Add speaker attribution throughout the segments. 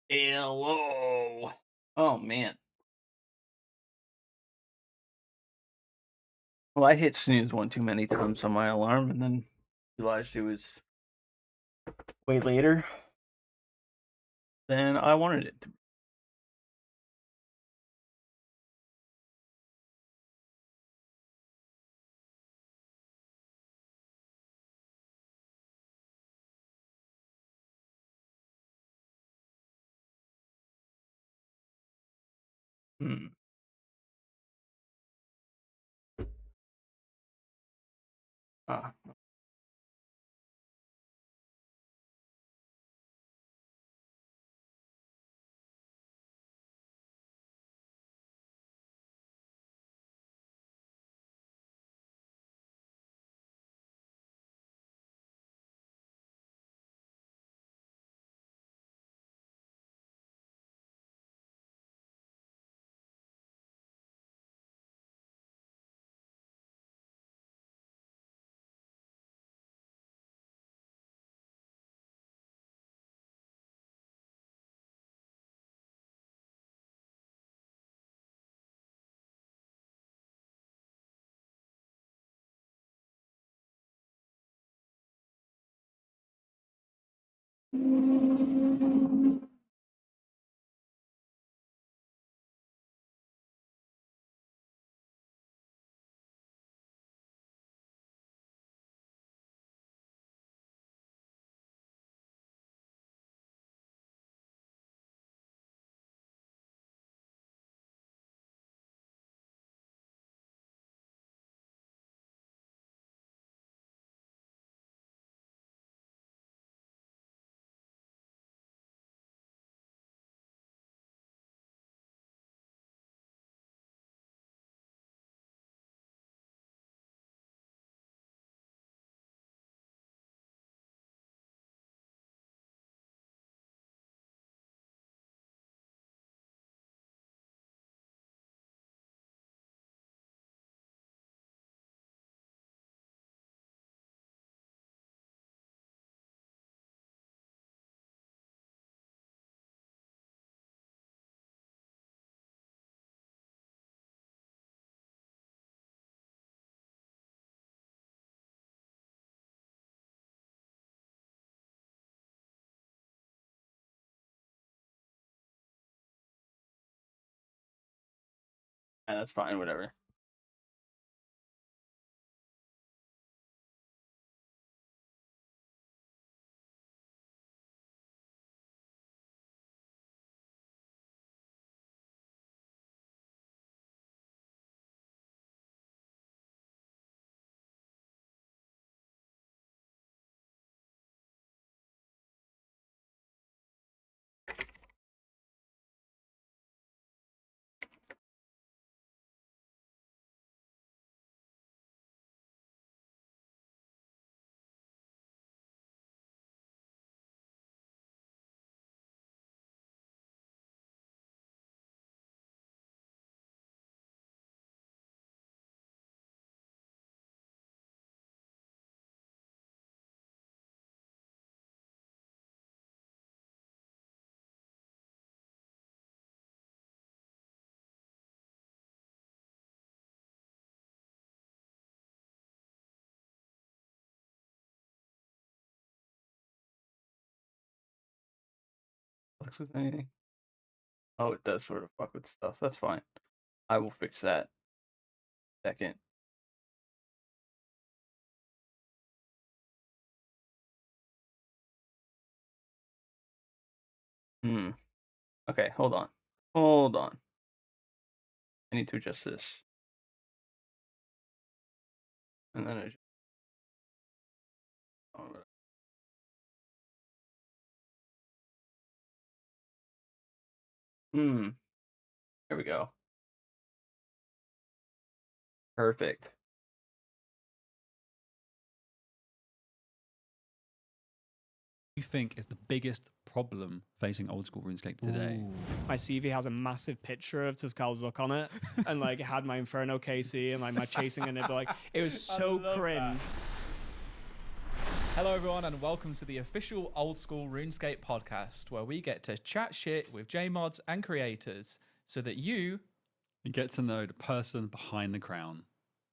Speaker 1: Hello. Oh man. Well, I hit snooze one too many times on my alarm, and then realized it was way later than I wanted it to be. Hmm. Ah, yeah, that's fine. Whatever. Fucks with anything? Oh, it does sort of fuck with stuff. That's fine. I will fix that second. Hmm. Okay, hold on. Hold on. I need to adjust this, and then adjust. Hmm. There we go. Perfect.
Speaker 2: You think is the biggest problem facing old school RuneScape today?
Speaker 3: Ooh. My CV has a massive picture of Tazkal's look on it, and like it had my Inferno KC and like my chasing, and it was so cringe.
Speaker 2: Hello, everyone, and welcome to the official Old School RuneScape podcast, where we get to chat shit with JMods and creators so that you
Speaker 4: get to know the person behind the crown.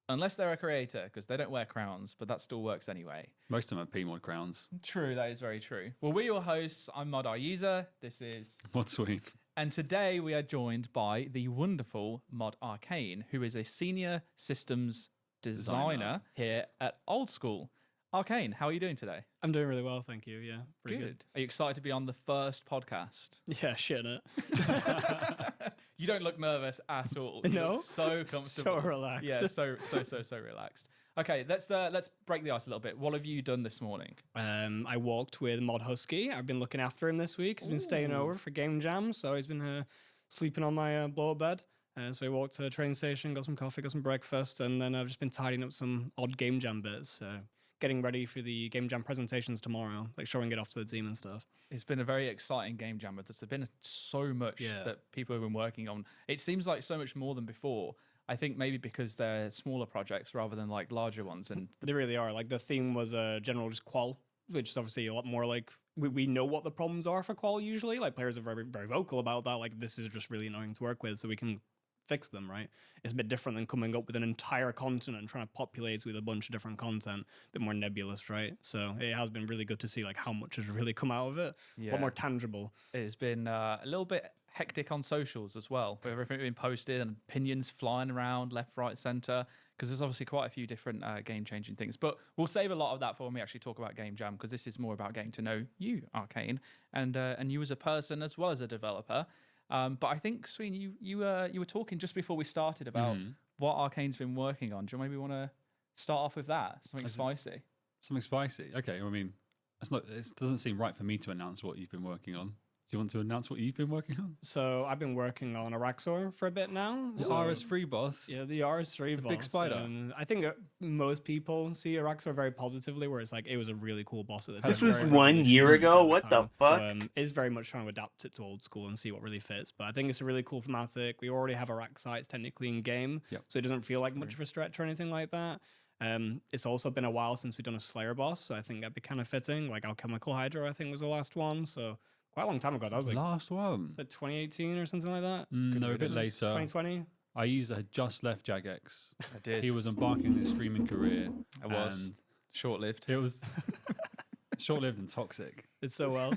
Speaker 2: unless they're a creator, because they don't wear crowns, but that still works anyway.
Speaker 4: Most of them are PMod crowns.
Speaker 2: True, that is very true. Well, we're your hosts. I'm Mod Aryiza. This is
Speaker 4: Mod Sweep.
Speaker 2: And today we are joined by the wonderful Mod Arcane, who is a senior systems designer here at Old School. Arcane, how are you doing today?
Speaker 3: I'm doing really well, thank you. Yeah, pretty good.
Speaker 2: Are you excited to be on the first podcast?
Speaker 3: Yeah, shit it.
Speaker 2: You don't look nervous at all. You
Speaker 3: No,
Speaker 2: look so comfortable,
Speaker 3: so relaxed.
Speaker 2: Yeah, so relaxed. Okay, let's break the ice a little bit. What have you done this morning?
Speaker 3: I walked with Mod Husky. I've been looking after him this week. He's been staying over for game jam, so he's been sleeping on my blow bed. So I walked to the train station, got some coffee, got some breakfast, and then I've just been tidying up some odd game jam bits. Getting ready for the game jam presentations tomorrow, like showing it off to the team and stuff.
Speaker 2: It's been a very exciting game jam, but there's been so much that people have been working on. It seems like so much more than before. I think maybe because they're smaller projects rather than like larger ones. And
Speaker 3: they really are. Like the theme was general just qual, which is obviously a lot more like we know what the problems are for qual usually. Like players are very, very vocal about that. Like this is just really annoying to work with, so we can fix them, right? It's a bit different than coming up with an entire continent and trying to populate with a bunch of different content, a bit more nebulous, right? So it has been really good to see like how much has really come out of it. A lot more tangible.
Speaker 2: It's been a little bit hectic on socials as well, with everything being posted and opinions flying around left, right, center, because there's obviously quite a few different game-changing things. But we'll save a lot of that for when we actually talk about Game Jam, because this is more about getting to know you, Arcane, and you as a person as well as a developer. But I think, Sween, you were talking just before we started about what Arcane's been working on. Do you maybe want to start off with that? Something spicy.
Speaker 4: Something spicy. Okay. I mean, it doesn't seem right for me to announce what you've been working on. Do you want to announce what you've been working on?
Speaker 3: So I've been working on Araxor for a bit now.
Speaker 4: The RS3 boss.
Speaker 3: Yeah, the RS3 boss.
Speaker 4: Big spider.
Speaker 3: I think most people see Araxor very positively, where it's like it was a really cool boss at the time.
Speaker 1: This was 1 year ago? What the fuck?
Speaker 3: So, it's very much trying to adapt it to old school and see what really fits. But I think it's a really cool thematic. We already have Araxites technically in game, so it doesn't feel like much of a stretch or anything like that. It's also been a while since we've done a Slayer boss, so I think that'd be kind of fitting. Like Alchemical Hydra, I think, was the last one. So quite a long time ago. That was like
Speaker 4: last one,
Speaker 3: like 2018 or something like that.
Speaker 4: No, a bit later.
Speaker 3: 2020.
Speaker 4: Aryiza had just left Jagex.
Speaker 2: I did.
Speaker 4: He was embarking on his streaming career.
Speaker 2: I was short-lived.
Speaker 4: It was short-lived and toxic.
Speaker 3: It's so well.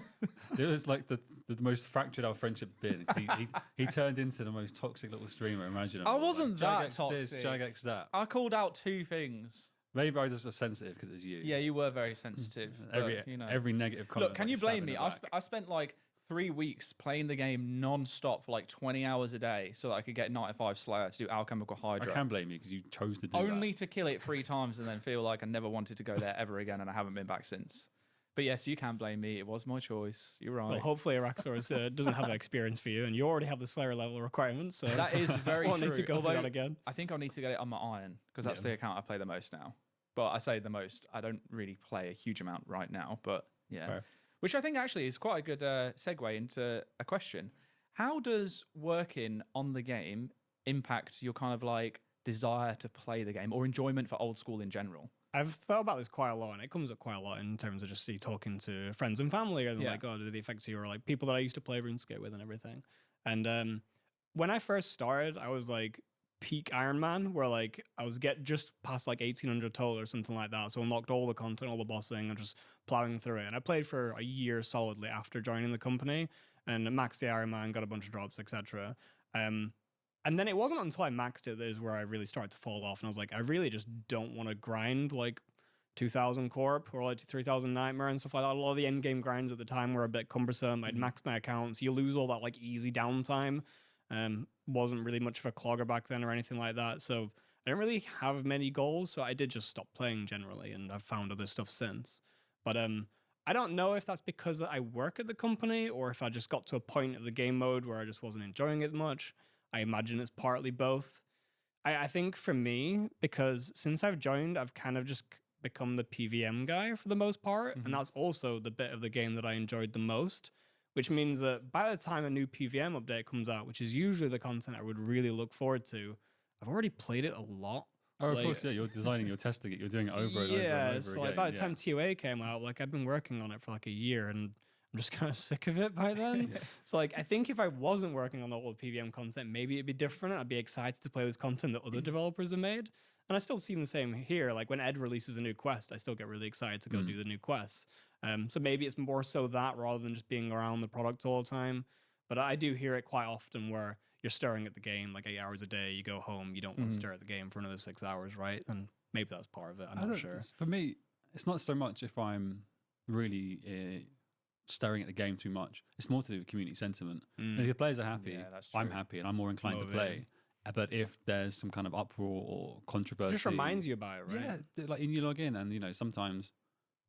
Speaker 4: It was like the most fractured our friendship been. He turned into the most toxic little streamer imaginable.
Speaker 2: I wasn't that
Speaker 4: Jagex
Speaker 2: toxic.
Speaker 4: This, Jagex that.
Speaker 2: I called out two things.
Speaker 4: Maybe I was just sensitive because it was you.
Speaker 2: Yeah, you were very sensitive.
Speaker 4: Every negative comment.
Speaker 2: Look, can you blame me? I spent like 3 weeks playing the game non-stop for like 20 hours a day so that I could get 95 Slayer to do Alchemical Hydra.
Speaker 4: I can blame you because you chose to do
Speaker 2: Only to kill it 3 times and then feel like I never wanted to go there ever again, and I haven't been back since. But yes, you can blame me. It was my choice. You're right.
Speaker 3: Well, hopefully Araxor doesn't have that experience for you, and you already have the Slayer level requirements. So
Speaker 2: that is very true.
Speaker 3: Need to go through that again.
Speaker 2: I think I'll need to get it on my Iron, because that's the account I play the most now. But I say the most. I don't really play a huge amount right now, but yeah. Fair. Which I think actually is quite a good segue into a question. How does working on the game impact your kind of like desire to play the game or enjoyment for old school in general?
Speaker 3: I've thought about this quite a lot, and it comes up quite a lot in terms of just talking to friends and family, and like, oh, did it affect you, or like people that I used to play RuneScape with and everything. And when I first started, I was like peak Iron Man, where like I was just past like 1800 total or something like that, so unlocked all the content, all the bossing, and just plowing through it. And I played for a year solidly after joining the company, and maxed the Iron Man, got a bunch of drops, etc. And then it wasn't until I maxed it that is where I really started to fall off, and I was like, I really just don't want to grind like 2000 Corp or like 3000 Nightmare and stuff like that. A lot of the end game grinds at the time were a bit cumbersome. I'd maxed my accounts. You lose all that like easy downtime. Wasn't really much of a clogger back then or anything like that. So I didn't really have many goals. So I did just stop playing generally, and I've found other stuff since. But I don't know if that's because I work at the company or if I just got to a point of the game mode where I just wasn't enjoying it much. I imagine it's partly both. I think for me, because since I've joined, I've kind of just become the PVM guy for the most part. And that's also the bit of the game that I enjoyed the most, which means that by the time a new PVM update comes out, which is usually the content I would really look forward to, I've already played it a lot.
Speaker 4: Oh, of
Speaker 3: Like,
Speaker 4: course, yeah. You're designing, you're testing it, you're doing it over and over
Speaker 3: yeah,
Speaker 4: and
Speaker 3: so
Speaker 4: over
Speaker 3: like
Speaker 4: again.
Speaker 3: by the time TOA came out, like I'd been working on it for like a year, and I'm just kind of sick of it by then. So like I think if I wasn't working on all the PVM content, maybe it'd be different. I'd be excited to play this content that other developers have made. And I still see the same here. Like when Ed releases a new quest, I still get really excited to go do the new quests. So maybe it's more so that rather than just being around the product all the time. But I do hear it quite often where you're staring at the game like 8 hours a day. You go home, you don't want to stare at the game for another 6 hours, right? And maybe that's part of it. I'm not sure.
Speaker 4: For me, it's not so much if I'm really staring at the game too much. It's more to do with community sentiment. And if your players are happy,
Speaker 2: Yeah, that's
Speaker 4: I'm
Speaker 2: true.
Speaker 4: happy and I'm more inclined to
Speaker 3: Motivated.
Speaker 4: play. But if there's some kind of uproar or controversy,
Speaker 3: It just reminds you about it, right?
Speaker 4: yeah, like you log in and sometimes,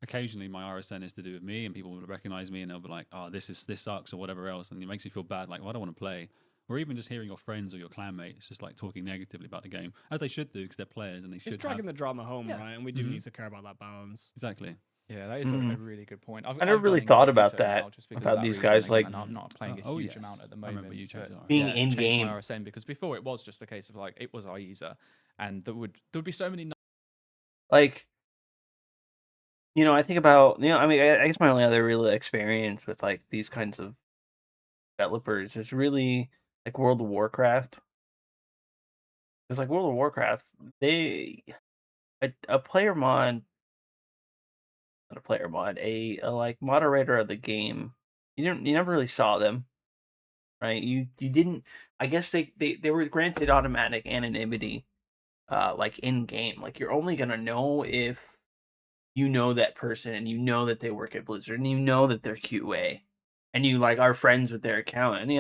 Speaker 4: occasionally my RSN is to do with me and people will recognize me and they'll be like, "Oh, this sucks" or whatever else, and it makes me feel bad. Like, well, I don't want to play. Or even just hearing your friends or your clanmates just like talking negatively about the game, as they should do because they're players and they should.
Speaker 3: It's dragging the drama home,
Speaker 4: Yeah.
Speaker 3: right? And we do need to care about that balance.
Speaker 4: Exactly.
Speaker 2: Yeah, that is a really good point.
Speaker 1: I never really thought about that, about these guys, like-
Speaker 2: and I'm not playing a huge amount at the moment.
Speaker 4: I remember you changed
Speaker 2: but
Speaker 4: it.
Speaker 1: Being
Speaker 2: yeah,
Speaker 1: in
Speaker 2: changed
Speaker 1: game.
Speaker 2: my RSN because before it was just a case of like it was IESA, and there would be so many.
Speaker 1: Like, I think about, I mean, I guess my only other real experience with like these kinds of developers is really like World of Warcraft. It's like World of Warcraft, a player mod, not a player mod, a like moderator of the game. You never really saw them, right? You didn't. I guess they were granted automatic anonymity, like in game. Like you're only gonna know if you know that person and you know that they work at Blizzard and you know that they're QA and you like are friends with their account. Any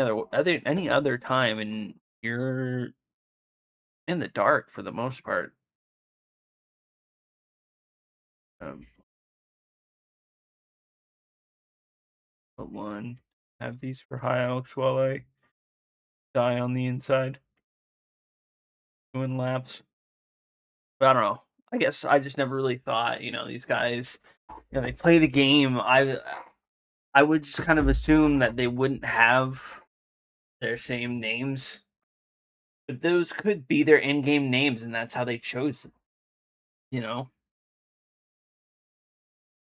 Speaker 1: other time and you're in the dark for the most part. But one, have these for high elks while I die on the inside. Doing laps. But I don't know. I guess I just never really thought, these guys, they play the game. I would just kind of assume that they wouldn't have their same names. But those could be their in-game names, and that's how they chose them.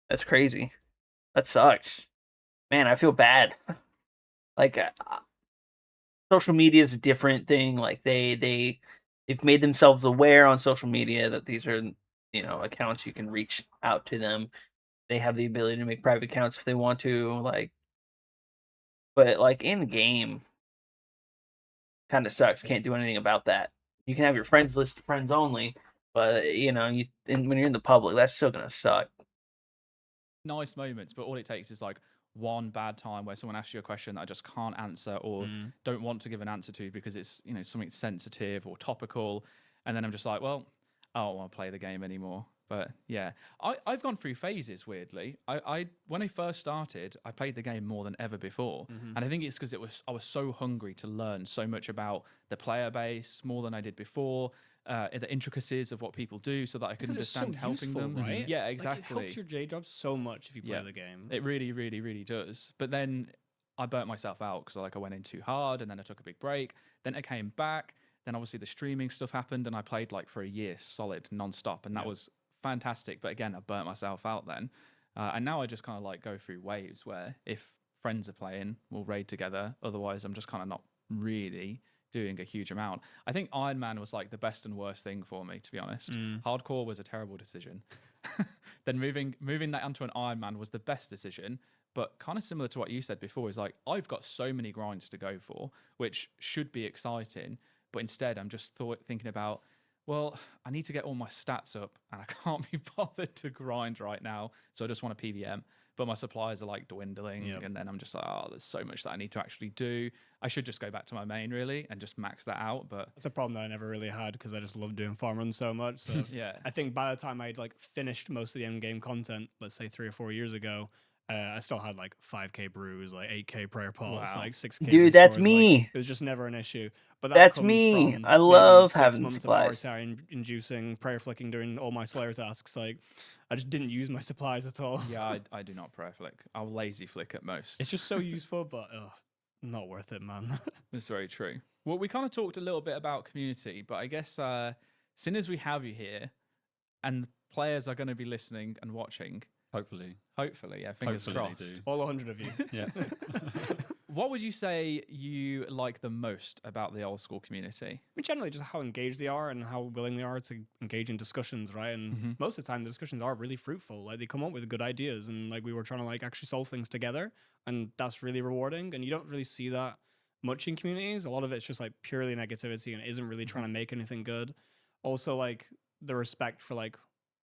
Speaker 1: That's crazy. That sucks. Man, I feel bad. Like, social media is a different thing. Like, they've made themselves aware on social media that these are, accounts you can reach out to them. They have the ability to make private accounts if they want to. Like, but like in game, kind of sucks. Can't do anything about that. You can have your friends list of friends only, but when you're in the public, that's still gonna suck.
Speaker 2: Nice moments, but all it takes is like one bad time where someone asks you a question that I just can't answer or don't want to give an answer to because it's something sensitive or topical, and then I'm just like, well, I don't want to play the game anymore. But yeah, I've gone through phases. Weirdly, I when I first started, I played the game more than ever before, and I think it's because I was so hungry to learn so much about the player base more than I did before. The intricacies of what people do, so that I could
Speaker 3: Because it's
Speaker 2: understand
Speaker 3: so
Speaker 2: helping
Speaker 3: useful,
Speaker 2: them.
Speaker 3: right?
Speaker 2: Yeah,
Speaker 3: Like,
Speaker 2: exactly.
Speaker 3: it helps your J job so much if you play
Speaker 2: Yeah.
Speaker 3: the game.
Speaker 2: It really, really, really does. But then I burnt myself out because I went in too hard, and then I took a big break. Then I came back. Then obviously the streaming stuff happened, and I played like for a year solid, non-stop, and that was fantastic. But again, I burnt myself out then, and now I just kind of like go through waves where if friends are playing, we'll raid together. Otherwise, I'm just kind of not really doing a huge amount. I think Iron Man was like the best and worst thing for me, to be honest. Hardcore was a terrible decision. Then moving that onto an Iron Man was the best decision. But kind of similar to what you said before, is like I've got so many grinds to go for, which should be exciting. But instead, I'm just thinking about, well, I need to get all my stats up, and I can't be bothered to grind right now. So I just want a PVM. But my supplies are like dwindling, and then I'm just like, oh, there's so much that I need to actually do. I should just go back to my main really and just max that out. But
Speaker 3: That's a problem that I never really had because I just love doing farm runs so much. So
Speaker 2: yeah,
Speaker 3: I think by the time I'd like finished most of the end game content, let's say 3 or 4 years ago, I still had like 5k brews, like 8k prayer pots,
Speaker 2: Wow.
Speaker 3: like 6k.
Speaker 1: Dude, that's
Speaker 3: restores,
Speaker 1: me.
Speaker 3: Like, it was just never an issue. But that
Speaker 1: That's
Speaker 3: comes
Speaker 1: me.
Speaker 3: from
Speaker 1: I
Speaker 3: maybe
Speaker 1: love
Speaker 3: 6
Speaker 1: having
Speaker 3: months
Speaker 1: supplies.
Speaker 3: of RSI inducing prayer flicking doing all my Slayer tasks. Like I just didn't use my supplies at all.
Speaker 2: yeah, I do not prayer flick. I'll lazy flick at most.
Speaker 3: It's just so useful, but not worth it, man.
Speaker 2: That's very true. Well, we kind of talked a little bit about community, but I guess Soon as we have you here, and players are going to be listening and watching,
Speaker 4: Hopefully.
Speaker 2: yeah, fingers
Speaker 4: Hopefully they
Speaker 2: crossed.
Speaker 4: do.
Speaker 3: All 100 of you.
Speaker 4: Yeah.
Speaker 2: What would you say you like the most about the old school community?
Speaker 3: I mean, generally, just how engaged they are and how willing they are to engage in discussions, right? And most of the time, the discussions are really fruitful. Like, they come up with good ideas, and like we were trying to like actually solve things together, and that's really rewarding. And you don't really see that much in communities. A lot of it's just like purely negativity and isn't really trying to make anything good. Also, like the respect for like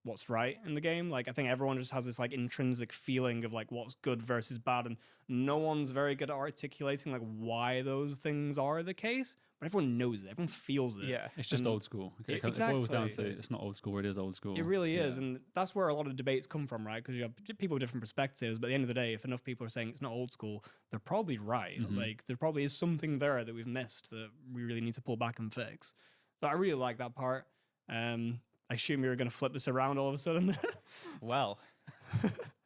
Speaker 3: what's right in the game. Like, I think everyone just has this like intrinsic feeling of like what's good versus bad, and no one's very good at articulating like why those things are the case, but everyone knows it, everyone feels it.
Speaker 2: Yeah.
Speaker 4: It's just
Speaker 3: And
Speaker 4: old school. It boils down to it's not old school, it is old school.
Speaker 3: It really is,
Speaker 4: Yeah.
Speaker 3: and that's where a lot of debates come from, right? Because you have people with different perspectives, but at the end of the day, if enough people are saying it's not old school, they're probably right. Like, there probably is something there that we've missed that we really need to pull back and fix. So I really like that part. I assume you're going to flip this around all of a sudden.
Speaker 2: Well,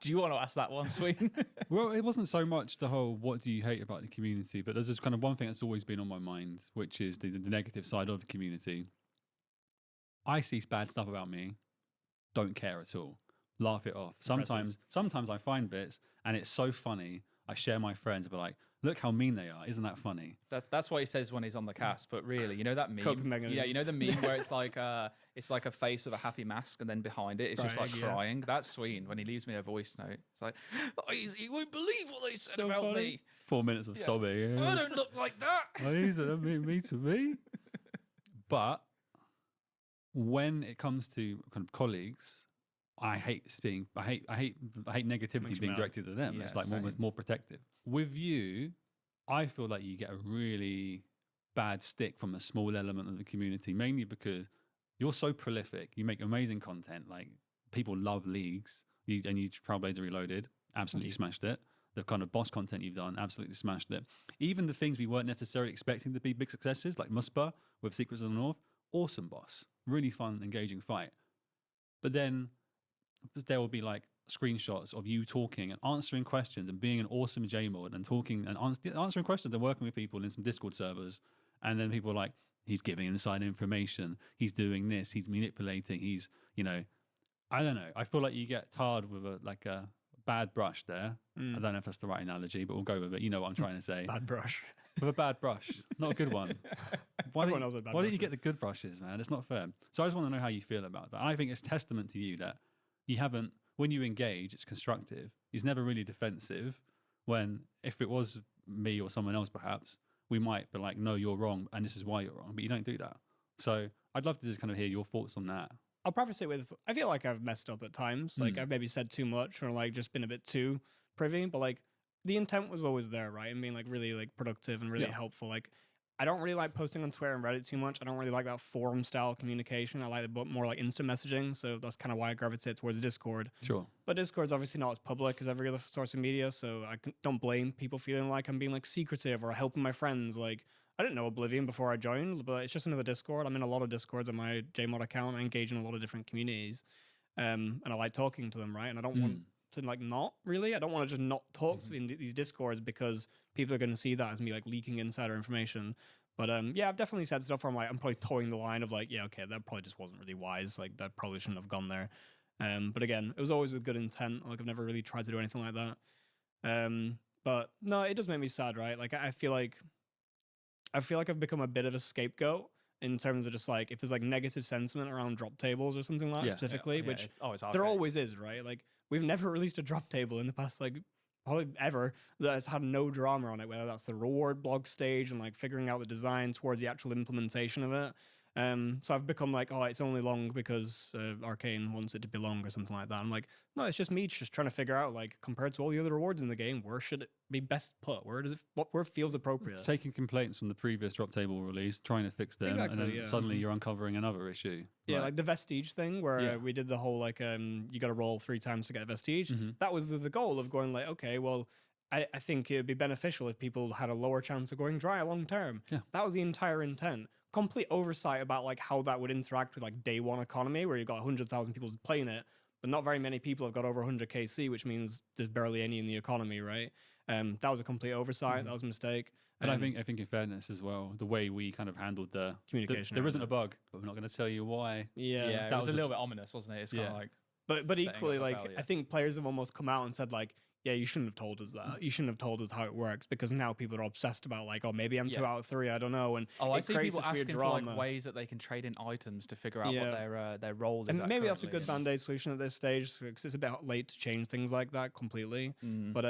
Speaker 2: do you want to ask that one, Sweden?
Speaker 4: Well, it wasn't so much the whole what do you hate about the community, but there's just kind of one thing that's always been on my mind, which is the negative side of the community. I see bad stuff about me, don't care at all, laugh it off. Sometimes I find bits and it's so funny. I share my friends, but like, look how mean they are. Isn't that funny?
Speaker 2: That's what he says when he's on the cast. But really, you know that meme?
Speaker 3: Coping mechanism.
Speaker 2: Yeah, you know the meme where it's like a face with a happy mask, and then behind it, it's just like
Speaker 3: Crying, yeah.
Speaker 2: crying. That's Sween when he leaves me a voice note. It's like, you won't believe what they said
Speaker 3: So
Speaker 2: about
Speaker 3: funny.
Speaker 2: me.
Speaker 4: 4 minutes of sobbing.
Speaker 2: I don't look like that.
Speaker 4: Why is it me to me? But when it comes to kind of colleagues, I hate negativity
Speaker 3: Makes me
Speaker 4: being
Speaker 3: mad.
Speaker 4: directed at them.
Speaker 2: Yeah,
Speaker 4: It's like
Speaker 2: same.
Speaker 4: almost more protective. With you, I feel like you get a really bad stick from a small element of the community, mainly because you're so prolific. You make amazing content. Like, people love leagues. You Trailblazer Reloaded, absolutely smashed it. The kind of boss content you've done, absolutely smashed it. Even the things we weren't necessarily expecting to be big successes, like Muspa with Secrets of the North, awesome boss. Really fun, engaging fight. But then there will be like screenshots of you talking and answering questions and being an awesome JMod and talking and answering questions and working with people in some Discord servers. And then people are like, he's giving inside information, he's doing this, he's manipulating, he's, I don't know. I feel like you get tarred with a bad brush there. I don't know if that's the right analogy, but we'll go with it. You know what I'm trying to say.
Speaker 3: Bad brush.
Speaker 4: With a bad brush, not a good one. Why
Speaker 3: Everyone knows what a bad
Speaker 4: don't
Speaker 3: brush
Speaker 4: you get
Speaker 3: is.
Speaker 4: the good brushes, man? It's not fair. So I just want to know how you feel about that. I think it's testament to you that you haven't, when you engage, it's constructive. It's never really defensive. When, if it was me or someone else, perhaps, we might be like, no, you're wrong, and this is why you're wrong. But you don't do that. So I'd love to just kind of hear your thoughts on that.
Speaker 3: I'll preface it with, I feel like I've messed up at times. Like, I've maybe said too much or like just been a bit too privy, but like the intent was always there, right? And being like really like productive and really helpful. Like, I don't really like posting on Twitter and Reddit too much. I don't really like that forum style communication. I like it more like instant messaging. So that's kind of why I gravitate towards Discord.
Speaker 4: Sure.
Speaker 3: But Discord's obviously not as public as every other source of media. So don't blame people feeling like I'm being like secretive or helping my friends. Like, I didn't know Oblivion before I joined, but it's just another Discord. I'm in a lot of Discords on my JMod account. I engage in a lot of different communities. And I like talking to them, right? And I don't want to like not really. I don't want to just not talk in these Discords because people are going to see that as me like leaking insider information. But yeah, I've definitely said stuff where I'm like, I'm probably towing the line of like, yeah, okay, that probably just wasn't really wise. Like, that probably shouldn't have gone there. But again, it was always with good intent. Like, I've never really tried to do anything like that. But no, it does make me sad, right? Like, I feel like I've become a bit of a scapegoat in terms of just like, if there's like negative sentiment around drop tables or something like that specifically, which
Speaker 2: it's always
Speaker 3: there always is, right? Like, we've never released a drop table in the past like probably ever that has had no drama on it, whether that's the reward blog stage and like figuring out the design towards the actual implementation of it. So I've become like, oh, it's only long because Arcane wants it to be long or something like that. I'm like, no, it's just me just trying to figure out, like, compared to all the other rewards in the game, where should it be best put? Where feels appropriate?
Speaker 4: It's taking complaints from the previous drop table release, trying to fix them, and then suddenly you're uncovering another issue.
Speaker 3: Yeah, like the Vestige thing where we did the whole like you got to roll 3 times to get a Vestige. That was the goal of going like, okay, well, I think it would be beneficial if people had a lower chance of going dry long term.
Speaker 4: Yeah.
Speaker 3: That was the entire intent. Complete oversight about like how that would interact with like day one economy, where you've got 100,000 people playing it, but not very many people have got over 100 KC, which means there's barely any in the economy, right? That was a complete oversight. That was a mistake.
Speaker 4: And I think in fairness as well, the way we kind of handled the
Speaker 3: communication.
Speaker 4: there isn't
Speaker 3: around
Speaker 4: a bug, but we're not going to tell you why.
Speaker 3: yeah.
Speaker 2: it
Speaker 4: that
Speaker 2: was a
Speaker 4: was a-
Speaker 2: little bit ominous, wasn't it? It's kind of
Speaker 4: Yeah.
Speaker 2: like,
Speaker 3: But
Speaker 2: setting up
Speaker 3: equally,
Speaker 2: a
Speaker 3: like
Speaker 2: failure.
Speaker 3: I think players have almost come out and said like, yeah, you shouldn't have told us that. You shouldn't have told us how it works because now people are obsessed about like, oh, maybe I'm 2
Speaker 2: Yeah.
Speaker 3: out of 3. I don't know. And
Speaker 2: oh, I
Speaker 3: it
Speaker 2: see
Speaker 3: creates
Speaker 2: people
Speaker 3: this weird
Speaker 2: asking for
Speaker 3: drama.
Speaker 2: like ways that they can trade in items to figure out
Speaker 3: Yeah.
Speaker 2: what their role is.
Speaker 3: And
Speaker 2: at
Speaker 3: maybe that's a
Speaker 2: currently,
Speaker 3: good band-aid solution at this stage because it's a bit late to change things like that completely. But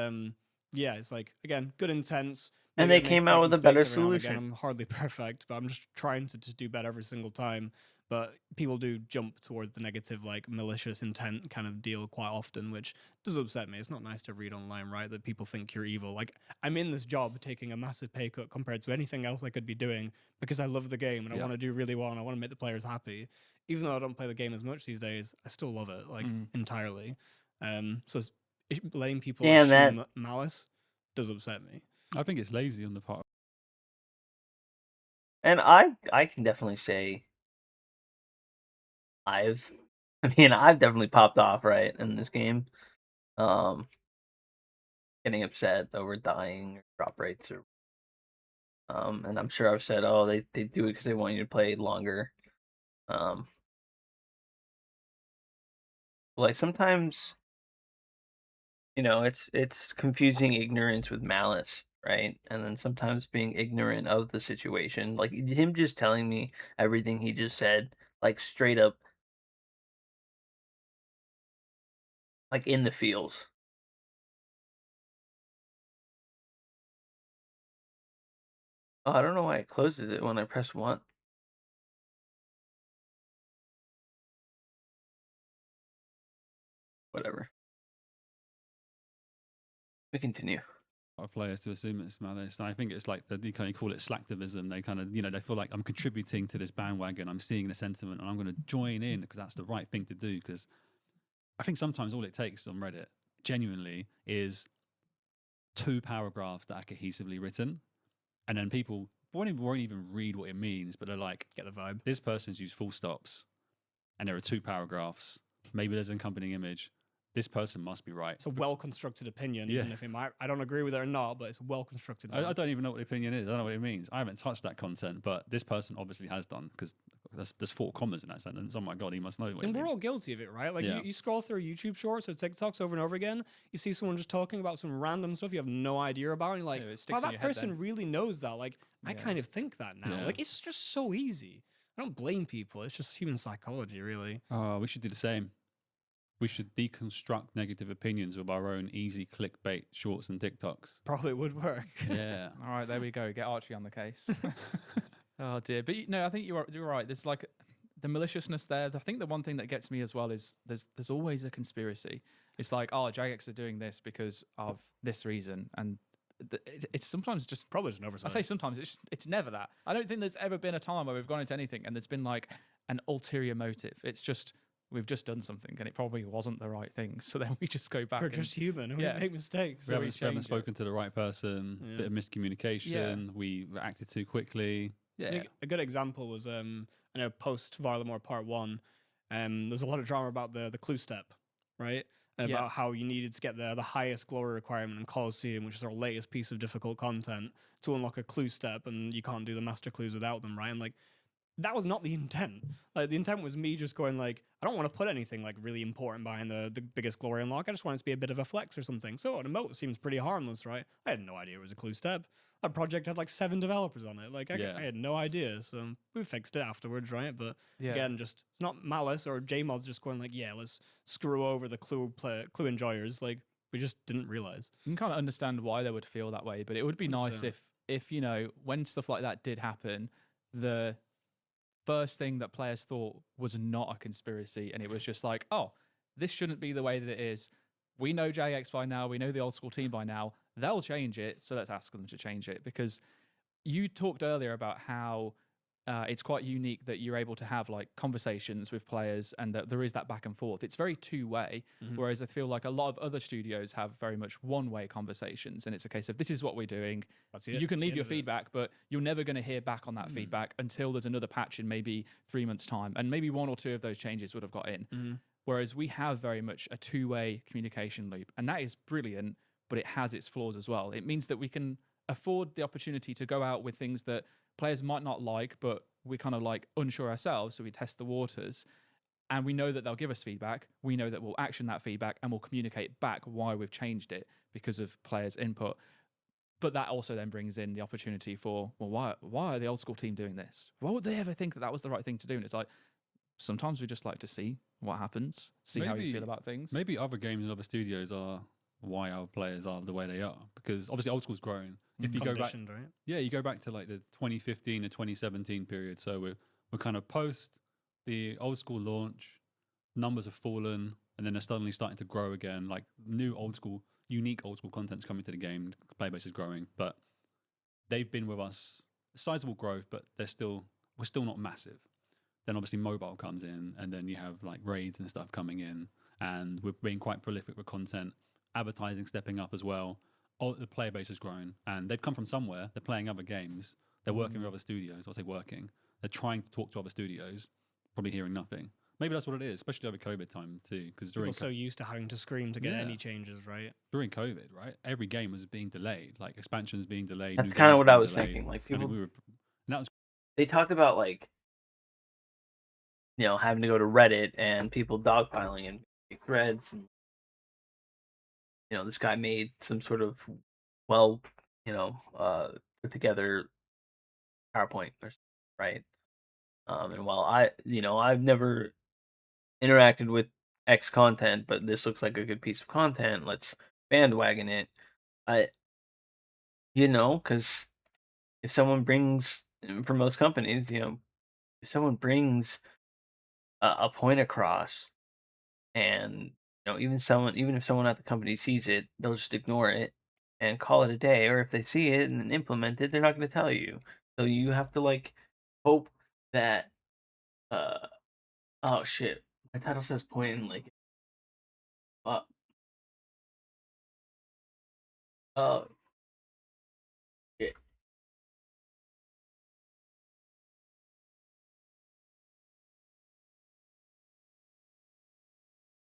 Speaker 3: yeah, it's like again, good intents.
Speaker 1: And
Speaker 3: Maybe
Speaker 1: they
Speaker 3: I
Speaker 1: came
Speaker 3: make
Speaker 1: out with a better
Speaker 3: mistakes every now and again.
Speaker 1: solution.
Speaker 3: I'm hardly perfect, but I'm just trying to do better every single time. But people do jump towards the negative, like malicious intent kind of deal quite often, which does upset me. It's not nice to read online, right? That people think you're evil. Like I'm in this job taking a massive pay cut compared to anything else I could be doing because I love the game and I
Speaker 4: Yeah.
Speaker 3: want to do really well and I want to make the players happy. Even though I don't play the game as much these days, I still love it like entirely. So letting people
Speaker 1: Damn,
Speaker 3: assume malice does upset me.
Speaker 4: I think it's lazy on the part.
Speaker 1: And I can definitely say I've I've definitely popped off, right, in this game. Getting upset over dying or drop rates or and I'm sure I've said, oh, they do it because they want you to play longer. Um like sometimes, it's confusing ignorance with malice, right? And then sometimes being ignorant of the situation. Like him just telling me everything he just said, like straight up like in the feels. Oh, I don't know why it closes it when I press 1. Whatever. We continue.
Speaker 4: Of players to assume it's malice, and I think it's like you kind of call it slacktivism. They kind of they feel like I'm contributing to this bandwagon. I'm seeing the sentiment, and I'm going to join in because that's the right thing to do. Because I think sometimes all it takes on Reddit, genuinely, is 2 paragraphs that are cohesively written, and then people won't even read what it means, but they're like,
Speaker 3: Get the vibe.
Speaker 4: this person's used full stops, and there are 2 paragraphs. Maybe there's an accompanying image. This person must be right.
Speaker 3: It's a well-constructed opinion,
Speaker 4: Yeah.
Speaker 3: even if I don't agree with it or not, but it's a well-constructed one.
Speaker 4: I don't even know what the opinion is. I don't know what it means. I haven't touched that content, but this person obviously has done because there's 4 commas in that sentence. Oh my god, he must know what it
Speaker 3: And we're
Speaker 4: means.
Speaker 3: all guilty of it, right? Like
Speaker 4: Yeah.
Speaker 3: you scroll through YouTube shorts or TikToks over and over again, you see someone just talking about some random stuff you have no idea about, and you're like,
Speaker 2: Yeah, it
Speaker 3: wow,
Speaker 2: sticks in
Speaker 3: that
Speaker 2: your head
Speaker 3: person
Speaker 2: then.
Speaker 3: really knows that. Like, I
Speaker 2: Yeah.
Speaker 3: kind of think that now.
Speaker 4: Yeah.
Speaker 3: Like, it's just so easy. I don't blame people. It's just human psychology, really.
Speaker 4: Oh, we should do the same. We should deconstruct negative opinions with our own easy clickbait shorts and TikToks.
Speaker 3: Probably would work.
Speaker 4: Yeah.
Speaker 2: All right, there we go. Get Archie on the case. Oh dear, but no, I think you're right. There's like the maliciousness there. I think the one thing that gets me as well is there's always a conspiracy. It's like, oh, Jagex are doing this because of this reason, and it's sometimes just
Speaker 3: Probably just an
Speaker 2: I
Speaker 3: oversight.
Speaker 2: say sometimes it's never that. I don't think there's ever been a time where we've gone into anything and there's been like an ulterior motive. It's just we've just done something and it probably wasn't the right thing. So then we just go back.
Speaker 3: We're
Speaker 2: and,
Speaker 3: just human. and
Speaker 2: yeah.
Speaker 3: We make mistakes.
Speaker 4: We
Speaker 2: So we
Speaker 4: haven't
Speaker 2: change it.
Speaker 4: spoken to the right person,
Speaker 3: Yeah.
Speaker 4: bit of miscommunication, we reacted too quickly.
Speaker 3: I
Speaker 2: yeah,
Speaker 3: think a good example was I know post Varlamore Part 1, there's a lot of drama about the clue step, right? About how you needed to get the highest glory requirement in Colosseum, which is our latest piece of difficult content, to unlock a clue step, and you can't do the master clues without them, right? And like that was not the intent. Like the intent was me just going like, I don't want to put anything like really important behind the biggest glory unlock. I just want it to be a bit of a flex or something. So an emote seems pretty harmless, right? I had no idea it was a clue step. That project had like 7 developers on it. Like
Speaker 4: Yeah.
Speaker 3: I had no idea. So we fixed it afterwards, right? But
Speaker 2: yeah.
Speaker 3: again, just it's not malice or JMod's just going like, yeah, let's screw over the clue enjoyers. Like we just didn't realize.
Speaker 2: You can kind of understand why they would feel that way, but it would be nice
Speaker 3: 100%.
Speaker 2: if when stuff like that did happen, the first thing that players thought was not a conspiracy, and it was just like, oh, this shouldn't be the way that it is. We know JX by now. We know the old school team by now. They'll change it, so let's ask them to change it. Because you talked earlier about how it's quite unique that you're able to have like conversations with players and that there is that back and forth. It's very two-way, whereas I feel like a lot of other studios have very much one-way conversations, and it's a case of this is what we're doing.
Speaker 3: That's it.
Speaker 2: You can
Speaker 3: It's the
Speaker 2: leave
Speaker 3: end
Speaker 2: your
Speaker 3: of it.
Speaker 2: feedback, but you're never going to hear back on that feedback until there's another patch in maybe 3 months' time, and maybe 1 or 2 of those changes would have got in. Whereas we have very much a two-way communication loop, and that is brilliant, but it has its flaws as well. It means that we can afford the opportunity to go out with things that players might not like, but we're kind of like unsure ourselves, so we test the waters. And we know that they'll give us feedback. We know that we'll action that feedback and we'll communicate back why we've changed it because of players' input. But that also then brings in the opportunity for, well, why are the old school team doing this? Why would they ever think that that was the right thing to do? And it's like, sometimes we just like to see what happens, see how you feel about things.
Speaker 4: Maybe other games and other studios are why our players are the way they are, because obviously old school's grown. If you go back,
Speaker 3: right?
Speaker 4: yeah, you go back to like the 2015 to 2017 period. So we're kind of post the old school launch, numbers have fallen, and then they're suddenly starting to grow again. Like new old school, unique old school content's coming to the game. The player base is growing, but they've been with us, sizable growth, but we're still not massive. Then obviously mobile comes in, and then you have like raids and stuff coming in, and we're being quite prolific with content. Advertising stepping up as well. The player base has grown, and they've come from somewhere. They're playing other games. They're working with other studios. I say working. They're trying to talk to other studios, probably hearing nothing. Maybe that's what it is, especially over COVID time too. Because
Speaker 3: People so used to having to scream to get any changes, right?
Speaker 4: During COVID, right, every game was being delayed. Like expansions being delayed.
Speaker 1: That's kind of what I was thinking. Like people, they talked about like, having to go to Reddit and people dogpiling and threads. And, this guy made some sort of put together PowerPoint, right? And while I've never interacted with X content, but this looks like a good piece of content. Let's bandwagon it. Because if someone brings, for most companies, if someone brings a point across, and even if someone at the company sees it, they'll just ignore it and call it a day. Or if they see it and implement it, they're not going to tell you. So you have to like hope that. Oh shit! My title says point and like. Oh shit!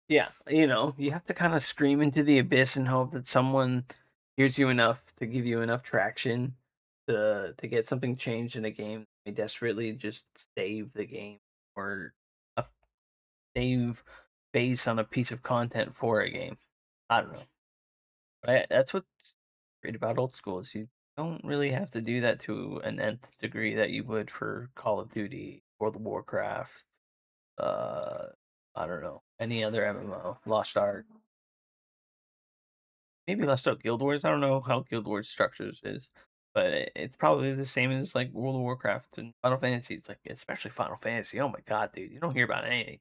Speaker 1: Yeah, you have to kind of scream into the abyss and hope that someone hears you enough to give you enough traction to get something changed in a game. They desperately just save the game or a save face on a piece of content for a game. I don't know. But that's what's great about old school is you don't really have to do that to an nth degree that you would for Call of Duty, World of Warcraft, uh, I don't know, any other MMO, Lost Ark. Maybe less so Guild Wars. I don't know how Guild Wars structures is, but it's probably the same as like World of Warcraft and Final Fantasy. It's like especially Final Fantasy. Oh my god, dude, you don't hear about anything.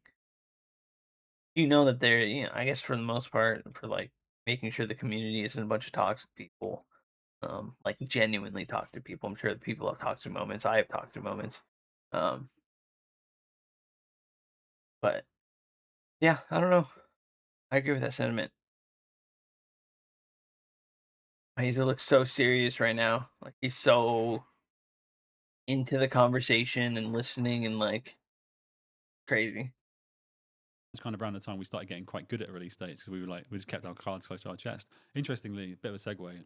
Speaker 1: You know that they're, I guess for the most part, for like making sure the community isn't a bunch of toxic people. Like genuinely talk to people. I'm sure that people have toxic moments. I have toxic moments. But yeah, I don't know. I agree with that sentiment. My user looks so serious right now. Like he's so into the conversation and listening and like crazy.
Speaker 4: It's kind of around the time we started getting quite good at release dates because we just kept our cards close to our chest. Interestingly, a bit of a segue.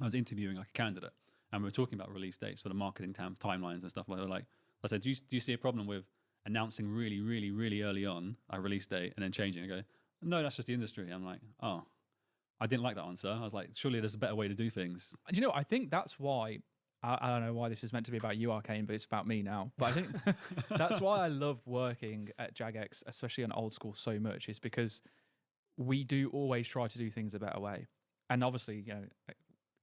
Speaker 4: I was interviewing like a candidate, and we were talking about release dates for the marketing timelines and stuff like that. Like I said, do you see a problem with announcing really, really, really early on a release date and then changing? I go, no, that's just the industry. I'm like, oh, I didn't like that answer. I was like, surely there's a better way to do things.
Speaker 2: And I think that's why. I don't know why this is meant to be about you, Arcane, but it's about me now. But I think that's why I love working at Jagex, especially on old school, so much, is because we do always try to do things a better way. And obviously,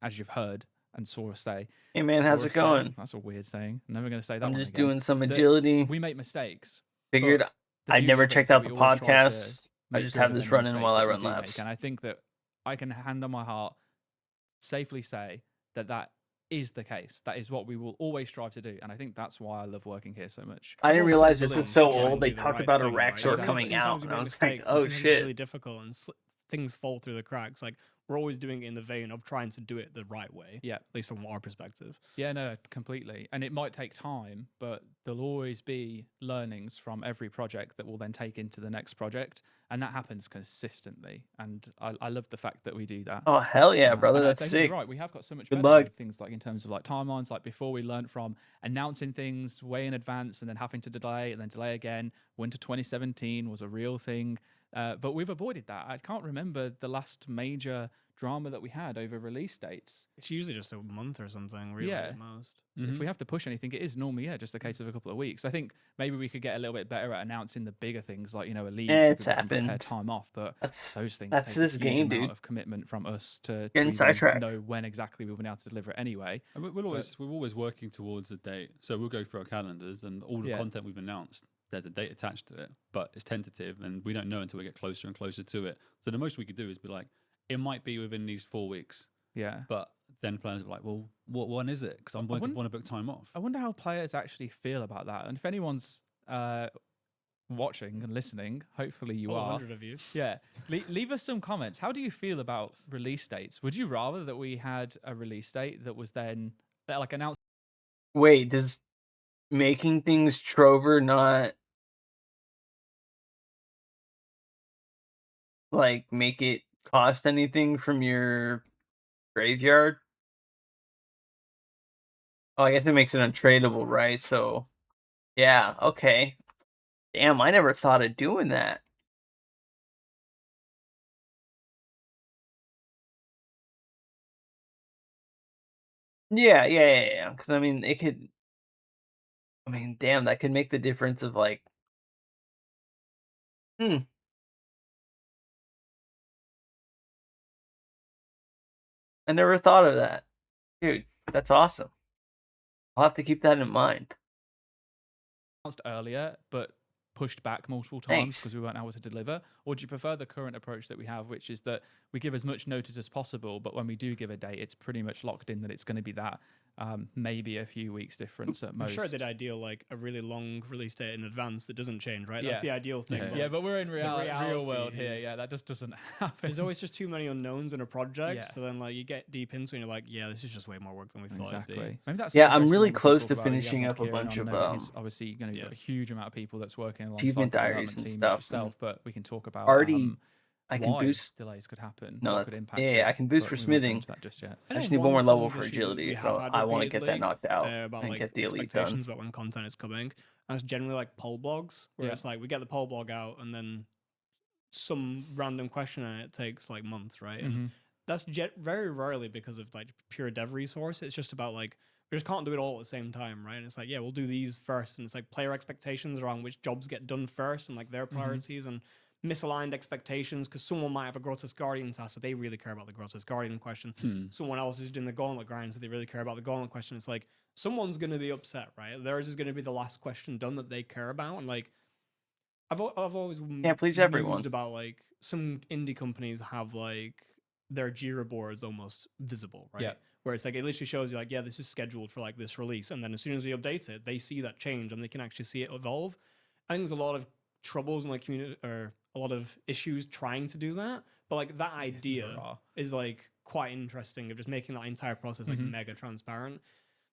Speaker 2: as you've heard and saw us say,
Speaker 1: hey man, how's it going?
Speaker 2: That's a weird saying. I'm never going to say that.
Speaker 1: I'm just doing some agility.
Speaker 2: We make mistakes.
Speaker 1: Figured I never checked out the podcast. I just have this running while I run laps.
Speaker 2: And I think that I can hand on my heart safely say that is the case. That is what we will always strive to do. And I think that's why I love working here so much.
Speaker 1: I didn't realize this was so old. They talked about a Rexor coming out. And I was like, oh shit.
Speaker 3: It's really difficult. And things fall through the cracks, like we're always doing it in the vein of trying to do it the right way.
Speaker 2: Yeah.
Speaker 3: At least from our perspective.
Speaker 2: Yeah, no, completely. And it might take time, but there'll always be learnings from every project that we'll then take into the next project. And that happens consistently. And I love the fact that we do that.
Speaker 1: Oh hell yeah, brother!
Speaker 2: And
Speaker 1: That's
Speaker 2: don't get me
Speaker 1: sick.
Speaker 2: right, we have got so much
Speaker 1: Good
Speaker 2: better
Speaker 1: luck.
Speaker 2: with things like in terms of like timelines. Like before, we learned from announcing things way in advance and then having to delay and then delay again. Winter 2017 was a real thing, but we've avoided that. I can't remember the last major drama that we had over release dates.
Speaker 3: It's usually just a month or something, really,
Speaker 2: Yeah.
Speaker 3: at most.
Speaker 2: If we have to push anything, it is normally just a case of a couple of weeks. I think maybe we could get a little bit better at announcing the bigger things, like a league, so
Speaker 1: It's
Speaker 2: people can prepare
Speaker 1: happened.
Speaker 2: time off. But
Speaker 1: That's
Speaker 2: those things
Speaker 1: that's
Speaker 2: take
Speaker 1: this
Speaker 2: a huge
Speaker 1: game,
Speaker 2: amount
Speaker 1: dude.
Speaker 2: of commitment from us to
Speaker 1: Getting
Speaker 2: even
Speaker 1: sidetracked.
Speaker 2: know when exactly we've been able to deliver it anyway.
Speaker 4: And we're always working towards a date. So we'll go through our calendars and all the
Speaker 2: Yeah.
Speaker 4: content we've announced. There's a date attached to it, but it's tentative, and we don't know until we get closer and closer to it. So the most we could do is be like, it might be within these 4 weeks,
Speaker 2: Yeah.
Speaker 4: but then players are like, well, what one is it? Because I want to book time off.
Speaker 2: I wonder how players actually feel about that. And if anyone's watching and listening, hopefully you
Speaker 3: Oh,
Speaker 2: are.
Speaker 3: 100 of you.
Speaker 2: Yeah. Leave us some comments. How do you feel about release dates? Would you rather that we had a release date that was then like announced?
Speaker 1: Wait, does making things Trover not like make it cost anything from your graveyard? Oh, I guess it makes it untradeable, right? So, yeah, okay. Damn, I never thought of doing that. Yeah. Because I mean, it could. I mean, damn, that could make the difference of like. Hmm. I never thought of that, dude. That's awesome. I'll have to keep that in mind.
Speaker 2: Earlier, but pushed back multiple times
Speaker 1: Thanks.
Speaker 2: because we weren't able to deliver? Or do you prefer the current approach that we have, which is that we give as much notice as possible, but when we do give a date, it's pretty much locked in that it's going to be that, maybe a few weeks difference at
Speaker 3: I'm
Speaker 2: most.
Speaker 3: sure they'd ideal like a really long release date in advance that doesn't change, right? That's
Speaker 2: Yeah.
Speaker 3: the ideal thing.
Speaker 4: Yeah.
Speaker 2: Yeah, but we're in real
Speaker 3: reality
Speaker 2: world here.
Speaker 3: is-
Speaker 2: Yeah, that just doesn't happen.
Speaker 3: There's always just too many unknowns in a project,
Speaker 2: Yeah.
Speaker 3: so then like you get deep into it and you're like, yeah, this is just way more work than we thought it'd
Speaker 2: Exactly.
Speaker 3: be.
Speaker 2: Maybe that's
Speaker 1: Yeah,
Speaker 2: an
Speaker 1: I'm
Speaker 2: interesting
Speaker 1: really
Speaker 2: one we can
Speaker 1: close
Speaker 2: talk
Speaker 1: to
Speaker 2: about. Yeah,
Speaker 1: finishing
Speaker 2: like
Speaker 1: up a
Speaker 2: Kieran
Speaker 1: bunch
Speaker 2: on
Speaker 1: of,
Speaker 2: there. He's obviously going to be
Speaker 3: yeah.
Speaker 2: a huge amount of people that's working alongside
Speaker 1: Achievement
Speaker 2: the
Speaker 1: diaries
Speaker 2: development
Speaker 1: and
Speaker 2: team
Speaker 1: stuff,
Speaker 2: yourself, but we can talk about
Speaker 1: Already, I can
Speaker 2: why
Speaker 1: boost.
Speaker 2: delays could happen,
Speaker 1: No,
Speaker 2: what could
Speaker 1: that's-
Speaker 2: impact
Speaker 1: yeah,
Speaker 2: it,
Speaker 1: I can boost
Speaker 2: but
Speaker 1: for
Speaker 2: we won't go
Speaker 1: smithing.
Speaker 2: into that just yet.
Speaker 1: I
Speaker 3: know
Speaker 1: just need one more
Speaker 3: common
Speaker 1: level for
Speaker 3: issue that
Speaker 1: agility,
Speaker 3: we have
Speaker 1: so
Speaker 3: had
Speaker 1: I want to get that
Speaker 3: repeatedly,
Speaker 1: knocked out
Speaker 3: about
Speaker 1: and
Speaker 3: like
Speaker 1: get the elite done.
Speaker 3: expectations about when content is coming. That's generally like poll blogs, where
Speaker 2: Yeah.
Speaker 3: it's like we get the poll blog out and then some random question and it takes like months, right? And that's very rarely because of like pure dev resource. It's just about like we just can't do it all at the same time, right? And it's like, yeah, we'll do these first, and it's like player expectations around which jobs get done first and like their priorities and misaligned expectations because someone might have a Grotesque Guardian task, so they really care about the Grotesque Guardian question. Someone else is doing the Gauntlet grind, so they really care about the Gauntlet question. It's like someone's going to be upset, right? Theirs is going to be the last question done that they care about, and like I've always
Speaker 1: Can't please everyone.
Speaker 3: mused about like some indie companies have like their Jira boards almost visible, right?
Speaker 2: Yeah.
Speaker 3: Where it's like it literally shows you like, yeah, this is scheduled for like this release, and then as soon as we update it, they see that change and they can actually see it evolve. I think there's a lot of troubles and like community or a lot of issues trying to do that, but like that idea
Speaker 2: There are.
Speaker 3: is like quite interesting of just making that entire process like mega transparent.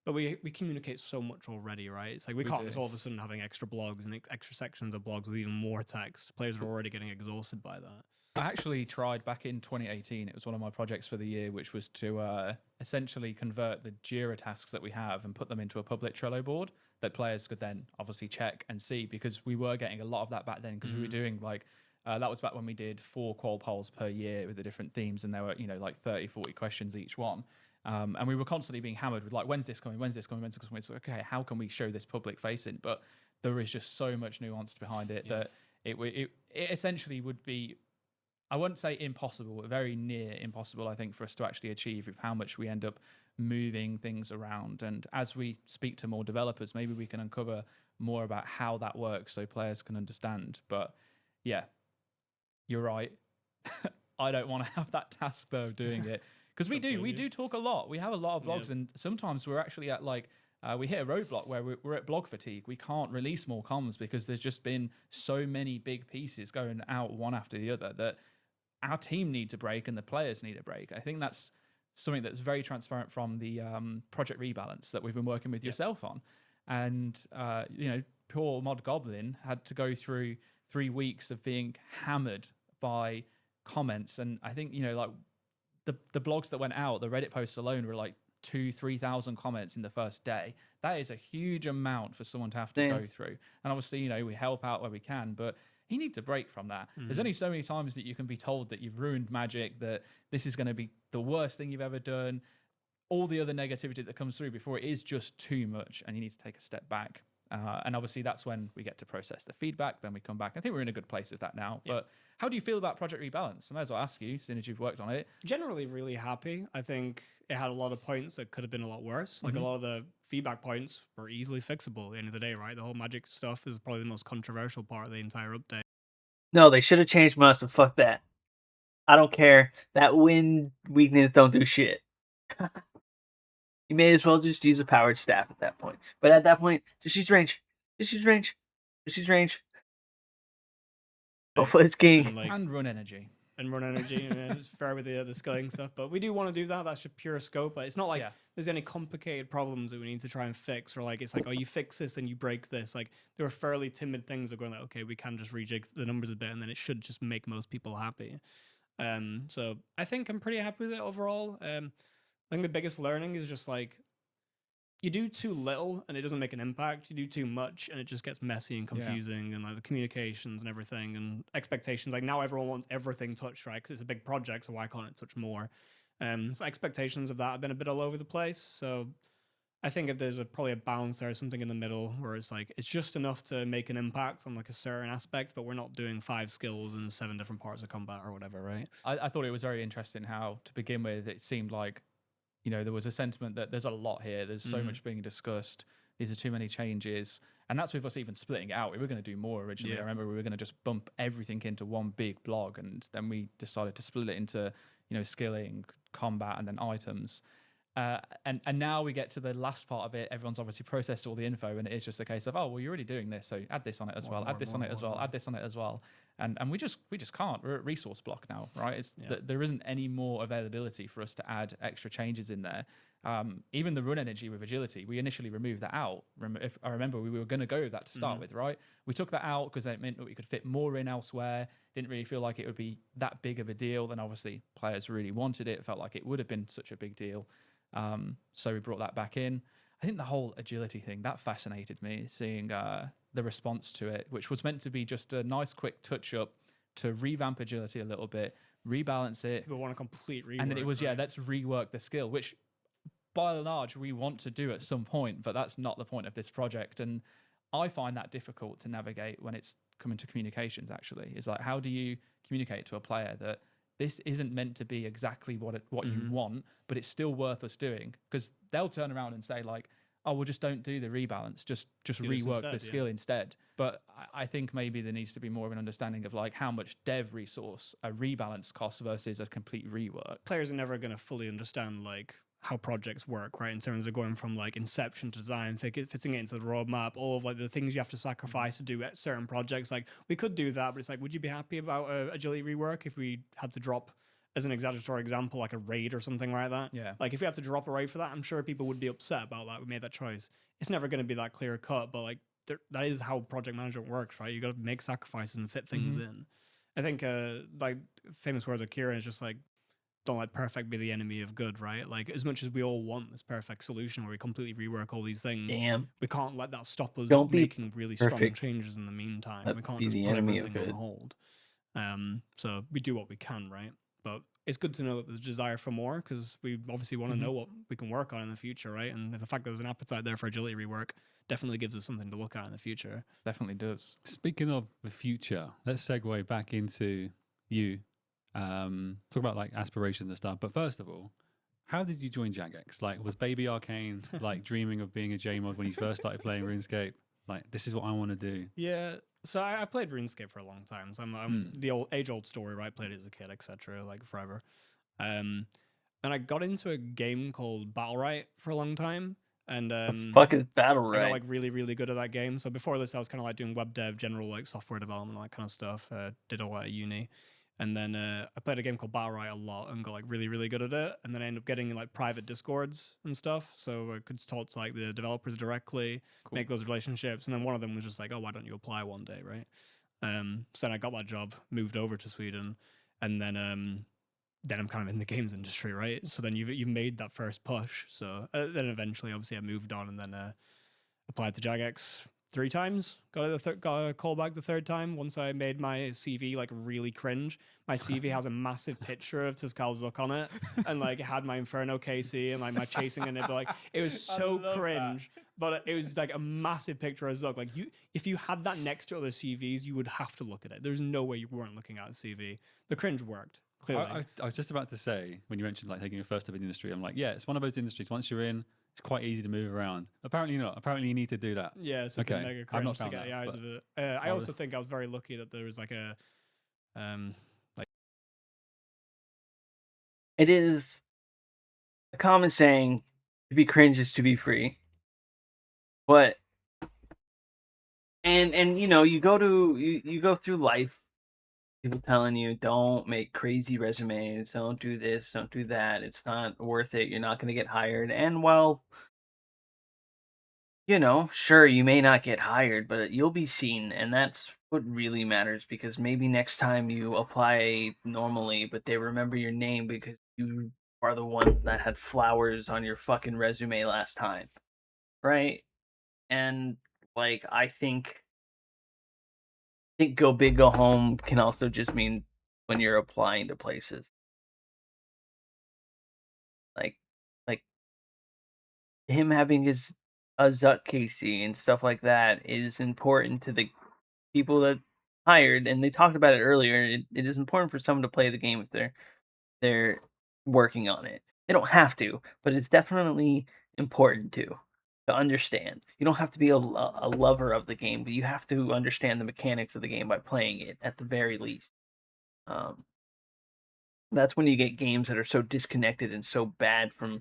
Speaker 3: But we communicate so much already, right? It's like we can't
Speaker 2: do.
Speaker 3: just all of a sudden having extra blogs and extra sections of blogs with even more text. Players are already getting exhausted by that.
Speaker 2: I actually tried back in 2018. It was one of my projects for the year, which was to essentially convert the Jira tasks that we have and put them into a public Trello board that players could then obviously check and see, because we were getting a lot of that back then because we were doing like, that was back when we did 4 qual polls per year with the different themes, and there were, like 30, 40 questions each one. And we were constantly being hammered with like, when's this coming? When's this coming? When's this coming? So, okay, how can we show this public facing? But there is just so much nuance behind it that it essentially would be, I wouldn't say impossible, but very near impossible, I think, for us to actually achieve with how much we end up moving things around. And as we speak to more developers, maybe we can uncover more about how that works so players can understand. But yeah, you're right. I don't want to have that task though of doing it. Because we do talk a lot. We have a lot of vlogs, and sometimes we're actually at like, we hit a roadblock where we're at blog fatigue. We can't release more comms because there's just been so many big pieces going out one after the other that our team needs a break and the players need a break. I think that's something that's very transparent from the Project Rebalance that we've been working with yourself on. And, poor Mod Goblin had to go through 3 weeks of being hammered by comments. And I think, like the blogs that went out, the Reddit posts alone were like 2,000-3,000 comments in the first day. That is a huge amount for someone to have to go through. And obviously, we help out where we can, but he needs a break from that. There's only so many times that you can be told that you've ruined Magic, that this is going to be the worst thing you've ever done, all the other negativity that comes through before it is just too much and you need to take a step back. And obviously that's when we get to process the feedback, then we come back. I think we're in a good place with that now. But how do you feel about Project Rebalance? I might as well ask you, seeing as you've worked on it.
Speaker 3: Generally really happy. I think it had a lot of points that could have been a lot worse. Like a lot of the feedback points were easily fixable at the end of the day, right? The whole Magic stuff is probably the most controversial part of the entire update.
Speaker 1: No, they should have changed must, but fuck that. I don't care. That wind weakness don't do shit. You may as well just use a powered staff at that point. But at that point, just use range. Just use range. Just use range. Hopefully it's king.
Speaker 2: And run energy.
Speaker 3: And run energy. It's fair with the scaling stuff. But we do want to do that. That's just pure scope. But it's not like there's any complicated problems that we need to try and fix. Or like it's like, oh, you fix this and you break this. Like there are fairly timid things that are going like, okay, we can just rejig the numbers a bit and then it should just make most people happy. So I think I'm pretty happy with it overall. I think the biggest learning is just like you do too little and it doesn't make an impact. You do too much and it just gets messy and confusing and like the communications and everything and expectations. Like now everyone wants everything touched, right? Because it's a big project, so why can't it touch more? So expectations of that have been a bit all over the place. So I think there's probably a balance there, something in the middle where it's like it's just enough to make an impact on like a certain aspect, but we're not doing 5 skills and 7 different parts of combat or whatever, right?
Speaker 2: I thought it was very interesting how, to begin with, it seemed like there was a sentiment that there's a lot here. There's so much being discussed. These are too many changes. And that's with us even splitting it out. We were going to do more originally. I remember we were going to just bump everything into one big blog. And then we decided to split it into, skilling, combat, and then items. And now we get to the last part of it. Everyone's obviously processed all the info, and it is just a case of, oh, well, you're already doing this, so add this on it as well, add this on it as well, add this on it as well. And we just can't. We're at resource block now, right? There isn't any more availability for us to add extra changes in there. Even the run energy with agility, we initially removed that out. If I remember, we were going to go with that to start with, right? We took that out because that meant that we could fit more in elsewhere. Didn't really feel like it would be that big of a deal. Then obviously players really wanted it. It felt like it would have been such a big deal. So we brought that back in. I think the whole agility thing, that fascinated me, seeing the response to it, which was meant to be just a nice quick touch up to revamp agility a little bit, rebalance it.
Speaker 3: People want a complete rework.
Speaker 2: And then it was, let's rework the skill, which by and large we want to do at some point, but that's not the point of this project. And I find that difficult to navigate when it's coming to communications, actually. It's like, how do you communicate to a player that this isn't meant to be exactly what you want, but it's still worth us doing? Because they'll turn around and say like, oh, well, just don't do the rebalance, just rework the skill instead. But I think maybe there needs to be more of an understanding of like how much dev resource a rebalance costs versus a complete rework.
Speaker 3: Players are never going to fully understand like how projects work, right? In terms of going from like inception to design, fitting it into the roadmap, all of like the things you have to sacrifice to do at certain projects. Like we could do that, but it's like, would you be happy about agility rework if we had to drop, as an exaggeratory example, like a raid or something like that?
Speaker 2: Yeah.
Speaker 3: Like if we had to drop a raid for that, I'm sure people would be upset about that. We made that choice. It's never going to be that clear cut, but like that is how project management works, right? You got to make sacrifices and fit things in. I think like famous words of Kieran is just like, don't let perfect be the enemy of good, right? Like as much as we all want this perfect solution where we completely rework all these things, we can't let that stop us making really strong changes in the meantime. We can't just put everything on hold. So we do what we can, right? But it's good to know that there's a desire for more because we obviously want to know what we can work on in the future, right? And the fact that there's an appetite there for agility rework definitely gives us something to look at in the future.
Speaker 2: Definitely does.
Speaker 4: Speaking of the future, let's segue back into you. Talk about like aspirations and stuff. But first of all, how did you join Jagex? Like, was Baby Arcane like dreaming of being a JMod when you first started playing RuneScape? Like, this is what I want to do.
Speaker 3: Yeah. So I played RuneScape for a long time. So I'm the age-old story, right? Played it as a kid, etc. Like forever. And I got into a game called Battlerite for a long time. And
Speaker 1: fuck is Battlerite?
Speaker 3: I got like really, really good at that game. So before this, I was kind of like doing web dev, general like software development, all that kind of stuff. Did all that at uni. And then I played a game called Battle Royale a lot and got like really, really good at it. And then I ended up getting in like private discords and stuff. So I could talk to like the developers directly, make those relationships. And then one of them was just like, oh, why don't you apply one day, right? So then I got that job, moved over to Sweden, and then I'm kind of in the games industry, right? So then you've made that first push. So then eventually, obviously, I moved on and then applied to Jagex 3 times. Got a call back the third time once I made my CV like really cringe. My CV has a massive picture of Tizcal Zuck on it, and like it had my Inferno KC and like my chasing in it. But like it was so cringe. But it was like a massive picture of Zuck. Like if you had that next to other CVs, you would have to look at it. There's no way you weren't looking at a CV. The cringe worked. Clearly.
Speaker 4: I was just about to say, when you mentioned like taking your first step in the industry, I'm like, yeah, it's one of those industries. Once you're in, it's quite easy to move around. Apparently not. Apparently you need to do that.
Speaker 3: Yeah, it's
Speaker 4: Okay,
Speaker 3: mega
Speaker 4: I've
Speaker 3: cringe
Speaker 4: not
Speaker 3: to
Speaker 4: found
Speaker 3: get
Speaker 4: that,
Speaker 3: the eyes
Speaker 4: but
Speaker 3: of it. I also think I was very lucky that there was like a like
Speaker 1: It is a common saying, to be cringe is to be free. But and you know, you go through life, people telling you don't make crazy resumes, don't do this, don't do that, it's not worth it, you're not going to get hired. And while, you know, sure, you may not get hired, but you'll be seen, and that's what really matters, because maybe next time you apply normally, but they remember your name because you are the one that had flowers on your fucking resume last time, right? And like I think go big, go home can also just mean when you're applying to places. Like like him having his a Zuck Casey and stuff like that is important to the people that hired, and they talked about it earlier. It is important for someone to play the game if they're working on it. They don't have to, but it's definitely important to understand. You don't have to be a lover of the game, but you have to understand the mechanics of the game by playing it at the very least. Um, that's when you get games that are so disconnected and so bad from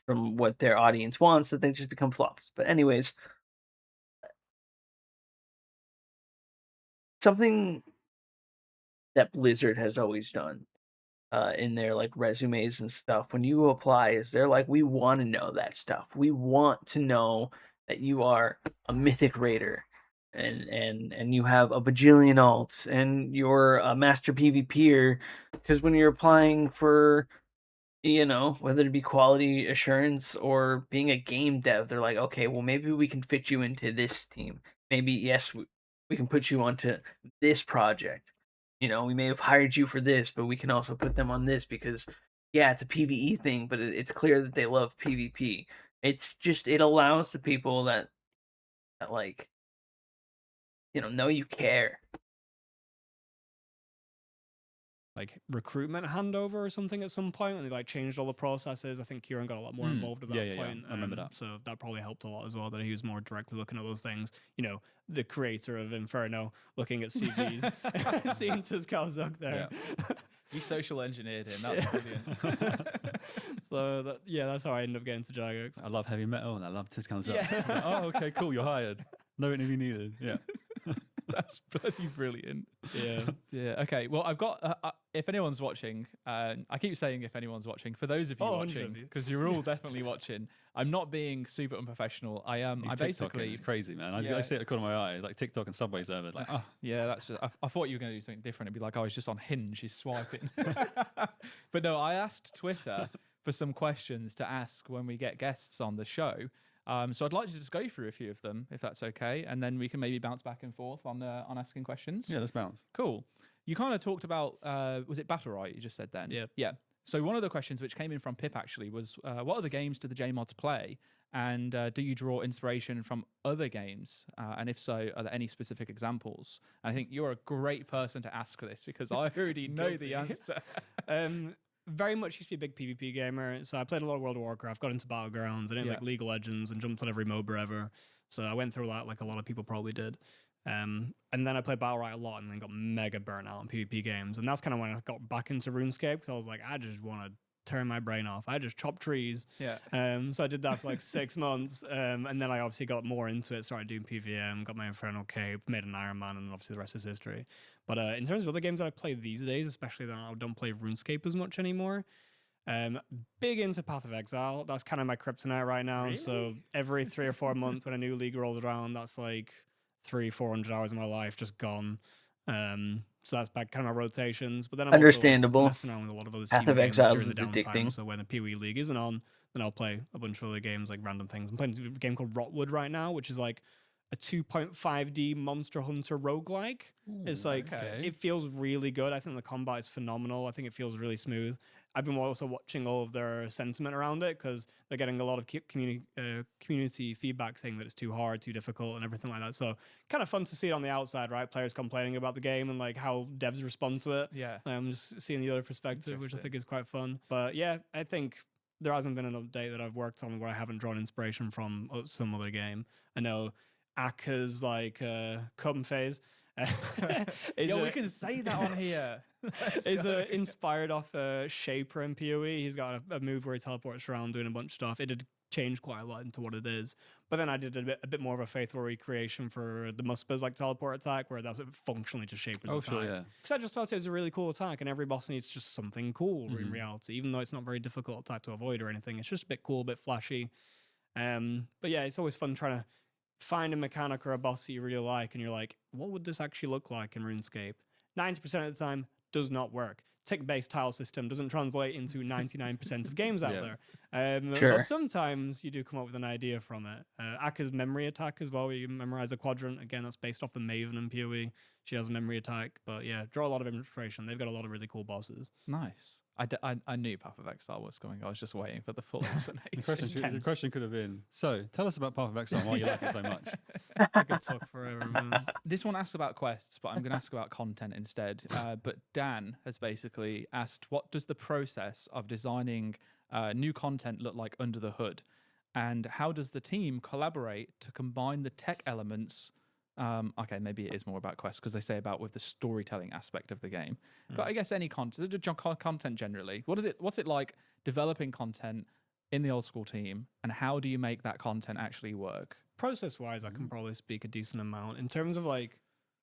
Speaker 1: what their audience wants that they just become flops. But anyways, something that Blizzard has always done in their like resumes and stuff when you apply is they're like, we want to know that stuff. We want to know that you are a mythic raider and you have a bajillion alts and you're a master PvPer, because when you're applying for, you know, whether it be quality assurance or being a game dev, they're like, okay, well, maybe we can fit you into this team. Maybe, yes, we can put you onto this project. You know, we may have hired you for this, but we can also put them on this because, yeah, it's a PvE thing, but it's clear that they love PvP. It's just, it allows the people that like, you know you care.
Speaker 3: like recruitment handover or something at some point, and they like changed all the processes. I think Kieran got a lot more involved at that
Speaker 4: yeah,
Speaker 3: point.
Speaker 4: I remember that.
Speaker 3: So that probably helped a lot as well, that he was more directly looking at those things. You know, the creator of Inferno looking at CVs and seeing Tizcal Zuck there.
Speaker 4: Yeah.
Speaker 2: You social engineered him. That's brilliant.
Speaker 3: So that's how I ended up getting to Jagex.
Speaker 4: I love heavy metal and I love Tizcal Zuck.
Speaker 2: Yeah.
Speaker 4: Oh, okay, cool. You're hired. No interview needed. Yeah.
Speaker 2: That's bloody brilliant.
Speaker 3: Yeah.
Speaker 2: Yeah. Okay. Well, I've got. If anyone's watching, I keep saying if anyone's watching. For those of you watching, because you're all definitely watching, I'm not being super unprofessional. I am. I basically.
Speaker 4: It's crazy, man. I see it at the corner of my eye, like TikTok and Subway servers. Like, oh,
Speaker 2: yeah, that's just. I thought you were going to do something different. It'd be like, oh, it's just on Hinge. He's swiping. But no, I asked Twitter for some questions to ask when we get guests on the show. So I'd like to just go through a few of them, if that's okay, and then we can maybe bounce back and forth on asking questions.
Speaker 4: yeah, let's bounce.
Speaker 2: Cool. You kind of talked about, was it Battle Right you just said then?
Speaker 3: Yeah.
Speaker 2: Yeah. So one of the questions which came in from Pip actually was, what other games do the JMods play? And do you draw inspiration from other games? And if so, are there any specific examples? And I think you're a great person to ask this because I already know the answer.
Speaker 3: Very much used to be a big PvP gamer, so I played a lot of World of Warcraft, got into Battlegrounds, and it was like League of Legends, and jumped on every MOBA ever. So I went through that like a lot of people probably did. And then I played Battle Royale a lot, and then got mega burnt out on PvP games. And that's kind of when I got back into RuneScape, because I was like, I just want to turn my brain off. I just chop trees.
Speaker 2: Yeah.
Speaker 3: So I did that for like 6 months. And then I obviously got more into it, started doing PVM, got my Infernal Cape, made an Iron Man, and obviously the rest is history. But in terms of other games that I play these days, especially that I don't play RuneScape as much anymore, big into Path of Exile. That's kind of my kryptonite right now.
Speaker 2: Really?
Speaker 3: So every 3 or 4 months when a new league rolls around, that's like 300-400 hours of my life just gone. So that's back kind of rotations. But then I'm
Speaker 1: Understandable.
Speaker 3: also messing around with a lot of other
Speaker 1: Path
Speaker 3: Steam
Speaker 1: of
Speaker 3: games
Speaker 1: Exiles
Speaker 3: during the
Speaker 1: is
Speaker 3: downtime.
Speaker 1: addicting.
Speaker 3: So when the PoE League isn't on, then I'll play a bunch of other games, like random things. I'm playing a game called Rotwood right now, which is like a 2.5D Monster Hunter roguelike. It's like,
Speaker 2: okay.
Speaker 3: it feels really good. I think the combat is phenomenal. I think it feels really smooth. I've been also watching all of their sentiment around it because they're getting a lot of community feedback saying that it's too hard, too difficult, and everything like that. So kind of fun to see it on the outside, right? Players complaining about the game and like how devs respond to it.
Speaker 2: Yeah.
Speaker 3: I'm just seeing the other perspective, which I
Speaker 2: Interesting.
Speaker 3: think is quite fun. But yeah, I think there hasn't been an update that I've worked on where I haven't drawn inspiration from some other game. I know Aka's like come phase.
Speaker 2: Yeah, we can say that on here.
Speaker 3: Is inspired off Shaper in PoE. He's got a move where he teleports around doing a bunch of stuff. It did change quite a lot into what it is. But then I did a bit more of a faithful recreation for the Muspers like teleport attack, where that's functionally just Shaper's attack.
Speaker 4: Sure, yeah.
Speaker 3: Because I just thought it was a really cool attack, and every boss needs just something cool in reality, even though it's not very difficult attack to avoid or anything. It's just a bit cool, a bit flashy. But yeah, it's always fun trying to find a mechanic or a boss that you really like, and you're like, what would this actually look like in RuneScape? 90% of the time, does not work. Tick-based tile system doesn't translate into 99% of games out there.
Speaker 1: Sure.
Speaker 3: But sometimes you do come up with an idea from it. Aka's memory attack as well, where you memorize a quadrant. Again, that's based off the Maven and PoE. She has a memory attack. But yeah, draw a lot of inspiration. They've got a lot of really cool bosses.
Speaker 2: Nice. I knew Path of Exile was coming. I was just waiting for the full
Speaker 4: The
Speaker 2: explanation.
Speaker 4: the question could have been, so tell us about Path of Exile and why you like it so much.
Speaker 3: I could talk forever, man.
Speaker 2: This one asks about quests, but I'm going to ask about content instead. But Dan has basically asked, what does the process of designing new content look like under the hood? And how does the team collaborate to combine the tech elements? Okay, maybe it is more about quests because they say about with the storytelling aspect of the game. But I guess any content generally. What's it like developing content in the old school team, and how do you make that content actually work?
Speaker 3: Process-wise, I can probably speak a decent amount. In terms of like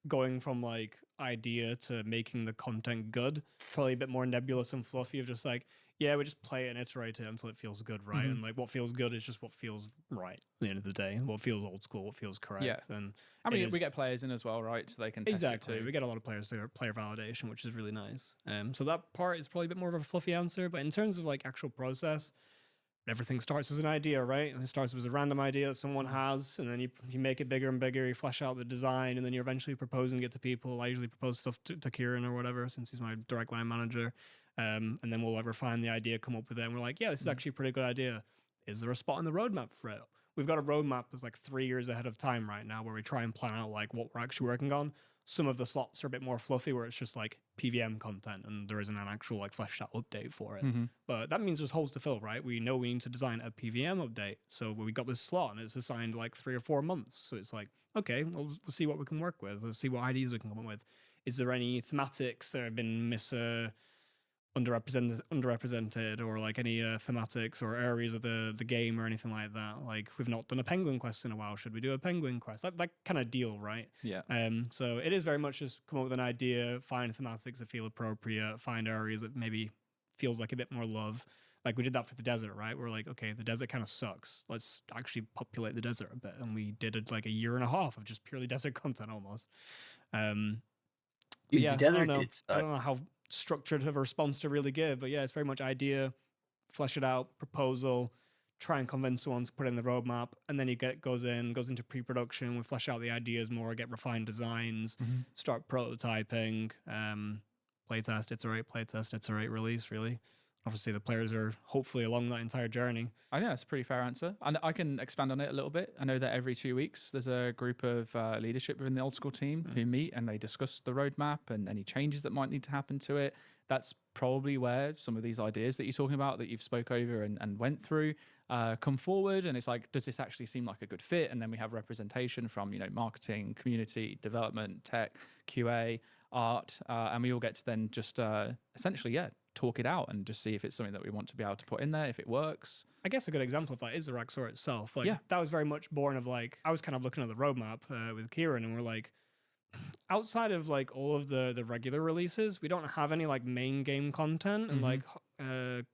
Speaker 3: going from like idea to making the content good, probably a bit more nebulous and fluffy of just like, yeah, we just play it and iterate it until it feels good, right? And like what feels good is just what feels right at the end of the day. What feels old school, what feels correct.
Speaker 2: Yeah.
Speaker 3: And
Speaker 2: I mean, we get players in as well, right? So they can test
Speaker 3: exactly.
Speaker 2: it too.
Speaker 3: We get a lot of players to player validation, which is really nice. So that part is probably a bit more of a fluffy answer. But in terms of like actual process, everything starts as an idea, right? And it starts as a random idea that someone has, and then you make it bigger and bigger, you flesh out the design, and then you're eventually proposing it to people. I usually propose stuff to Kieran or whatever, since he's my direct line manager. And then we'll refine the idea, come up with it, and we're like, yeah, this is actually a pretty good idea. Is there a spot on the roadmap for it? We've got a roadmap that's like 3 years ahead of time right now, where we try and plan out like what we're actually working on. Some of the slots are a bit more fluffy, where it's just like PVM content and there isn't an actual like fleshed out update for it. But that means there's holes to fill, right? We know we need to design a PVM update. So we got this slot and it's assigned like 3 or 4 months. So it's like, okay, we'll see what we can work with. Let's see what ideas we can come up with. Is there any thematics that have been underrepresented, or like any thematics or areas of the game or anything like that? Like, we've not done a penguin quest in a while. Should we do a penguin quest? That kind of deal, right?
Speaker 2: Yeah.
Speaker 3: So it is very much just come up with an idea, find thematics that feel appropriate, find areas that maybe feels like a bit more love. Like we did that for the desert, right? We're like, okay, the desert kind of sucks. Let's actually populate the desert a bit. And we did it like a year and a half of just purely desert content almost.
Speaker 1: Dude,
Speaker 3: yeah,
Speaker 1: the desert
Speaker 3: I don't know.
Speaker 1: did
Speaker 3: I
Speaker 1: suck.
Speaker 3: don't know how structured of a response to really give, but yeah, it's very much idea, flesh it out, proposal, try and convince someone to put in the roadmap, and then goes into pre-production. We flesh out the ideas more, get refined designs, start prototyping, playtest, iterate, release. Really, obviously the players are hopefully along that entire journey.
Speaker 2: I think that's a pretty fair answer. And I can expand on it a little bit. I know that every 2 weeks there's a group of leadership within the old school team who meet and they discuss the roadmap and any changes that might need to happen to it. That's probably where some of these ideas that you're talking about that you've spoke over and went through come forward. And it's like, does this actually seem like a good fit? And then we have representation from, marketing, community, development, tech, QA, art, and we all get to then just essentially, talk it out and just see if it's something that we want to be able to put in there, if it works.
Speaker 3: I guess a good example of that is the Raxor itself. Like,
Speaker 2: Yeah.
Speaker 3: that was very much born of like, I was kind of looking at the roadmap with Kieran, and we're like, outside of like all of the regular releases, we don't have any like main game content and like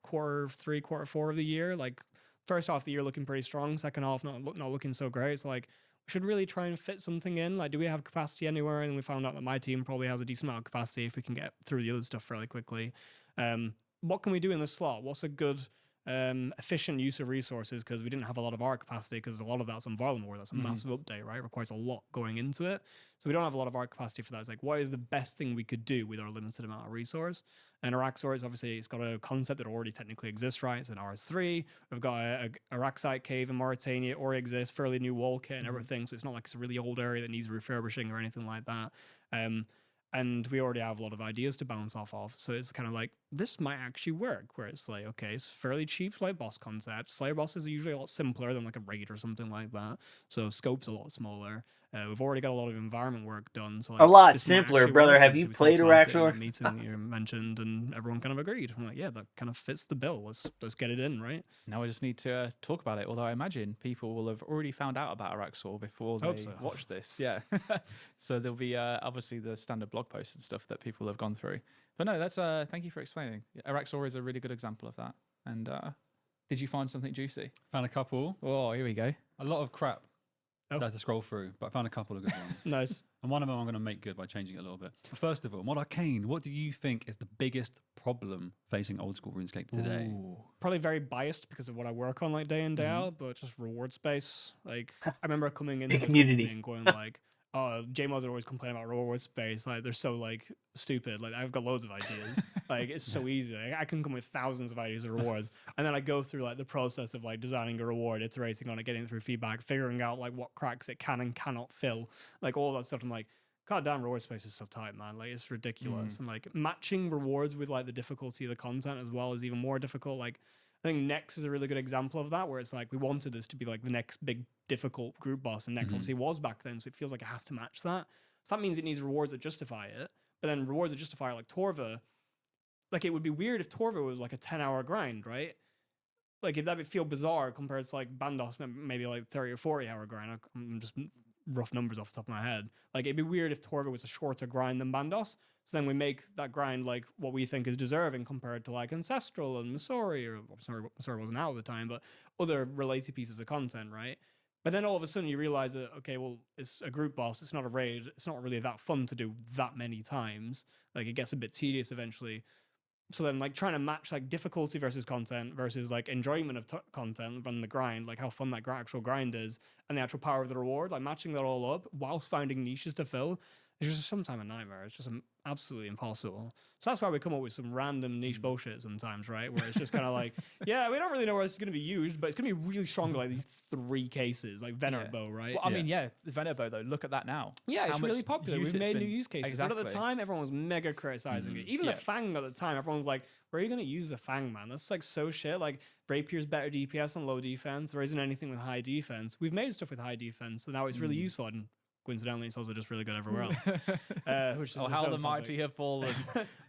Speaker 3: quarter 3, quarter 4 of the year. Like, first half of the year looking pretty strong, second half not looking so great. So like, we should really try and fit something in. Like, do we have capacity anywhere? And we found out that my team probably has a decent amount of capacity if we can get through the other stuff fairly quickly. What can we do in the slot? What's a good efficient use of resources? Because we didn't have a lot of our capacity, because a lot of that's on Violent War. That's a massive update, right? It requires a lot going into it. So we don't have a lot of our capacity for that. It's like, what is the best thing we could do with our limited amount of resource? And Araxor is obviously, it's got a concept that already technically exists, right? It's an RS3. We've got a Araxite cave in Mauritania. It already exists, fairly new wall kit and everything. So it's not like it's a really old area that needs refurbishing or anything like that. And we already have a lot of ideas to bounce off of. So it's kind of like, this might actually work, where it's like, okay, it's fairly cheap like boss concepts. Slayer bosses are usually a lot simpler than like a raid or something like that. So scope's a lot smaller. We've already got a lot of environment work done. So like,
Speaker 1: A lot
Speaker 3: this might
Speaker 1: simpler,
Speaker 3: actually
Speaker 1: brother.
Speaker 3: work.
Speaker 1: Have
Speaker 3: Obviously,
Speaker 1: you
Speaker 3: we
Speaker 1: played
Speaker 3: talked about it in
Speaker 1: Araxor?
Speaker 3: the meeting that you mentioned, and everyone kind of agreed. I'm like, yeah, that kind of fits the bill. Let's get it in, right?
Speaker 2: Now we just need to talk about it. Although I imagine people will have already found out about Araxor before
Speaker 3: Hope
Speaker 2: they
Speaker 3: so.
Speaker 2: watch this. Yeah. So there'll be obviously the standard blog posts and stuff that people have gone through. But no, that's thank you for explaining. Araxor is a really good example of that. And did you find something juicy?
Speaker 4: Found a couple.
Speaker 2: Oh, here we go.
Speaker 4: A lot of crap
Speaker 3: Oh.
Speaker 4: that I had to scroll through, but I found a couple of good ones.
Speaker 3: Nice.
Speaker 4: And one of them I'm going to make good by changing it a little bit. First of all, Mod Arcane, what do you think is the biggest problem facing old school RuneScape today?
Speaker 2: Ooh.
Speaker 3: Probably very biased because of what I work on like day in, day out, but just reward space. Like, I remember coming into the
Speaker 1: Community.
Speaker 3: company and going like, oh, JMods are always complaining about reward space. Like, they're so like stupid. Like, I've got loads of ideas. Like, it's so easy. Like, I can come with thousands of ideas of rewards. And then I go through like the process of like designing a reward, iterating on it, getting through feedback, figuring out like what cracks it can and cannot fill. Like, all that stuff. I'm like, God damn, reward space is so tight, man. Like, it's ridiculous. And like matching rewards with like the difficulty of the content as well is even more difficult. Like, I think Nex is a really good example of that, where it's like we wanted this to be like the next big difficult group boss, and Nex obviously was back then, so it feels like it has to match that. So that means it needs rewards that justify it. But then rewards that justify it, like Torva, like, it would be weird if Torva was like a 10-hour grind, right? Like, if that would feel bizarre compared to like Bandos, maybe like 30 or 40-hour grind. I'm just rough numbers off the top of my head. Like, it'd be weird if Torva was a shorter grind than Bandos. So then we make that grind like what we think is deserving compared to like Ancestral and Missouri, or Missouri wasn't out at the time, but other related pieces of content, right? But then all of a sudden you realize that, okay, well, it's a group boss, it's not a raid, it's not really that fun to do that many times. Like, it gets a bit tedious eventually. So then, like, trying to match like difficulty versus content versus like enjoyment of content and the grind, like how fun that actual grind is, and the actual power of the reward, like matching that all up whilst finding niches to fill, is just sometimes a nightmare. It's just absolutely impossible. So that's why we come up with some random niche bullshit sometimes, right? Where it's just kind of like, yeah, we don't really know where this is going to be used, but it's going to be really strong in like these 3 cases, like Venerate Bow, right?
Speaker 2: Well, I mean, yeah, the Venerate Bow, though, look at that now.
Speaker 3: Yeah, it's
Speaker 2: How
Speaker 3: really
Speaker 2: much
Speaker 3: popular.
Speaker 2: use
Speaker 3: We've
Speaker 2: it's
Speaker 3: made new
Speaker 2: been-
Speaker 3: use cases. But at the
Speaker 2: Exactly.
Speaker 3: time, everyone was mega criticizing it. Even the Fang at the time, everyone's like, where are you going to use the Fang, man? That's like so shit. Like, Rapier's better DPS on low defense. There isn't anything with high defense. We've made stuff with high defense, so now it's really useful. And coincidentally, it's also just really good everywhere else. Which is
Speaker 2: Oh,
Speaker 3: its
Speaker 2: how
Speaker 3: own
Speaker 2: the
Speaker 3: topic.
Speaker 2: mighty have fallen.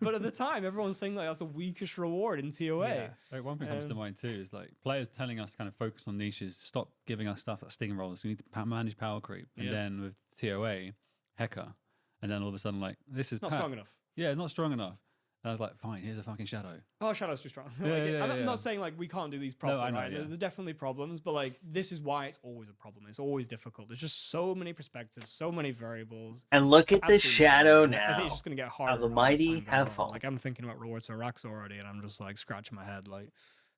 Speaker 3: But at the time, everyone's saying like that's the weakest reward in TOA.
Speaker 2: Yeah.
Speaker 4: Like, one thing comes to mind too is like players telling us to kind of focus on niches, stop giving us stuff that steamrolls. We need to manage power creep. And then with TOA, Hecker, and then all of a sudden like this is
Speaker 3: Not strong enough.
Speaker 4: Yeah, not strong enough. And I was like, fine, here's a fucking shadow.
Speaker 3: Oh, Shadow's too strong.
Speaker 4: Yeah,
Speaker 3: I'm not saying like we can't do these properly,
Speaker 4: I know,
Speaker 3: right?
Speaker 4: yeah.
Speaker 3: There's definitely problems, but like this is why it's always a problem. It's always difficult. There's just so many perspectives, so many variables.
Speaker 1: And look at the
Speaker 3: Absolutely.
Speaker 1: shadow
Speaker 3: I think
Speaker 1: now.
Speaker 3: it's just gonna get harder.
Speaker 1: the
Speaker 3: and harder as
Speaker 1: mighty
Speaker 3: time goes
Speaker 1: have
Speaker 3: on.
Speaker 1: fallen.
Speaker 3: Like, I'm thinking about rewards for Rax already, and I'm just like scratching my head. Like,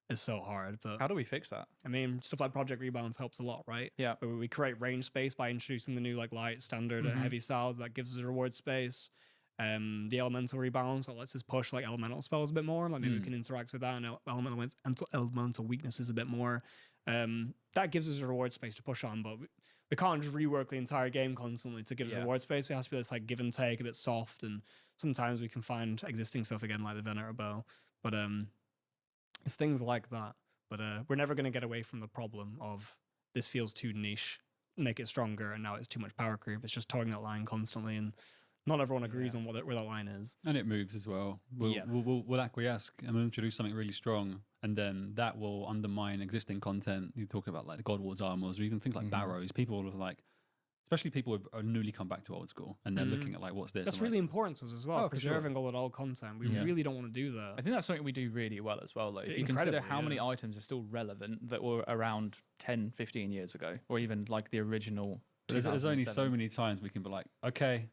Speaker 3: it's so hard. But
Speaker 2: How do we fix that?
Speaker 3: I mean, stuff like Project Rebalance helps a lot, right?
Speaker 2: Yeah.
Speaker 3: Where we create range space by introducing the new like light, standard, and heavy styles that gives us a reward space. The elemental rebalance that lets us push like elemental spells a bit more. Like, maybe we can interact with that and elemental weaknesses a bit more. That gives us a reward space to push on, but we can't just rework the entire game constantly to give us reward space. It has to be this like give and take, a bit soft, and sometimes we can find existing stuff again like the Venerate Bow. But it's things like that. But we're never going to get away from the problem of this feels too niche, make it stronger, and now it's too much power creep. It's just towing that line constantly, and not everyone agrees on where that line is.
Speaker 4: And it moves as well. We'll acquiesce and we'll introduce something really strong, and then that will undermine existing content. You talk about like the God Wars armors, or even things like barrows. People are like, especially people who are newly come back to old school, and they're looking at like, what's this?
Speaker 3: That's
Speaker 4: I'm
Speaker 3: really
Speaker 4: like,
Speaker 3: important to us as well,
Speaker 4: Oh, for sure.
Speaker 3: preserving all that old content. We really don't want to do that.
Speaker 2: I think that's something we do really well as well. Like, if you consider
Speaker 3: Incredibly,
Speaker 2: how many
Speaker 3: yeah.
Speaker 2: items are still relevant that were around 10, 15 years ago, or even like the original.
Speaker 4: there's only so
Speaker 2: 2007.
Speaker 4: many times we can be like, okay,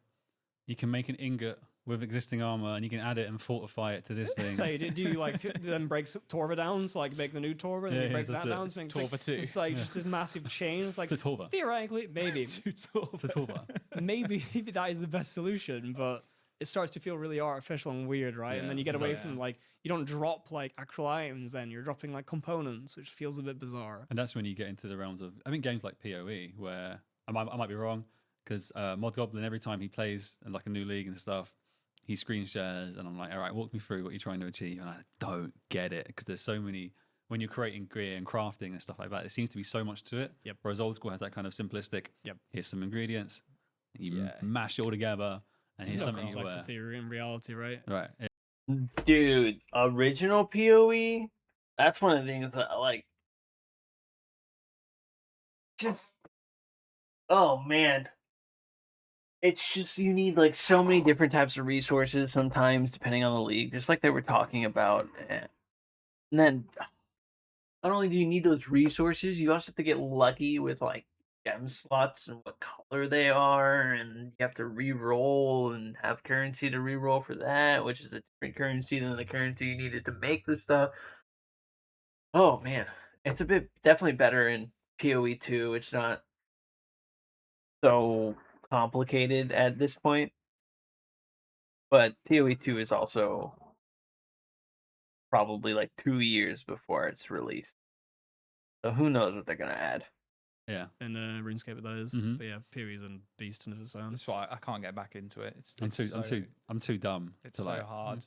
Speaker 4: you can make an ingot with existing armor, and you can add it and fortify it to this thing.
Speaker 3: So do you like then break Torva down to like make the new Torva, and then you break that down to make
Speaker 2: Torva 2.
Speaker 3: It's like just this massive chain. It's like
Speaker 4: It's a Torva.
Speaker 3: theoretically, maybe
Speaker 4: It's a Torva.
Speaker 3: maybe that is the best solution, but it starts to feel really artificial and weird, right? And then
Speaker 4: Yeah,
Speaker 3: you get
Speaker 4: it
Speaker 3: away
Speaker 4: does.
Speaker 3: from like you don't drop like actual items, then you're dropping like components, which feels a bit bizarre.
Speaker 4: And that's when you get into the realms of, I think, games like PoE, where I might be wrong, because Mod Goblin, every time he plays in like a new league and stuff, he screen shares, and I'm like, all right, walk me through what you're trying to achieve. And I don't get it, because there's so many, when you're creating gear and crafting and stuff like that, there seems to be so much to it.
Speaker 3: Yep.
Speaker 4: Whereas old school has that kind of simplistic, here's some ingredients, you
Speaker 2: Yeah.
Speaker 4: mash it all together, and here's
Speaker 3: There's no
Speaker 4: something you wear.
Speaker 3: complexity in reality, right?
Speaker 4: Right.
Speaker 1: Dude, original PoE, that's one of the things that I like. Just, oh man. It's just, you need like so many different types of resources sometimes, depending on the league, just like they were talking about. And then, not only do you need those resources, you also have to get lucky with like gem slots and what color they are, and you have to re-roll and have currency to re-roll for that, which is a different currency than the currency you needed to make the stuff. Oh man, it's a bit definitely better in PoE 2. It's not so complicated at this point, but PoE 2 is also probably like 2 years before it's released. So who knows what they're gonna add.
Speaker 4: Yeah.
Speaker 3: In RuneScape, that is.
Speaker 4: Mhm.
Speaker 3: But yeah, PoE is a beast in its own.
Speaker 2: That's why I can't get back into it.
Speaker 4: I'm too dumb
Speaker 2: It's
Speaker 4: to
Speaker 2: so
Speaker 4: like.
Speaker 2: hard.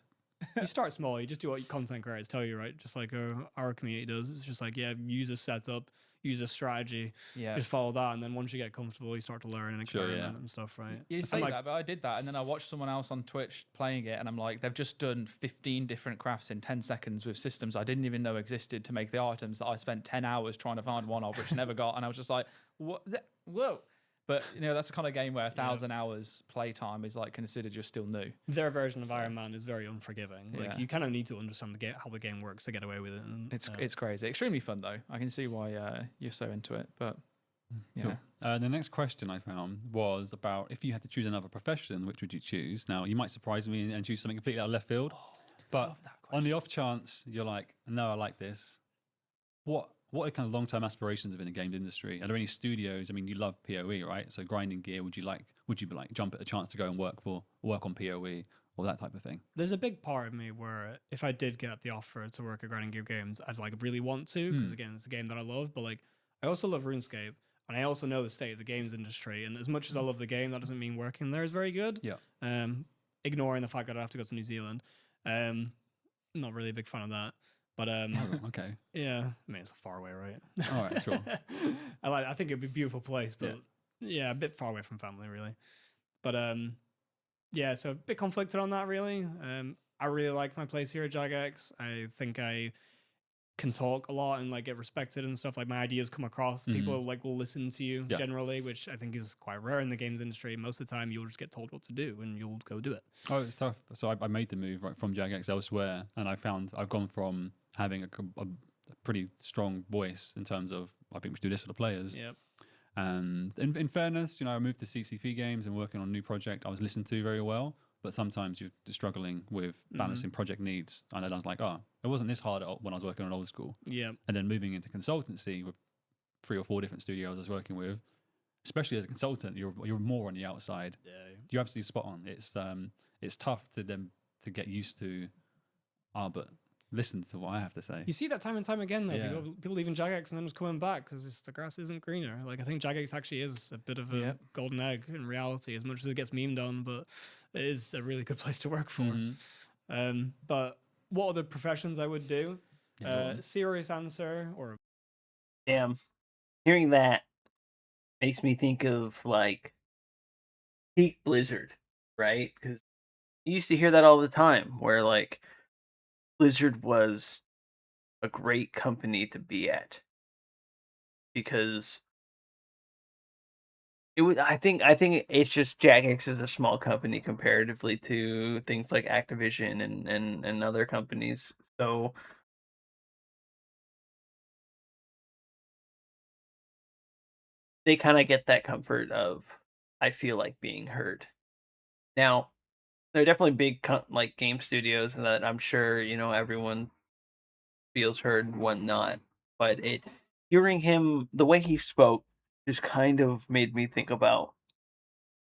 Speaker 3: You start small. You just do what your content creators tell you, right? Just like our community does. It's just like, yeah, use a setup, use a strategy,
Speaker 2: Yeah.
Speaker 3: just follow that, and then once you get comfortable, you start to learn and
Speaker 4: Sure,
Speaker 3: experiment
Speaker 4: yeah.
Speaker 3: and stuff, right?
Speaker 2: You
Speaker 3: I'm
Speaker 2: say
Speaker 3: like,
Speaker 2: that, but I did that, and then I watched someone else on Twitch playing it, and I'm like, they've just done 15 different crafts in 10 seconds with systems I didn't even know existed to make the items that I spent 10 hours trying to find one of, which never got. And I was just like, what? Whoa. But, you know, that's the kind of game where 1,000 hours playtime is like considered you're still new.
Speaker 3: their version of
Speaker 2: So-
Speaker 3: Iron Man is very unforgiving. Like
Speaker 2: Yeah.
Speaker 3: you kind of need to understand the game, how the game works to get away with it. And,
Speaker 2: It's crazy. Extremely fun, though. I can see why you're so into it. But, yeah.
Speaker 4: Cool. The next question I found was about, if you had to choose another profession, which would you choose? Now, you might surprise me and choose something completely out of left field, but
Speaker 2: love that
Speaker 4: on the off chance you're like, no, I like this. What are kind of long-term aspirations within the game industry? Are there any studios? I mean, you love PoE, right? So grinding gear, would you be like jump at a chance to go and work on PoE or that type of thing?
Speaker 3: There's a big part of me where if I did get the offer to work at Grinding Gear Games, I'd like really want to, because again, it's a game that I love, but like I also love RuneScape, and I also know the state of the games industry, and as much as I love the game, that doesn't mean working there is very good.
Speaker 4: Yeah.
Speaker 3: Ignoring the fact that I have to go to New Zealand. Not really a big fan of that. But
Speaker 4: Oh, okay.
Speaker 3: yeah, I mean it's far away, right?
Speaker 4: All right, sure.
Speaker 3: I think it'd be a beautiful place, but yeah, a bit far away from family, really. But yeah, so a bit conflicted on that, really. I really like my place here at Jagex. I think I can talk a lot and like get respected and stuff. Like my ideas come across. People like will listen to you generally, which I think is quite rare in the games industry. Most of the time, you'll just get told what to do and you'll go do it.
Speaker 4: Oh, it's tough. So I made the move right from Jagex elsewhere, and I found I've gone from having a pretty strong voice in terms of, I think we should do this for the players.
Speaker 3: Yep.
Speaker 4: And in fairness, I moved to CCP games and working on a new project. I was listened to very well, but sometimes you're struggling with balancing project needs. And then I was like, oh, it wasn't this hard when I was working on old school.
Speaker 3: Yeah.
Speaker 4: And then moving into consultancy with 3 or 4 different studios I was working with, especially as a consultant, you're more on the outside.
Speaker 3: Yeah.
Speaker 4: You're absolutely spot on. It's tough to get used to. But listen to what I have to say.
Speaker 3: You see that time and time again, though.
Speaker 4: Yeah.
Speaker 3: People leaving Jagex and then just coming back because the grass isn't greener. Like I think Jagex actually is a bit of a golden egg in reality, as much as it gets memed on, but it is a really good place to work for. But what other professions I would do? Serious answer or
Speaker 1: Damn. Hearing that makes me think of like peak Blizzard. right? Because you used to hear that all the time, where like Blizzard was a great company to be at because it would. I think it's just Jagex is a small company comparatively to things like Activision and other companies. So they kind of get that comfort of I feel like being heard. Now, there are definitely big like game studios that I'm sure everyone feels heard and whatnot. But hearing him the way he spoke just kind of made me think about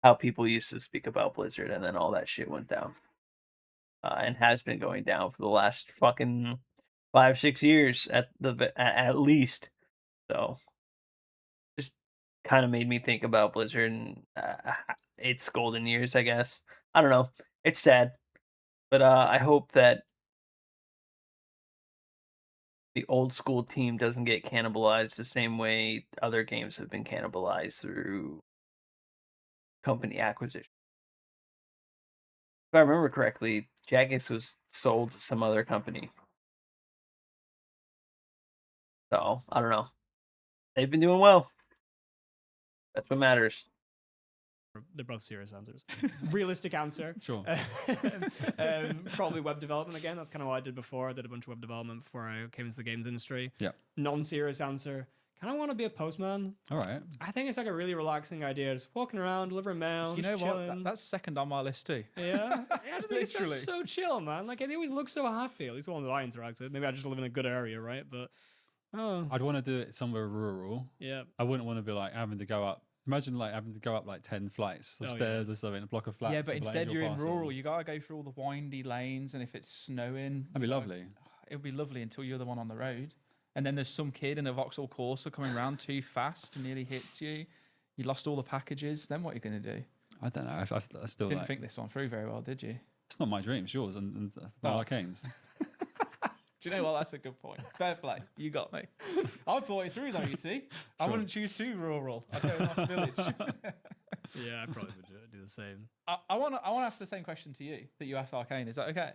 Speaker 1: how people used to speak about Blizzard, and then all that shit went down, and has been going down for the last fucking 5-6 years at least. So just kind of made me think about Blizzard and its golden years, I guess. I don't know. It's sad, but I hope that the old school team doesn't get cannibalized the same way other games have been cannibalized through company acquisition. If I remember correctly, Jagex was sold to some other company. So I don't know. They've been doing well. That's what matters.
Speaker 3: They're both serious answers. Realistic answer.
Speaker 4: Sure.
Speaker 3: Probably web development again. That's kind of what I did before. I did a bunch of web development before I came into the games industry.
Speaker 4: Yeah.
Speaker 3: Non-serious answer. Kind of want to be a postman.
Speaker 4: All right.
Speaker 3: I think it's like a really relaxing idea. Just walking around, delivering mail.
Speaker 2: You know
Speaker 3: just
Speaker 2: what?
Speaker 3: chilling.
Speaker 2: That's second on my list too.
Speaker 3: Yeah. I just think it's
Speaker 2: Literally.
Speaker 3: just so chill, man. Like they always look so happy. At least the ones that I interact with. Maybe I just live in a good area, right? But
Speaker 4: I'd want to do it somewhere rural.
Speaker 3: yeah.
Speaker 4: I wouldn't want to be like having to go up. Imagine like having to go up like 10 flights of
Speaker 3: Oh, yeah.
Speaker 4: stairs or something, a block of flats.
Speaker 2: Yeah, but
Speaker 4: of, like,
Speaker 2: instead
Speaker 4: Angel
Speaker 2: you're in
Speaker 4: Castle.
Speaker 2: rural. You gotta go through all the windy lanes, and if it's snowing,
Speaker 4: That'd be lovely.
Speaker 2: it would be lovely until you're the one on the road. And then there's some kid in a Vauxhall Corsa coming around too fast and nearly hits you. You lost all the packages. Then what are you going to do?
Speaker 4: I don't know. I still
Speaker 2: Didn't
Speaker 4: like,
Speaker 2: think this one through very well, did you?
Speaker 4: it's not my dream. It's yours and
Speaker 2: Oh.
Speaker 4: Arcane's.
Speaker 2: Do you know what? That's a good point. Fair play. You got me. I thought it through though, you see. I
Speaker 4: Sure.
Speaker 2: wouldn't choose too rural. I'd go to Lost Village.
Speaker 3: Yeah, I probably would do the same.
Speaker 2: I want to ask the same question to you that you asked Arcane. Is that okay?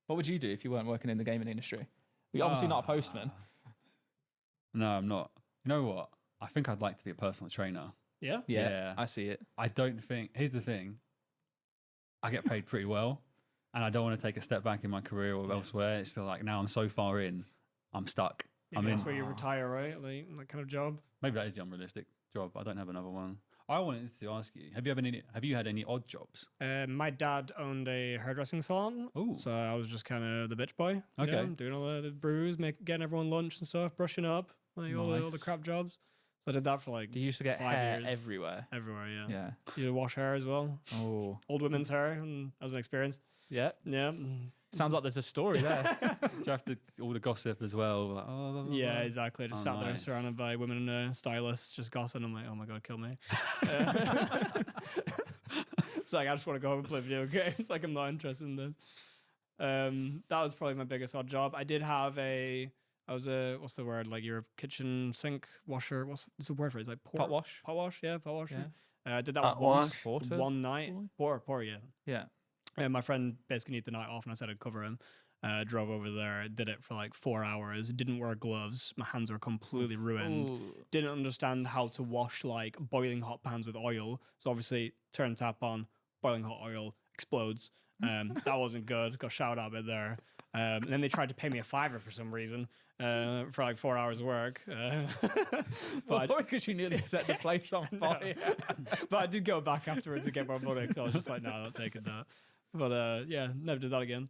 Speaker 2: What would you do if you weren't working in the gaming industry? You're obviously not a postman.
Speaker 4: No, I'm not. You know what? I think I'd like to be a personal trainer.
Speaker 3: Yeah.
Speaker 4: Yeah.
Speaker 2: I see it.
Speaker 4: I don't think. Here's the thing. I get paid pretty well, and I don't want to take a step back in my career or elsewhere. It's still like now I'm so far in, I'm stuck.
Speaker 3: Maybe
Speaker 4: I'm
Speaker 3: that's
Speaker 4: in.
Speaker 3: where you retire, right? Like that kind of job.
Speaker 4: Maybe that is the unrealistic job. I don't have another one. I wanted to ask you: Have you had any odd jobs?
Speaker 3: My dad owned a hairdressing salon.
Speaker 4: Ooh.
Speaker 3: So I was just kind of the bitch boy. you
Speaker 4: Okay.
Speaker 3: know, doing all the brews, getting everyone lunch and stuff, brushing up, like all the
Speaker 4: Nice.
Speaker 3: crap jobs. So I did that for like
Speaker 2: Do you used to get
Speaker 3: 5
Speaker 2: hair
Speaker 3: years.
Speaker 2: everywhere?
Speaker 3: Everywhere, yeah.
Speaker 2: Yeah.
Speaker 3: You to wash hair as well.
Speaker 2: Oh.
Speaker 3: Old women's hair, and as an experience.
Speaker 2: Yeah.
Speaker 3: Yeah.
Speaker 2: Sounds like there's a story there.
Speaker 4: Do you have to all the gossip as well? Like, oh, blah, blah,
Speaker 3: Yeah,
Speaker 4: blah.
Speaker 3: exactly. I just
Speaker 4: Oh,
Speaker 3: sat there
Speaker 4: nice.
Speaker 3: surrounded by women and stylists just gossiping. I'm like, oh my God, kill me. It's like, I just want to go home and play video games. Like, I'm not interested in this. That was probably my biggest odd job. I did have what's the word? Like, your kitchen sink washer. What's the word for it? It's like
Speaker 2: Pot wash.
Speaker 3: Pot wash, yeah, pot wash.
Speaker 2: Yeah.
Speaker 3: I did that
Speaker 1: Pot
Speaker 3: once,
Speaker 1: wash?
Speaker 2: Porter?
Speaker 3: one night.
Speaker 2: Boy?
Speaker 3: Pour, yeah.
Speaker 2: Yeah.
Speaker 3: My friend basically needed the night off, and I said I'd cover him. Drove over there, did it for like 4 hours. Didn't wear gloves. My hands were completely ruined.
Speaker 2: Ooh.
Speaker 3: Didn't understand how to wash like boiling hot pans with oil. So obviously, turn tap on, boiling hot oil explodes. That wasn't good. Got shouted at there. And then they tried to pay me a $5 for some reason for like 4 hours of work.
Speaker 2: Well, because you nearly set the place on fire.
Speaker 3: But I did go back afterwards to get more money because I was just like, no, I'm not taking that. But yeah, never did that again.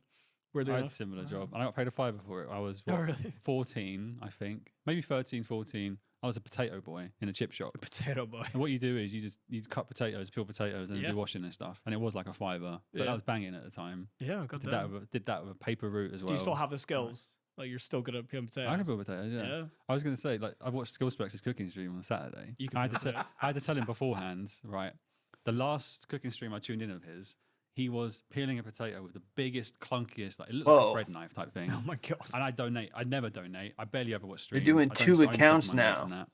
Speaker 3: We're
Speaker 4: I
Speaker 3: doing
Speaker 4: had a similar job, and I got paid a $5 for it. I was what,
Speaker 3: Oh, really?
Speaker 4: 14, I think, maybe 13, 14. I was a potato boy in a chip shop.
Speaker 3: Potato boy.
Speaker 4: And what you do is you cut potatoes, peel potatoes, and
Speaker 3: Yeah.
Speaker 4: do washing and stuff. And it was like a $5, but
Speaker 3: Yeah.
Speaker 4: that was banging at the time.
Speaker 3: Yeah, got
Speaker 4: Did that with a paper route as well.
Speaker 3: Do you still have the skills? Like you're still good at peeling potatoes?
Speaker 4: I can peel potatoes. Yeah.
Speaker 3: Yeah.
Speaker 4: I was going to say, like, I watched Skill Specs' cooking stream on Saturday.
Speaker 3: You can
Speaker 4: I had,
Speaker 3: peel
Speaker 4: to
Speaker 3: potatoes.
Speaker 4: I had to tell him beforehand, right? The last cooking stream I tuned in of his, he was peeling a potato with the biggest, clunkiest, like it looked like
Speaker 1: Whoa.
Speaker 4: a bread knife type thing.
Speaker 3: Oh my God.
Speaker 4: And I never donate. I barely ever watch
Speaker 1: You're
Speaker 4: streams.
Speaker 1: doing
Speaker 4: I
Speaker 1: two
Speaker 4: don't- I only
Speaker 1: accounts
Speaker 4: send my mates
Speaker 1: now.
Speaker 4: and that.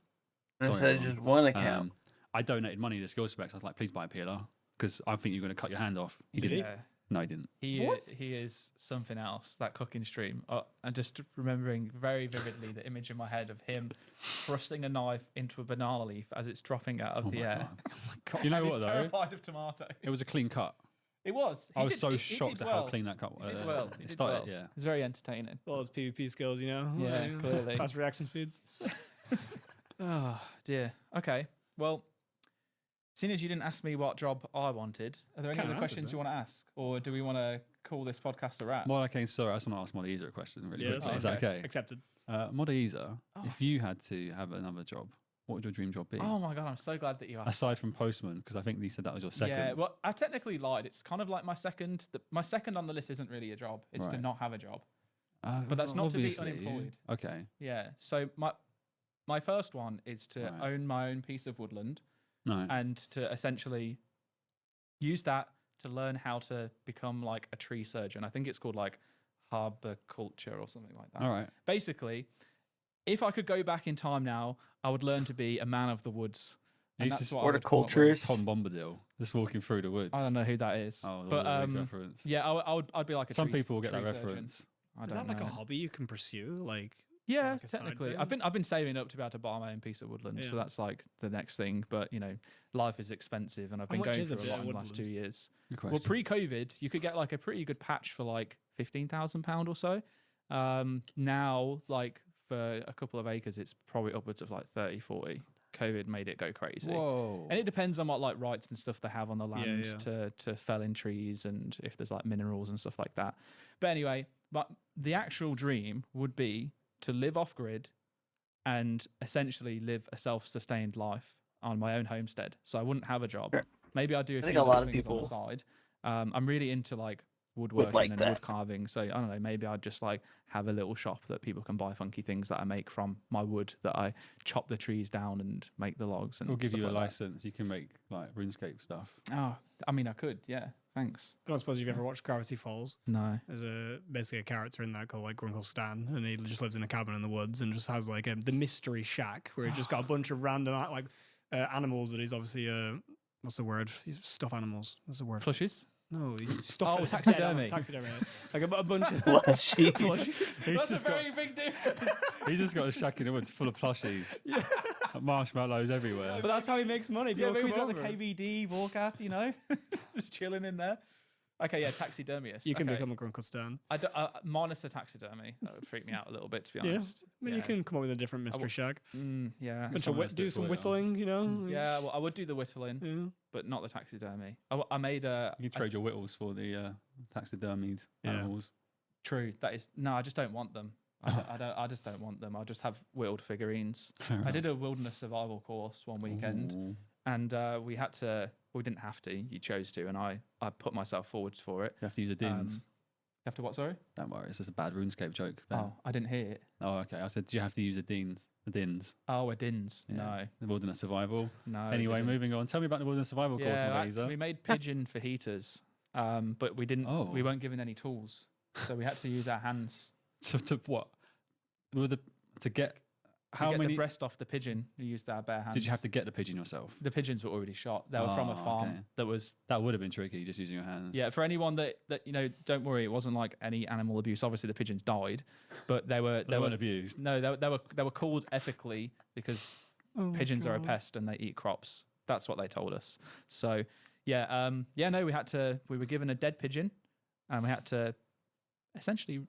Speaker 1: Instead
Speaker 4: Sorry,
Speaker 1: of
Speaker 4: everyone.
Speaker 1: just one account.
Speaker 4: I donated money to Skill Specs. I was like, please buy a peeler. because I think you're going to cut your hand off. He
Speaker 3: Did he?
Speaker 4: didn't. No, he didn't.
Speaker 2: He is something else. That cooking stream. I'm just remembering very vividly the image in my head of him thrusting a knife into a banana leaf as it's dropping out of
Speaker 4: Oh
Speaker 2: the
Speaker 4: my
Speaker 2: air.
Speaker 4: God. You know
Speaker 2: He's
Speaker 4: what though?
Speaker 2: terrified of tomatoes.
Speaker 4: It was a clean cut.
Speaker 2: It was.
Speaker 4: I was so shocked at how clean that cut was.
Speaker 2: He did well.
Speaker 4: It started, yeah.
Speaker 2: It was very entertaining.
Speaker 3: All those PvP skills, you know.
Speaker 2: Yeah, clearly.
Speaker 3: Fast reaction speeds.
Speaker 2: Oh dear. Okay. Well, seeing as you didn't ask me what job I wanted, are there any
Speaker 3: Kinda
Speaker 2: other
Speaker 3: answered
Speaker 2: questions
Speaker 3: that.
Speaker 2: you want to ask, or do we want to call this podcast a wrap?
Speaker 4: Mod, okay, sorry, I just want to ask Modaiza a question really
Speaker 3: Yeah,
Speaker 4: quickly.
Speaker 3: that's
Speaker 4: Is that okay?
Speaker 3: Accepted.
Speaker 4: Modaiza,
Speaker 2: Oh.
Speaker 4: if you had to have another job, what would your dream job be?
Speaker 2: Oh my god, I'm so glad that you asked.
Speaker 4: Aside from postman, because I think you said that was your second.
Speaker 2: Yeah, well, I technically lied. It's kind of like my second. My second on the list isn't really a job. It's to
Speaker 4: Right.
Speaker 2: not have a job. But that's not to be unemployed.
Speaker 4: Okay.
Speaker 2: Yeah. So my first one is to
Speaker 4: Right.
Speaker 2: own my own piece of woodland
Speaker 4: No.
Speaker 2: and to essentially use that to learn how to become like a tree surgeon. I think it's called like arboriculture or something like that.
Speaker 4: All right.
Speaker 2: Basically, if I could go back in time now, I would learn to be a man of the woods. And
Speaker 4: He's
Speaker 2: that's
Speaker 4: just
Speaker 2: what I would come up with.
Speaker 1: Horticulturist.
Speaker 4: Tom Bombadil, just walking through the woods.
Speaker 2: I don't know who that is.
Speaker 4: Oh,
Speaker 2: but
Speaker 4: the reference.
Speaker 2: yeah, I'd be like a
Speaker 4: Some
Speaker 2: tree,
Speaker 4: people will get that
Speaker 2: tree surgeon.
Speaker 4: reference.
Speaker 2: I
Speaker 3: Is
Speaker 2: don't
Speaker 3: that like
Speaker 2: know.
Speaker 3: a hobby you can pursue? Like,
Speaker 2: Yeah,
Speaker 3: like a side
Speaker 2: technically.
Speaker 3: thing?
Speaker 2: I've been saving up to be able to buy my own piece of woodland, so
Speaker 3: Yeah.
Speaker 2: that's like the next thing. But you know, life is expensive, and I've
Speaker 3: How
Speaker 2: been
Speaker 3: much
Speaker 2: going
Speaker 3: is a
Speaker 2: through a
Speaker 3: bit
Speaker 2: lot
Speaker 3: of
Speaker 2: in the last 2
Speaker 3: woodland?
Speaker 2: years.
Speaker 4: Good
Speaker 2: Well,
Speaker 4: question.
Speaker 2: pre-COVID, you could get like a pretty good patch for like £15,000 or so. Now, like for a couple of acres, it's probably upwards of like 30, 40. COVID made it go crazy.
Speaker 4: Whoa.
Speaker 2: And it depends on what like rights and stuff they have on the land
Speaker 3: yeah.
Speaker 2: to fell in trees and if there's like minerals and stuff like that. But anyway, but the actual dream would be to live off grid and essentially live a self-sustained life on my own homestead. So I wouldn't have a job.
Speaker 1: Sure.
Speaker 2: Maybe I'd do a
Speaker 1: I
Speaker 2: few
Speaker 1: think a
Speaker 2: little
Speaker 1: lot of
Speaker 2: things on the
Speaker 1: people
Speaker 2: side. I'm really into like woodworking
Speaker 1: like
Speaker 2: and
Speaker 1: that.
Speaker 2: wood carving. So I don't know, maybe I'd just like have a little shop that people can buy funky things that I make from my wood that I chop the trees down and make the logs and
Speaker 4: We'll give
Speaker 2: stuff
Speaker 4: you a
Speaker 2: like that.
Speaker 4: license. You can make like RuneScape stuff.
Speaker 2: Oh, I mean, I could, yeah. Thanks.
Speaker 3: I don't suppose you've ever watched Gravity Falls.
Speaker 2: No.
Speaker 3: There's basically a character in that called like Grunkle Stan, and he just lives in a cabin in the woods and just has like the mystery shack where he's just got a bunch of random animals that he's obviously what's the word? Stuff animals. What's the word?
Speaker 2: Plushies?
Speaker 3: No, he's stuff.
Speaker 2: Oh, taxidermy.
Speaker 3: Taxidermy. Like a bunch of
Speaker 1: Plushies.
Speaker 2: That's a very big difference.
Speaker 4: He's just got a shack in the woods full of plushies.
Speaker 3: Yeah.
Speaker 4: Marshmallows everywhere.
Speaker 3: But that's how he makes money.
Speaker 2: Yeah,
Speaker 3: People
Speaker 2: maybe he's
Speaker 3: come
Speaker 2: got the
Speaker 3: over.
Speaker 2: KVD Vorkath, you know? Just chilling in there. Okay, yeah, taxidermist.
Speaker 3: You can
Speaker 2: okay.
Speaker 3: become a Grunkle Stan.
Speaker 2: Minus the taxidermy. That would freak me out a little bit, to be
Speaker 3: Yeah.
Speaker 2: honest.
Speaker 3: I mean, you can come up with a different mystery shack.
Speaker 2: Yeah.
Speaker 4: Someone has to
Speaker 3: Do some
Speaker 4: do it,
Speaker 3: whittling, you know?
Speaker 2: Yeah, well, I would do the whittling,
Speaker 3: Yeah.
Speaker 2: but not the taxidermy. I made a...
Speaker 4: You can trade your whittles for the taxidermied
Speaker 3: Yeah.
Speaker 4: animals.
Speaker 2: True. That is... No, I just don't want them. I just don't want them. I just have whittled figurines.
Speaker 4: Fair
Speaker 2: I did
Speaker 4: enough.
Speaker 2: a wilderness survival course one weekend.
Speaker 4: Ooh.
Speaker 2: And we had to... We didn't have to. You chose to, and I put myself forwards for it.
Speaker 4: You have to use the dins.
Speaker 2: You have to what? Sorry.
Speaker 4: Don't worry, it's just a bad RuneScape joke. Ben.
Speaker 2: Oh, I didn't hear it.
Speaker 4: Oh, okay. I said, do you have to use the dins? The dins.
Speaker 2: Oh, a dins.
Speaker 4: Yeah. The wilderness survival.
Speaker 2: No. I
Speaker 4: Anyway,
Speaker 2: didn't.
Speaker 4: moving on. Tell me about the wilderness survival course,
Speaker 2: Yeah,
Speaker 4: Modaiza.
Speaker 2: we made pigeon for heaters, but we didn't.
Speaker 4: Oh.
Speaker 2: We weren't given any tools, so we had to use our hands.
Speaker 4: So to what? To get
Speaker 2: To
Speaker 4: how
Speaker 2: get
Speaker 4: many?
Speaker 2: the breast off the pigeon, we used our bare hands.
Speaker 4: Did you have to get the pigeon yourself?
Speaker 2: The pigeons were already shot. They were from a
Speaker 4: Oh,
Speaker 2: farm
Speaker 4: okay.
Speaker 2: that was.
Speaker 4: That would have been tricky, just using your hands.
Speaker 2: Yeah, for anyone that you know, don't worry. It wasn't like any animal abuse. Obviously, the pigeons died, but they were
Speaker 4: They weren't abused.
Speaker 2: no, they were called ethically because pigeons are a pest and they eat crops. That's what they told us. So yeah, no, we were given a dead pigeon, and we had to essentially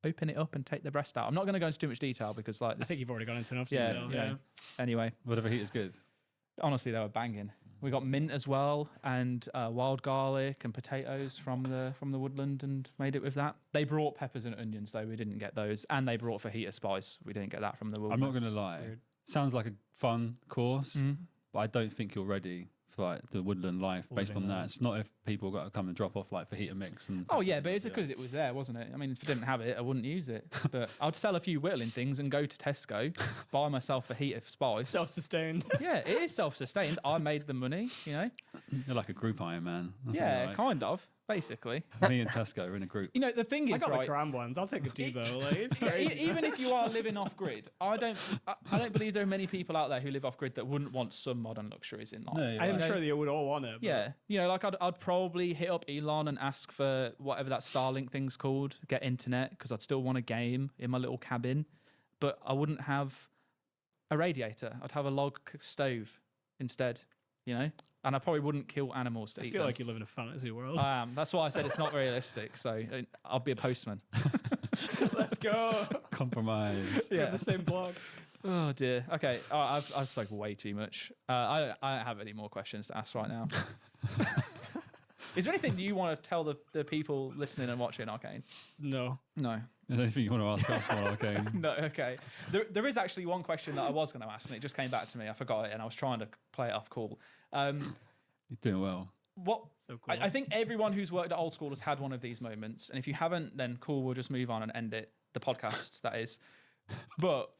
Speaker 2: open it up and take the breast out. I'm not going to go into too much detail because like
Speaker 3: I
Speaker 2: this,
Speaker 3: think you've already gone into enough
Speaker 2: yeah,
Speaker 3: detail.
Speaker 2: yeah. Anyway,
Speaker 4: Whatever heat is good.
Speaker 2: honestly, they were banging. We got mint as well, and wild garlic and potatoes from the woodland, and made it with that. They brought peppers and onions though. We didn't get those, and they brought fajita spice. We didn't get that from the
Speaker 4: I'm
Speaker 2: wilderness.
Speaker 4: not going to lie.
Speaker 3: Weird.
Speaker 4: Sounds like a fun course,
Speaker 2: Mhm.
Speaker 4: but I don't think you're ready for like the woodland life based
Speaker 3: Living
Speaker 4: on that.
Speaker 3: life.
Speaker 4: It's not if people got to come and drop off like fajita mix and.
Speaker 2: Oh yeah,
Speaker 4: peppers
Speaker 2: but
Speaker 4: and
Speaker 2: it's because it was there, wasn't it? I mean, if I didn't have it, I wouldn't use it. But I'd sell a few whittling things and go to Tesco, buy myself a heat of spice.
Speaker 3: Self-sustained.
Speaker 2: Yeah, it is self-sustained. I made the money, you know.
Speaker 4: You're like a group Iron Man. That's
Speaker 2: Yeah, kind of, basically.
Speaker 4: Me and Tesco are in a group.
Speaker 2: You know, the thing
Speaker 3: I
Speaker 2: is,
Speaker 3: got
Speaker 2: right?
Speaker 3: the cram ones. I'll take a Debo. Like, it's
Speaker 2: Yeah,
Speaker 3: crazy.
Speaker 2: even if you are living off grid, I don't believe there are many people out there who live off grid that wouldn't want some modern luxuries in life.
Speaker 4: No, you're
Speaker 3: I'm
Speaker 4: right.
Speaker 3: sure they would all want it. But
Speaker 2: Yeah, you know, like I'd probably hit up Elon and ask for whatever that Starlink thing's called, get internet, because I'd still want a game in my little cabin, but I wouldn't have a radiator. I'd have a log stove instead, you know, and I probably wouldn't kill animals to
Speaker 3: I
Speaker 2: eat
Speaker 3: feel
Speaker 2: them.
Speaker 3: like you live in a fantasy world.
Speaker 2: I am. That's why I said it's not realistic. So I'll be a postman.
Speaker 3: Let's go.
Speaker 4: Compromise.
Speaker 3: We have the same blog.
Speaker 2: Oh dear. Okay, I've spoken way too much. I don't have any more questions to ask right now. Is there anything you want to tell the people listening and watching Arcane?
Speaker 3: No.
Speaker 2: No.
Speaker 4: Is there anything you want to ask us while Arcane?
Speaker 2: No. Okay. There is actually one question that I was going to ask, and it just came back to me. I forgot it, and I was trying to play it off cool.
Speaker 4: You're doing well.
Speaker 2: What?
Speaker 3: So cool.
Speaker 2: I think everyone who's worked at Old School has had one of these moments, and if you haven't, then cool. We'll just move on and end it. The podcast, that is. But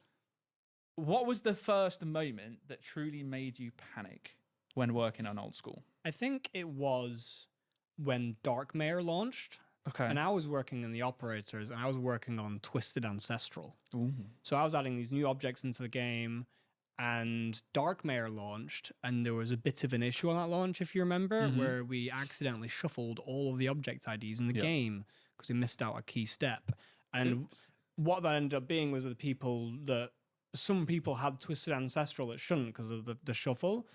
Speaker 2: what was the first moment that truly made you panic when working on Old School?
Speaker 3: I think it was when Darkmare launched.
Speaker 2: Okay.
Speaker 3: And I was working in the operators, and I was working on Twisted Ancestral.
Speaker 2: Ooh.
Speaker 3: So I was adding these new objects into the game, and Darkmare launched, and there was a bit of an issue on that launch, if you remember, where we accidentally shuffled all of the object IDs in the game because we missed out a key step. And what that ended up being was that some people had Twisted Ancestral that shouldn't because of the shuffle.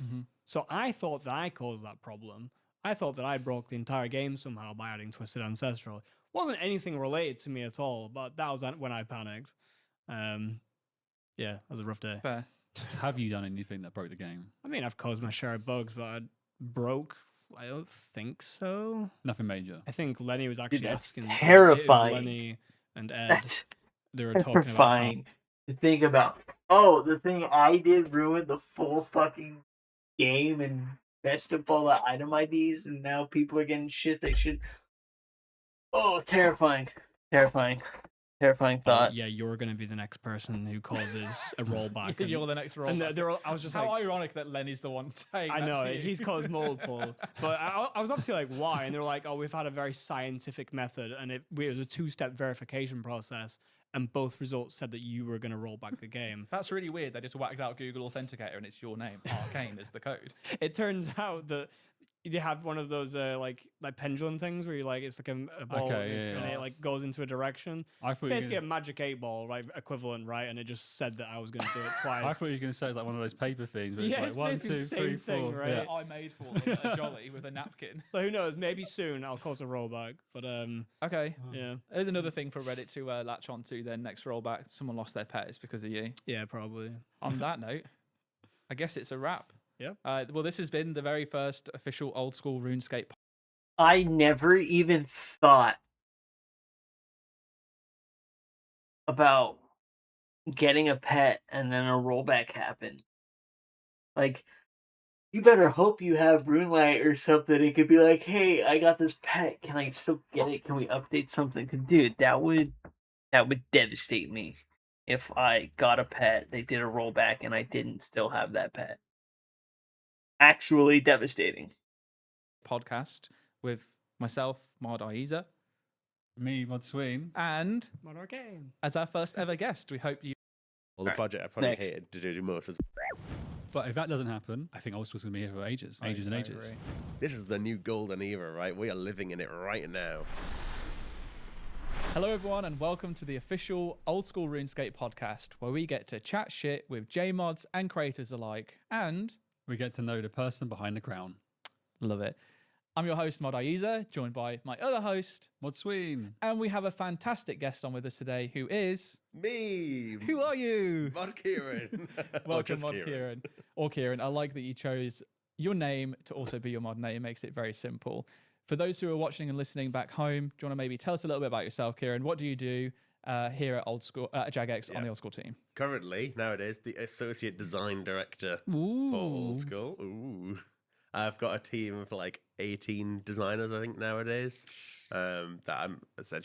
Speaker 3: So I thought that I caused that problem. I thought that I broke the entire game somehow by adding Twisted Ancestral. Wasn't anything related to me at all, but that was when I panicked. Yeah, that was a rough day.
Speaker 2: Fair.
Speaker 4: Have you done anything that broke the game?
Speaker 3: I mean, I've caused my share of bugs, but I don't think so.
Speaker 4: Nothing major.
Speaker 3: I think Lenny was actually
Speaker 1: that's
Speaker 3: asking.
Speaker 1: terrifying.
Speaker 3: It was Lenny and Ed.
Speaker 1: That's
Speaker 3: They were talking about how,
Speaker 1: terrifying to think about. Oh, the thing I did ruined the full fucking game and messed up all the item IDs, and now people are getting shit they should. Oh, terrifying. Thought.
Speaker 3: yeah, you're going to be the next person who causes a rollback. and-
Speaker 2: You're the next role.
Speaker 3: and I was just
Speaker 2: How
Speaker 3: like,
Speaker 2: ironic that Lenny's the one saying
Speaker 3: I
Speaker 2: that
Speaker 3: know
Speaker 2: to you.
Speaker 3: he's caused multiple, but I was obviously like, why? And they're like, oh, we've had a very scientific method, and it was a 2-step verification process, and both results said that you were going to roll back the game.
Speaker 2: That's really weird. They just whacked out Google Authenticator and it's your name. Arcane is the code.
Speaker 3: It turns out that they have one of those like pendulum things where you like it's like a ball and it like goes into a direction.
Speaker 4: I thought
Speaker 3: Basically a magic 8-ball, right, equivalent, right? And it just said that I was going to do it twice.
Speaker 4: I thought you were going to say it's like one of those paper things. But
Speaker 3: Yeah,
Speaker 4: it's like
Speaker 3: it's
Speaker 4: 1, 2,
Speaker 3: basically the
Speaker 4: 3,
Speaker 3: same
Speaker 4: 4.
Speaker 3: thing, right?
Speaker 2: That I made for them at a jolly with a napkin.
Speaker 3: So who knows? Maybe soon I'll cause a rollback. But
Speaker 2: Okay.
Speaker 3: yeah,
Speaker 2: There's another thing for Reddit to latch on to then next rollback. Someone lost their pet. It's because of you.
Speaker 3: yeah, probably.
Speaker 2: On that note, I guess it's a wrap.
Speaker 3: Yep.
Speaker 2: Well, this has been the very first official Old School RuneScape.
Speaker 1: I never even thought about getting a pet and then a rollback happened. Like, you better hope you have RuneLight or something. It could be like, hey, I got this pet. Can I still get it? Can we update something? 'Cause, dude, that would devastate me if I got a pet, they did a rollback, and I didn't still have that pet. Actually devastating.
Speaker 2: Podcast with myself, Mard Aiza,
Speaker 4: Me, Mod Sween.
Speaker 2: and
Speaker 3: Modern game.
Speaker 2: as our first ever guest, we hope you.
Speaker 5: Well, the
Speaker 1: Alright,
Speaker 5: project I probably
Speaker 1: next.
Speaker 5: hated to do most is
Speaker 4: But if that doesn't happen, I think Old School's going to be here for ages. Ages and
Speaker 2: I
Speaker 4: ages.
Speaker 2: agree.
Speaker 5: this is the new golden era, right? We are living in it right now.
Speaker 2: Hello, everyone, and welcome to the official Old School RuneScape podcast, where we get to chat shit with JMods and creators alike, and
Speaker 4: We get to know the person behind the crown.
Speaker 2: love it. I'm your host, Mod Aiza, joined by my other host,
Speaker 4: Mod Sween.
Speaker 2: and we have a fantastic guest on with us today who is.
Speaker 5: Me,
Speaker 2: Who are you?
Speaker 5: Mod Kieran. Or
Speaker 2: Welcome,
Speaker 5: just
Speaker 2: Mod Kieran. Or Kieran. I like that you chose your name to also be your mod name. It makes it very simple. For those who are watching and listening back home, do you want to maybe tell us a little bit about yourself, Kieran? What do you do here at Old School, JagX on the Old School team?
Speaker 5: Currently, nowadays, the associate design director
Speaker 2: Ooh.
Speaker 5: for Old School. Ooh. I've got a team of like 18 designers, I think, nowadays. That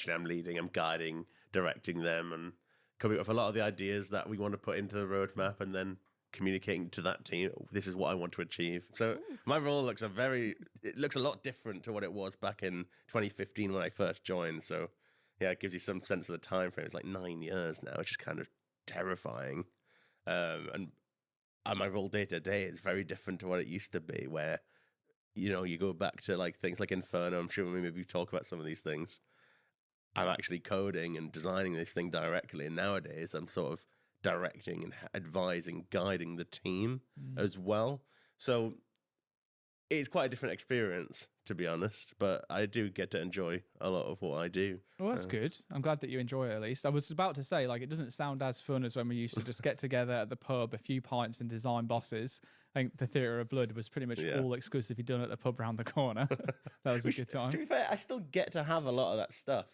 Speaker 5: I'm leading, I'm guiding, directing them, and coming up with a lot of the ideas that we want to put into the roadmap, and then communicating to that team, this is what I want to achieve. So my role looks it looks a lot different to what it was back in 2015 when I first joined. So yeah, it gives you some sense of the time frame. It's like 9 years now, which is kind of terrifying. And my role day to day is very different to what it used to be, where, you know, you go back to like things like Inferno. I'm sure we maybe talk about some of these things. I'm actually coding and designing this thing directly. And nowadays I'm sort of directing and advising, guiding the team as well. So it's quite a different experience, to be honest, but I do get to enjoy a lot of what I do.
Speaker 2: Well, that's good. I'm glad that you enjoy it at least. I was about to say, like, it doesn't sound as fun as when we used to just get together at the pub, a few pints and design bosses. I think the Theatre of Blood was pretty much all exclusively done at the pub around the corner. That was a good time.
Speaker 5: To be fair, I still get to have a lot of that stuff,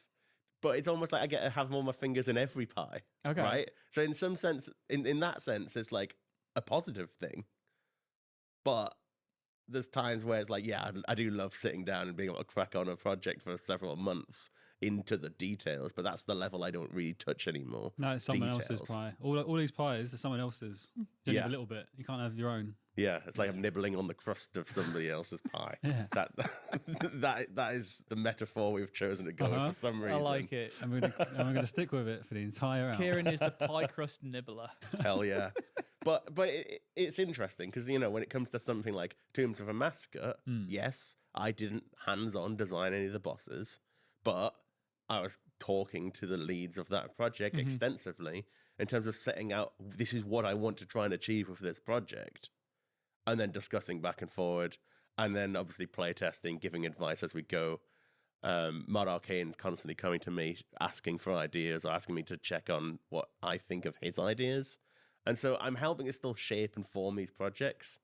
Speaker 5: but it's almost like I get to have all my fingers in every pie.
Speaker 2: Okay.
Speaker 5: Right? So in some sense, in that sense, it's like a positive thing. But there's times where it's like, yeah, I do love sitting down and being able to crack on a project for several months into the details, but that's the level I don't really touch anymore.
Speaker 4: No, it's someone else's pie. All these pies are someone else's. You only have a little bit. You can't have your own.
Speaker 5: Yeah, it's like I'm nibbling on the crust of somebody else's pie.
Speaker 4: Yeah.
Speaker 5: That is the metaphor we've chosen to go with for some reason.
Speaker 2: I like it.
Speaker 4: I'm gonna stick with it for the entire hour.
Speaker 2: Kieran is the pie crust nibbler.
Speaker 5: Hell yeah. But it's interesting because, you know, when it comes to something like Tombs of a Mascot, yes, I didn't hands-on design any of the bosses, but I was talking to the leads of that project extensively in terms of setting out, this is what I want to try and achieve with this project, and then discussing back and forward, and then obviously playtesting, giving advice as we go. Mod Arcane's constantly coming to me, asking for ideas or asking me to check on what I think of his ideas. And so I'm helping it still shape and form these projects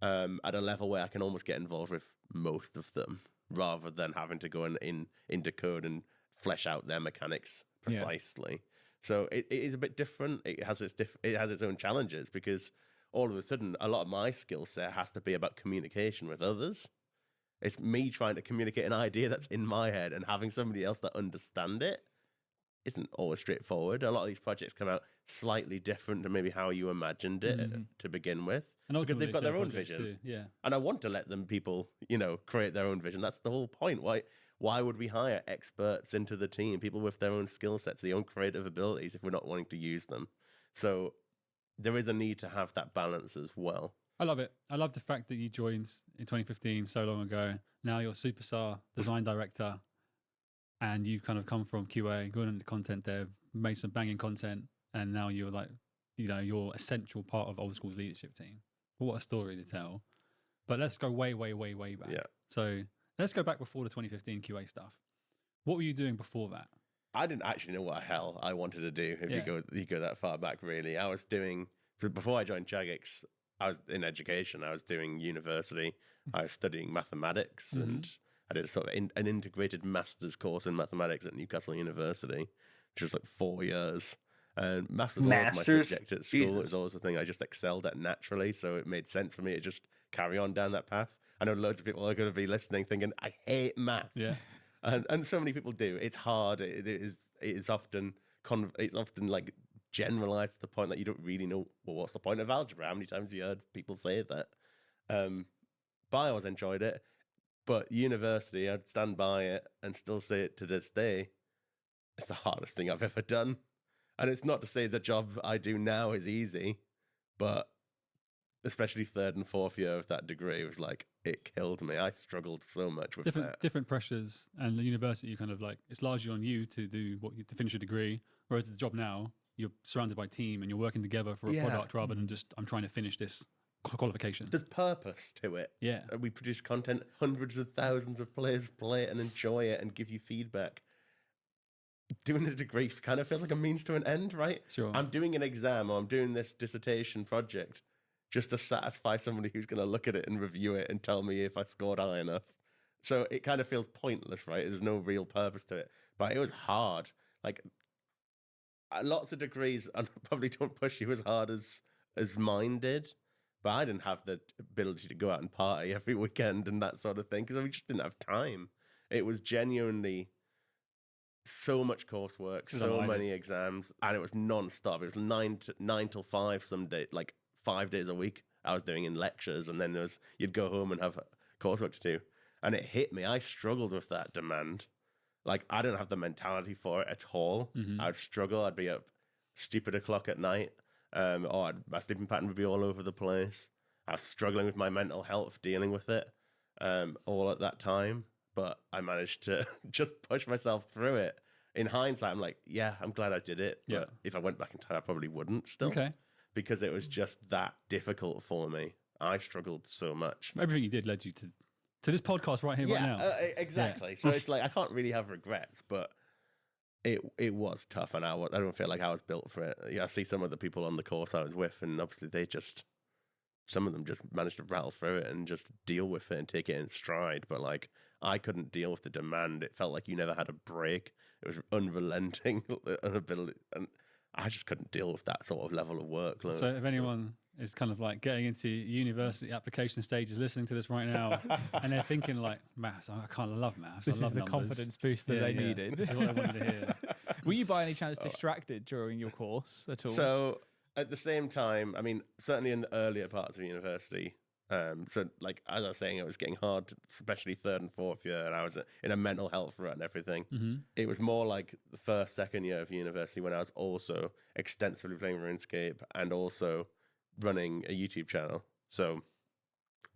Speaker 5: at a level where I can almost get involved with most of them rather than having to go into code and flesh out their mechanics precisely. Yeah. So it is a bit different. It has its own challenges because all of a sudden a lot of my skill set has to be about communication with others. It's me trying to communicate an idea that's in my head and having somebody else that understand it isn't always straightforward. A lot of these projects come out slightly different to maybe how you imagined it to begin with,
Speaker 4: and
Speaker 5: because they've got their own vision.
Speaker 4: Too. Yeah,
Speaker 5: and I want to let people, create their own vision. That's the whole point. Why would we hire experts into the team, people with their own skill sets, their own creative abilities, if we're not wanting to use them? So there is a need to have that balance as well.
Speaker 4: I love it. I love the fact that you joined in 2015 so long ago. Now you're superstar design director. And you've kind of come from QA, gone into content dev, made some banging content, and now you're like, you're essential part of Old School's leadership team. What a story to tell. But let's go way, way, way, way back.
Speaker 5: Yeah.
Speaker 4: So let's go back before the 2015 QA stuff. What were you doing before that?
Speaker 5: I didn't actually know what the hell I wanted to do if you go that far back, really. I was doing, before I joined Jagex, I was in education. I was doing university. I was studying mathematics and I did a sort of an integrated master's course in mathematics at Newcastle University, which was like 4 years. And maths was always my subject at school. Jesus. It was always the thing I just excelled at naturally, so it made sense for me to just carry on down that path. I know loads of people are going to be listening thinking, I hate maths.
Speaker 4: Yeah.
Speaker 5: And so many people do. It's hard. It is often like generalized to the point that you don't really know, well, what's the point of algebra? How many times have you heard people say that? But I always enjoyed it. But university, I'd stand by it and still say it to this day. It's the hardest thing I've ever done. And it's not to say the job I do now is easy, but especially third and fourth year of that degree was like, it killed me. I struggled so much with that.
Speaker 4: Different pressures, and the university, you kind of like, it's largely on you to do to finish your degree, whereas the job now, you're surrounded by team and you're working together for a product rather than just, I'm trying to finish this qualification.
Speaker 5: There's purpose to it.
Speaker 4: Yeah.
Speaker 5: We produce content, hundreds of thousands of players play it and enjoy it and give you feedback. Doing a degree kind of feels like a means to an end, right?
Speaker 4: Sure.
Speaker 5: I'm doing an exam or I'm doing this dissertation project just to satisfy somebody who's going to look at it and review it and tell me if I scored high enough. So it kind of feels pointless, right? There's no real purpose to it. But it was hard. Like, lots of degrees probably don't push you as hard as mine did. But I didn't have the ability to go out and party every weekend and that sort of thing because we just didn't have time. It was genuinely so much coursework, so many exams, and it was non-stop. It was 9 till 5 some day, like 5 days a week I was doing in lectures, and then you'd go home and have coursework to do. And it hit me. I struggled with that demand. Like, I don't have the mentality for it at all. I'd struggle. I'd be up stupid o'clock at night, or my sleeping pattern would be all over the place. I was struggling with my mental health, dealing with it all at that time. But I managed to just push myself through it. In hindsight, I'm like, yeah, I'm glad I did it. But if I went back in time, I probably wouldn't still.
Speaker 4: Okay.
Speaker 5: Because it was just that difficult for me. I struggled so much.
Speaker 4: Everything you did led you to this podcast right here, right now.
Speaker 5: Exactly. So it's like, I can't really have regrets, but it was tough, and I don't feel like I was built for it. Yeah, I see some of the people on the course I was with, and obviously some of them just managed to rattle through it and just deal with it and take it in stride. But like, I couldn't deal with the demand. It felt like you never had a break. It was unrelenting ability, and I just couldn't deal with that sort of level of workload.
Speaker 4: So if anyone is kind of like getting into university application stages, listening to this right now, and they're thinking like, maths, I kind of love maths.
Speaker 2: This
Speaker 4: I love
Speaker 2: is the
Speaker 4: numbers.
Speaker 2: confidence boost that they needed.
Speaker 4: This is what they wanted to hear.
Speaker 2: Were you by any chance distracted during your course at all?
Speaker 5: So at the same time, I mean, certainly in the earlier parts of university, so like as I was saying, it was getting hard, especially third and fourth year, and I was in a mental health rut and everything. It was more like the first, second year of university when I was also extensively playing RuneScape and also running a YouTube channel. So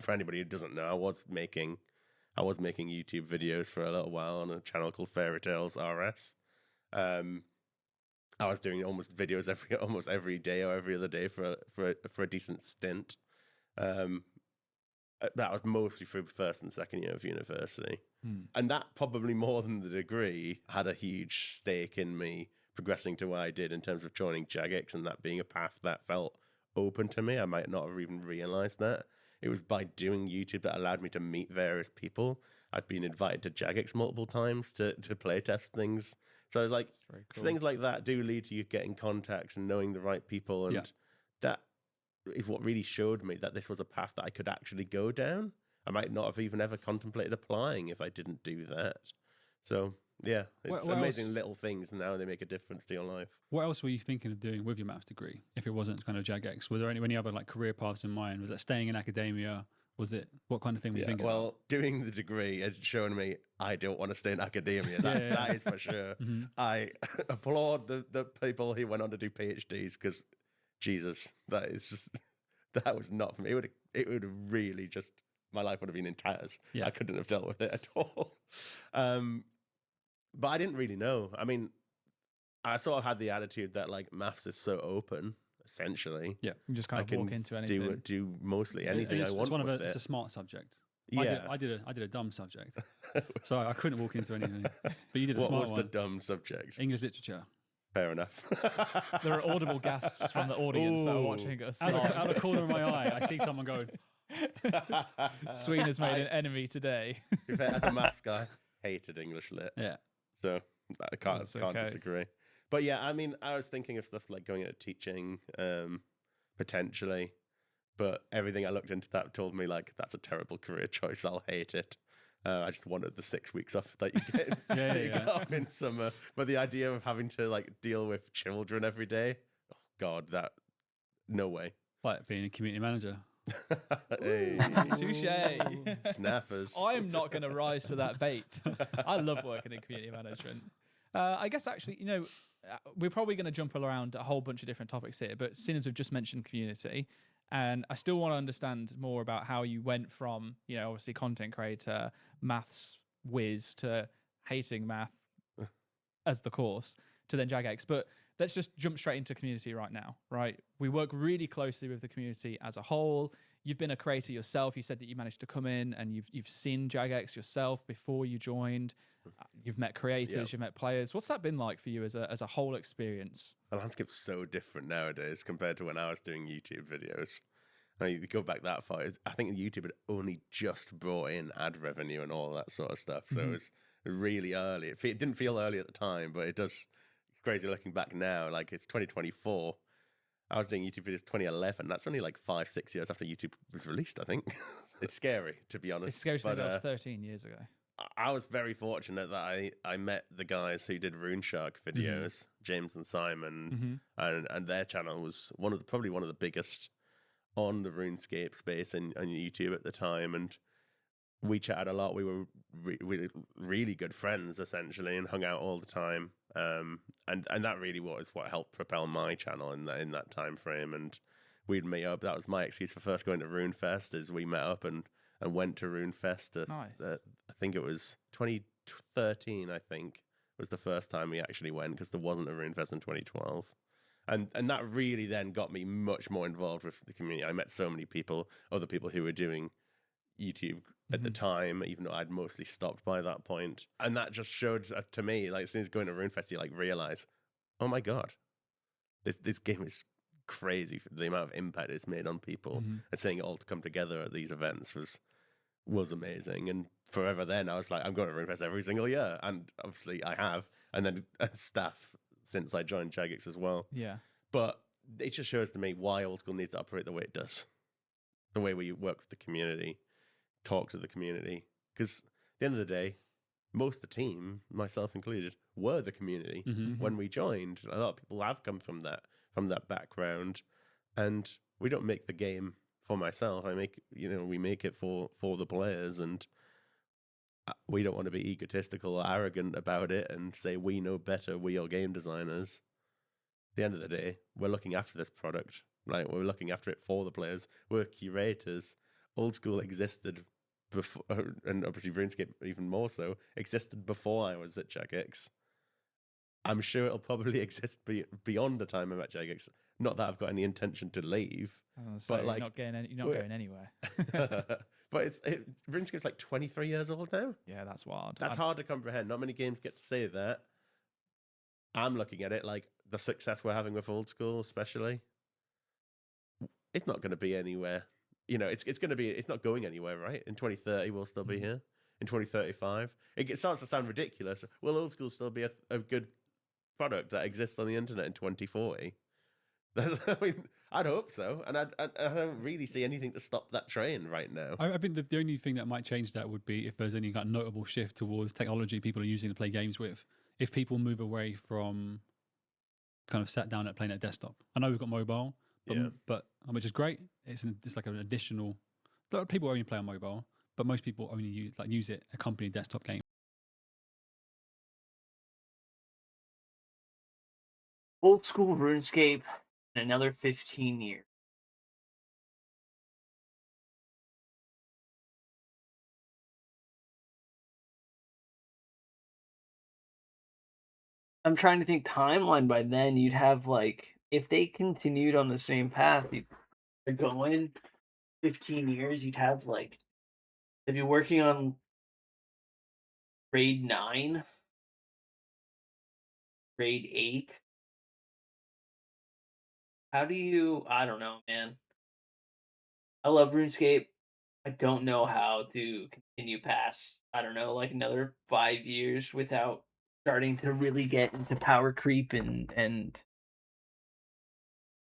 Speaker 5: for anybody who doesn't know, I was making YouTube videos for a little while on a channel called Fairy Tales RS. I was doing almost videos almost every day or every other day for a decent stint. That was mostly through first and second year of university. And that probably more than the degree had a huge stake in me progressing to where I did in terms of joining Jagex, and that being a path that felt open to me. I might not have even realized that. It was by doing YouTube that allowed me to meet various people. I've been invited to Jagex multiple times to play test things. So I was like,
Speaker 2: cool.
Speaker 5: Things like that do lead to you getting contacts and knowing the right people. And that is what really showed me that this was a path that I could actually go down. I might not have even ever contemplated applying if I didn't do that. So yeah, it's
Speaker 4: what
Speaker 5: amazing
Speaker 4: else?
Speaker 5: little things, and now they make a difference to your life.
Speaker 4: What else were you thinking of doing with your maths degree if it wasn't kind of Jagex? Were there any other like career paths in mind? Was that staying in academia? Was it, what kind of thing were you thinking
Speaker 5: well, doing the degree had shown me I don't want to stay in academia. That is for sure. I applaud the people who went on to do PhDs, because Jesus, that was not for me. It would have really just, my life would have been in tatters.
Speaker 4: Yeah.
Speaker 5: I couldn't have dealt with it at all. But I didn't really know. I mean, I sort of had the attitude that like maths is so open, essentially.
Speaker 4: Yeah.
Speaker 2: You just kind
Speaker 5: I
Speaker 2: of
Speaker 5: can
Speaker 2: walk into anything.
Speaker 5: do mostly anything I want.
Speaker 4: It's one of
Speaker 5: with
Speaker 4: it's
Speaker 5: it.
Speaker 4: a smart subject.
Speaker 5: Yeah.
Speaker 4: I did a dumb subject, so I couldn't walk into anything. But you did a
Speaker 5: What
Speaker 4: smart
Speaker 5: was
Speaker 4: one.
Speaker 5: the dumb subject?
Speaker 4: English literature.
Speaker 5: Fair enough.
Speaker 2: There are audible gasps from the audience that are watching us.
Speaker 4: Out of the corner of my eye, I see someone going.
Speaker 2: Sween has made an enemy today.
Speaker 5: As a maths guy, hated English lit.
Speaker 4: Yeah.
Speaker 5: So I can't
Speaker 2: okay.
Speaker 5: disagree. But yeah, I mean, I was thinking of stuff like going into teaching, potentially. But everything I looked into that told me like that's a terrible career choice. I'll hate it. I just wanted the 6 weeks off that you get, you get off in summer. But the idea of having to like deal with children every day, oh God, no way.
Speaker 4: Like being a community manager.
Speaker 5: Hey,
Speaker 2: Touche.
Speaker 5: snappers.
Speaker 2: I'm not going to rise to that bait. I love working in community management. I guess actually, we're probably going to jump around a whole bunch of different topics here, but seeing as we've just mentioned community, and I still want to understand more about how you went from, obviously content creator, maths whiz, to hating math as the course, to then Jagex. But let's just jump straight into community right now, right? We work really closely with the community as a whole. You've been a creator yourself. You said that you managed to come in and you've seen Jagex yourself before you joined. You've met creators, you've met players. What's that been like for you as a whole experience?
Speaker 5: The landscape's so different nowadays compared to when I was doing YouTube videos. I mean, you go back that far, I think YouTube had only just brought in ad revenue and all that sort of stuff. So it was really early. It didn't feel early at the time, but it does. It's crazy looking back now. Like, it's 2024. I was doing YouTube videos 2011. That's only like 5-6 years after YouTube was released, I think. It's scary, to be honest.
Speaker 2: It's scary to think that was 13 years ago.
Speaker 5: I was very fortunate that I met the guys who did RuneShark videos, James and Simon, and their channel was probably one of the biggest on the RuneScape space and on YouTube at the time, and we chatted a lot. We were really good friends essentially, and hung out all the time. And that really was what helped propel my channel in that time frame. And we'd meet up. That was my excuse for first going to RuneFest. Is we met up and went to RuneFest.
Speaker 2: Nice.
Speaker 5: I think it was 2013. I think was the first time we actually went, because there wasn't a RuneFest in 2012. And that really then got me much more involved with the community. I met so many people, other people who were doing YouTube at the time, even though I'd mostly stopped by that point. And that just showed to me, like, as soon as going to RuneFest, you like realize, oh my god, this game is crazy for the amount of impact it's made on people. And seeing it all come together at these events was amazing. And forever then, I was like, I'm going to RuneFest every single year, and obviously I have. And then as staff since I joined Jagex as well.
Speaker 2: Yeah.
Speaker 5: But it just shows to me why Old School needs to operate the way it does, the way we work with the community, talk to the community. Because at the end of the day, most of the team, myself included, were the community when we joined. A lot of people have come from that background, and we don't make the game for myself. We make it for the players, and we don't want to be egotistical or arrogant about it and say we know better, we are game designers. At the end of the day, we're looking after this product, right? We're looking after it for the players. We're curators. Old School existed before, and obviously RuneScape even more so, existed before I was at Jagex. I'm sure it'll probably exist beyond the time I'm at Jagex. Not that I've got any intention to leave, but like
Speaker 2: you're not going anywhere.
Speaker 5: But RuneScape's like 23 years old now.
Speaker 2: Yeah, that's wild.
Speaker 5: That's hard to comprehend. Not many games get to say that. I'm looking at it like the success we're having with Old School, especially. It's not going to be anywhere. It's not going anywhere, right? In 2030, we'll still be here. In 2035, it starts to sound ridiculous. Will Old School still be a good product that exists on the internet in 2040? I mean, I'd hope so, and I don't really see anything to stop that train right now.
Speaker 4: I think the only thing that might change that would be if there's any kind of notable shift towards technology people are using to play games with. If people move away from kind of sat down at playing at desktop. I know we've got mobile, but which is great. It's like an additional. A lot of people only play on mobile, but most people only use it accompanying desktop game.
Speaker 1: Old School RuneScape in another 15 years. I'm trying to think timeline by then. You'd have like, if they continued on the same path, you'd go in 15 years, you'd have like, they'd be working on grade 9, grade 8. How do you, I don't know, man. I love RuneScape. I don't know how to continue past, I don't know, like another 5 years without starting to really get into power creep and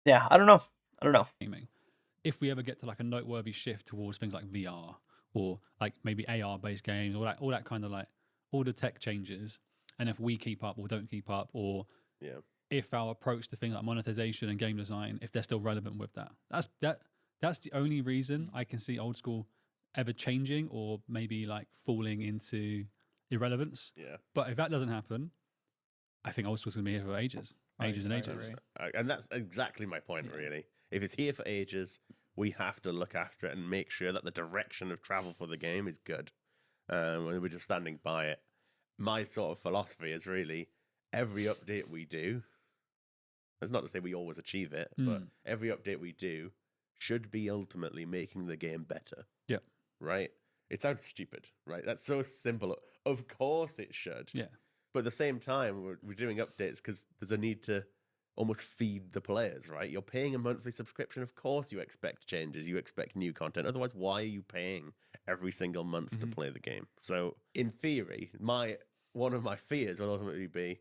Speaker 1: yeah, I don't know.
Speaker 4: Gaming. If we ever get to like a noteworthy shift towards things like VR or like maybe AR based games, all that kind of like all the tech changes, and if we keep up or don't keep up, or if our approach to things like monetization and game design, if they're still relevant with that, that's the only reason I can see Old School ever changing or maybe like falling into irrelevance.
Speaker 5: Yeah.
Speaker 4: But if that doesn't happen, I think Old School's gonna be here for ages and ages.
Speaker 5: And that's exactly my point, really. If it's here for ages, we have to look after it and make sure that the direction of travel for the game is good. We're just standing by it. My sort of philosophy is really every update we do, that's not to say we always achieve it, but every update we do should be ultimately making the game better.
Speaker 4: Yeah.
Speaker 5: Right? It sounds stupid, right? That's so simple. Of course it should.
Speaker 4: Yeah.
Speaker 5: But at the same time, we're doing updates because there's a need to almost feed the players, right? You're paying a monthly subscription. Of course you expect changes. You expect new content. Otherwise, why are you paying every single month to play the game? So in theory, one of my fears will ultimately be,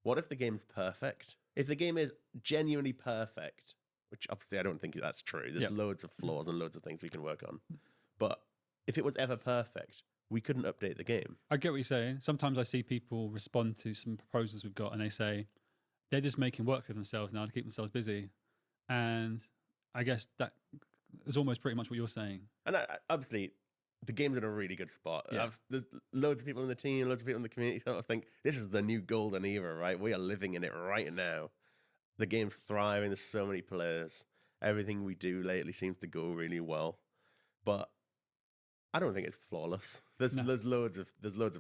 Speaker 5: what if the game's perfect? If the game is genuinely perfect, which obviously I don't think that's true. There's loads of flaws and loads of things we can work on. But if it was ever perfect, we couldn't update the game.
Speaker 4: I get what you're saying. Sometimes I see people respond to some proposals we've got and they say they're just making work for themselves now to keep themselves busy. And I guess that it's almost pretty much what you're saying.
Speaker 5: And obviously, the game's in a really good spot.
Speaker 4: Yeah.
Speaker 5: There's loads of people in the team, loads of people in the community sort of think this is the new golden era, right? We are living in it right now. The game's thriving. There's so many players. Everything we do lately seems to go really well, but I don't think it's flawless. There's loads of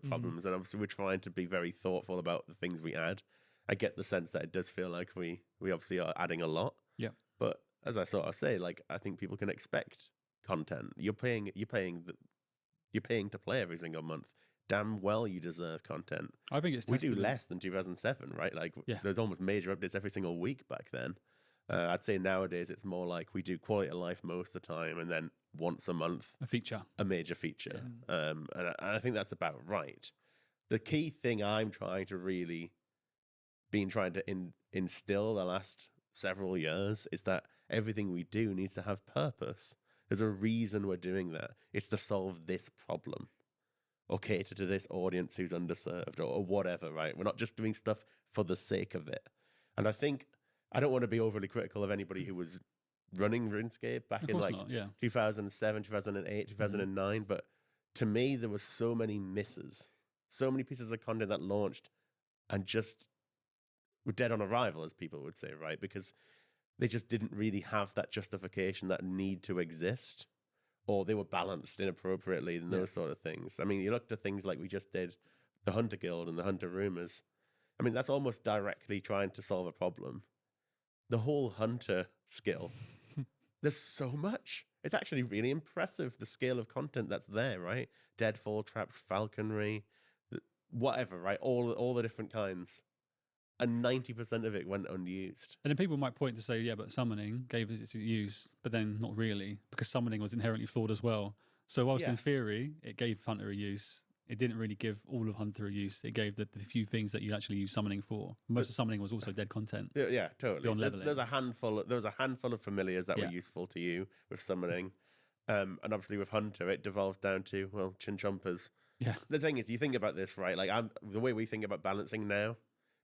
Speaker 5: problems, and obviously we're trying to be very thoughtful about the things we add. I get the sense that it does feel like we obviously are adding a lot.
Speaker 4: Yeah.
Speaker 5: But as I sort of say, like, I think people can expect content. You're paying to play every single month. Damn well you deserve content.
Speaker 4: I think it's
Speaker 5: we do less than 2007, right? Like, there's almost major updates every single week back then. I'd say nowadays it's more like we do quality of life most of the time, and then once a month
Speaker 4: a
Speaker 5: major feature. And I think that's about right. The key thing I'm trying to instill the last several years is that everything we do needs to have purpose. There's a reason we're doing that. It's to solve this problem or cater to this audience who's underserved or whatever, right? We're not just doing stuff for the sake of it. And I think I don't want to be overly critical of anybody who was running RuneScape back in 2007, 2008, 2009, but to me there was so many misses, so many pieces of content that launched and just were dead on arrival, as people would say, right? Because they just didn't really have that justification, that need to exist, or they were balanced inappropriately and those sort of things. I mean, you look to things like we just did the Hunter Guild and the Hunter Rumors. I mean, that's almost directly trying to solve a problem. The whole Hunter skill, there's so much. It's actually really impressive, the scale of content that's there, right? Deadfall, traps, falconry, whatever, right? All the different kinds. And 90% of it went unused.
Speaker 4: And then people might point to say, yeah, but summoning gave it its use, but then not really, because summoning was inherently flawed as well. So whilst in theory it gave Hunter a use, it didn't really give all of Hunter a use. It gave the few things that you actually use summoning for. Most of summoning was also dead content.
Speaker 5: Yeah, totally. There's a handful of familiars that were useful to you with summoning. And obviously with Hunter, it devolves down to, well, chinchompers.
Speaker 4: Yeah.
Speaker 5: The thing is, you think about this, right? Like, the way we think about balancing now,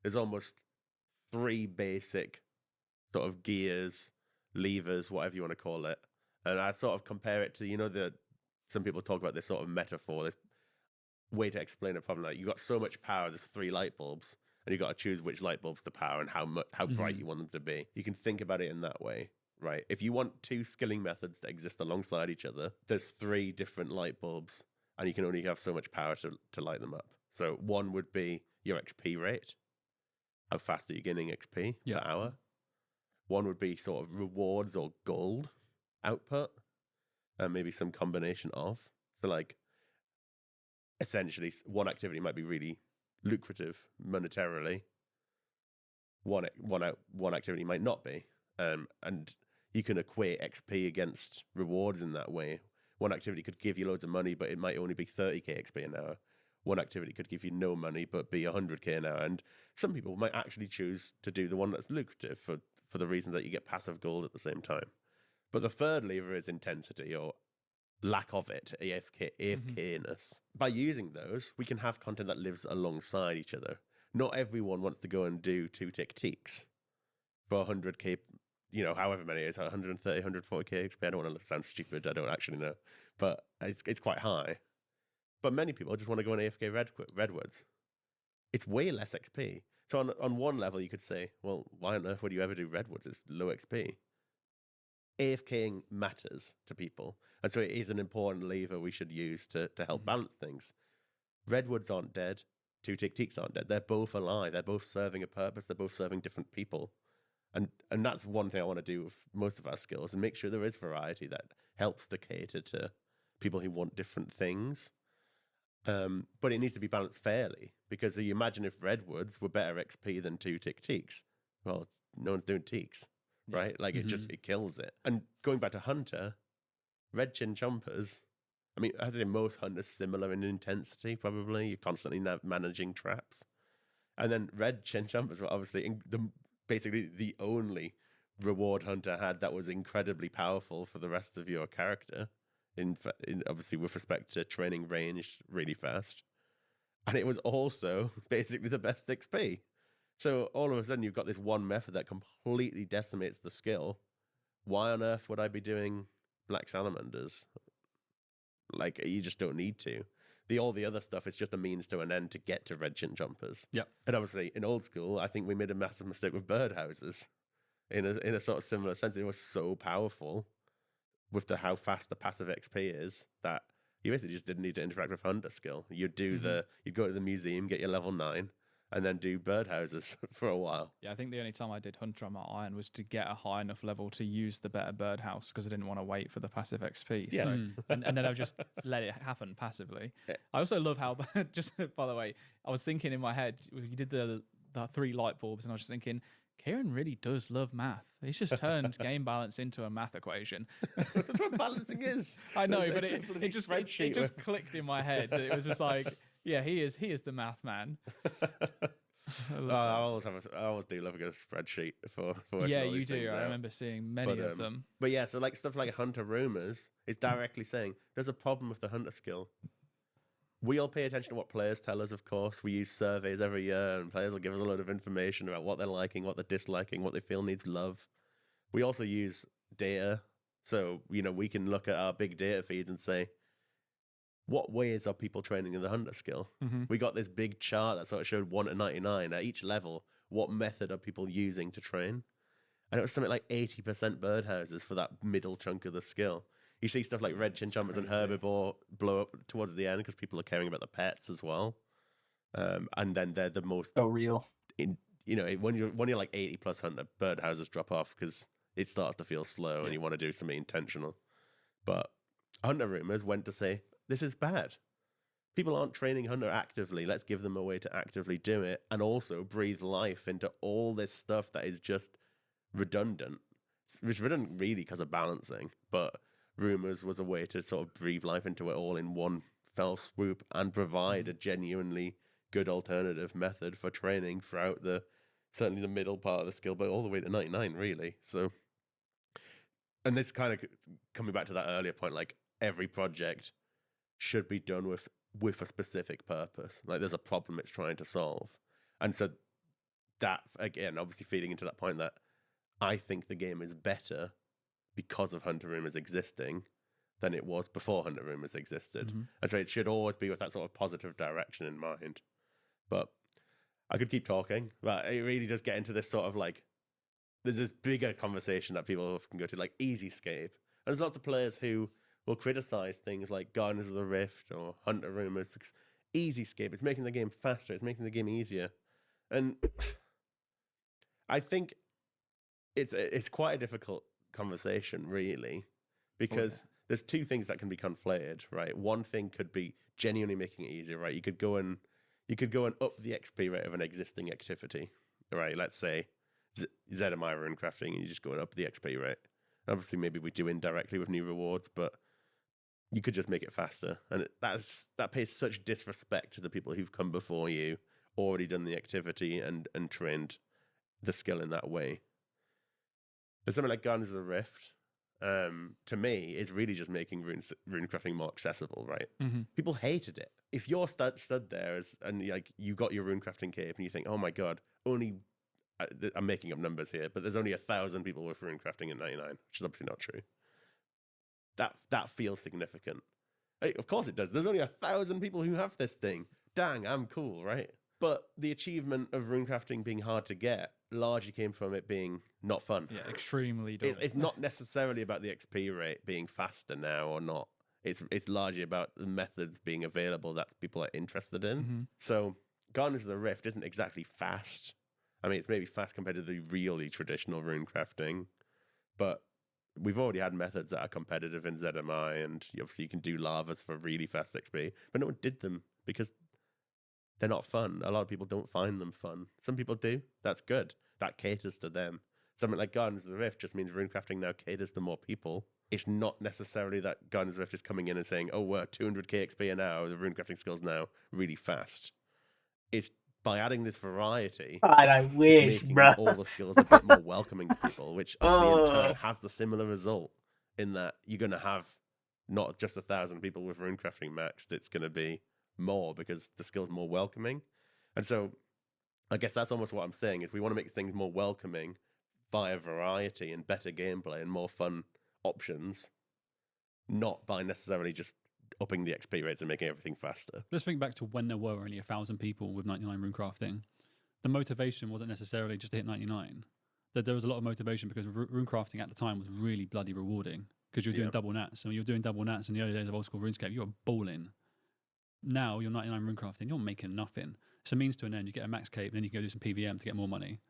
Speaker 5: there's almost 3 basic sort of gears, levers, whatever you want to call it. And I sort of compare it to, some people talk about this sort of metaphor, this way to explain a problem. Like, you got so much power, there's 3 light bulbs, and you got to choose which light bulbs to power and how bright you want them to be. You can think about it in that way, right? If you want 2 skilling methods that exist alongside each other, there's 3 different light bulbs, and you can only have so much power to light them up. So one would be your XP rate. How fast are you gaining XP per hour? One would be sort of rewards or gold output, and maybe some combination of. So, like, essentially, one activity might be really lucrative monetarily. One activity might not be, and you can equate XP against rewards in that way. One activity could give you loads of money, but it might only be 30k XP an hour. One activity could give you no money, but be 100k an hour. And some people might actually choose to do the one that's lucrative for the reason that you get passive gold at the same time. But the third lever is intensity, or lack of it, AFK-ness. By using those, we can have content that lives alongside each other. Not everyone wants to go and do 2 tick-teaks for 100k, however many it is, 130, 140k XP. I don't want to sound stupid, I don't actually know. But it's quite high. But many people just want to go on AFK Redwoods. It's way less XP. So on one level, you could say, well, why on earth would you ever do Redwoods? It's low XP. AFKing matters to people. And so it is an important lever we should use to help balance things. Redwoods aren't dead. 2 tick-teaks aren't dead. They're both alive. They're both serving a purpose. They're both serving different people. And that's one thing I want to do with most of our skills, and make sure there is variety that helps to cater to people who want different things. But it needs to be balanced fairly, because you imagine if Redwoods were better XP than 2 tick-teaks, well, no one's doing teaks, right? Like, it kills it. And going back to Hunter, Red Chinchompers, I mean, I think most Hunters similar in intensity, probably. You're constantly managing traps. And then Red Chinchompers were obviously basically the only reward Hunter had that was incredibly powerful for the rest of your character. In obviously with respect to training range really fast. And it was also basically the best XP. So all of a sudden you've got this one method that completely decimates the skill. Why on earth would I be doing black salamanders. Like, you just don't need to. All the other stuff is just a means to an end to get to red chin jumpers.
Speaker 4: Yep.
Speaker 5: And obviously, in old school, I think we made a massive mistake with birdhouses. In a sort of similar sense, it was so powerful with how fast the passive XP is that you basically just didn't need to interact with hunter skill. You'd go to the museum, get your level 9, and then do birdhouses for a while.
Speaker 2: Yeah, I think the only time I did Hunter on my iron was to get a high enough level to use the better birdhouse because I didn't want to wait for the passive XP.
Speaker 5: Yeah.
Speaker 2: So, and then I've just let it happen passively.
Speaker 5: Yeah.
Speaker 2: I also love how, just by the way, I was thinking in my head, you did the 3 light bulbs, and I was just thinking, Kieran really does love math. He's just turned game balance into a math equation.
Speaker 5: That's what balancing is.
Speaker 2: I know, but
Speaker 5: It's a
Speaker 2: it just
Speaker 5: spreadsheet.
Speaker 2: clicked in my head. That it was just like, yeah, he is the math man.
Speaker 5: I always do love a good spreadsheet for
Speaker 2: Yeah,
Speaker 5: working all
Speaker 2: you
Speaker 5: these
Speaker 2: do.
Speaker 5: things
Speaker 2: I
Speaker 5: out.
Speaker 2: remember seeing many of them.
Speaker 5: But yeah, so like stuff like Hunter Rumors is directly saying there's a problem with the Hunter skill. We all pay attention to what players tell us, of course. We use surveys every year, and players will give us a lot of information about what they're liking, what they're disliking, what they feel needs love. We also use data. So, we can look at our big data feeds and say, what ways are people training in the Hunter skill? We got this big chart that sort of showed 1 to 99 at each level. What method are people using to train? And it was something like 80% birdhouses for that middle chunk of the skill. You see stuff like red chin jumpers and herbivore blow up towards the end because people are caring about the pets as well. And then they're the most
Speaker 1: So real.
Speaker 5: when you're like 80 plus hunter, birdhouses drop off because it starts to feel slow and you want to do something intentional. But Hunter Rumors went to say, this is bad. People aren't training Hunter actively. Let's give them a way to actively do it and also breathe life into all this stuff that is just redundant. It's redundant really because of balancing, but Rumors was a way to sort of breathe life into it all in one fell swoop and provide a genuinely good alternative method for training throughout certainly the middle part of the skill, but all the way to 99 really. So, and this kind of coming back to that earlier point, like every project should be done with a specific purpose. Like there's a problem it's trying to solve. And so that, again, obviously feeding into that point that I think the game is better because of Hunter Rumors existing than it was before Hunter Rumors existed. And so it should always be with that sort of positive direction in mind. But I could keep talking, but it really does get into this sort of like, there's this bigger conversation that people often go to, like Easyscape. And there's lots of players who will criticize things like Guardians of the Rift or Hunter Rumors because Easyscape is making the game faster, it's making the game easier. And I think it's quite a difficult conversation, really, because there's two things that can be conflated, right? One thing could be genuinely making it easier, right? You could go and up the XP rate of an existing activity, right? Let's say ZMI rune crafting, and you just go and up the XP rate. Obviously, maybe we do indirectly with new rewards, but you could just make it faster, and that pays such disrespect to the people who've come before you, already done the activity and trained the skill in that way. There's something like Guardians of the Rift, to me, is really just making rune crafting more accessible, right? People hated it. If you're stood there and like you got your rune crafting cape and you think, oh my god, only I'm making up numbers here, but there's only 1,000 people with rune crafting in 99, which is obviously not true. That feels significant. Of course it does. There's only 1,000 people who have this thing. Dang, I'm cool, right? But the achievement of runecrafting being hard to get largely came from it being not fun.
Speaker 2: Yeah, extremely dull.
Speaker 5: It's not necessarily about the XP rate being faster now or not. It's largely about the methods being available that people are interested in. So Guardians of the Rift isn't exactly fast. I mean, it's maybe fast compared to the really traditional runecrafting, but we've already had methods that are competitive in ZMI, and obviously you can do lavas for really fast XP, but no one did them because they're not fun. A lot of people don't find them fun. Some people do. That's good. That caters to them. Something like Guardians of the Rift just means runecrafting now caters to more people. It's not necessarily that Guardians of the Rift is coming in and saying, oh, we're 200k XP an hour, the runecrafting skill's now really fast. It's by adding this variety,
Speaker 1: God, I wish,
Speaker 5: making
Speaker 1: bro.
Speaker 5: all the skills a bit more welcoming to people, which obviously in turn has the similar result in that you're going to have not just 1,000 people with runecrafting maxed, it's going to be more because the skill's more welcoming. And so I guess that's almost what I'm saying is we want to make things more welcoming via variety and better gameplay and more fun options. not by necessarily just upping the XP rates and making everything faster.
Speaker 4: Let's think back to when there were only 1,000 people with 99 rune crafting. The motivation wasn't necessarily just to hit 99. That there was a lot of motivation because rune crafting at the time was really bloody rewarding because you're doing double nats. And when you're doing double nats in the early days of old school RuneScape, you were balling. Now you're 99 rune crafting, you're making nothing. It's a means to an end. You get a max cape, and then you can go do some PVM to get more money.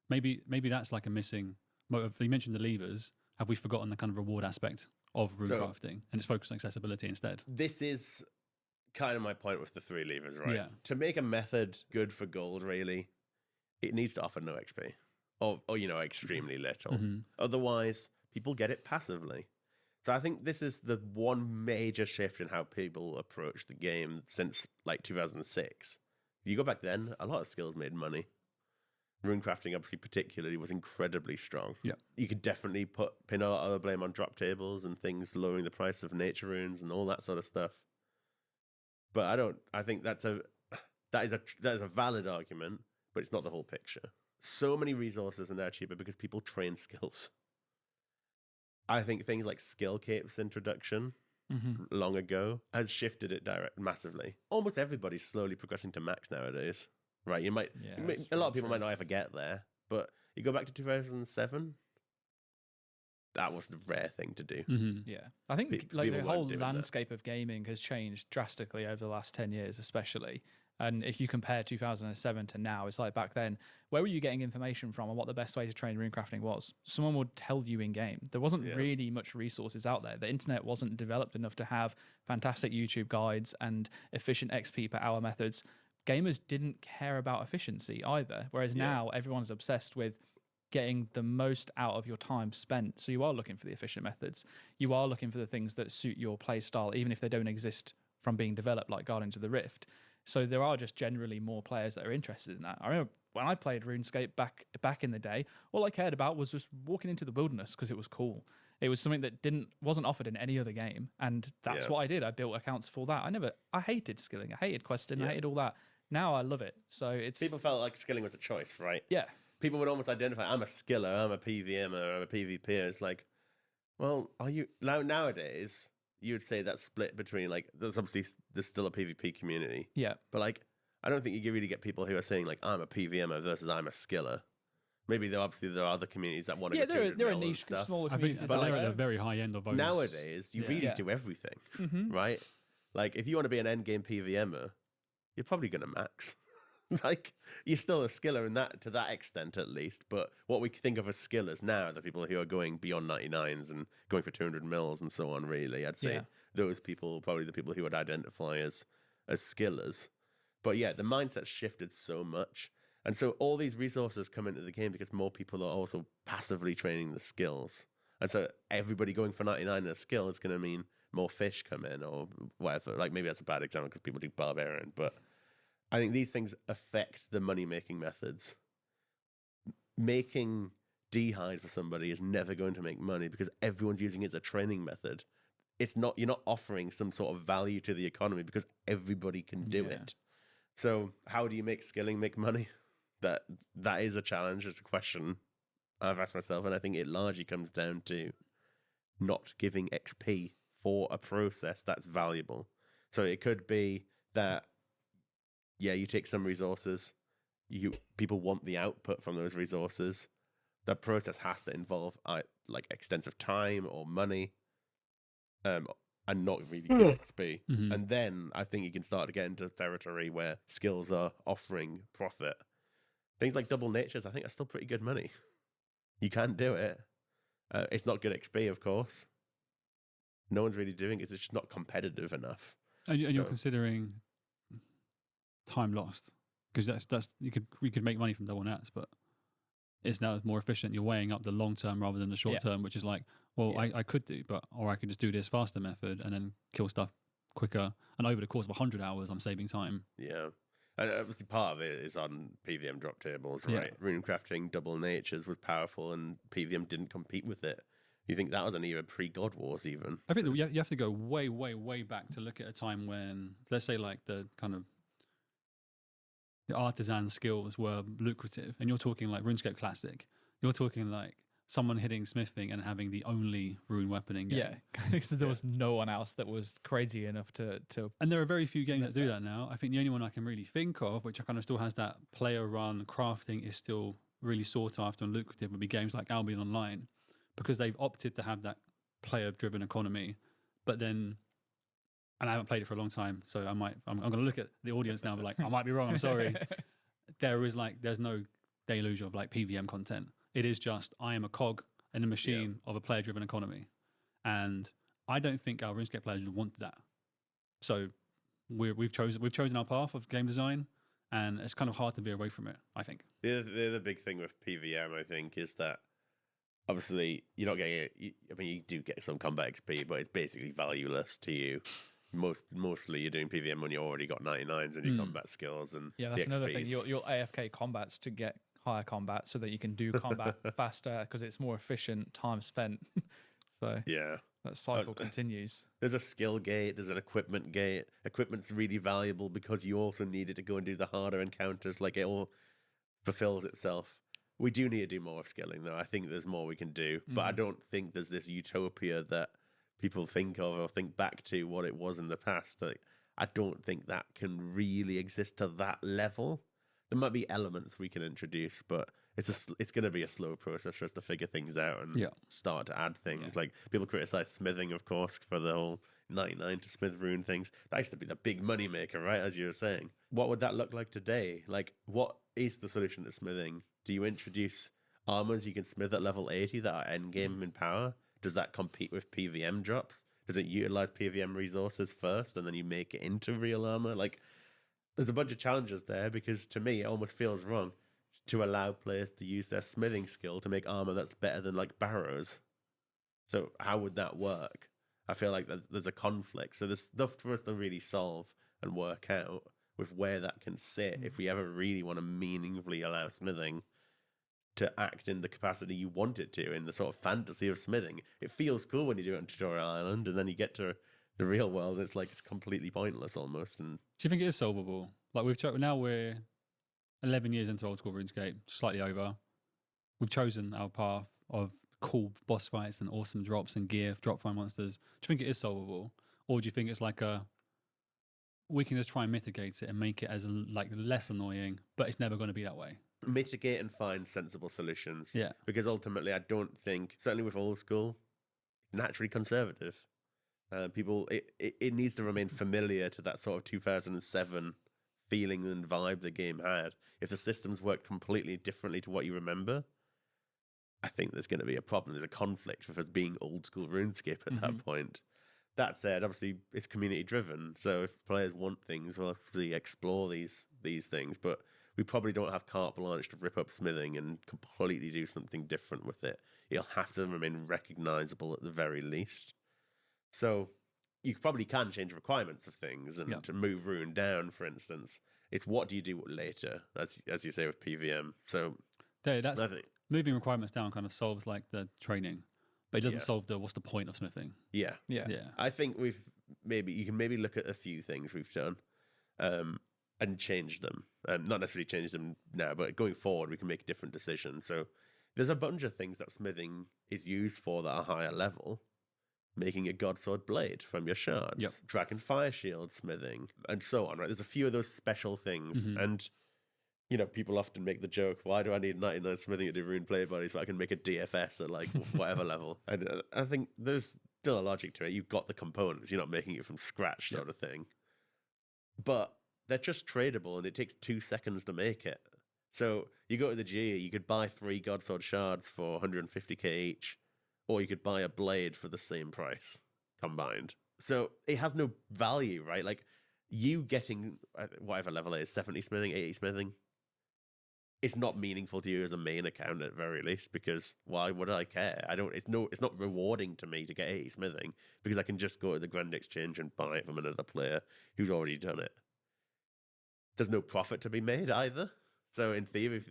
Speaker 4: Maybe that's like a missing motive. You mentioned the levers. Have we forgotten the kind of reward aspect of rune crafting, and it's focused on accessibility instead?
Speaker 5: This is kind of my point with the 3 levers, right?
Speaker 4: Yeah.
Speaker 5: To make a method good for gold, really, it needs to offer no XP or extremely little.
Speaker 4: Mm-hmm.
Speaker 5: Otherwise, people get it passively. So I think this is the one major shift in how people approach the game since like 2006. If you go back then, a lot of skills made money. Runecrafting, obviously, particularly, was incredibly strong.
Speaker 4: Yeah.
Speaker 5: You could definitely pin a lot of the blame on drop tables and things lowering the price of nature runes and all that sort of stuff. But I think that is a valid argument, but it's not the whole picture. So many resources are now cheaper because people train skills. I think things like skill capes introduction long ago has shifted it massively. Almost everybody's slowly progressing to max nowadays. Right, a lot of people might not ever get there, but you go back to 2007, that was the rare thing to do.
Speaker 4: Mm-hmm.
Speaker 2: Yeah, I think like
Speaker 5: people
Speaker 2: the
Speaker 5: weren't
Speaker 2: whole
Speaker 5: doing
Speaker 2: landscape of gaming has changed drastically over the last 10 years, especially. And if you compare 2007 to now, it's like back then, where were you getting information from on what the best way to train runecrafting was? Someone would tell you in game. There wasn't really much resources out there. The internet wasn't developed enough to have fantastic YouTube guides and efficient XP per hour methods. Gamers didn't care about efficiency either, whereas now everyone's obsessed with getting the most out of your time spent. So you are looking for the efficient methods. You are looking for the things that suit your play style, even if they don't exist from being developed, like Guardians of the Rift. So there are just generally more players that are interested in that. I remember when I played RuneScape back in the day, all I cared about was just walking into the wilderness because it was cool. It was something that wasn't offered in any other game, and that's what I did. I built accounts for that. I hated skilling. I hated questing. I hated all that. Now I love it. So it's
Speaker 5: People felt like skilling was a choice, right?
Speaker 2: Yeah.
Speaker 5: People would almost identify, I'm a skiller, I'm a PVMer, I'm a PvPer. It's like, well, are you nowadays? You would say that's split between there's still a PvP community.
Speaker 2: Yeah.
Speaker 5: But I don't think you can really get people who are saying I'm a PVMer versus I'm a skiller. Maybe there are other communities that want to go
Speaker 2: there are niche smaller communities.
Speaker 4: But they're at the very high end of those.
Speaker 5: Nowadays, you really do everything, right? Like if you want to be an endgame PVMer, you're probably going to max. You're still a skiller in that to that extent at least. But what we think of as skillers now are the people who are going beyond 99s and going for 200 mils and so on. Really, I'd say those people probably the people who would identify as skillers. But yeah, the mindset's shifted so much. And so all these resources come into the game because more people are also passively training the skills. And so everybody going for 99 in a skill is going to mean more fish come in or whatever. Maybe that's a bad example because people do barbarian. But I think these things affect the money-making methods. Making D-hide for somebody is never going to make money because everyone's using it as a training method. You're not offering some sort of value to the economy because everybody can do it. So how do you make skilling make money? That is a challenge. It's a question I've asked myself, and I think it largely comes down to not giving XP for a process that's valuable. So it could be that, you take some resources, people want the output from those resources. That process has to involve extensive time or money, and not really good XP.
Speaker 4: Mm-hmm.
Speaker 5: And then I think you can start to get into territory where skills are offering profit. Things like double natures, I think, are still pretty good money. You can do it. It's not good XP, of course. No one's really doing it. It's just not competitive enough.
Speaker 4: And you're considering time lost because that's we could make money from double nats, but it's now more efficient. You're weighing up the long term rather than the short term, which is I could do, or I could just do this faster method and then kill stuff quicker. And over the course of 100 hours, I'm saving time.
Speaker 5: Yeah. And obviously part of it is on PVM drop tables, right? Runecrafting double natures was powerful and PVM didn't compete with it. You think that was an era pre-God Wars even?
Speaker 4: I think that you have to go way, way, way back to look at a time when, let's say, the kind of the artisan skills were lucrative. And you're talking like RuneScape Classic. You're talking like someone hitting smithing and having the only rune weapon in game.
Speaker 2: Yeah, because there was no one else that was crazy enough to.
Speaker 4: And there are very few games that do that now. I think the only one I can really think of, which kind of still has that player run crafting, is still really sought after and lucrative, would be games like Albion Online, because they've opted to have that player driven economy. But then, and I haven't played it for a long time, so I'm going to look at the audience now and be like, I might be wrong, I'm sorry. There's no deluge of like PVM content. It is just, I am a cog in the machine of a player driven economy. And I don't think our RuneScape players would want that. So we've chosen our path of game design, and it's kind of hard to veer away from it, I think.
Speaker 5: The other big thing with PVM, I think, is that obviously you're not getting it. I mean, you do get some combat XP, but it's basically valueless to you. Mostly you're doing PVM when you already got 99s in your combat skills, and
Speaker 2: Yeah, that's
Speaker 5: the
Speaker 2: another thing.
Speaker 5: XPs.
Speaker 2: Your AFK combats to get higher combat so that you can do combat faster because it's more efficient time spent. So
Speaker 5: Yeah.
Speaker 2: that cycle continues.
Speaker 5: There's a skill gate, there's an equipment gate. Equipment's really valuable because you also need it to go and do the harder encounters. Like, it all fulfills itself. We do need to do more of skilling, though. I think there's more we can do, but I don't think there's this utopia that people think of or think back to what it was in the past. Like, I don't think that can really exist to that level. There might be elements we can introduce, but it's going to be a slow process for us to figure things out and start to add things. Like, people criticize smithing, of course, for the whole 99 to smith rune things. That used to be the big money maker, right? As you were saying, what would that look like today? Like, what is the solution to smithing? Do you introduce armors you can smith at level 80 that are endgame in power? Does that compete with PVM drops? Does it utilize PVM resources first and then you make it into real armor? Like, there's a bunch of challenges there, because to me, it almost feels wrong to allow players to use their smithing skill to make armor that's better than like barrows. So how would that work? I feel like there's a conflict. So there's stuff for us to really solve and work out with where that can sit if we ever really want to meaningfully allow smithing to act in the capacity you want it to, in the sort of fantasy of smithing. It feels cool when you do it on Tutorial Island, and then you get to the real world, and it's like it's completely pointless almost. And
Speaker 4: do you think it is solvable? Like, now we're 11 years into old school RuneScape, slightly over. We've chosen our path of cool boss fights and awesome drops and gear, drop find monsters. Do you think it is solvable, or do you think it's like we can just try and mitigate it and make it as like less annoying, but it's never going to be that way?
Speaker 5: Mitigate and find sensible solutions.
Speaker 4: Yeah.
Speaker 5: Because ultimately, I don't think, certainly with old school, naturally conservative. It needs to remain familiar to that sort of 2007 feeling and vibe the game had. If the systems work completely differently to what you remember, I think there's going to be a problem. There's a conflict with us being old school RuneScape at that point. That said, obviously it's community driven, so if players want things, we'll obviously explore these things, but we probably don't have carte blanche to rip up smithing and completely do something different with it. It'll have to remain recognizable at the very least. So you probably can change requirements of things and to move rune down, for instance. It's what do you do later, as you say with PVM. So
Speaker 4: that's moving requirements down kind of solves like the training, but it doesn't solve what's the point of smithing.
Speaker 5: Yeah. I think you can maybe look at a few things we've done and change them. Not necessarily change them now, but going forward we can make different decisions. So there's a bunch of things that smithing is used for that are higher level. Making a Godsword blade from your shards, Dragon Fire Shield smithing, and so on, right? There's a few of those special things, and people often make the joke, why do I need 99 smithing to do rune play bodies, but I can make a DFS at like whatever level? And I think there's still a logic to it. You've got the components, you're not making it from scratch sort of thing. But they're just tradable, and it takes 2 seconds to make it. So you go to the GE, you could buy 3 Godsword shards for 150k each, or you could buy a blade for the same price combined. So it has no value, right? Like, you getting whatever level it is, 70 smithing, 80 smithing, it's not meaningful to you as a main account at very least, because why would I care? It's not rewarding to me to get 80 smithing, because I can just go to the Grand Exchange and buy it from another player who's already done it. There's no profit to be made either. So in theory,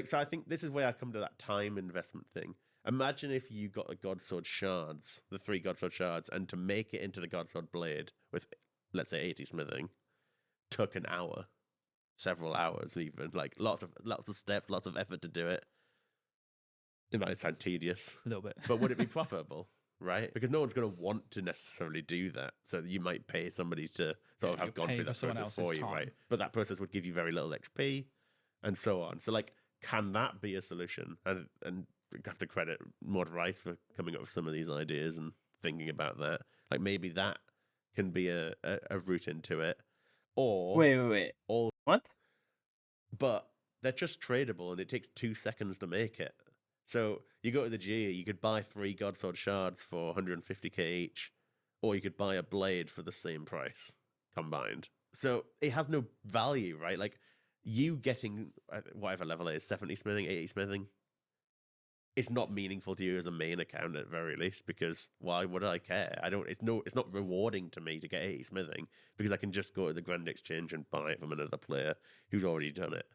Speaker 5: so I think this is where I come to that time investment thing. Imagine if you got the Godsword shards, the 3 Godsword shards, and to make it into the Godsword blade with, let's say, 80 smithing, took an hour, several hours even, like lots of steps, lots of effort to do it. It might sound tedious,
Speaker 2: A little bit.
Speaker 5: but would it be profitable? Right? Because no one's going to want to necessarily do that. So you might pay somebody to sort of have
Speaker 2: you're
Speaker 5: gone
Speaker 2: paying
Speaker 5: through
Speaker 2: for
Speaker 5: that
Speaker 2: someone
Speaker 5: process
Speaker 2: else's
Speaker 5: for you,
Speaker 2: time.
Speaker 5: right? But that process would give you very little XP and so on. So like, can that be a solution? And we have to credit Mod Rice for coming up with some of these ideas and thinking about that. Like maybe that can be a route into it. Or
Speaker 1: Wait.
Speaker 5: all
Speaker 1: What?
Speaker 5: but they're just tradable and it takes 2 seconds to make it. So you go to the G, you could buy 3 Godsword shards for 150k each, or you could buy a blade for the same price combined. So it has no value, right? Like you getting whatever level it is, 70 smithing, 80 smithing, it's not meaningful to you as a main account at very least, because why would I care? It's not rewarding to me to get 80 smithing because I can just go to the Grand Exchange and buy it from another player who's already done it.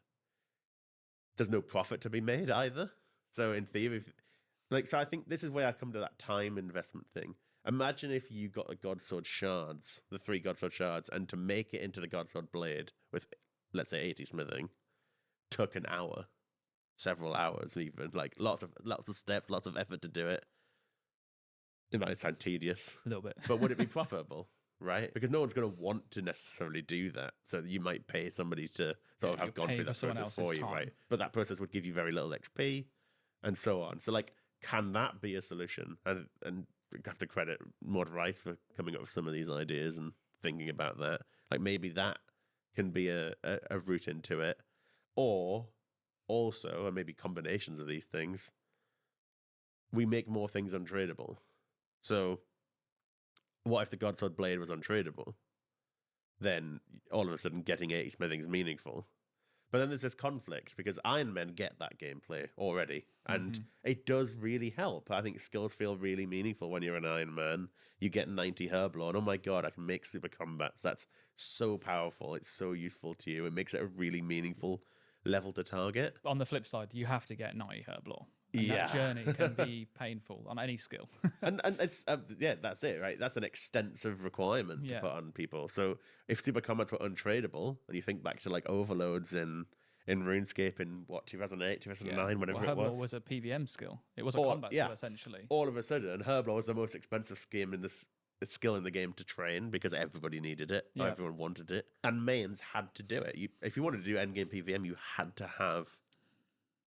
Speaker 5: There's no profit to be made either. So in theory, so I think this is where I come to that time investment thing. Imagine if you got the Godsword shards, the 3 Godsword shards, and to make it into the Godsword blade with, let's say, 80 smithing, took an hour, several hours even, like lots of steps, lots of effort to do it. It might sound tedious,
Speaker 2: A little bit.
Speaker 5: but would it be profitable? Right? Because no one's going to want to necessarily do that. So you might pay somebody to sort of have
Speaker 2: you're
Speaker 5: gone
Speaker 2: paying
Speaker 5: through
Speaker 2: for
Speaker 5: that
Speaker 2: someone
Speaker 5: process
Speaker 2: else's
Speaker 5: for you,
Speaker 2: time.
Speaker 5: right? But that process would give you very little XP and so on. So like, can that be a solution? And we have to credit Mod Rice for coming up with some of these ideas and thinking about that. Like maybe that can be a route into it. Or also, and maybe combinations of these things, we make more things untradeable. So what if the Godsword blade was untradeable? Then all of a sudden getting 80 smithing is meaningful. But then there's this conflict because Iron Men get that gameplay already, and it does really help. I think skills feel really meaningful when you're an Iron Man. You get 90 Herblore, and oh my god, I can make super combats. That's so powerful. It's so useful to you. It makes it a really meaningful level to target.
Speaker 2: On the flip side, you have to get 90 Herblore. And
Speaker 5: Yeah.
Speaker 2: that journey can be painful on any skill.
Speaker 5: and it's that's it, right? That's an extensive requirement to put on people. So if super combats were untradeable, and you think back to like overloads in RuneScape in what 2008, 2009, whenever it
Speaker 2: Herblore
Speaker 5: was,
Speaker 2: was a PVM skill. It was a combat skill essentially.
Speaker 5: all of a sudden, Herblore was the most expensive skill in the game to train because everybody needed it, everyone wanted it, and mains had to do it. If you wanted to do endgame PVM, you had to have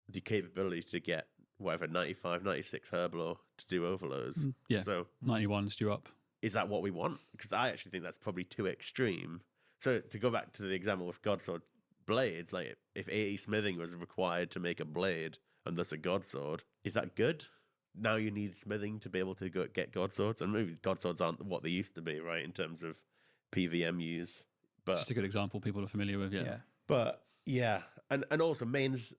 Speaker 5: the capability to get whatever 95, 96 Herblore to do overloads.
Speaker 4: Yeah.
Speaker 5: So
Speaker 4: 91 stew up.
Speaker 5: is that what we want? Because I actually think that's probably too extreme. So to go back to the example of Godsword blades, like if 80 smithing was required to make a blade and thus a Godsword, is that good? Now you need smithing to be able to get Godswords, and maybe Godswords aren't what they used to be, right, in terms of PVM use. But
Speaker 4: It's just a good example people are familiar with. Yeah.
Speaker 5: But yeah, and also mains.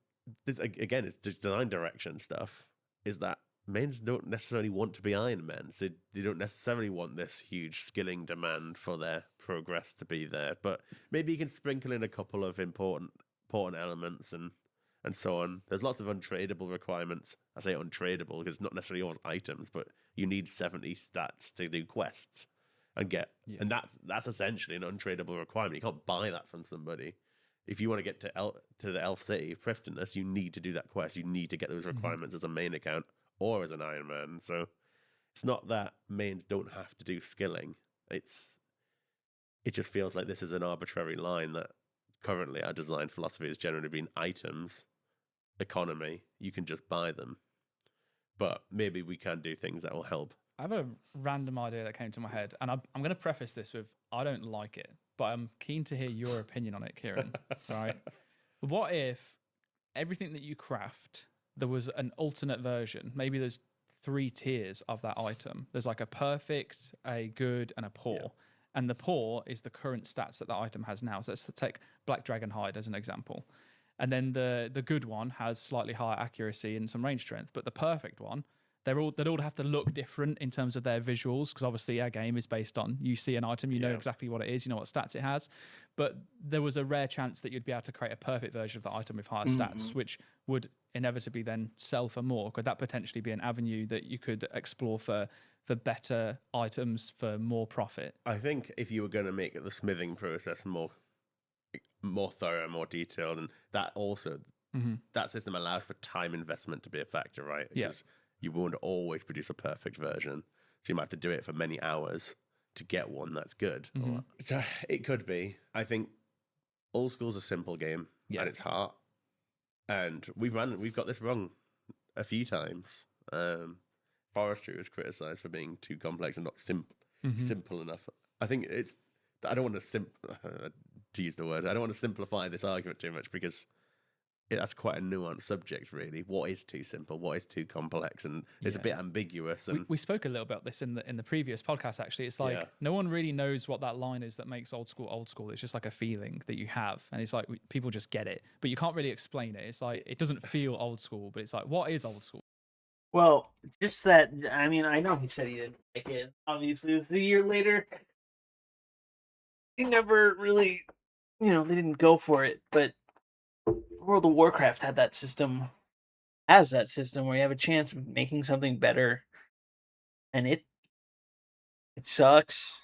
Speaker 5: This again, it's just design direction stuff. Is that mains don't necessarily want to be Iron Men, so they don't necessarily want this huge skilling demand for their progress to be there. But maybe you can sprinkle in a couple of important elements and so on. There's lots of untradeable requirements. I say untradeable because it's not necessarily always items, but you need 70 stats to do quests and get, and that's essentially an untradeable requirement. You can't buy that from somebody. If you want to get to the Elf City of Prifddinas, you need to do that quest. You need to get those requirements as a main account or as an Iron Man. So it's not that mains don't have to do skilling. It just feels like this is an arbitrary line that currently our design philosophy has generally been items, economy. You can just buy them. But maybe we can do things that will help.
Speaker 2: I have a random idea that came to my head, and I'm going to preface this with I don't like it, but I'm keen to hear your opinion on it, Kieran. All right. What if everything that you craft, there was an alternate version? Maybe there's 3 tiers of that item. There's like a perfect, a good, and a poor. Yeah. And the poor is the current stats that item has now. So let's take Black Dragon Hide as an example. And then the good one has slightly higher accuracy and some range strength, but the perfect one, they'd all have to look different in terms of their visuals, because obviously our game is based on you see an item, you know exactly what it is, you know what stats it has. But there was a rare chance that you'd be able to create a perfect version of the item with higher stats, which would inevitably then sell for more. Could that potentially be an avenue that you could explore for better items for more profit?
Speaker 5: I think if you were going to make the smithing process more thorough, more detailed, and that also that system allows for time investment to be a factor, right?
Speaker 2: Yeah.
Speaker 5: Because you won't always produce a perfect version. So you might have to do it for many hours to get one that's good. So it could be. I think Old School's a simple game at its heart. And we've got this wrong a few times. Forestry was criticized for being too complex and not simple enough. I think I don't want to use the word. I don't want to simplify this argument too much because that's quite a nuanced subject, really. What is too simple? What is too complex? And it's a bit ambiguous. And
Speaker 2: we spoke a little about this in the previous podcast. Actually, it's like no one really knows what that line is that makes old school. It's just like a feeling that you have, and it's like people just get it, but you can't really explain it. It's like it doesn't feel old school, but it's like, what is old school?
Speaker 1: Well, just that. I mean, I know he said he didn't like it. Obviously, it's a year later. He never really, they didn't go for it. But World of Warcraft has that system where you have a chance of making something better, and it sucks.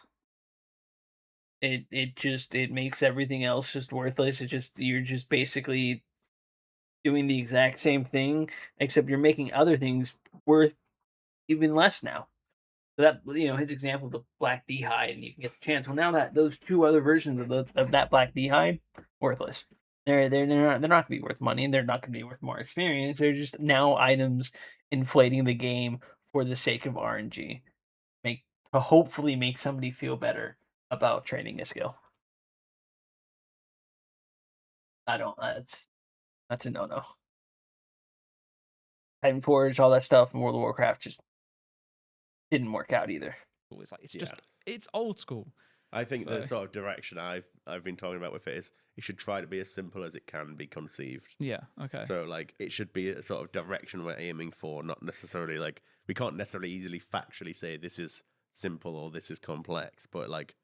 Speaker 1: It makes everything else just worthless. You're just basically doing the exact same thing, except you're making other things worth even less now. So that his example of the black D hide, and you can get the chance. Well, now that those two other versions of that black D hide, worthless. They're not going to be worth money, and they're not going to be worth more experience. They're just now items inflating the game for the sake of RNG, to hopefully make somebody feel better about training a skill. I don't. That's a no. Titan Forge, all that stuff in World of Warcraft just didn't work out either.
Speaker 2: It's like it's old school.
Speaker 5: I think the sort of direction I've been talking about with it is it should try to be as simple as it can be conceived.
Speaker 2: Yeah. Okay.
Speaker 5: So like it should be a sort of direction we're aiming for, not necessarily like we can't necessarily easily factually say this is simple or this is complex, but like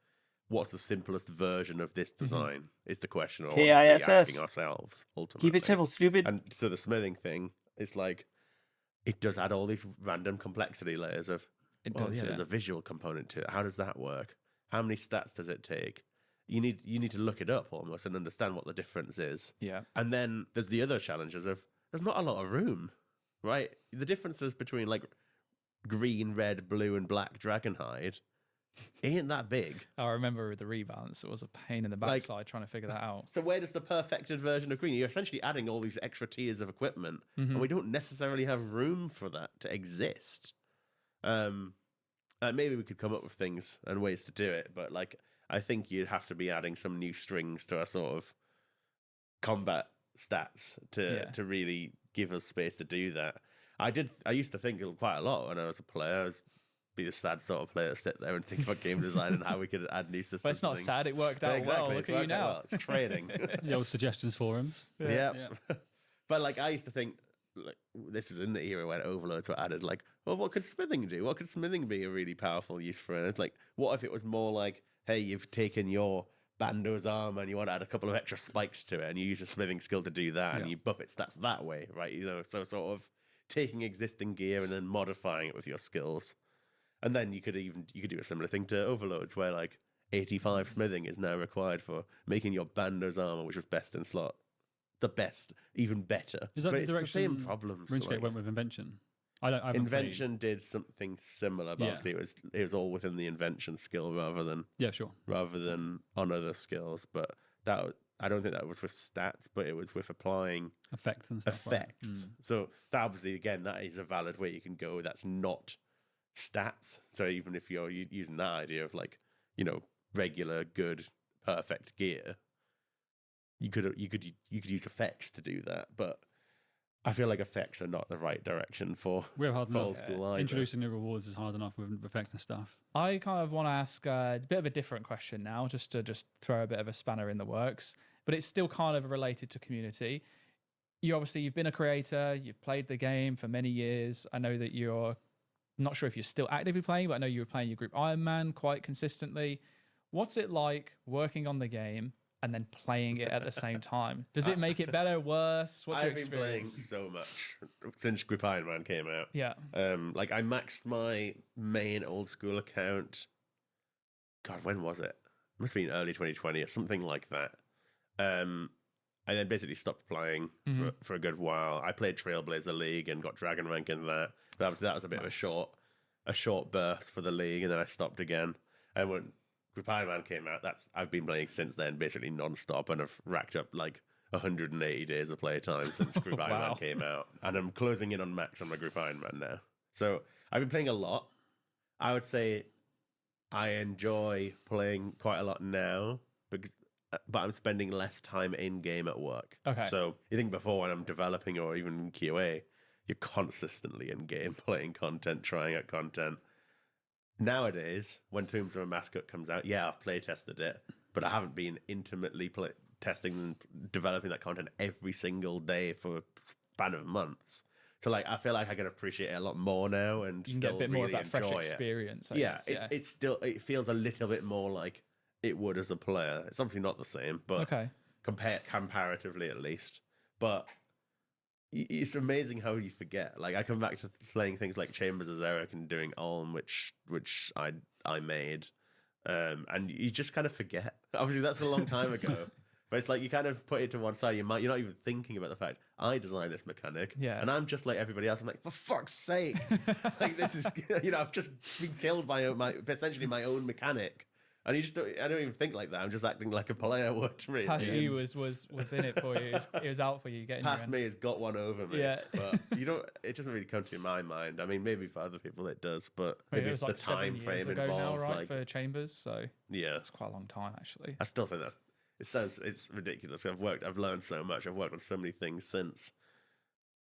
Speaker 5: what's the simplest version of this design is the question we're asking ourselves ultimately.
Speaker 1: Keep it simple, stupid.
Speaker 5: And so the smithing thing is like it does add all these random complexity layers of there's a visual component to it. How does that work? How many stats does it take? You need to look it up almost and understand what the difference is.
Speaker 2: Yeah.
Speaker 5: And then there's the other challenges of there's not a lot of room, right? The differences between like green, red, blue, and black dragonhide ain't that big.
Speaker 2: I remember with the rebalance, it was a pain in the backside trying to figure that out.
Speaker 5: So where does the perfected version of green? You're essentially adding all these extra tiers of equipment, and we don't necessarily have room for that to exist. Maybe we could come up with things and ways to do it, but like I think you'd have to be adding some new strings to our sort of combat stats to really give us space to do that. I used to think quite a lot when I was a player. I was be the sad sort of player to sit there and think about game design and how we could add new systems.
Speaker 2: But it's not sad. It worked out well. Look at you now.
Speaker 5: Well. It's training.
Speaker 4: The old suggestions forums.
Speaker 5: Yeah. But like I used to think, like this is in the era when overloads were added. Like, well, what could smithing do? What could smithing be a really powerful use for? And it's like, what if it was more like, hey, you've taken your Bando's arm and you want to add a couple of extra spikes to it, and you use a smithing skill to do that, and you buff its stats that way, right? So sort of taking existing gear and then modifying it with your skills. And then you could do a similar thing to overloads, where like 85 smithing is now required for making your Bando's armor, which was best in slot, the best, even better.
Speaker 4: Is that
Speaker 5: but
Speaker 4: the
Speaker 5: it's
Speaker 4: direction
Speaker 5: the same problems?
Speaker 4: RuneScape went with Invention? I
Speaker 5: Invention did something similar, but obviously it was all within the Invention skill rather than on other skills. But that I don't think that was with stats, but it was with applying
Speaker 4: effects and stuff.
Speaker 5: Effects. Right? So that obviously again that is a valid way you can go. That's not stats. So even if you're using that idea of like regular good perfect gear, you could use effects to do that, but I feel like effects are not the right direction for old school either.
Speaker 4: Introducing new rewards is hard enough with effects and stuff.
Speaker 2: I kind of want to ask a bit of a different question now, just to throw a bit of a spanner in the works, but it's still kind of related to community. You've been a creator, you've played the game for many years. I know that I'm not sure if you're still actively playing, but I know you were playing your group Iron Man quite consistently. What's it like working on the game and then playing it at the same time? Does it make it better, worse? What's your experience?
Speaker 5: I've been playing so much since Group Iron Man came out.
Speaker 2: Yeah.
Speaker 5: Like I maxed my main old school account. God, when was it? It must have been early 2020 or something like that. I then basically stopped playing for a good while. I played Trailblazer League and got Dragon Rank in that. But obviously that was a bit of a short burst for the league, and then I stopped again. And when Group Iron Man came out, I've been playing since then, basically non-stop, and I've racked up like 180 days of playtime since Group Iron Man came out. And I'm closing in on max on my Group Iron Man now. So I've been playing a lot. I would say I enjoy playing quite a lot now, but I'm spending less time in game at work.
Speaker 2: Okay.
Speaker 5: So you think before, when I'm developing or even in QA, you're consistently in game playing content, trying out content. Nowadays, when Tombs of a Mascot comes out, yeah, I've play tested it, but I haven't been intimately testing and developing that content every single day for a span of months. So like, I feel like I can appreciate it a lot more now, and
Speaker 2: you can
Speaker 5: still
Speaker 2: get a bit
Speaker 5: really
Speaker 2: more of that fresh
Speaker 5: enjoy
Speaker 2: experience.
Speaker 5: it. It's still, it feels a little bit more like it would as a player. It's obviously not the same, but comparatively at least. But it's amazing how you forget. Like, I come back to playing things like Chambers as Eric and doing Ulm, which I made, and you just kind of forget. Obviously, that's a long time ago, but it's like you kind of put it to one side. You're not even thinking about the fact I designed this mechanic, and I'm just like everybody else. I'm like, for fuck's sake, like this is I've just been killed by essentially my own mechanic. And you just I don't even think like that. I'm just acting like a player would. Really.
Speaker 2: Past you was in it for you. It was out for you. Getting
Speaker 5: past me has got one over me.
Speaker 2: Yeah.
Speaker 5: But you don't. It doesn't really come to my mind. I mean, maybe for other people it does, but maybe
Speaker 2: it was
Speaker 5: it's
Speaker 2: like
Speaker 5: the time
Speaker 2: 7 years
Speaker 5: frame
Speaker 2: ago
Speaker 5: involved.
Speaker 2: now, right?
Speaker 5: Like,
Speaker 2: for Chambers, so
Speaker 5: yeah,
Speaker 2: it's quite a long time actually.
Speaker 5: I still think it's ridiculous. I've learned so much. I've worked on so many things since.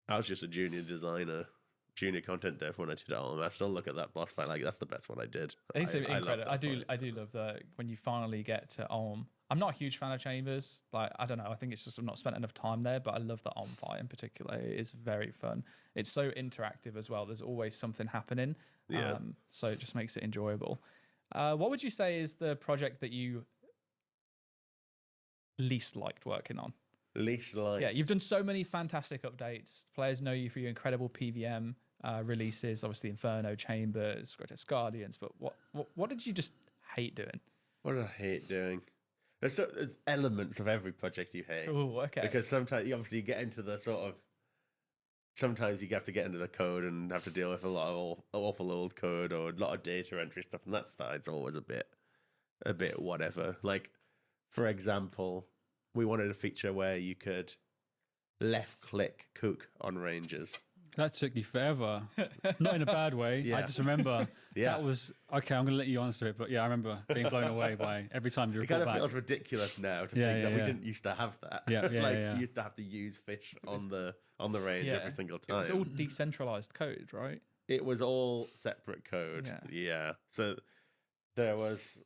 Speaker 5: I was just a junior designer. Junior content dev when I did it all, and I still look at that boss fight like that's the best one I did.
Speaker 2: It's incredible.
Speaker 5: love that
Speaker 2: I do
Speaker 5: fight.
Speaker 2: love that when you finally get to Ulm. I'm not a huge fan of Chambers. Like, I don't know. I think it's just I've not spent enough time there, but I love the Ulm fight in particular. It is very fun. It's so interactive as well. There's always something happening.
Speaker 5: Yeah.
Speaker 2: So it just makes it enjoyable. What would you say is the project that you least liked working on?
Speaker 5: Least like.
Speaker 2: Yeah, you've done so many fantastic updates. Players know you for your incredible PVM releases, obviously Inferno, Chambers, Grotesque Guardians. But what did you just hate doing?
Speaker 5: What did I hate doing? There's elements of every project you hate.
Speaker 2: Oh, okay.
Speaker 5: Because sometimes you get into the sort of. Sometimes you have to get into the code and have to deal with a lot of awful old code or a lot of data entry stuff, and that side's always a bit whatever. Like, for example, we wanted a feature where you could left click cook on ranges.
Speaker 4: That took you forever. Not in a bad way.
Speaker 5: Yeah.
Speaker 4: I just remember
Speaker 5: Yeah.
Speaker 4: that was okay. I'm going to let you answer it, but yeah, I remember being blown away by every time you
Speaker 5: It
Speaker 4: report
Speaker 5: kind of
Speaker 4: back.
Speaker 5: feels ridiculous now to
Speaker 4: Yeah,
Speaker 5: think that
Speaker 4: yeah,
Speaker 5: we
Speaker 4: yeah.
Speaker 5: didn't used to have that.
Speaker 4: Yeah, yeah,
Speaker 5: like
Speaker 4: yeah.
Speaker 5: you used to have to use fish on the range
Speaker 2: Yeah.
Speaker 5: every single time.
Speaker 2: It's all decentralized code, right?
Speaker 5: It was all separate code. Yeah. So there was,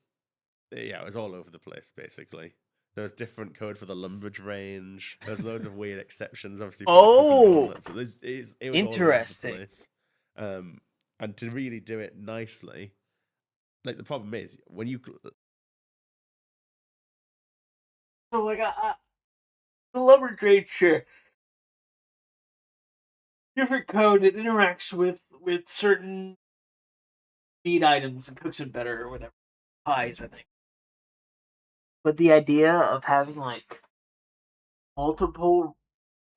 Speaker 5: it was all over the place basically. There was different code for the Lumbridge range. There's loads of weird exceptions, obviously. For
Speaker 1: Oh,
Speaker 5: so it was
Speaker 1: interesting.
Speaker 5: All over the place. And to really do it nicely, like the problem is when you
Speaker 1: So like the lumberjade share different code that interacts with certain meat items and cooks it better or whatever. Pies, I think. But the idea of having like multiple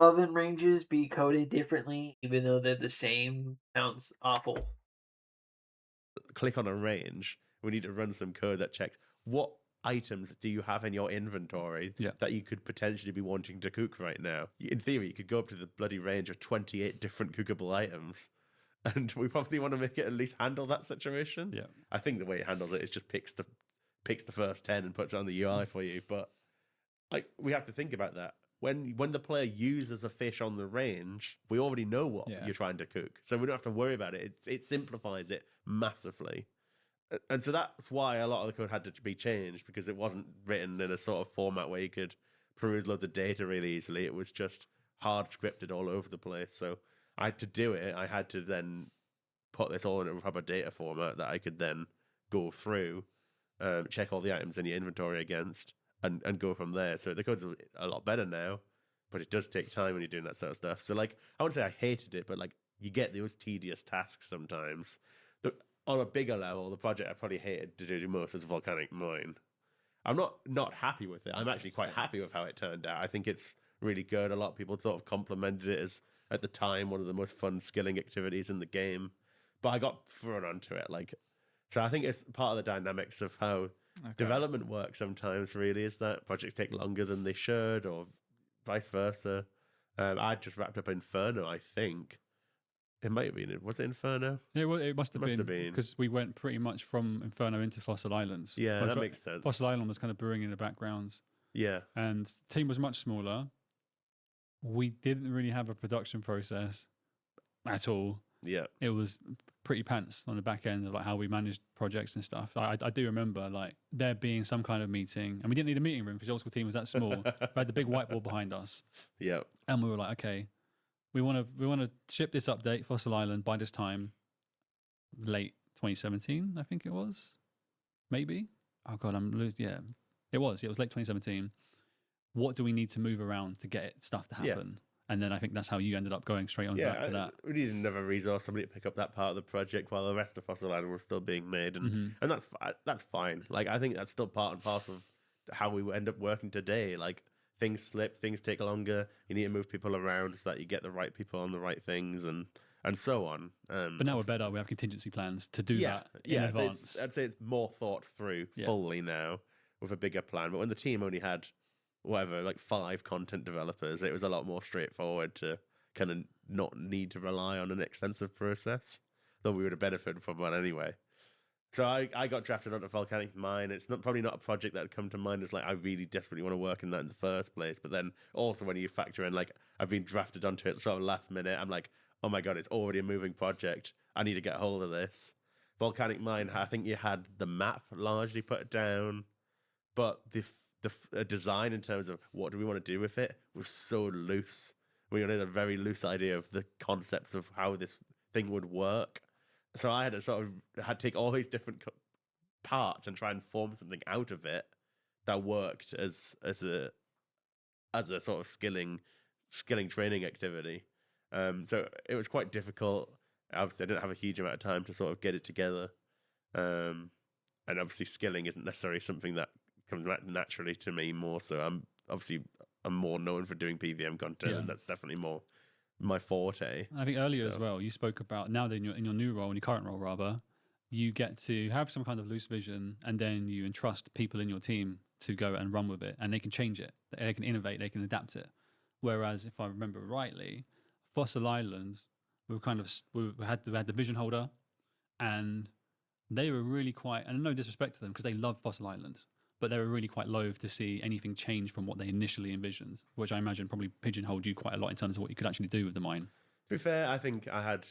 Speaker 1: oven ranges be coded differently, even though they're the same, sounds awful.
Speaker 5: click on a range, we need to run some code that checks what items do you have in your inventory that you could potentially be wanting to cook right now. In theory, you could go up to the bloody range of 28 different cookable items. And we probably want to make it at least handle that situation.
Speaker 4: Yeah.
Speaker 5: I think the way it handles it is just picks the first 10 and puts it on the UI for you. But like we have to think about that. When the player uses a fish on the range, we already know what you're trying to cook. So we don't have to worry about it. It simplifies it massively. And so that's why a lot of the code had to be changed, because it wasn't written in a sort of format where you could peruse loads of data really easily. It was just hard scripted all over the place. So I had to do it. I had to then put this all in a proper data format that I could then go through, check all the items in your inventory against, and go from there. So the code's a lot better now, but it does take time when you're doing that sort of stuff. So like, I wouldn't say I hated it, but like you get those tedious tasks sometimes. On a bigger level, the project I probably hated to do the most was Volcanic Mine. I'm not happy with it. I'm actually quite happy with how it turned out. I think it's really good. A lot of people sort of complimented it as at the time one of the most fun skilling activities in the game. But I got thrown onto it, like, so I think it's part of the dynamics of how development works sometimes, really, is that projects take longer than they should, or vice versa. I just wrapped up Inferno, I think. It might have been. Was it Inferno?
Speaker 4: Yeah, well, it must have
Speaker 5: Must have
Speaker 4: been
Speaker 5: been.
Speaker 4: because we went pretty much from Inferno into Fossil Islands.
Speaker 5: Yeah,
Speaker 4: Well,
Speaker 5: that makes sense.
Speaker 4: Fossil Island was kind of brewing in the background,
Speaker 5: Yeah.
Speaker 4: and the team was much smaller. We didn't really have a production process at all.
Speaker 5: Yeah.
Speaker 4: It was pretty pants on the back end of like how we managed projects and stuff. I do remember like there being some kind of meeting, and we didn't need a meeting room because the old school team was that small. We had the big whiteboard behind us,
Speaker 5: Yeah.
Speaker 4: and we were like, okay, we want to ship this update, Fossil Island, by this time, late 2017, I think it was, maybe. Oh god, I'm losing. Yeah, it was late 2017. What do we need to move around to get stuff to happen? And then I think that's how you ended up going straight on back to that.
Speaker 5: We needed another resource, somebody to pick up that part of the project while the rest of Fossil Island was still being made, and that's fine. Like, I think that's still part and parcel of how we end up working today. Like, things slip, things take longer. You need to move people around so that you get the right people on the right things, and so on.
Speaker 4: But now we're better. We have contingency plans to do that in advance.
Speaker 5: I'd say it's more thought through fully now with a bigger plan. But when the team only had whatever, like 5 content developers, it was a lot more straightforward to kind of not need to rely on an extensive process, though we would have benefited from one anyway. So I got drafted onto Volcanic Mine. It's probably not a project that had come to mind as like I really desperately want to work in that in the first place. But then also when you factor in like I've been drafted onto it sort of last minute, I'm like, oh my god, it's already a moving project. I need to get hold of this. Volcanic Mine, I think you had the map largely put down, but the design in terms of what do we want to do with it was so loose. We had a very loose idea of the concepts of how this thing would work. So I had to take all these different parts and try and form something out of it that worked as a sort of skilling training activity. So it was quite difficult. Obviously, I didn't have a huge amount of time to sort of get it together. And obviously, skilling isn't necessarily something that comes back naturally to me more. So I'm more known for doing PVM content, and that's definitely more my forte.
Speaker 4: I think earlier as well, you spoke about now that in your new role, in your current role rather, you get to have some kind of loose vision, and then you entrust people in your team to go and run with it, and they can change it, they can innovate, they can adapt it. Whereas if I remember rightly, Fossil Island, we had the vision holder, and they were really quite, and no disrespect to them because they love Fossil Island, but they were really quite loath to see anything change from what they initially envisioned, which I imagine probably pigeonholed you quite a lot in terms of what you could actually do with the mine.
Speaker 5: To be fair, I think I had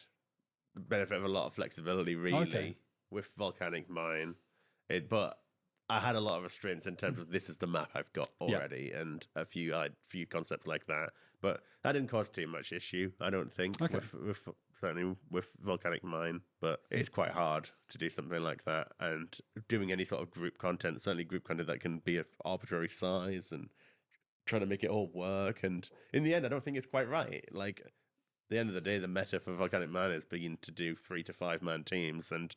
Speaker 5: the benefit of a lot of flexibility, really, with Volcanic Mine. But I had a lot of restraints in terms of this is the map I've got already, and a few concepts like that. But that didn't cause too much issue, I don't think, certainly with Volcanic Mine. But it's quite hard to do something like that, and doing any sort of group content, certainly group content that can be of arbitrary size, and trying to make it all work. And in the end, I don't think it's quite right. Like, at the end of the day, the meta for Volcanic Mine is beginning to do 3 to 5 man teams, and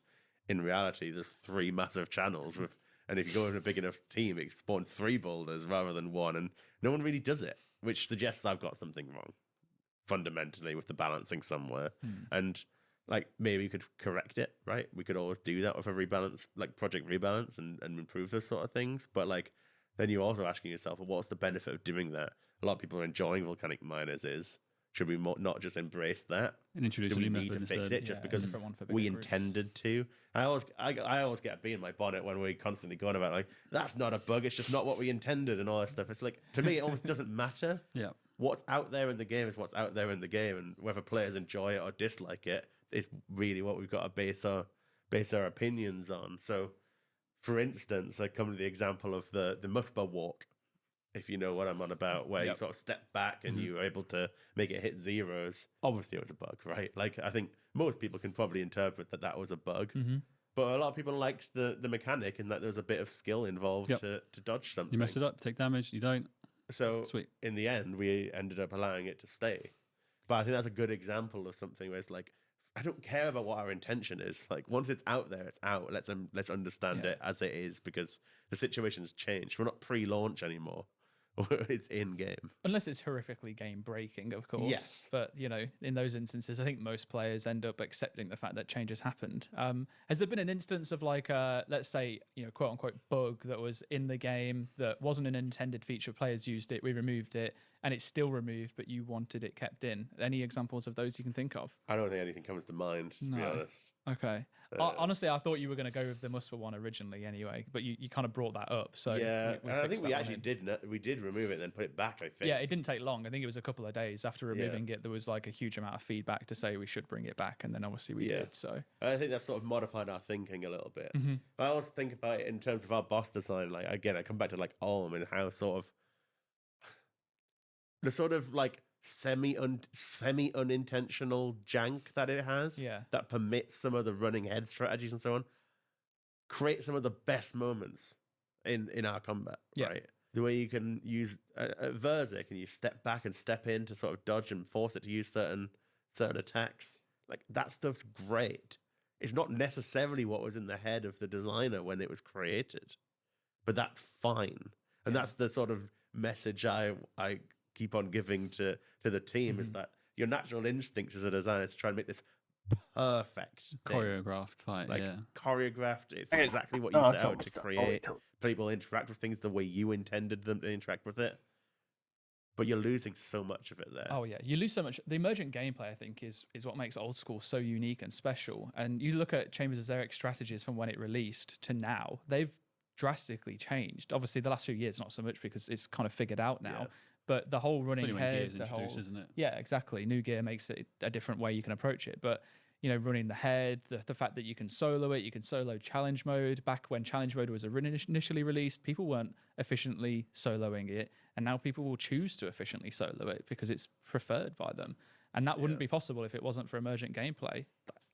Speaker 5: in reality, there's 3 massive channels with. And if you go in a big enough team, it spawns 3 boulders rather than 1, and no one really does it, which suggests I've got something wrong fundamentally with the balancing somewhere. And like maybe we could correct it, right? We could always do that with a rebalance, like project rebalance, and improve those sort of things. But like then you're also asking yourself, well, what's the benefit of doing that? A lot of people are enjoying Volcanic Miners. Should we not just embrace that
Speaker 4: And introduce
Speaker 5: do we
Speaker 4: a new
Speaker 5: need to
Speaker 4: method
Speaker 5: fix
Speaker 4: instead?
Speaker 5: it just because
Speaker 2: different one for
Speaker 5: we
Speaker 2: bigger groups.
Speaker 5: intended to? I always get a bee in my bonnet when we constantly going about like that's not a bug, it's just not what we intended and all that stuff. It's like, to me it almost doesn't matter.
Speaker 4: Yeah.
Speaker 5: What's out there in the game is what's out there in the game, and whether players enjoy it or dislike it is really what we've got to base our opinions on. So for instance, I come to the example of the Muspa walk, if you know what I'm on about, where you sort of step back and you were able to make it hit zeros. Obviously, it was a bug, right? Like, I think most people can probably interpret that was a bug. But a lot of people liked the mechanic and that there was a bit of skill involved to dodge something.
Speaker 4: You mess it up, take damage, you don't.
Speaker 5: So
Speaker 4: Sweet.
Speaker 5: in the end, we ended up allowing it to stay. But I think that's a good example of something where it's like, I don't care about what our intention is. Like once it's out there, it's out. Let's understand it as it is, because the situation's changed. We're not pre-launch anymore. It's in game.
Speaker 2: Unless it's horrifically game breaking, of course.
Speaker 5: Yes.
Speaker 2: But, you know, in those instances, I think most players end up accepting the fact that changes happened. Has there been an instance of like, let's say, you know, quote unquote bug that was in the game that wasn't an intended feature, players used it, we removed it, and it's still removed, but you wanted it kept in? Any examples of those you can think of?
Speaker 5: I don't think anything comes to mind, to be honest.
Speaker 2: Okay. Honestly, I thought you were going to go with the Musper one originally anyway, but you kind of brought that up. So
Speaker 5: yeah,
Speaker 2: we
Speaker 5: and I think
Speaker 2: fixed
Speaker 5: we
Speaker 2: that one
Speaker 5: actually
Speaker 2: in.
Speaker 5: we did remove it and then put it back, I think.
Speaker 2: Yeah, it didn't take long. I think it was a couple of days after removing it. There was like a huge amount of feedback to say we should bring it back, and then obviously we did. So
Speaker 5: I think that's sort of modified our thinking a little bit.
Speaker 2: Mm-hmm.
Speaker 5: I always think about it in terms of our boss design. Like again, I come back to like Ulm and how sort of the sort of like semi unintentional jank that it has.
Speaker 2: Yeah.
Speaker 5: That permits some of the running head strategies and so on. Create some of the best moments in our combat.
Speaker 2: Yeah.
Speaker 5: Right. The way you can use Verzik and you step back and step in to sort of dodge and force it to use certain attacks. Like that stuff's great. It's not necessarily what was in the head of the designer when it was created, but that's fine. And that's the sort of message I keep on giving to the team is that your natural instinct as a designer is to try and make this perfect thing.
Speaker 4: Choreographed fight,
Speaker 5: Like
Speaker 4: yeah.
Speaker 5: choreographed. It's exactly what you set out to create. People interact with things the way you intended them to interact with it. But you're losing so much of it there.
Speaker 2: Oh yeah, you lose so much. The emergent gameplay, I think, is what makes old school so unique and special. And you look at Chambers of Xeric strategies from when it released to now; they've drastically changed. Obviously, the last few years not so much because it's kind of figured out now.
Speaker 5: Yeah.
Speaker 2: But the whole running
Speaker 4: only when
Speaker 2: head,
Speaker 4: gear's
Speaker 2: the whole
Speaker 4: introduced, isn't it?
Speaker 2: Yeah, exactly. New gear makes it a different way you can approach it. But you know, running the head, the fact that you can solo it, you can solo challenge mode. Back when challenge mode was initially released, people weren't efficiently soloing it, and now people will choose to efficiently solo it because it's preferred by them. And that wouldn't be possible if it wasn't for emergent gameplay.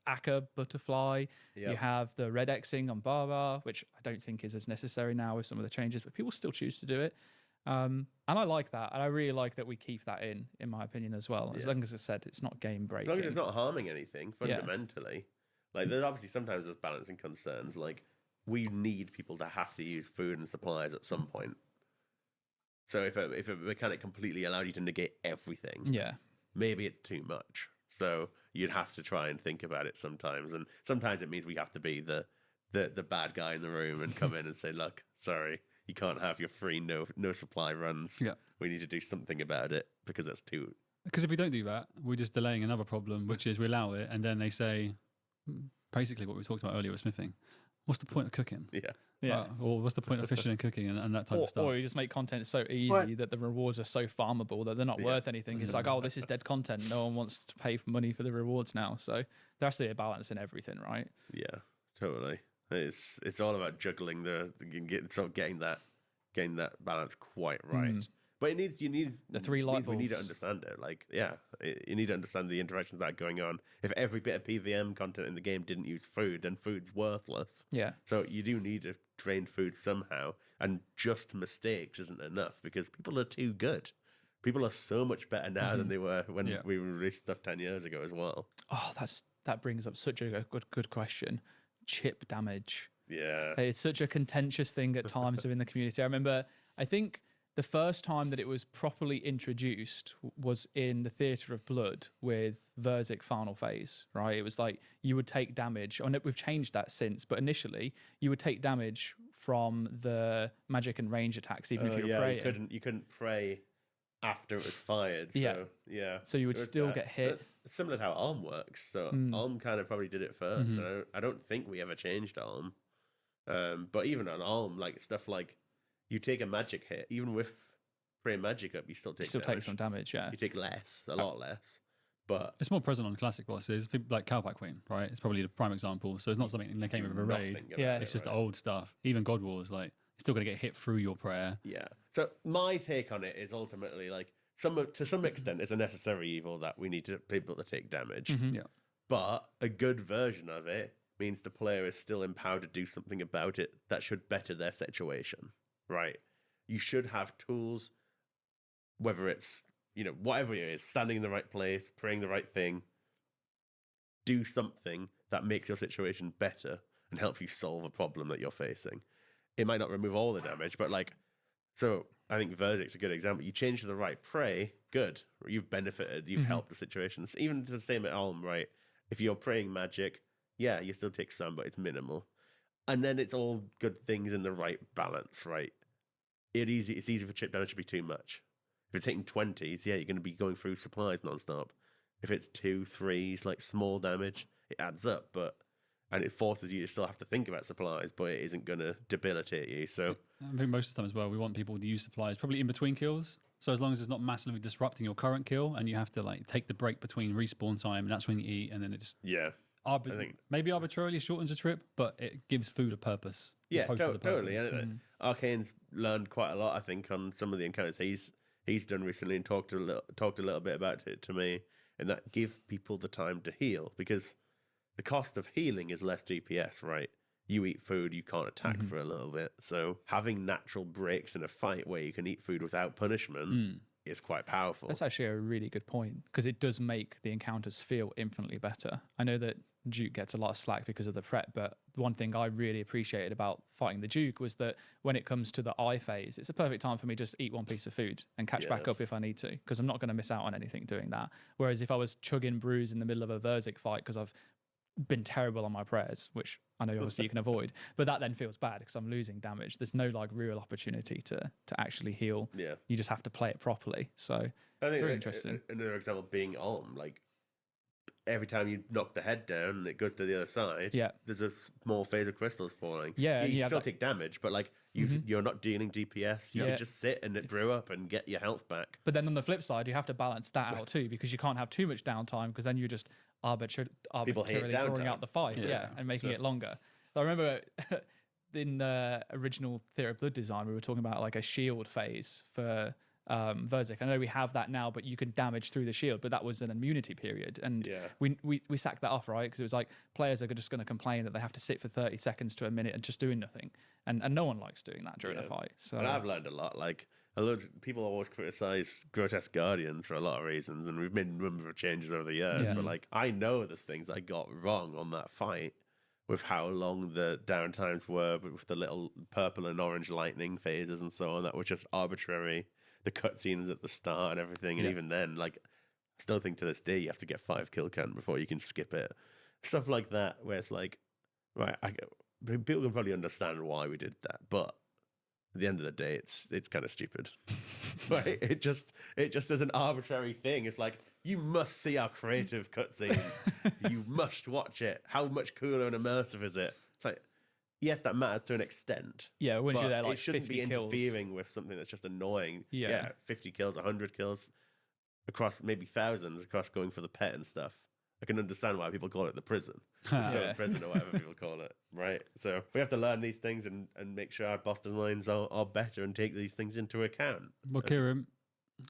Speaker 2: Akka, Butterfly, you have the red Xing on Baba, which I don't think is as necessary now with some of the changes, but people still choose to do it. And I like that. And I really like that we keep that in my opinion, as well. As long as I said, it's not game breaking.
Speaker 5: As long as it's not harming anything fundamentally. Like there's obviously sometimes there's balancing concerns. Like we need people to have to use food and supplies at some point. So if a mechanic completely allowed you to negate everything, maybe it's too much. So you'd have to try and think about it sometimes. And sometimes it means we have to be the bad guy in the room and come in and say, look, sorry, you can't have your free no supply runs.
Speaker 4: Yeah.
Speaker 5: We need to do something about it because that's too.
Speaker 4: Because if we don't do that, we're just delaying another problem, which is we allow it, and then they say, basically what we talked about earlier with smithing, what's the point of cooking?
Speaker 5: Yeah.
Speaker 4: Or what's the point of fishing and cooking and that type of stuff?
Speaker 2: Or you just make content so easy that the rewards are so farmable that they're not worth anything. It's like, oh, this is dead content. No one wants to pay for money for the rewards now. So there has to be a balance in everything, right?
Speaker 5: Yeah, totally. It's all about juggling getting that balance quite right. But you need
Speaker 2: the three light bulbs.
Speaker 5: We need to understand it. Like, you need to understand the interactions that are going on. If every bit of PVM content in the game didn't use food, then food's worthless.
Speaker 2: Yeah.
Speaker 5: So you do need to train food somehow, and just mistakes isn't enough because people are too good. People are so much better now than they were when we released stuff 10 years ago as well.
Speaker 2: Oh, that brings up such a good question. Chip damage.
Speaker 5: Yeah.
Speaker 2: It's such a contentious thing at times within the community. I remember, I think the first time that it was properly introduced was in the Theatre of Blood with Verzik Final Phase, right? It was like you would take damage, and we've changed that since, but initially you would take damage from the magic and range attacks, even if you were praying.
Speaker 5: You couldn't pray after it was fired. So,
Speaker 2: So you would still get hit.
Speaker 5: It's similar to how Ulm works. So Ulm kind of probably did it first. I don't think we ever changed Ulm. But even on Ulm, like stuff like you take a magic hit, even with pray magic up, you still take
Speaker 2: some damage. Yeah,
Speaker 5: you take a lot less. But
Speaker 4: it's more present on classic bosses. People like Cowpack Queen, right? It's probably the prime example. So it's not something that came with a raid. It's just the old stuff. Even God Wars, like you're still going to get hit through your prayer.
Speaker 5: Yeah. So my take on it is ultimately like to some extent it's a necessary evil that we need to people to take damage.
Speaker 4: Yeah.
Speaker 5: But a good version of it means the player is still empowered to do something about it that should better their situation. Right. You should have tools, whether it's, whatever it is, standing in the right place, praying the right thing, do something that makes your situation better and helps you solve a problem that you're facing. It might not remove all the damage, but like, so I think Verzic's a good example. You change to the right prey, good. You've benefited, you've helped the situation. It's even the same at Ulm, right? If you're praying magic, yeah, you still take some, but it's minimal. And then it's all good things in the right balance, right? It's easy for chip damage to be too much. If it's hitting 20s, yeah, you're going to be going through supplies nonstop. If it's 2, 3s, like small damage, it adds up, and it forces you to still have to think about supplies, but it isn't going to debilitate you. So
Speaker 4: I think most of the time as well, we want people to use supplies probably in between kills. So as long as it's not massively disrupting your current kill, and you have to like take the break between respawn time, and that's when you eat, and then it just maybe arbitrarily shortens a trip, but it gives food a purpose.
Speaker 5: Yeah, totally. And Arcane's learned quite a lot, I think, on some of the encounters he's done recently, and talked a little bit about it to me, and that give people the time to heal, because the cost of healing is less DPS, right? You eat food, you can't attack for a little bit. So having natural breaks in a fight where you can eat food without punishment is quite powerful.
Speaker 2: That's actually a really good point, because it does make the encounters feel infinitely better. I know that Duke gets a lot of slack because of the prep, but one thing I really appreciated about fighting the Duke was that when it comes to the eye phase, it's a perfect time for me to just eat one piece of food and catch back up if I need to, because I'm not going to miss out on anything doing that. Whereas if I was chugging brews in the middle of a Verzik fight because I've been terrible on my prayers, which I know obviously you can avoid, but that then feels bad because I'm losing damage. There's no like real opportunity to actually heal.
Speaker 5: Yeah,
Speaker 2: you just have to play it properly. So
Speaker 5: I think
Speaker 2: it's very interesting.
Speaker 5: Another example being Ulm, like every time you knock the head down and it goes to the other side, there's a small phase of crystals falling. You still take damage, but like you're not dealing DPS. You can just sit and it brew up and get your health back.
Speaker 2: But then on the flip side, you have to balance that out too, because you can't have too much downtime, because then you're just arbitrarily drawing out the fight, and making it longer. So I remember in the original Theatre of Blood design, we were talking about like a shield phase for Verzik. I know we have that now, but you can damage through the shield, but that was an immunity period, and we sacked that off, right? Because it was like players are just going to complain that they have to sit for 30 seconds to a minute and just doing nothing, and no one likes doing that during a fight. So,
Speaker 5: and I've learned a lot. Like people always criticize Grotesque Guardians for a lot of reasons, and we've made a number of changes over the years. But like I know there's things I got wrong on that fight, with how long the downtimes were, with the little purple and orange lightning phases and so on, that were just arbitrary. The cutscenes at the start and everything, and even then, like, I still think to this day you have to get 5 kill count before you can skip it. Stuff like that, where it's like, right, people can probably understand why we did that, but at the end of the day, it's kind of stupid, right? It just is an arbitrary thing. It's like, you must see our creative cutscene, you must watch it. How much cooler and immersive is it? It's like, yes, that matters to an extent.
Speaker 2: Yeah, once you're there, like
Speaker 5: it shouldn't
Speaker 2: 50
Speaker 5: be
Speaker 2: kills.
Speaker 5: interfering with something that's just annoying.
Speaker 2: Yeah.
Speaker 5: 50 kills, 100 kills across maybe thousands across going for the pet and stuff. I can understand why people call it the prison. The stone prison or whatever people call it, right? So we have to learn these things and make sure our boss designs are better and take these things into account.
Speaker 4: Well, Kieran,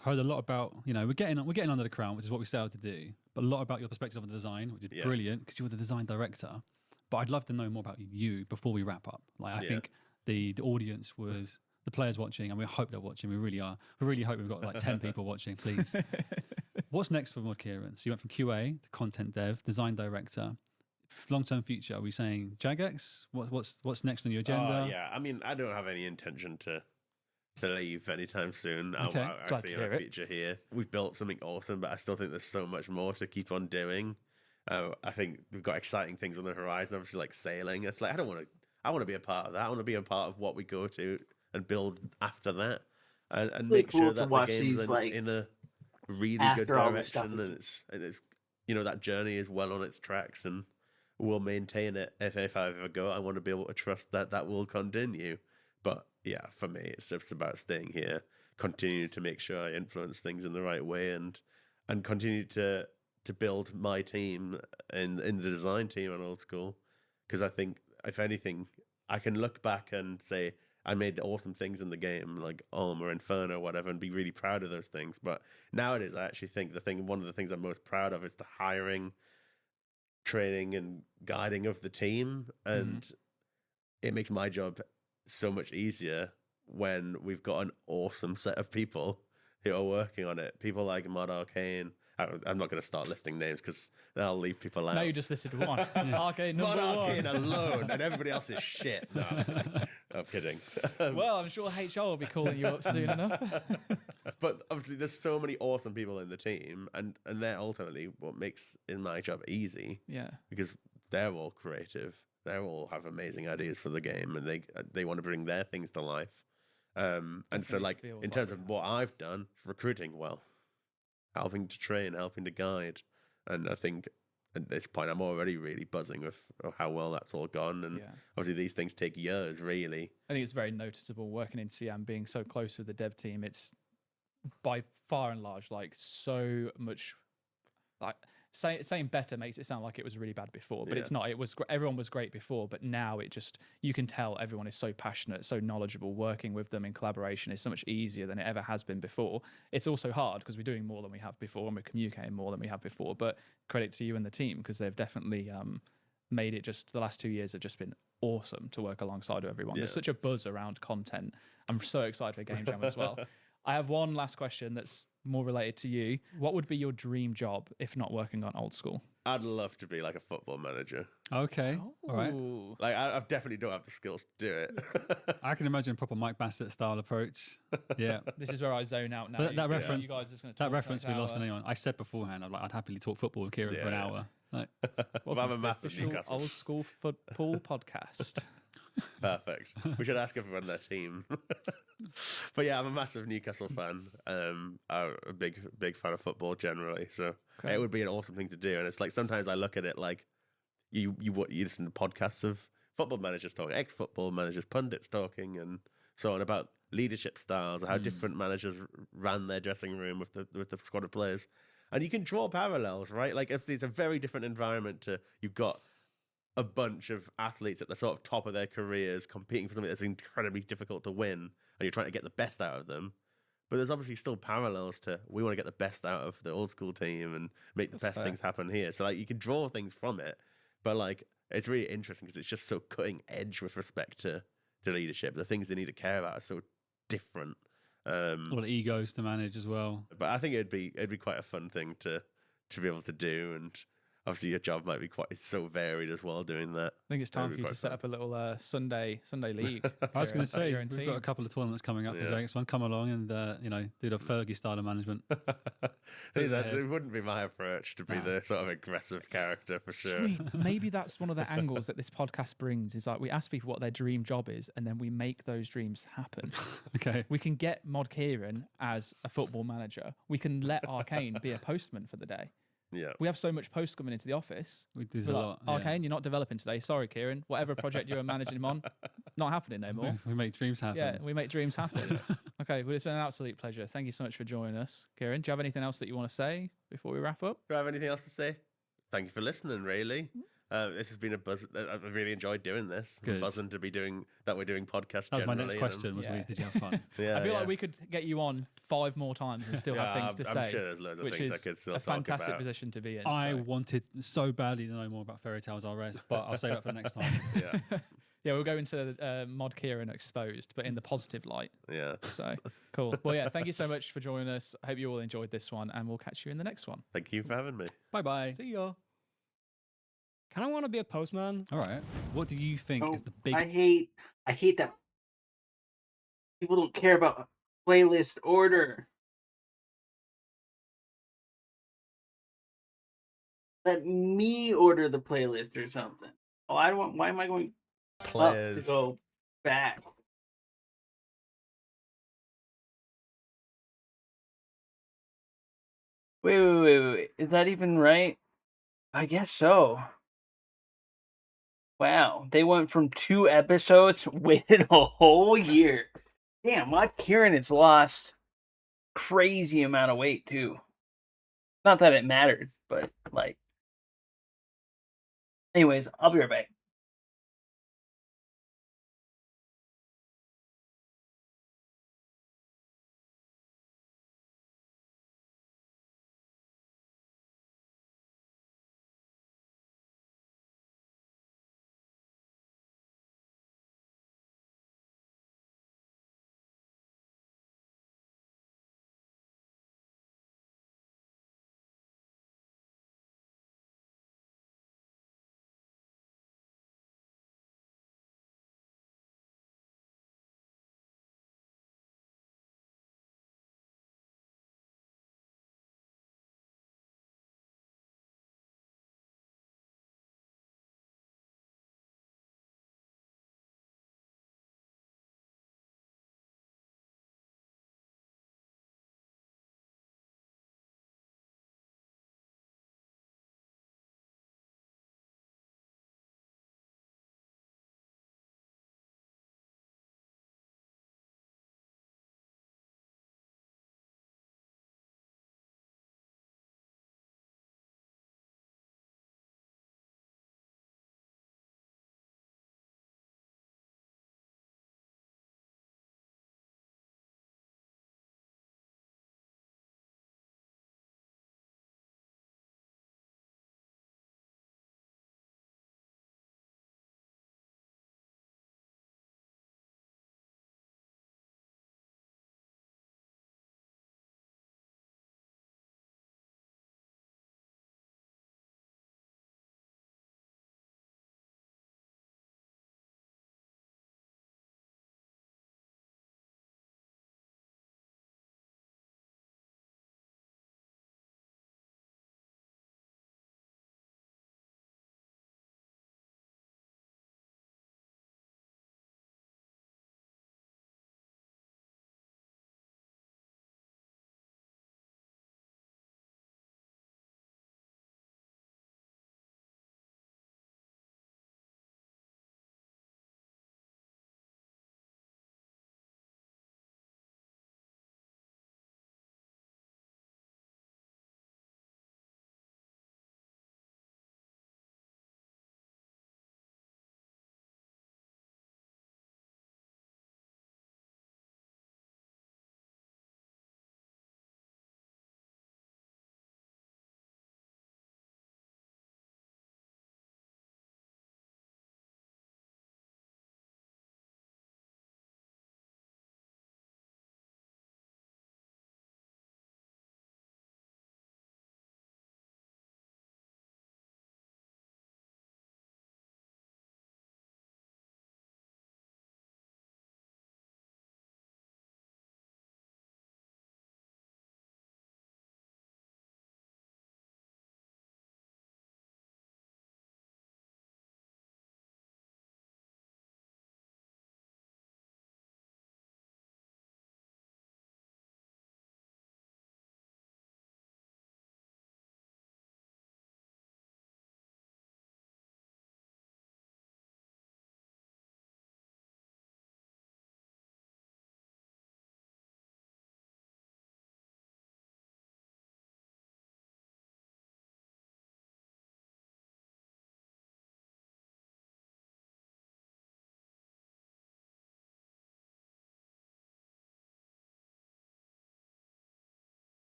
Speaker 4: heard a lot about, we're getting under the crown, which is what we set out to do, but a lot about your perspective of the design, which is brilliant because you were the design director. But I'd love to know more about you before we wrap up. Like, I think the audience was the players watching, and we hope they're watching. We really are. We really hope we've got like 10 people watching, please. What's next for Mod Kieran? So you went from QA to content dev, design director. Long-term future, are we saying Jagex? What's next on your agenda?
Speaker 5: I mean, I don't have any intention to leave anytime soon.
Speaker 4: Okay.
Speaker 5: I see a future here. We've built something awesome, but I still think there's so much more to keep on doing. I think we've got exciting things on the horizon, obviously, like sailing. It's like, I want to be a part of that. I want to be a part of what we go to and build after that, and make sure that the game's in a really good direction, and it's that journey is well on its tracks, and we'll maintain it. If I ever go, I want to be able to trust that will continue. But yeah, for me, it's just about staying here, continue to make sure I influence things in the right way, and continue to build my team in the design team on Old School, because I think, if anything, I can look back and say I made awesome things in the game, like Ulm or Inferno or whatever, and be really proud of those things. But nowadays, I actually think one of the things I'm most proud of is the hiring, training, and guiding of the team, and it makes my job so much easier when we've got an awesome set of people who are working on it. People like Mod Arcane. I'm not going to start listing names because that'll leave people out.
Speaker 2: No, you just listed one. Arcane
Speaker 5: Mod
Speaker 2: number
Speaker 5: Arcane
Speaker 2: one.
Speaker 5: alone, and everybody else is shit. No, I'm kidding.
Speaker 2: Well, I'm sure HR will be calling you up soon enough.
Speaker 5: But obviously, there's so many awesome people in the team, and they're ultimately what makes in my job easy.
Speaker 2: Yeah.
Speaker 5: Because they're all creative. They all have amazing ideas for the game, and they want to bring their things to life. And so,
Speaker 2: Definitely
Speaker 5: like
Speaker 2: feels
Speaker 5: in
Speaker 2: like
Speaker 5: terms
Speaker 2: we
Speaker 5: of
Speaker 2: have.
Speaker 5: what I've done, recruiting well, helping to train, helping to guide, and I think at this point I'm already really buzzing with how well that's all gone. And
Speaker 2: Yeah.
Speaker 5: obviously, these things take years, really.
Speaker 2: I think it's very noticeable working in CM, being so close with the dev team. It's by far and large like so much like saying better makes it sound like it was really bad before, but
Speaker 5: Yeah.
Speaker 2: it's not. It was everyone was great before, but now it just you can tell everyone is so passionate, so knowledgeable. Working with them in collaboration is so much easier than it ever has been before. It's also hard because we're doing more than we have before and we're communicating more than we have before. But credit to you and the team because they've definitely made it. Just the last 2 years have just been awesome to work alongside everyone. There's
Speaker 5: Yeah.
Speaker 2: such a buzz around content. I'm so excited for Game Jam as well. I have one last question that's more related to you. What would be your dream job if not working on Old School?
Speaker 5: I'd love to be like a football manager.
Speaker 4: Okay. All right.
Speaker 2: Ooh.
Speaker 5: Like I definitely don't have the skills to do it.
Speaker 4: I can imagine a proper Mike Bassett style approach. Yeah.
Speaker 2: This is where I zone out now.
Speaker 4: But that reference-
Speaker 2: you guys are just going to
Speaker 4: That reference we lost anyone. I said beforehand, I'd happily talk football with Kieran for an
Speaker 5: Yeah.
Speaker 4: hour. Like,
Speaker 5: Well, I'm a massive
Speaker 2: official
Speaker 5: Newcastle.
Speaker 2: Old School Football podcast.
Speaker 5: Perfect. We should ask everyone their team. But yeah, I'm a massive Newcastle fan. I'm a big fan of football generally. So
Speaker 2: Okay.
Speaker 5: it would be an awesome thing to do. And it's like sometimes I look at it like you listen to podcasts of football managers talking, ex-football managers, pundits talking, and so on about leadership styles, how different managers ran their dressing room with the squad of players, and you can draw parallels, right? Like it's a very different environment to you've got a bunch of athletes at the sort of top of their careers competing for something that's incredibly difficult to win, and you're trying to get the best out of them. But there's obviously still parallels to we want to get the best out of the old school team and make the
Speaker 2: That's
Speaker 5: best
Speaker 2: fair.
Speaker 5: things happen here. So like you can draw things from it, but like it's really interesting because it's just so cutting edge with respect to leadership. The things they need to care about are so different.
Speaker 4: a lot of egos to manage as well.
Speaker 5: But I think it'd be quite a fun thing to be able to do, and obviously your job might be so varied as well doing that.
Speaker 2: I think it's time
Speaker 5: That'd
Speaker 2: for
Speaker 5: be
Speaker 2: you to
Speaker 5: quite
Speaker 2: set
Speaker 5: fun.
Speaker 2: up a little Sunday league.
Speaker 4: I was going to say,
Speaker 2: your own
Speaker 4: we've
Speaker 2: team.
Speaker 4: got a couple of tournaments coming up for
Speaker 5: Yeah.
Speaker 4: the next one. Come along and, do the Fergie style of management.
Speaker 5: It wouldn't be my approach to be
Speaker 4: Nah.
Speaker 5: the sort of aggressive character for sure.
Speaker 2: Sweet. Maybe that's one of the angles that this podcast brings is like we ask people what their dream job is and then we make those dreams happen.
Speaker 4: Okay.
Speaker 2: We can get Mod Kieran as a football manager. We can let Arcane be a postman for the day.
Speaker 5: Yeah.
Speaker 2: We have so much post coming into the office.
Speaker 4: There's
Speaker 2: We're
Speaker 4: a
Speaker 2: like,
Speaker 4: lot. yeah.
Speaker 2: Arcane, you're not developing today. Sorry, Kieran. Whatever project you were managing him on, not happening no more.
Speaker 4: We make dreams happen.
Speaker 2: Yeah, we make dreams happen. Okay, well, it's been an absolute pleasure. Thank you so much for joining us. Kieran, do you have anything else that you want to say before we wrap up?
Speaker 5: Do I have anything else to say? Thank you for listening, really. This has been a buzz. I've really enjoyed doing this. I'm
Speaker 4: Good.
Speaker 5: buzzing to be doing that. We're doing podcasts.
Speaker 4: That was my next
Speaker 5: generally, and
Speaker 4: question. Was
Speaker 2: Yeah.
Speaker 4: did you have fun?
Speaker 5: Yeah,
Speaker 2: I feel
Speaker 5: yeah.
Speaker 2: like we could get you on 5 more times and still have things to
Speaker 5: I'm
Speaker 2: say,
Speaker 5: sure there's loads of
Speaker 2: which
Speaker 5: things I
Speaker 2: is
Speaker 5: could still
Speaker 2: a
Speaker 5: talk
Speaker 2: fantastic
Speaker 5: about.
Speaker 2: position to be in.
Speaker 4: I
Speaker 2: so.
Speaker 4: wanted so badly to know more about Fairy Tales RS, but I'll save that for next time.
Speaker 5: Yeah,
Speaker 2: Yeah, we'll go into Mod Kieran exposed, but in the positive light.
Speaker 5: yeah.
Speaker 2: So cool. Well, yeah, thank you so much for joining us. I hope you all enjoyed this one, and we'll catch you in the next one.
Speaker 5: Thank you for having me.
Speaker 4: Bye bye.
Speaker 2: See ya.
Speaker 3: Kind of want to be a postman.
Speaker 4: All right. What do you think
Speaker 1: Oh,
Speaker 4: is the big?
Speaker 1: I hate that people don't care about playlist order. Let me order the playlist or something. Oh, I don't want. Why am I going up to
Speaker 5: Players.
Speaker 1: go back? Wait. Is that even right? I guess so. Wow, they went from 2 episodes, waited a whole year. Damn, my Kieran has lost crazy amount of weight too. Not that it mattered, but like. Anyways, I'll be right back.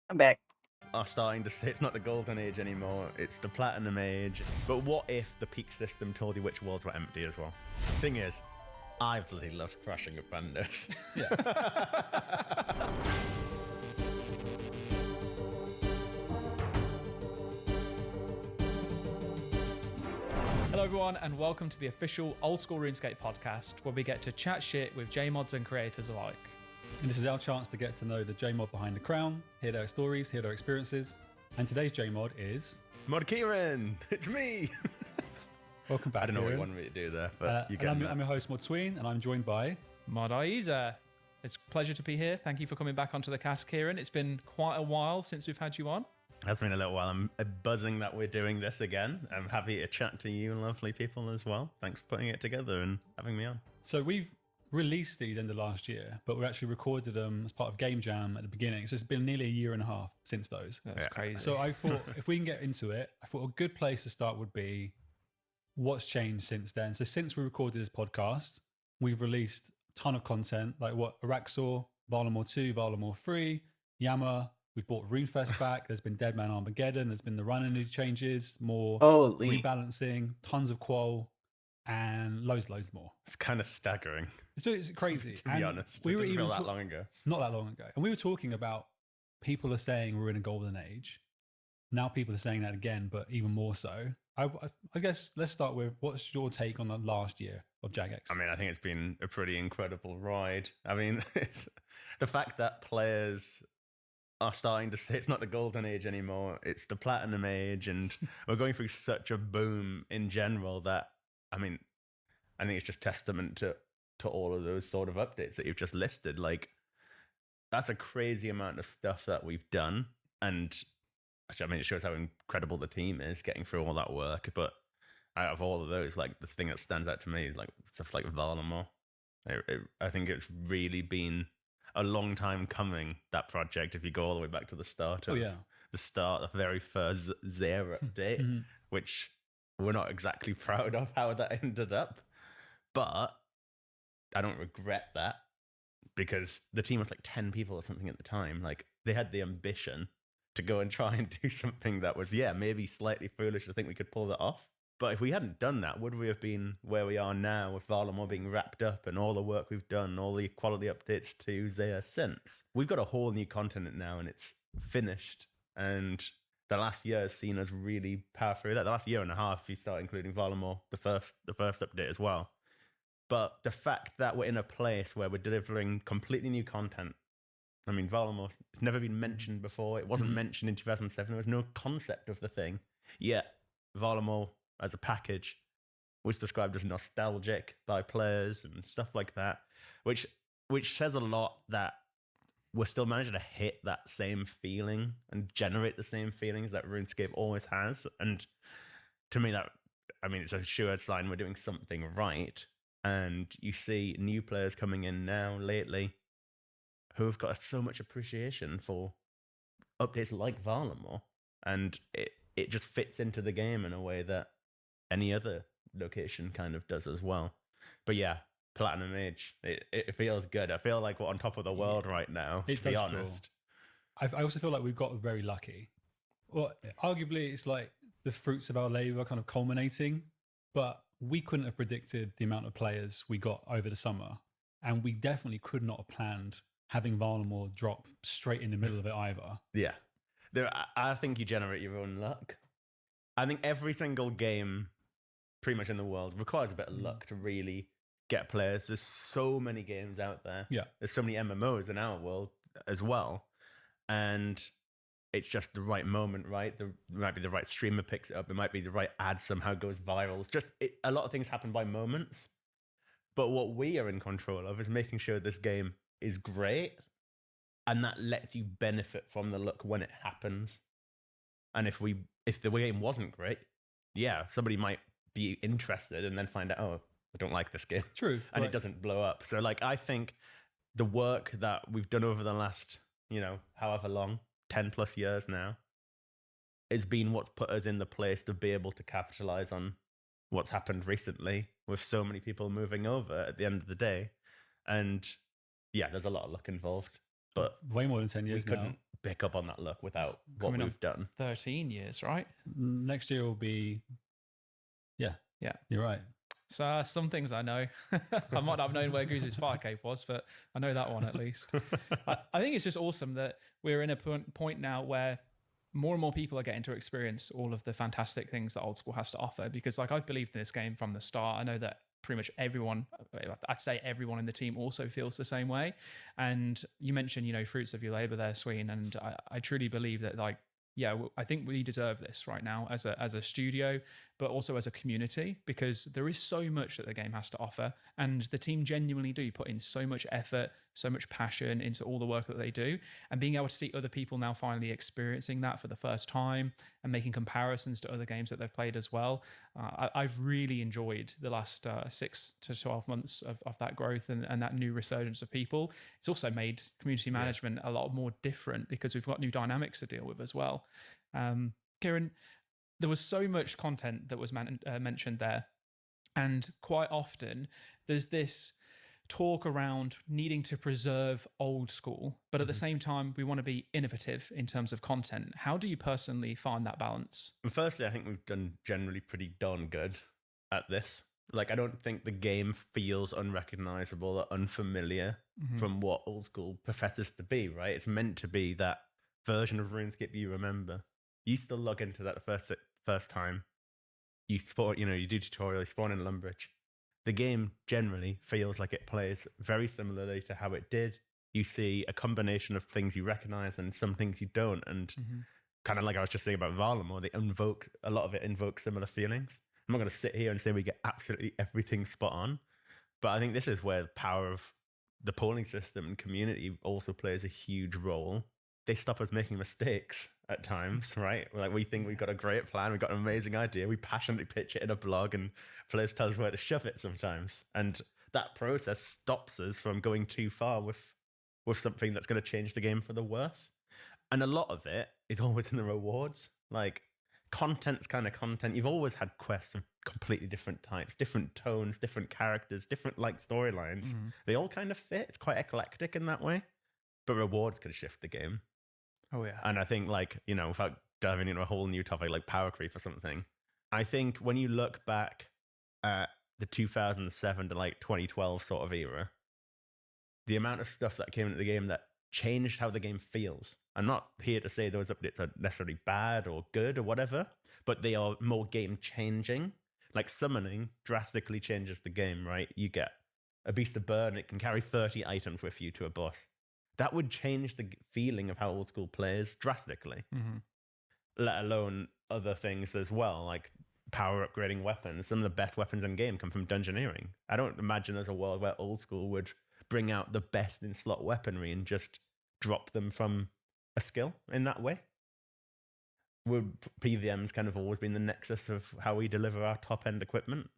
Speaker 1: I'm back.
Speaker 5: Are starting to say it's not the golden age anymore, it's the platinum age. But what if the peak system told you which worlds were empty as well? Thing is, I bloody loved crashing at Bandos.
Speaker 2: Hello everyone and welcome to the official Old School RuneScape podcast, where we get to chat shit with JMods and creators alike.
Speaker 4: And this is our chance to get to know the JMod behind the crown, hear their stories, hear their experiences. And today's JMod is...
Speaker 5: Mod Kieran, it's me!
Speaker 4: Welcome back,
Speaker 5: I don't know what you
Speaker 4: Kieran.
Speaker 5: wanted me to do there, but you get
Speaker 4: I'm,
Speaker 5: that.
Speaker 4: I'm your host, Mod Sween, and I'm joined by...
Speaker 2: Mod Aiza. It's a pleasure to be here. Thank you for coming back onto the cast, Kieran. It's been quite a while since we've had you on.
Speaker 5: It's been a little while. I'm buzzing that we're doing this again. I'm happy to chat to you lovely people as well. Thanks for putting it together and having me on.
Speaker 4: So we've released these end of last year, but we actually recorded them as part of Game Jam at the beginning. So it's been nearly a year and a half since those.
Speaker 2: That's crazy.
Speaker 4: So I thought if we can get into it, I thought a good place to start would be what's changed since then. So since we recorded this podcast, we've released a ton of content, like what Araxor, Valamore 2, Valamore 3, Yammer. We've brought RuneFest back. There's been Deadman Armageddon. There's been the run energy changes, more
Speaker 1: Holy.
Speaker 4: rebalancing, tons of qual, and loads more.
Speaker 5: It's kind of staggering.
Speaker 4: It's crazy.
Speaker 5: To be
Speaker 4: And
Speaker 5: honest,
Speaker 4: we
Speaker 5: it
Speaker 4: were
Speaker 5: doesn't
Speaker 4: even
Speaker 5: feel that long ago.
Speaker 4: not that long ago, and we were talking about people are saying we're in a golden age. Now people are saying that again, but even more so. I guess let's start with what's your take on the last year of Jagex?
Speaker 5: I mean, I think it's been a pretty incredible ride. I mean, the fact that players are starting to say it's not the golden age anymore, it's the platinum age, and we're going through such a boom in general that, I mean, I think it's just testament to all of those sort of updates that you've just listed. Like, that's a crazy amount of stuff that we've done, and actually, I mean, it shows how incredible the team is getting through all that work. But out of all of those, like, the thing that stands out to me is like stuff like Valamore. I think it's really been a long time coming, that project. If you go all the way back to the start of the very first Zera update, which we're not exactly proud of how that ended up, but I don't regret that, because the team was like 10 people or something at the time. Like, they had the ambition to go and try and do something that was, maybe slightly foolish to think we could pull that off. But if we hadn't done that, would we have been where we are now with Valamore being wrapped up and all the work we've done, all the quality updates to Zaya since? We've got a whole new continent now, and it's finished. And the last year has seen us really power through that. The last year and a half, if you start including Valamore, the first update as well. But the fact that we're in a place where we're delivering completely new content. I mean, Valamore, it's never been mentioned before. It wasn't mentioned in 2007. There was no concept of the thing. Yet, Valamore, as a package, was described as nostalgic by players and stuff like that, which says a lot that we're still managing to hit that same feeling and generate the same feelings that RuneScape always has. And to me, it's a sure sign we're doing something right. And you see new players coming in now lately who have got so much appreciation for updates like Valamore, and it just fits into the game in a way that any other location kind of does as well. But yeah, Platinum Age, it feels good. I feel like we're on top of the world right now, to be honest.
Speaker 4: I also feel like we've got very lucky. Well, arguably, it's like the fruits of our labor kind of culminating, but we couldn't have predicted the amount of players we got over the summer, and we definitely could not have planned having Valamore drop straight in the middle of it either.
Speaker 5: Yeah. I think you generate your own luck. I think every single game pretty much in the world requires a bit of luck to really get players. There's so many games out there.
Speaker 4: Yeah.
Speaker 5: There's so many MMOs in our world as well. And it's just the right moment, right? There might be the right streamer picks it up. It might be the right ad somehow goes viral. It's just a lot of things happen by moments. But what we are in control of is making sure this game is great, and that lets you benefit from the luck when it happens. And if the game wasn't great, somebody might be interested and then find out, oh, I don't like this game.
Speaker 4: True.
Speaker 5: And it doesn't blow up. So like, I think the work that we've done over the last, however long, 10 plus years now, has been what's put us in the place to be able to capitalize on what's happened recently with so many people moving over at the end of the day. And yeah, there's a lot of luck involved. but
Speaker 4: way more than 10
Speaker 5: we
Speaker 4: years now.
Speaker 5: couldn't pick up on that look without what
Speaker 2: coming up
Speaker 5: we've done.
Speaker 2: 13 years, right?
Speaker 4: Next year will be, yeah, you're right.
Speaker 2: So some things I know. I might not have known where Goose's fire cape was, but I know that one at least. I think it's just awesome that we're in a point now where more and more people are getting to experience all of the fantastic things that Old School has to offer. Because like I've believed in this game from the start. I know that pretty much everyone, I'd say everyone in the team also feels the same way. And you mentioned, fruits of your labor there, Sween. And I truly believe that like, yeah, I think we deserve this right now as a studio, but also as a community, because there is so much that the game has to offer. And the team genuinely do put in so much effort, so much passion into all the work that they do. And being able to see other people now finally experiencing that for the first time and making comparisons to other games that they've played as well. I've really enjoyed the last 6 to 12 months of that growth and that new resurgence of people. It's also made community management a lot more different because we've got new dynamics to deal with as well. Kieran, there was so much content that was mentioned there. And quite often there's this talk around needing to preserve Old School, but at the same time, we want to be innovative in terms of content. How do you personally find that balance?
Speaker 5: Firstly, I think we've done generally pretty darn good at this. Like, I don't think the game feels unrecognizable or unfamiliar from what Old School professes to be, right? It's meant to be that version of RuneScape you remember. You still log into that the first time. You spawn, you do tutorial, you spawn in Lumbridge. The game generally feels like it plays very similarly to how it did. You see a combination of things you recognize and some things you don't. And kind of like I was just saying about Varlamore, a lot of it invokes similar feelings. I'm not going to sit here and say we get absolutely everything spot on, but I think this is where the power of the polling system and community also plays a huge role. They stop us making mistakes at times, right? Like, we think we've got a great plan, we've got an amazing idea, we passionately pitch it in a blog, and players tell us where to shove it sometimes. And that process stops us from going too far with something that's going to change the game for the worse. And a lot of it is always in the rewards. Like, content's kind of content. You've always had quests of completely different types, different tones, different characters, different like storylines. They all kind of fit. It's quite eclectic in that way. But rewards can shift the game.
Speaker 2: Oh, yeah.
Speaker 5: And I think, like, without diving into a whole new topic like power creep or something, I think when you look back at the 2007 to like 2012 sort of era, the amount of stuff that came into the game that changed how the game feels. I'm not here to say those updates are necessarily bad or good or whatever, but they are more game changing. Like, summoning drastically changes the game, right? You get a Beast of Burn, it can carry 30 items with you to a boss. That would change the feeling of how Old School plays drastically, let alone other things as well, like power upgrading weapons. Some of the best weapons in game come from dungeoneering. I don't imagine there's a world where Old School would bring out the best in slot weaponry and just drop them from a skill in that way. Would PVM's kind of always been the nexus of how we deliver our top end equipment.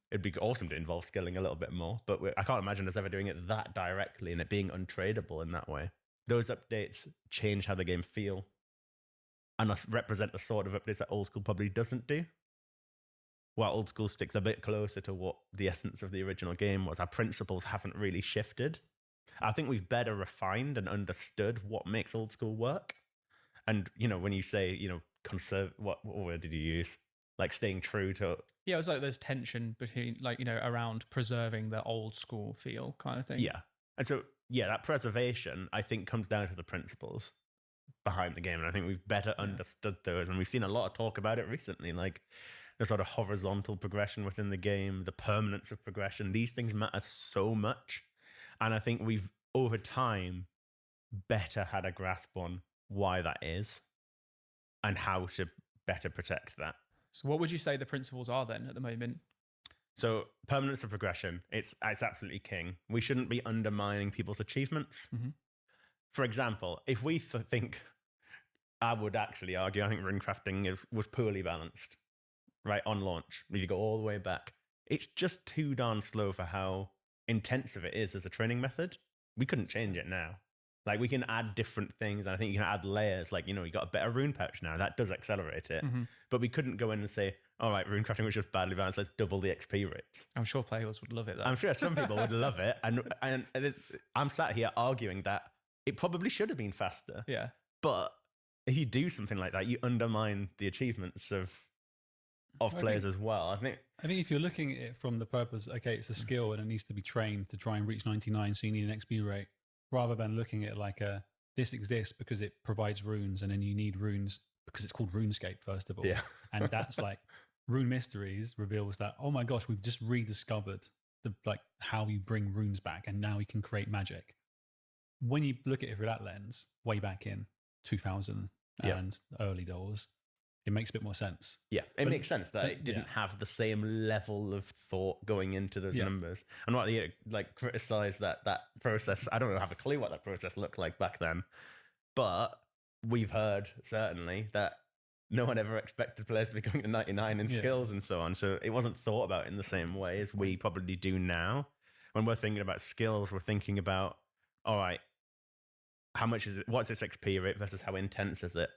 Speaker 5: It'd be awesome to involve skilling a little bit more, but I can't imagine us ever doing it that directly and it being untradeable in that way. Those updates change how the game feel and represent the sort of updates that Old School probably doesn't do. While Old School sticks a bit closer to what the essence of the original game was, our principles haven't really shifted. I think we've better refined and understood what makes Old School work. And, when you say, conserve, what word did you use? Like, staying true to...
Speaker 2: Yeah, it was like there's tension between, like, around preserving the Old School feel kind of thing.
Speaker 5: Yeah. And so, yeah, that preservation, I think, comes down to the principles behind the game. And I think we've better understood those. And we've seen a lot of talk about it recently, like the sort of horizontal progression within the game, the permanence of progression. These things matter so much. And I think we've, over time, better had a grasp on why that is and how to better protect that.
Speaker 2: So what would you say the principles are then at the moment?
Speaker 5: So permanence of progression, it's absolutely king. We shouldn't be undermining people's achievements. For example, if we think, I would actually argue, I think runecrafting was poorly balanced, right, on launch. If you go all the way back, it's just too darn slow for how intensive it is as a training method. We couldn't change it now. Like, we can add different things, and I think you can add layers. Like, you got a better rune pouch now. That does accelerate it. But we couldn't go in and say, all right, runecrafting was just badly balanced. Let's double the XP rates.
Speaker 2: I'm sure players would love it, though.
Speaker 5: I'm sure some people would love it. And I'm sat here arguing that it probably should have been faster.
Speaker 2: Yeah.
Speaker 5: But if you do something like that, you undermine the achievements of players as well. I think
Speaker 4: if you're looking at it from the purpose, okay, it's a skill and it needs to be trained to try and reach 99, so you need an XP rate, rather than looking at it like this exists because it provides runes, and then you need runes because it's called RuneScape, first of all.
Speaker 5: Yeah.
Speaker 4: And that's like Rune Mysteries reveals that, oh my gosh, we've just rediscovered how you bring runes back, and now we can create magic. When you look at it through that lens, way back in 2000 and early doors, it makes a bit more sense.
Speaker 5: Yeah, it makes sense that it didn't have the same level of thought going into those numbers. And what they criticize that process. I don't have a clue what that process looked like back then, but we've heard certainly that no one ever expected players to be going to 99 in skills and so on. So it wasn't thought about in the same way as we probably do now. When we're thinking about skills, we're thinking about, all right, how much is it? What's its XP rate versus how intense is it?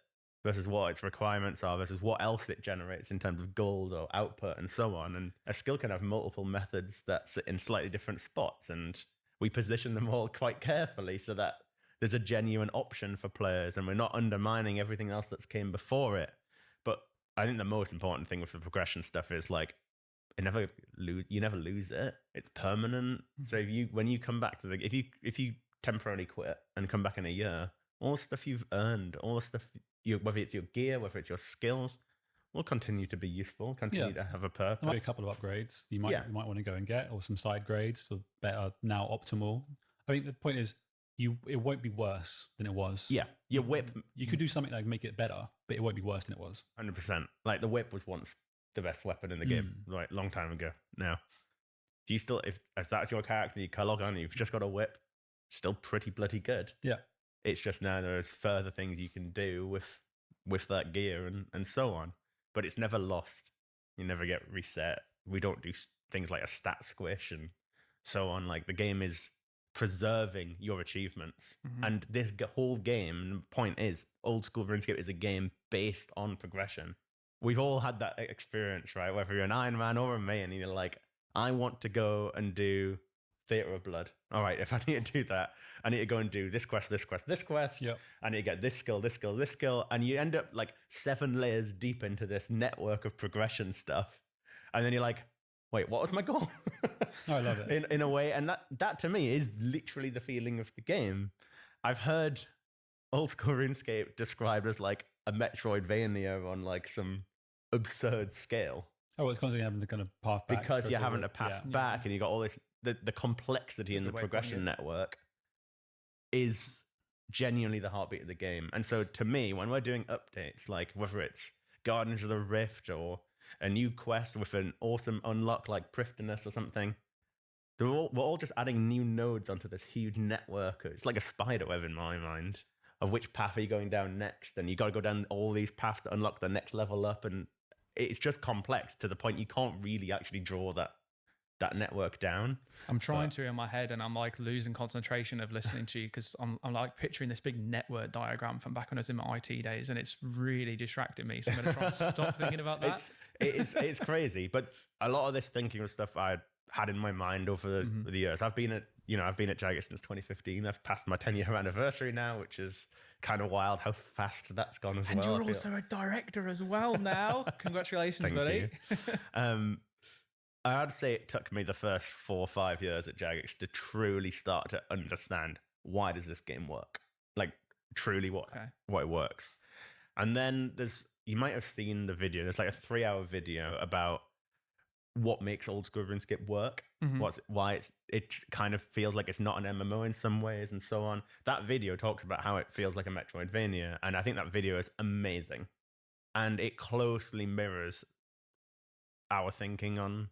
Speaker 5: Versus what its requirements are, versus what else it generates in terms of gold or output and so on. And a skill can have multiple methods that sit in slightly different spots, and we position them all quite carefully so that there's a genuine option for players, and we're not undermining everything else that's came before it. But I think the most important thing with the progression stuff is like, you never lose it. It's permanent. So when you come back to if you temporarily quit and come back in a year, all the stuff you've earned, all the stuff whether it's your gear, whether it's your skills, will continue to be useful, continue to have a purpose.
Speaker 4: Maybe a couple of upgrades you might want to go and get, or some side grades for better, now optimal. I mean, the point is, it won't be worse than it was.
Speaker 5: Yeah, your whip.
Speaker 4: You could do something like make it better, but it won't be worse than it was.
Speaker 5: 100%. Like the whip was once the best weapon in the game, like long time ago. Now, do you still, if that's your character, you log on, you've just got a whip, still pretty bloody good.
Speaker 4: Yeah.
Speaker 5: It's just now there's further things you can do with that gear and so on. But it's never lost. You never get reset. We don't do things like a stat squish and so on. Like the game is preserving your achievements. And this whole game, the point is, old school RuneScape is a game based on progression. We've all had that experience, right? Whether you're an Iron Man or a main, and you're like, I want to go and do Theatre of Blood. All right, if I need to do that, I need to go and do this quest, this quest, this quest.
Speaker 4: Yep.
Speaker 5: I need to get this skill, this skill, this skill. And you end up like 7 layers deep into this network of progression stuff. And then you're like, wait, what was my goal?
Speaker 4: Oh, I love it.
Speaker 5: In a way. And that to me is literally the feeling of the game. I've heard old school RuneScape described as like a Metroidvania on like some absurd scale.
Speaker 4: Oh, it's constantly having to kind of path back.
Speaker 5: Because you're having to path back and you got all this, the complexity in the progression network is genuinely the heartbeat of the game. And so to me, when we're doing updates, like whether it's Guardians of the Rift or a new quest with an awesome unlock like Prifdinus or something, we're all just adding new nodes onto this huge network. It's like a spider web in my mind of which path are you going down next. And you got to go down all these paths to unlock the next level up. And it's just complex to the point you can't really actually draw that network down.
Speaker 2: I'm trying to in my head, and I'm like losing concentration of listening to you because I'm like picturing this big network diagram from back when I was in my IT days, and it's really distracting me. So I'm going to try and stop thinking about that.
Speaker 5: It's crazy, but a lot of this thinking of stuff I had in my mind over the years. I've been at Jagex since 2015. I've passed my 10-year anniversary now, which is kind of wild how fast that's gone as
Speaker 2: and
Speaker 5: well.
Speaker 2: And you're also a director as well now. Congratulations,
Speaker 5: Thank
Speaker 2: buddy.
Speaker 5: You. I'd say it took me the first 4 or 5 years at Jagex to truly start to understand why does this game work, like truly what it works. And then you might have seen the video. There's like a 3-hour video about what makes old school RuneScape work, why it kind of feels like it's not an MMO in some ways and so on. That video talks about how it feels like a Metroidvania, and I think that video is amazing, and it closely mirrors our thinking on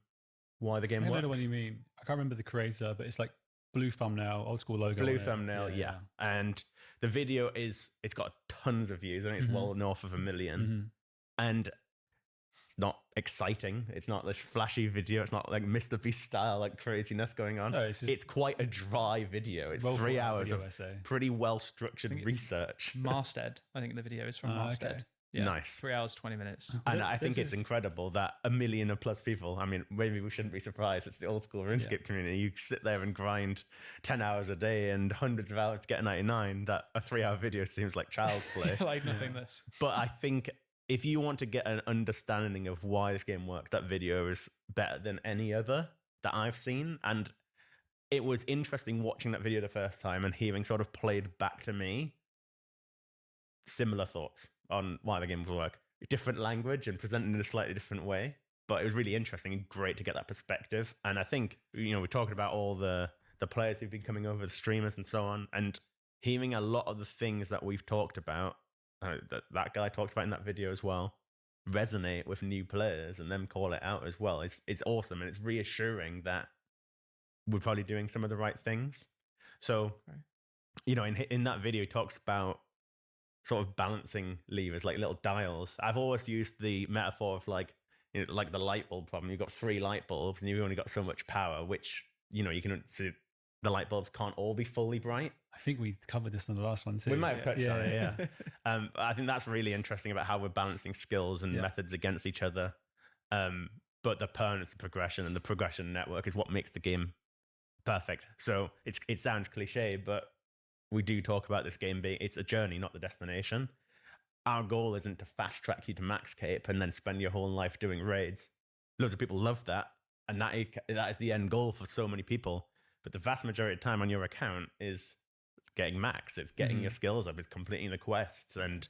Speaker 5: why the game works.
Speaker 4: I know what you mean. I can't remember the creator, but it's like blue thumbnail, old school logo.
Speaker 5: Blue thumbnail, yeah. And the video it's got tons of views. I think it's well north of 1 million. And it's not exciting. It's not this flashy video. It's not like Mr. Beast style, like craziness going on. No, it's quite a dry video. It's 3 hours of pretty well structured research.
Speaker 2: Marsted. I think the video is from Marsted. Yeah,
Speaker 5: Nice.
Speaker 2: 3 hours 20 minutes.
Speaker 5: And I think
Speaker 4: This
Speaker 5: it's
Speaker 4: is-
Speaker 5: incredible that 1 million plus people, I mean, maybe we shouldn't be surprised. It's the old school RuneScape community. You sit there and grind 10 hours a day and hundreds of hours to get a 99. That a 3-hour video seems like child's play.
Speaker 2: Like nothingness.
Speaker 5: But I think if you want to get an understanding of why this game works, that video is better than any other that I've seen. And it was interesting watching that video the first time and hearing sort of played back to me similar thoughts on why the game would work. Different language and presented in a slightly different way. But it was really interesting and great to get that perspective. And I think, we're talking about all the players who've been coming over, the streamers and so on, and hearing a lot of the things that we've talked about, that guy talks about in that video as well, resonate with new players and them call it out as well. It's awesome, and it's reassuring that we're probably doing some of the right things. So, in that video, he talks about sort of balancing levers, like little dials. I've always used the metaphor of like the light bulb problem. You've got 3 light bulbs and you've only got so much power, which, you can see the light bulbs can't all be fully bright.
Speaker 4: I think we covered this in the last one too.
Speaker 5: We might have touched on it.
Speaker 4: Yeah.
Speaker 5: I think that's really interesting about how we're balancing skills and methods against each other. But the permanence, the progression, and the progression network is what makes the game perfect. So it sounds cliche, but we do talk about this game being, it's a journey, not the destination. Our goal isn't to fast track you to max cape and then spend your whole life doing raids. Loads of people love that, and that is the end goal for so many people. But the vast majority of time on your account is getting max. It's getting your skills up. It's completing the quests, and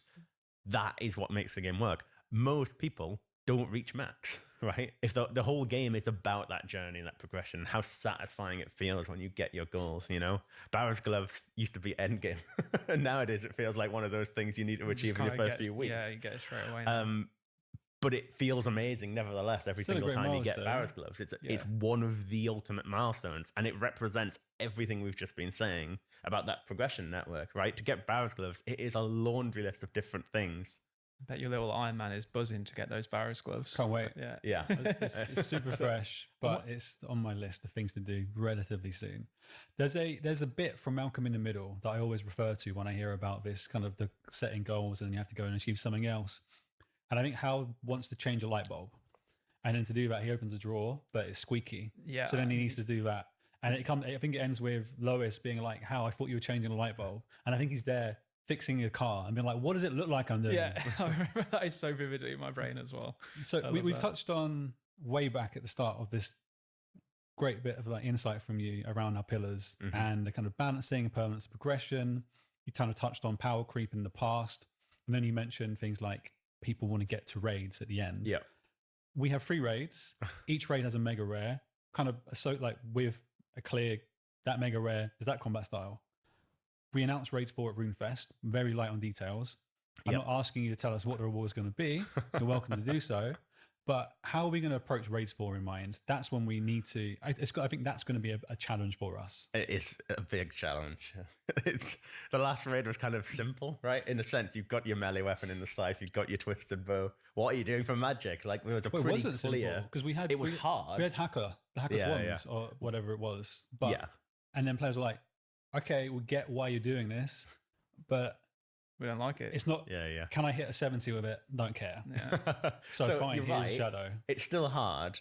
Speaker 5: that is what makes the game work. Most people don't reach max, right? If the whole game is about that journey, that progression, how satisfying it feels when you get your goals, Barrow's Gloves used to be end game. And nowadays it feels like one of those things you need to achieve in your first few weeks.
Speaker 2: Yeah, you get it straight away now.
Speaker 5: But it feels amazing nevertheless every
Speaker 4: Still a
Speaker 5: single
Speaker 4: great
Speaker 5: time you get
Speaker 4: milestone.
Speaker 5: Barrow's Gloves. It's one of the ultimate milestones, and it represents everything we've just been saying about that progression network, right? To get Barrow's Gloves, it is a laundry list of different things.
Speaker 2: I bet your little Iron Man is buzzing to get those Barrows gloves.
Speaker 4: Can't wait.
Speaker 2: Yeah.
Speaker 4: It's super fresh, but it's on my list of things to do relatively soon. There's a bit from Malcolm in the Middle that I always refer to when I hear about this kind of the setting goals and you have to go and achieve something else. And I think Hal wants to change a light bulb. And then to do that, he opens a drawer, but it's squeaky.
Speaker 2: Yeah.
Speaker 4: So then he needs to do that. And I think it ends with Lois being like, Hal, I thought you were changing a light bulb. And I think he's there fixing a car and being like, what does it look like I'm doing?
Speaker 2: Yeah, I remember that is so vividly in my brain as well.
Speaker 4: So we've touched on way back at the start of this great bit of like insight from you around our pillars and the kind of balancing, permanence, progression. You kind of touched on power creep in the past. And then you mentioned things like people want to get to raids at the end.
Speaker 5: Yeah.
Speaker 4: We have 3 raids. Each raid has a mega rare, kind of so like with a clear, that mega rare is that combat style. We announced raids 4 at RuneFest, very light on details. I'm not asking you to tell us what the reward is going to be. You're welcome to do so. But how are we going to approach raids 4 in mind? That's when we need to. I think that's going to be a challenge for us.
Speaker 5: It is a big challenge. The last raid was kind of simple, right? In a sense, you've got your melee weapon in the scythe, you've got your twisted bow. What are you doing for magic? Like it was a
Speaker 4: Well,
Speaker 5: pretty
Speaker 4: it wasn't
Speaker 5: clear.
Speaker 4: simple because we had
Speaker 5: It was hard.
Speaker 4: We had the hacker's wands or whatever it was. But and then players were like, okay, we get why you're doing this, but
Speaker 2: We don't like it.
Speaker 4: it's not.
Speaker 5: Yeah.
Speaker 4: Can I hit a 70 with it? Don't care.
Speaker 2: Yeah.
Speaker 4: So fine,
Speaker 5: you're
Speaker 4: here's
Speaker 5: right.
Speaker 4: a shadow.
Speaker 5: It's still hard,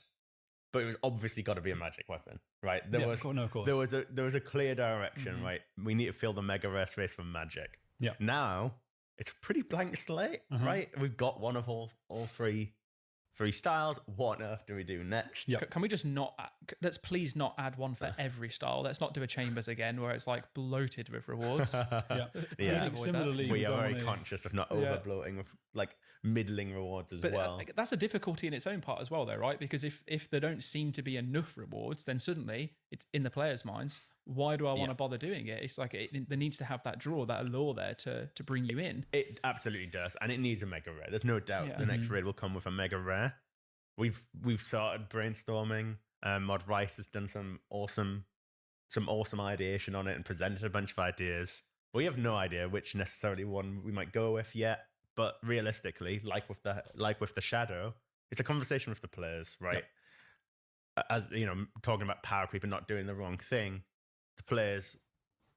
Speaker 5: but it was obviously got to be a magic weapon, right?
Speaker 4: Yeah, of course.
Speaker 5: There was a clear direction, right? We need to fill the mega rare space for magic.
Speaker 4: Yeah.
Speaker 5: Now it's a pretty blank slate, right? We've got one of all three styles. What on earth do we do next?
Speaker 4: Yeah.
Speaker 2: Can we just let's please not add one for every style. Let's not do a chambers again where it's like bloated with rewards.
Speaker 4: Yeah.
Speaker 5: Yeah.
Speaker 4: I think similarly,
Speaker 5: We are
Speaker 4: don't
Speaker 5: very
Speaker 4: wanna-
Speaker 5: conscious of not over bloating with like middling rewards as
Speaker 2: But
Speaker 5: well.
Speaker 2: that's a difficulty in its own part as well, though, right? Because if there don't seem to be enough rewards, then suddenly it's in the players' minds. Why do I want to bother doing it? It's like there needs to have that draw, that allure there to bring you in.
Speaker 5: It absolutely does, and it needs a mega rare. There's no doubt the next raid will come with a mega rare. We've started brainstorming. Mod Rice has done some awesome ideation on it and presented a bunch of ideas. We have no idea which necessarily one we might go with yet, but realistically, like with the shadow, it's a conversation with the players, right? As you know, talking about power creep and not doing the wrong thing. The players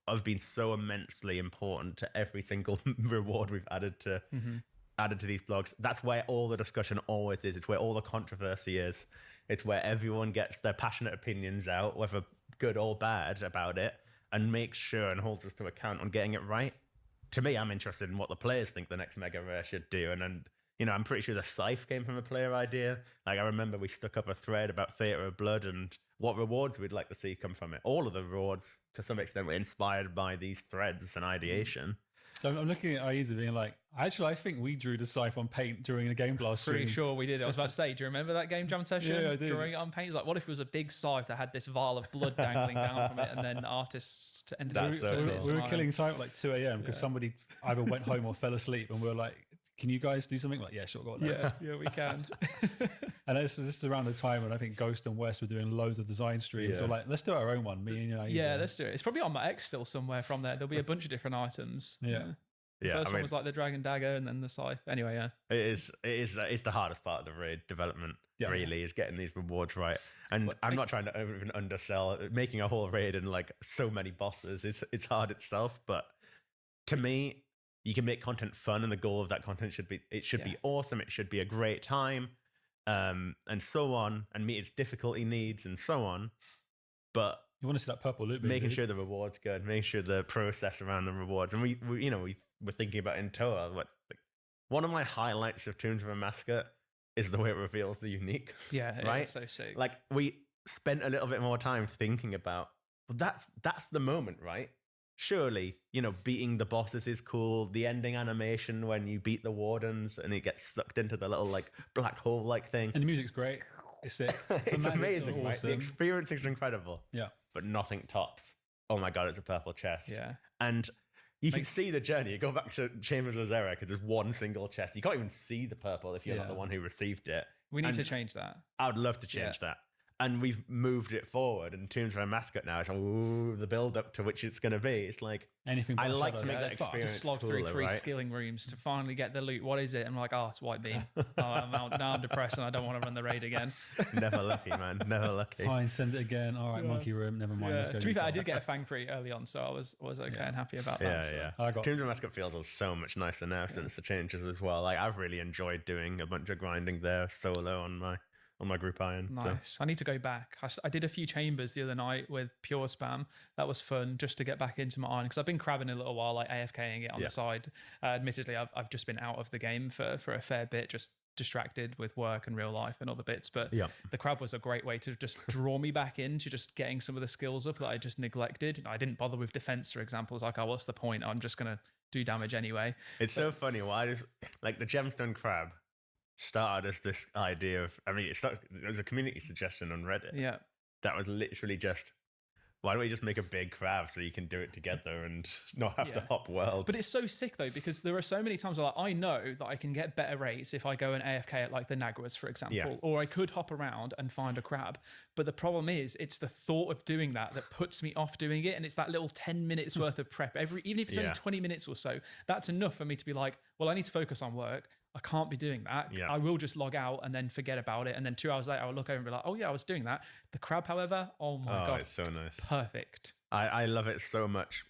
Speaker 5: have been so immensely important to every single reward we've added to added to these blogs. That's where all the discussion always is. It's where all the controversy is. It's where everyone gets their passionate opinions out, whether good or bad, about it, and makes sure and holds us to account on getting it right. To me, I'm interested in what the players think the next Mega Rare should do. And then, I'm pretty sure the Scythe came from a player idea. Like, I remember we stuck up a thread about Theatre of Blood and what rewards we'd like to see come from it. All of the rewards, to some extent, were inspired by these threads and ideation.
Speaker 4: So I'm looking at IEs and being like, actually, I think we drew the Scythe on paint during a Game Blast stream.
Speaker 2: Pretty sure we did. I was about to say, do you remember that game jam session?
Speaker 4: Yeah, I do.
Speaker 2: Drawing it on paint. It's like, what if it was a big scythe that had this vial of blood dangling down from it, and then artists ended up.
Speaker 5: That's so cool.
Speaker 4: We were killing time at like 2 a.m. because somebody either went home or fell asleep, and we were like, can you guys do something? Like, yeah, sure, go on.
Speaker 2: Yeah, we can.
Speaker 4: And this is around the time when I think Ghost and West were doing loads of design streams.
Speaker 5: Yeah.
Speaker 4: We're like, let's do our own one. Me and you.
Speaker 2: Yeah, let's do it. It's probably on my X still somewhere from there. There'll be a bunch of different items.
Speaker 4: Yeah.
Speaker 2: The first one was like the Dragon Dagger and then the Scythe. Anyway, yeah.
Speaker 5: It's the hardest part of the raid development, really, is getting these rewards right. And
Speaker 2: But
Speaker 5: I'm not trying to even undersell it. Making a whole raid and like so many bosses it's hard itself. But to me, you can make content fun, and the goal of that content should be be awesome. It should be a great time, and so on, and meet its difficulty needs and so on. But
Speaker 4: you want to see that purple loop,
Speaker 5: making sure the rewards good, making sure the process around the rewards, and we were thinking about in Toa. One of my highlights of Tombs of a Massacre is the way it reveals the unique.
Speaker 2: Yeah,
Speaker 5: right.
Speaker 2: It's so sick.
Speaker 5: Like, we spent a little bit more time thinking about. Well, that's the moment, right? Surely, beating the bosses is cool. The ending animation when you beat the wardens and it gets sucked into the little like black hole like thing.
Speaker 4: And the music's great. It's sick.
Speaker 5: It's amazing, right?
Speaker 4: Awesome.
Speaker 5: The experience is incredible.
Speaker 4: Yeah.
Speaker 5: But nothing tops. Oh my god, it's a purple chest.
Speaker 2: Yeah.
Speaker 5: And you can see the journey. You go back to Chambers of Zera because there's one single chest. You can't even see the purple if you're not the one who received it.
Speaker 2: We need
Speaker 5: And
Speaker 2: to change that.
Speaker 5: I would love to change that. And we've moved it forward. And Tombs of a Massacre now is like, the build up to which it's going to be. It's like,
Speaker 4: anything.
Speaker 5: I like to
Speaker 4: Shadow.
Speaker 5: make that
Speaker 2: Fuck,
Speaker 5: experience
Speaker 2: just slog
Speaker 5: cooler,
Speaker 2: through 3
Speaker 5: right?
Speaker 2: skilling rooms to finally get the loot. What is it? I'm like, it's white beam. Now I'm depressed and I don't want to run the raid again.
Speaker 5: Never lucky, man. Never lucky.
Speaker 4: Fine, send it again. All right, monkey room. Never mind. Let's go
Speaker 2: To be
Speaker 4: new
Speaker 2: fair, I
Speaker 4: file.
Speaker 2: did get a fang pretty early on, so I was okay and happy about that. So.
Speaker 5: Yeah.
Speaker 4: I got
Speaker 5: Tombs of a Massacre feels so much nicer now since the changes as well. Like, I've really enjoyed doing a bunch of grinding there solo on my group iron.
Speaker 2: Nice.
Speaker 5: So.
Speaker 2: I need to go back. I did a few chambers the other night with pure spam. That was fun just to get back into my iron because I've been crabbing a little while, like AFKing it on the side. Admittedly, I've just been out of the game for a fair bit, just distracted with work and real life and other bits. But the crab was a great way to just draw me back into just getting some of the skills up that I just neglected. I didn't bother with defense, for example. It's like, what's the point? I'm just going to do damage anyway.
Speaker 5: It's so funny. Why does like the gemstone crab started as this idea of, it was a community suggestion on Reddit.
Speaker 2: Yeah.
Speaker 5: That was literally just, why don't we just make a big crab so you can do it together and not have to hop worlds?
Speaker 2: But it's so sick though, because there are so many times where like, I know that I can get better rates if I go and AFK at like the Nagras, for example, or I could hop around and find a crab. But the problem is it's the thought of doing that puts me off doing it. And it's that little 10 minutes worth of prep even if it's only 20 minutes or so, that's enough for me to be like, well, I need to focus on work. I can't be doing that.
Speaker 5: Yeah.
Speaker 2: I will just log out and then forget about it. And then 2 hours later, I'll look over and be like, oh yeah, I was doing that. The crab, however, oh my God.
Speaker 5: It's so nice.
Speaker 2: Perfect.
Speaker 5: I love it so much.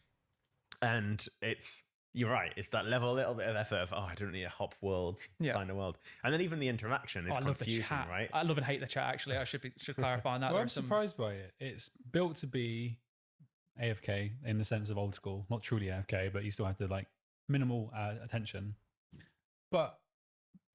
Speaker 5: And you're right. It's that little bit of effort of, I don't need a hop world, find a world. And then even the interaction is
Speaker 2: I love the
Speaker 5: confusing,
Speaker 2: chat.
Speaker 5: right?
Speaker 2: I love and hate the chat, actually. I should clarify on that.
Speaker 4: Well, I'm surprised by it. It's built to be AFK in the sense of old school, not truly AFK, but you still have to like minimal attention. But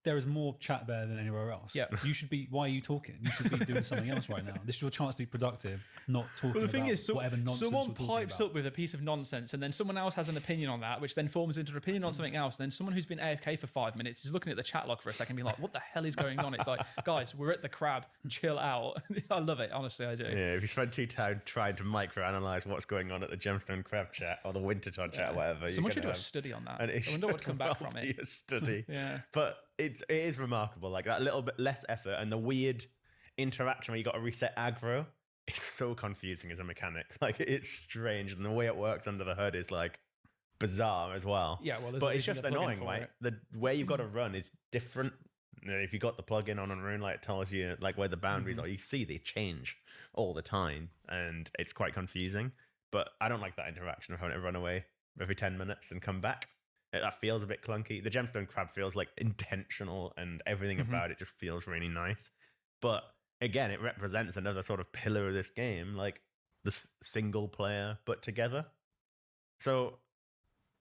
Speaker 4: there is more chat there than anywhere else.
Speaker 2: Yeah.
Speaker 4: You should be, why are you talking? You should be doing something else right now. This is your chance to be productive, not talking
Speaker 2: Well, the thing
Speaker 4: about
Speaker 2: is,
Speaker 4: whatever nonsense
Speaker 2: someone
Speaker 4: you're talking
Speaker 2: pipes
Speaker 4: about.
Speaker 2: up with a piece of nonsense, and then someone else has an opinion on that, which then forms into an opinion on something else. And then someone who's been AFK for 5 minutes is looking at the chat log for a second, being like, "What the hell is going on?" It's like, guys, we're at the crab. Chill out. I love it. Honestly, I do.
Speaker 5: Yeah, if you spend too time trying to microanalyze what's going on at the Gemstone Crab chat or the Winterton chat, whatever,
Speaker 2: Someone should do a study on that.
Speaker 5: And
Speaker 2: I wonder what to come back from it.
Speaker 5: A study.
Speaker 2: Yeah.
Speaker 5: But it is remarkable, like that little bit less effort and the weird interaction where you got to reset aggro. It's so confusing as a mechanic. Like, it's strange, and the way it works under the hood is like bizarre as well.
Speaker 2: Yeah, well, there's
Speaker 5: but
Speaker 2: a
Speaker 5: it's
Speaker 2: reason
Speaker 5: just
Speaker 2: they're plugging
Speaker 5: annoying,
Speaker 2: for
Speaker 5: right?
Speaker 2: it.
Speaker 5: The way you've got to run is different. You know, if you got the plugin on Runelight, it tells you like where the boundaries are. You see they change all the time, and it's quite confusing. But I don't like that interaction of having to run away every 10 minutes and come back. that feels a bit clunky. The gemstone crab feels like intentional, and everything about it just feels really nice. But again, it represents another sort of pillar of this game, like the single player but together. So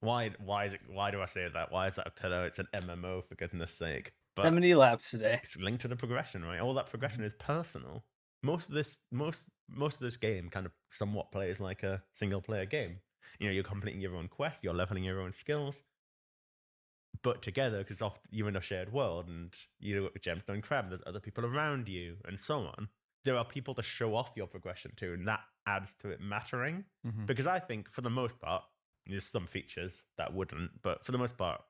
Speaker 5: why do I say that? Why is that a pillar? It's an MMO, for goodness sake. But
Speaker 1: 70 laps today.
Speaker 5: it's linked to the progression, right? All that progression is personal. Most of this game kind of somewhat plays like a single player game. You know, you're completing your own quest, you're leveling your own skills, but together, because often you're in a shared world, and you a gemstone crab, there's other people around you, and so on. There are people to show off your progression to, and that adds to it mattering. Because I think, for the most part, there's some features that wouldn't, but for the most part,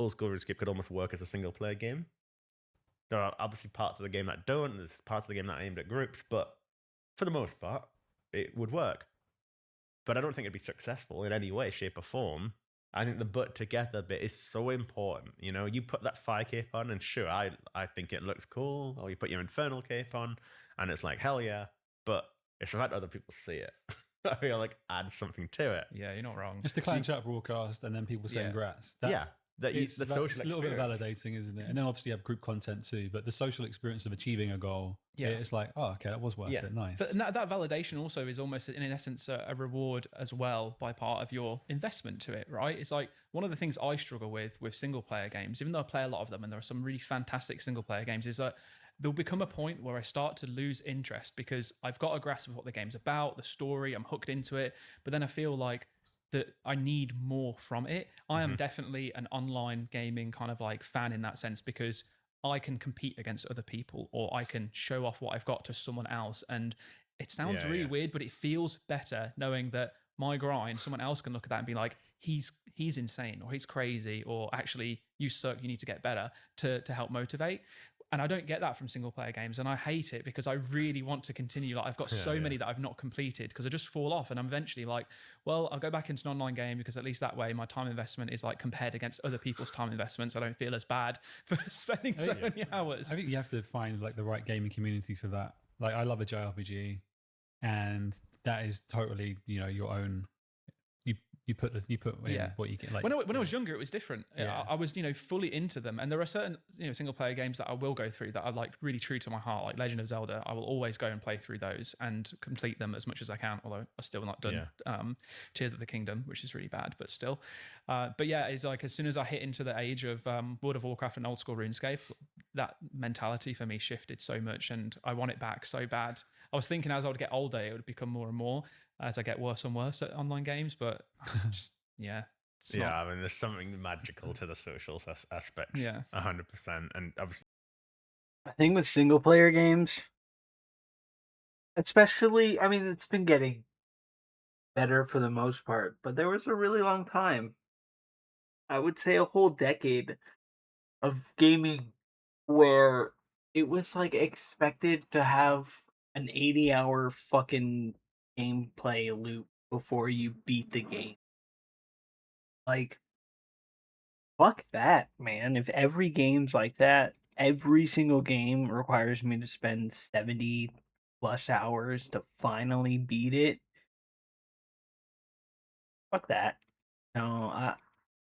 Speaker 5: old school RuneScape could almost work as a single player game. There are obviously parts of the game that don't, there's parts of the game that are aimed at groups, but for the most part, it would work. But I don't think it'd be successful in any way, shape, or form. I think the but together bit is so important. You know, you put that fire cape on, and sure, I think it looks cool. Or you put your infernal cape on, and it's like, hell yeah. But it's the fact other people see it. I feel like adds something to it.
Speaker 2: Yeah, you're not wrong.
Speaker 4: It's the clan chat broadcast, and then people saying grats.
Speaker 5: Yeah.
Speaker 4: It's
Speaker 5: the social
Speaker 4: a little bit
Speaker 5: experience.
Speaker 4: validating, isn't it? And then obviously you have group content too, but the social experience of achieving a goal, it's like, oh, okay, that was worth it. Nice.
Speaker 2: But that validation also is almost, in essence, a reward as well by part of your investment to it, right? It's like one of the things I struggle with single player games, even though I play a lot of them, and there are some really fantastic single player games, is that there'll become a point where I start to lose interest because I've got a grasp of what the game's about, the story, I'm hooked into it, but then I feel like that I need more from it. I am definitely an online gaming kind of like fan in that sense, because I can compete against other people, or I can show off what I've got to someone else. And it sounds really weird, but it feels better knowing that my grind, someone else can look at that and be like, he's insane, or he's crazy, or actually you suck, you need to get better, to help motivate. And I don't get that from single player games, and I hate it because I really want to continue. Like, I've got so many that I've not completed because I just fall off, and I'm eventually like, well, I'll go back into an online game because at least that way my time investment is like compared against other people's time investments. I don't feel as bad for spending so many hours.
Speaker 4: I think you have to find like the right gaming community for that. Like, I love a JRPG, and that is totally, you know, your own. You put in what you get. Like,
Speaker 2: when I was younger, it was different.
Speaker 4: Yeah.
Speaker 2: I was, fully into them, and there are certain, single player games that I will go through that are like really true to my heart, like Legend of Zelda. I will always go and play through those and complete them as much as I can. Although I've still not done Tears of the Kingdom, which is really bad, but still. But yeah, it's like as soon as I hit into the age of World of Warcraft and old school RuneScape, that mentality for me shifted so much, and I want it back so bad. I was thinking as I would get older, it would become more and more as I get worse and worse at online games, but just,
Speaker 5: I mean, there's something magical to the social aspects. 100%. And obviously,
Speaker 1: I think with single player games, especially, I mean, it's been getting better for the most part, but there was a really long time, I would say a whole decade of gaming where it was like expected to have an 80-hour fucking gameplay loop before you beat the game. Like, fuck that, man. If every game's like that, every single game requires me to spend 70 plus hours to finally beat it. Fuck that. No,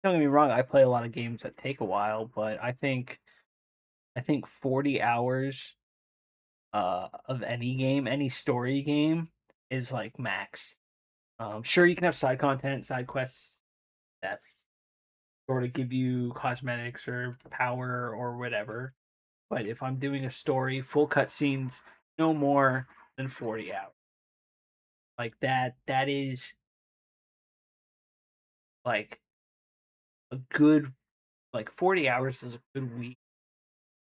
Speaker 1: don't get me wrong, I play a lot of games that take a while, but I think 40 hours of any game, any story game is like max. Sure, you can have side content, side quests that sort of give you cosmetics or power or whatever. But if I'm doing a story, full cutscenes, no more than 40 hours. Like that is like a good, like 40 hours is a good week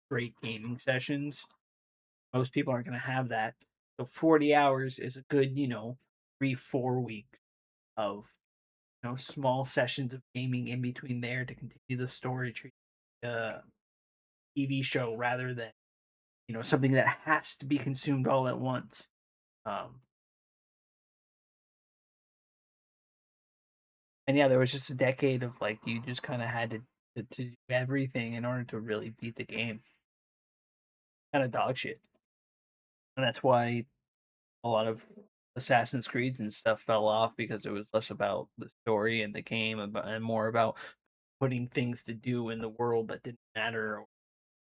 Speaker 1: straight gaming sessions. Most people aren't going to have that. So 40 hours is a good, 3-4 weeks of small sessions of gaming in between there to continue the story, treat TV show rather than something that has to be consumed all at once. And yeah, there was just a decade of like you just kind of had to do everything in order to really beat the game. Kind of dog shit, and that's why a lot of Assassin's Creeds and stuff fell off because it was less about the story and the game and more about putting things to do in the world that didn't matter,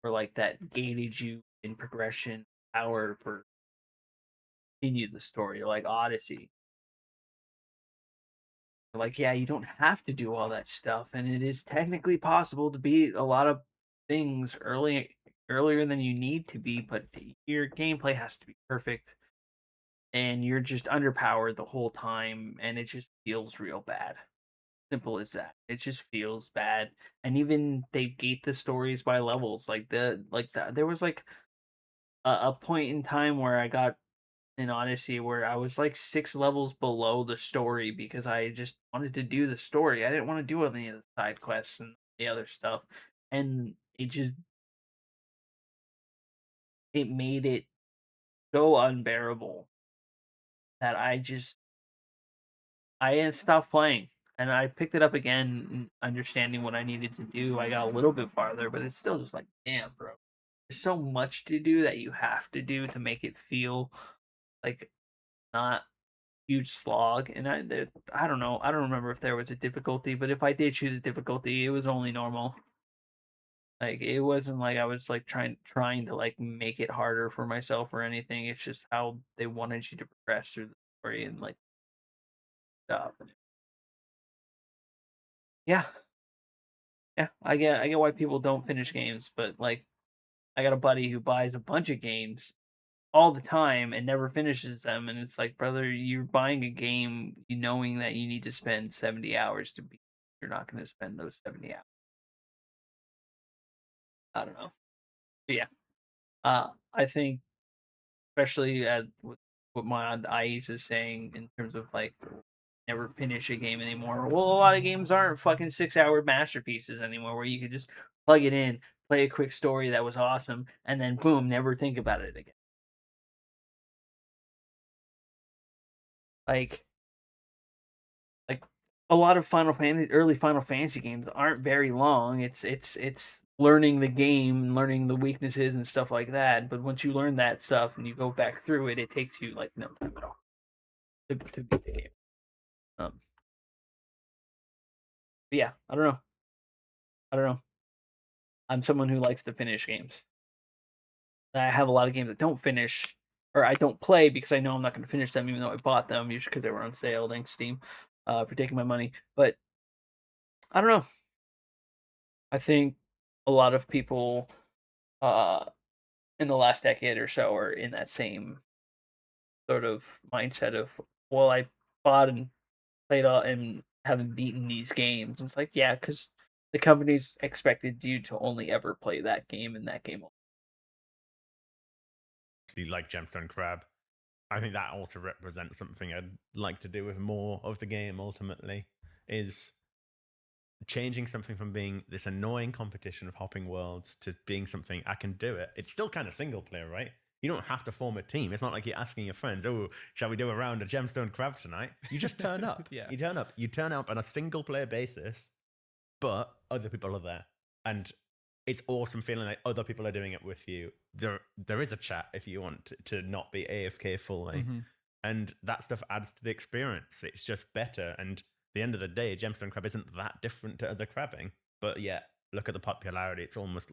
Speaker 1: or like that gated you in progression, power for continue the story, like Odyssey. Like, yeah, you don't have to do all that stuff, and it is technically possible to beat a lot of things earlier than you need to be, but your gameplay has to be perfect, and you're just underpowered the whole time, and it just feels real bad. Simple as that. It just feels bad, and even they gate the stories by levels. There was like a point in time where I got in Odyssey where I was like 6 levels below the story because I just wanted to do the story. I didn't want to do any of the side quests and the other stuff. And it made it so unbearable that I had stopped playing. And I picked it up again, understanding what I needed to do. I got a little bit farther, but it's still just like, damn, bro. There's so much to do that you have to do to make it feel like not huge slog. And I don't know. I don't remember if there was a difficulty, but if I did choose a difficulty, it was only normal. Like it wasn't like I was like trying to like make it harder for myself or anything. It's just how they wanted you to progress through the story and like stuff. Yeah, yeah. I get why people don't finish games, but like I got a buddy who buys a bunch of games all the time and never finishes them, and it's like, brother, you're buying a game knowing that you need to spend 70 hours to beat. You're not going to spend those 70 hours. I don't know. But yeah. I think especially at what my IEs is saying in terms of like never finish a game anymore. Well, a lot of games aren't fucking 6-hour masterpieces anymore where you could just plug it in, play a quick story that was awesome, and then boom, never think about it again. Like like a lot of early Final Fantasy games aren't very long. It's learning the game, learning the weaknesses and stuff like that. But once you learn that stuff and you go back through it, it takes you like no time at all to beat the game. Um, but yeah, I don't know. I don't know. I'm someone who likes to finish games. I have a lot of games that don't finish, or I don't play because I know I'm not going to finish them, even though I bought them, usually because they were on sale. Thanks Steam, for taking my money. But I don't know. I think a lot of people uh, in the last decade or so are in that same sort of mindset of, well, I bought and played all and haven't beaten these games. It's like, yeah, because the companies expected you to only ever play that game and that game only.
Speaker 5: Like Gemstone Crab. I think that also represents something I'd like to do with more of the game ultimately, is changing something from being this annoying competition of hopping worlds to being something I can do it. It's still kind of single player, right? You don't have to form a team. It's not like you're asking your friends, oh, shall we do a round of Gemstone Crab tonight? You just turn up.
Speaker 2: Yeah.
Speaker 5: You turn up. You turn up on a single player basis, but other people are there. And it's awesome feeling like other people are doing it with you. There is a chat if you want to not be AFK fully.
Speaker 2: Mm-hmm.
Speaker 5: And that stuff adds to the experience. It's just better. And at the end of the day, Gemstone Crab isn't that different to other crabbing. But yeah, look at the popularity. It's almost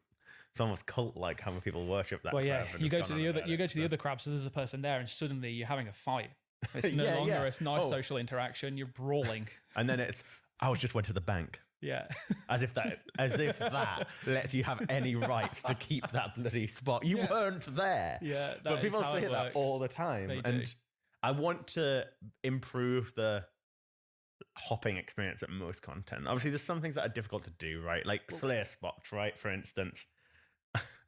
Speaker 5: cult-like how many people worship that.
Speaker 2: Well, yeah,
Speaker 5: crab and
Speaker 2: you
Speaker 5: have
Speaker 2: go
Speaker 5: gone
Speaker 2: to
Speaker 5: on
Speaker 2: the other
Speaker 5: about
Speaker 2: you
Speaker 5: it,
Speaker 2: go to the
Speaker 5: so.
Speaker 2: other crabs, so there's a person there, and suddenly you're having a fight. It's no
Speaker 5: Yeah,
Speaker 2: longer
Speaker 5: yeah.
Speaker 2: a nice
Speaker 5: Oh.
Speaker 2: social interaction. You're brawling.
Speaker 5: And then it's, I just went to the bank.
Speaker 2: Yeah.
Speaker 5: As if that lets you have any rights to keep that bloody spot. You weren't there.
Speaker 2: Yeah, that
Speaker 5: but
Speaker 2: is
Speaker 5: people
Speaker 2: how
Speaker 5: say
Speaker 2: it
Speaker 5: that all
Speaker 2: works.
Speaker 5: the time.
Speaker 2: They do.
Speaker 5: And I want to improve the hopping experience at most content. Obviously, there's some things that are difficult to do, right? Like Slayer spots, right? For instance,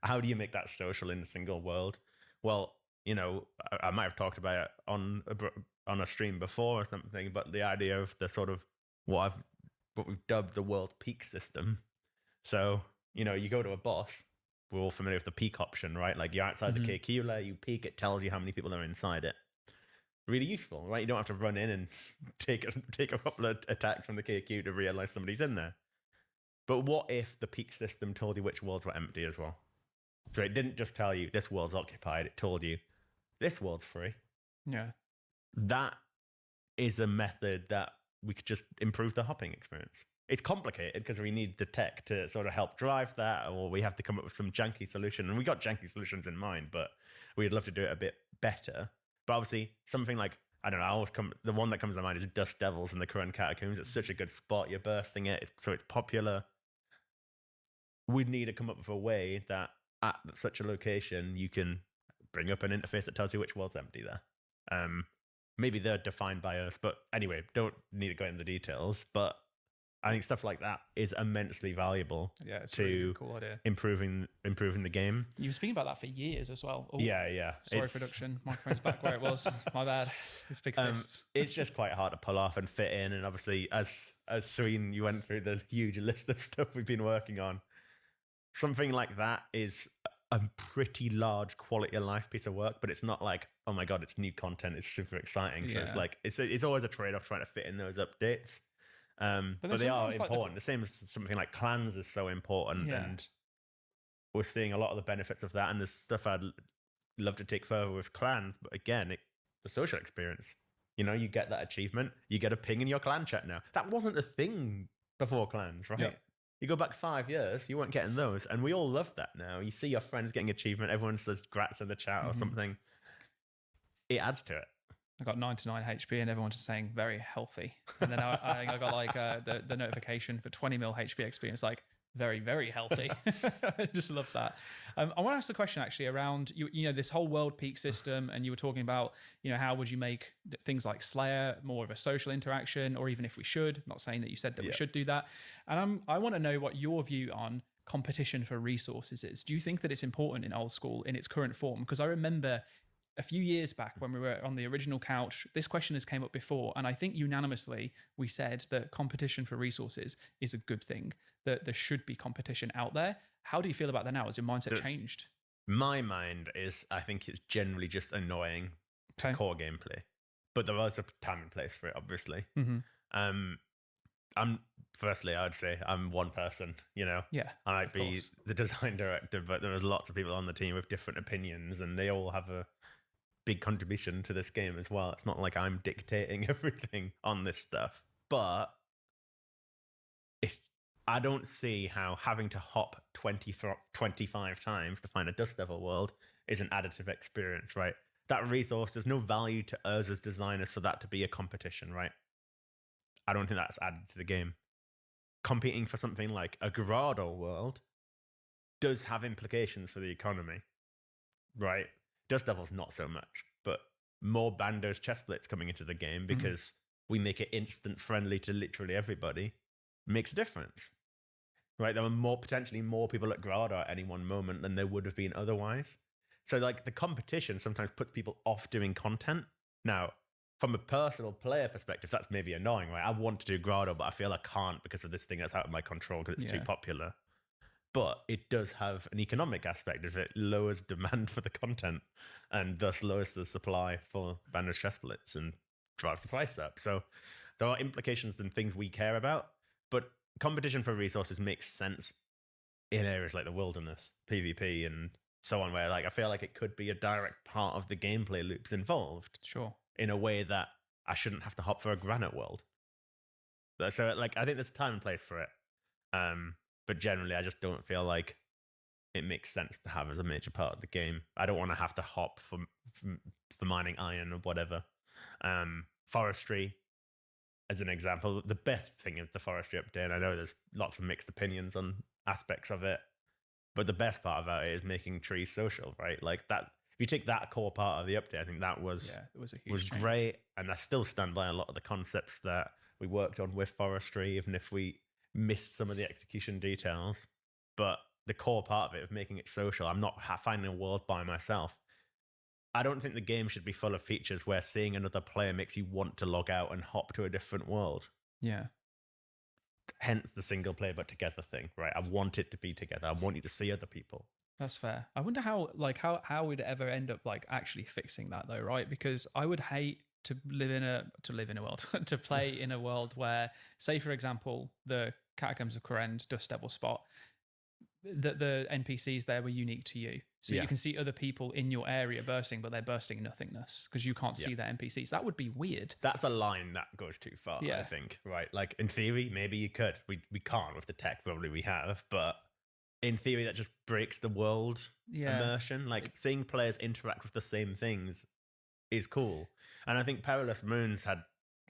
Speaker 5: how do you make that social in a single world? Well, you know, I might have talked about it on a stream before or something, but the idea of the sort of what we've dubbed the world peak system. So, you know, you go to a boss, we're all familiar with the peak option, right? Like you're outside the KQ layer, you peek, it tells you how many people are inside it. Really useful, right? You don't have to run in and take a couple of attacks from the KQ to realize somebody's in there. But what if the peak system told you which worlds were empty as well? So it didn't just tell you this world's occupied, it told you this world's free.
Speaker 2: Yeah.
Speaker 5: That is a method that we could just improve the hopping experience. it's complicated because we need the tech to sort of help drive that, or we have to come up with some janky solution. And we got janky solutions in mind, but we'd love to do it a bit better. But obviously, something like, I don't know, the one that comes to mind is Dust Devils in the current Catacombs. It's such a good spot. You're bursting it, so it's popular. We'd need to come up with a way that at such a location you can bring up an interface that tells you which world's empty there. Maybe they're defined by us, but anyway, don't need to go into the details. But I think stuff like that is immensely valuable.
Speaker 2: Yeah, it's
Speaker 5: to
Speaker 2: a really cool idea.
Speaker 5: improving the game.
Speaker 2: You were speaking about that for years as well. Oh,
Speaker 5: Yeah.
Speaker 2: sorry, production. Microphone's back where it was. My bad. It's big fists.
Speaker 5: It's just quite hard to pull off and fit in. And obviously, as Serene, you went through the huge list of stuff we've been working on. Something like that is a pretty large quality of life piece of work, but it's not like, oh my god, it's new content. It's super exciting. So it's like it's always a trade off trying to fit in those updates. But they are important. The same as something like clans is so important, and we're seeing a lot of the benefits of that. And there's stuff I'd love to take further with clans, but again, the social experience. You know, you get that achievement, you get a ping in your clan chat now. That wasn't a thing before clans, right?
Speaker 2: Yep.
Speaker 5: You go back 5 years, you weren't getting those, and we all love that now. You see your friends getting achievement, everyone says grats in the chat or something. It adds to it.
Speaker 2: I got 99 HP and everyone's just saying very healthy. And then I got like the notification for 20 mil HP experience, like very, very healthy. I just love that. I want to ask the question actually around, you know, this whole world peak system, and you were talking about, you know, how would you make things like Slayer more of a social interaction, or even if we should, I'm not saying that you said that we should do that. And I want to know what your view on competition for resources is. Do you think that it's important in old school in its current form? Because I remember a few years back when we were on the original couch, this question has came up before, and I think unanimously we said that competition for resources is a good thing, that there should be competition out there. How do you feel about that now? Has your mindset changed?
Speaker 5: My mind is, I think it's generally just annoying to core gameplay, but there is a time and place for it, obviously. Firstly, I'd say I'm one person, you know.
Speaker 2: Yeah,
Speaker 5: I might be the design director, but there's lots of people on the team with different opinions, and they all have a big contribution to this game as well. It's not like I'm dictating everything on this stuff, but I don't see how having to hop 25 times to find a Dust Devil world is an additive experience, right? That resource, there's no value to us as designers for that to be a competition, right? I don't think that's added to the game. Competing for something like a Grado world does have implications for the economy, right? Dust Devil's not so much, but more Bandos chest splits coming into the game because we make it instance friendly to literally everybody makes a difference, right? There were potentially more people at Grado at any one moment than there would have been otherwise. So like the competition sometimes puts people off doing content. Now, from a personal player perspective, that's maybe annoying, right? I want to do Grado, but I feel I can't because of this thing that's out of my control because it's too popular. But it does have an economic aspect if it lowers demand for the content and thus lowers the supply for Bandos chest splits and drives the price up. So there are implications and things we care about, but competition for resources makes sense in areas like the wilderness, PvP, and so on, where like I feel like it could be a direct part of the gameplay loops involved.
Speaker 2: Sure.
Speaker 5: In a way that I shouldn't have to hop for a granite world. So like I think there's a time and place for it. But generally, I just don't feel like it makes sense to have as a major part of the game. I don't want to have to hop for mining iron or whatever. Forestry, as an example, the best thing of the forestry update, and I know there's lots of mixed opinions on aspects of it, but the best part about it is making trees social, right? Like that. If you take that core part of the update, I think that was
Speaker 2: a huge change.
Speaker 5: Great, and I still stand by a lot of the concepts that we worked on with forestry, even if we missed some of the execution details. But the core part of it, of making it social, I'm not finding a world by myself. I don't think the game should be full of features where seeing another player makes you want to log out and hop to a different world.
Speaker 2: Yeah.
Speaker 5: Hence the single player but together thing, right? I want it to be together. I want you to see other people.
Speaker 2: That's fair. I wonder how we'd ever end up like actually fixing that though, right? Because I would hate to live in a world to play in a world where, say for example, the Catacombs of Koren's Dust Devil spot, the NPCs there were unique to you. So
Speaker 6: Yeah.
Speaker 2: you can see other people in your area bursting, but they're bursting nothingness because you can't see their NPCs. That would be weird.
Speaker 6: That's a line that goes too far, I
Speaker 2: Yeah.
Speaker 6: think, right? Like, in theory, maybe you could. We can't with the tech, probably we have, but in theory, that just breaks the world
Speaker 2: Yeah.
Speaker 6: immersion. Like, seeing players interact with the same things is cool. And I think Perilous Moons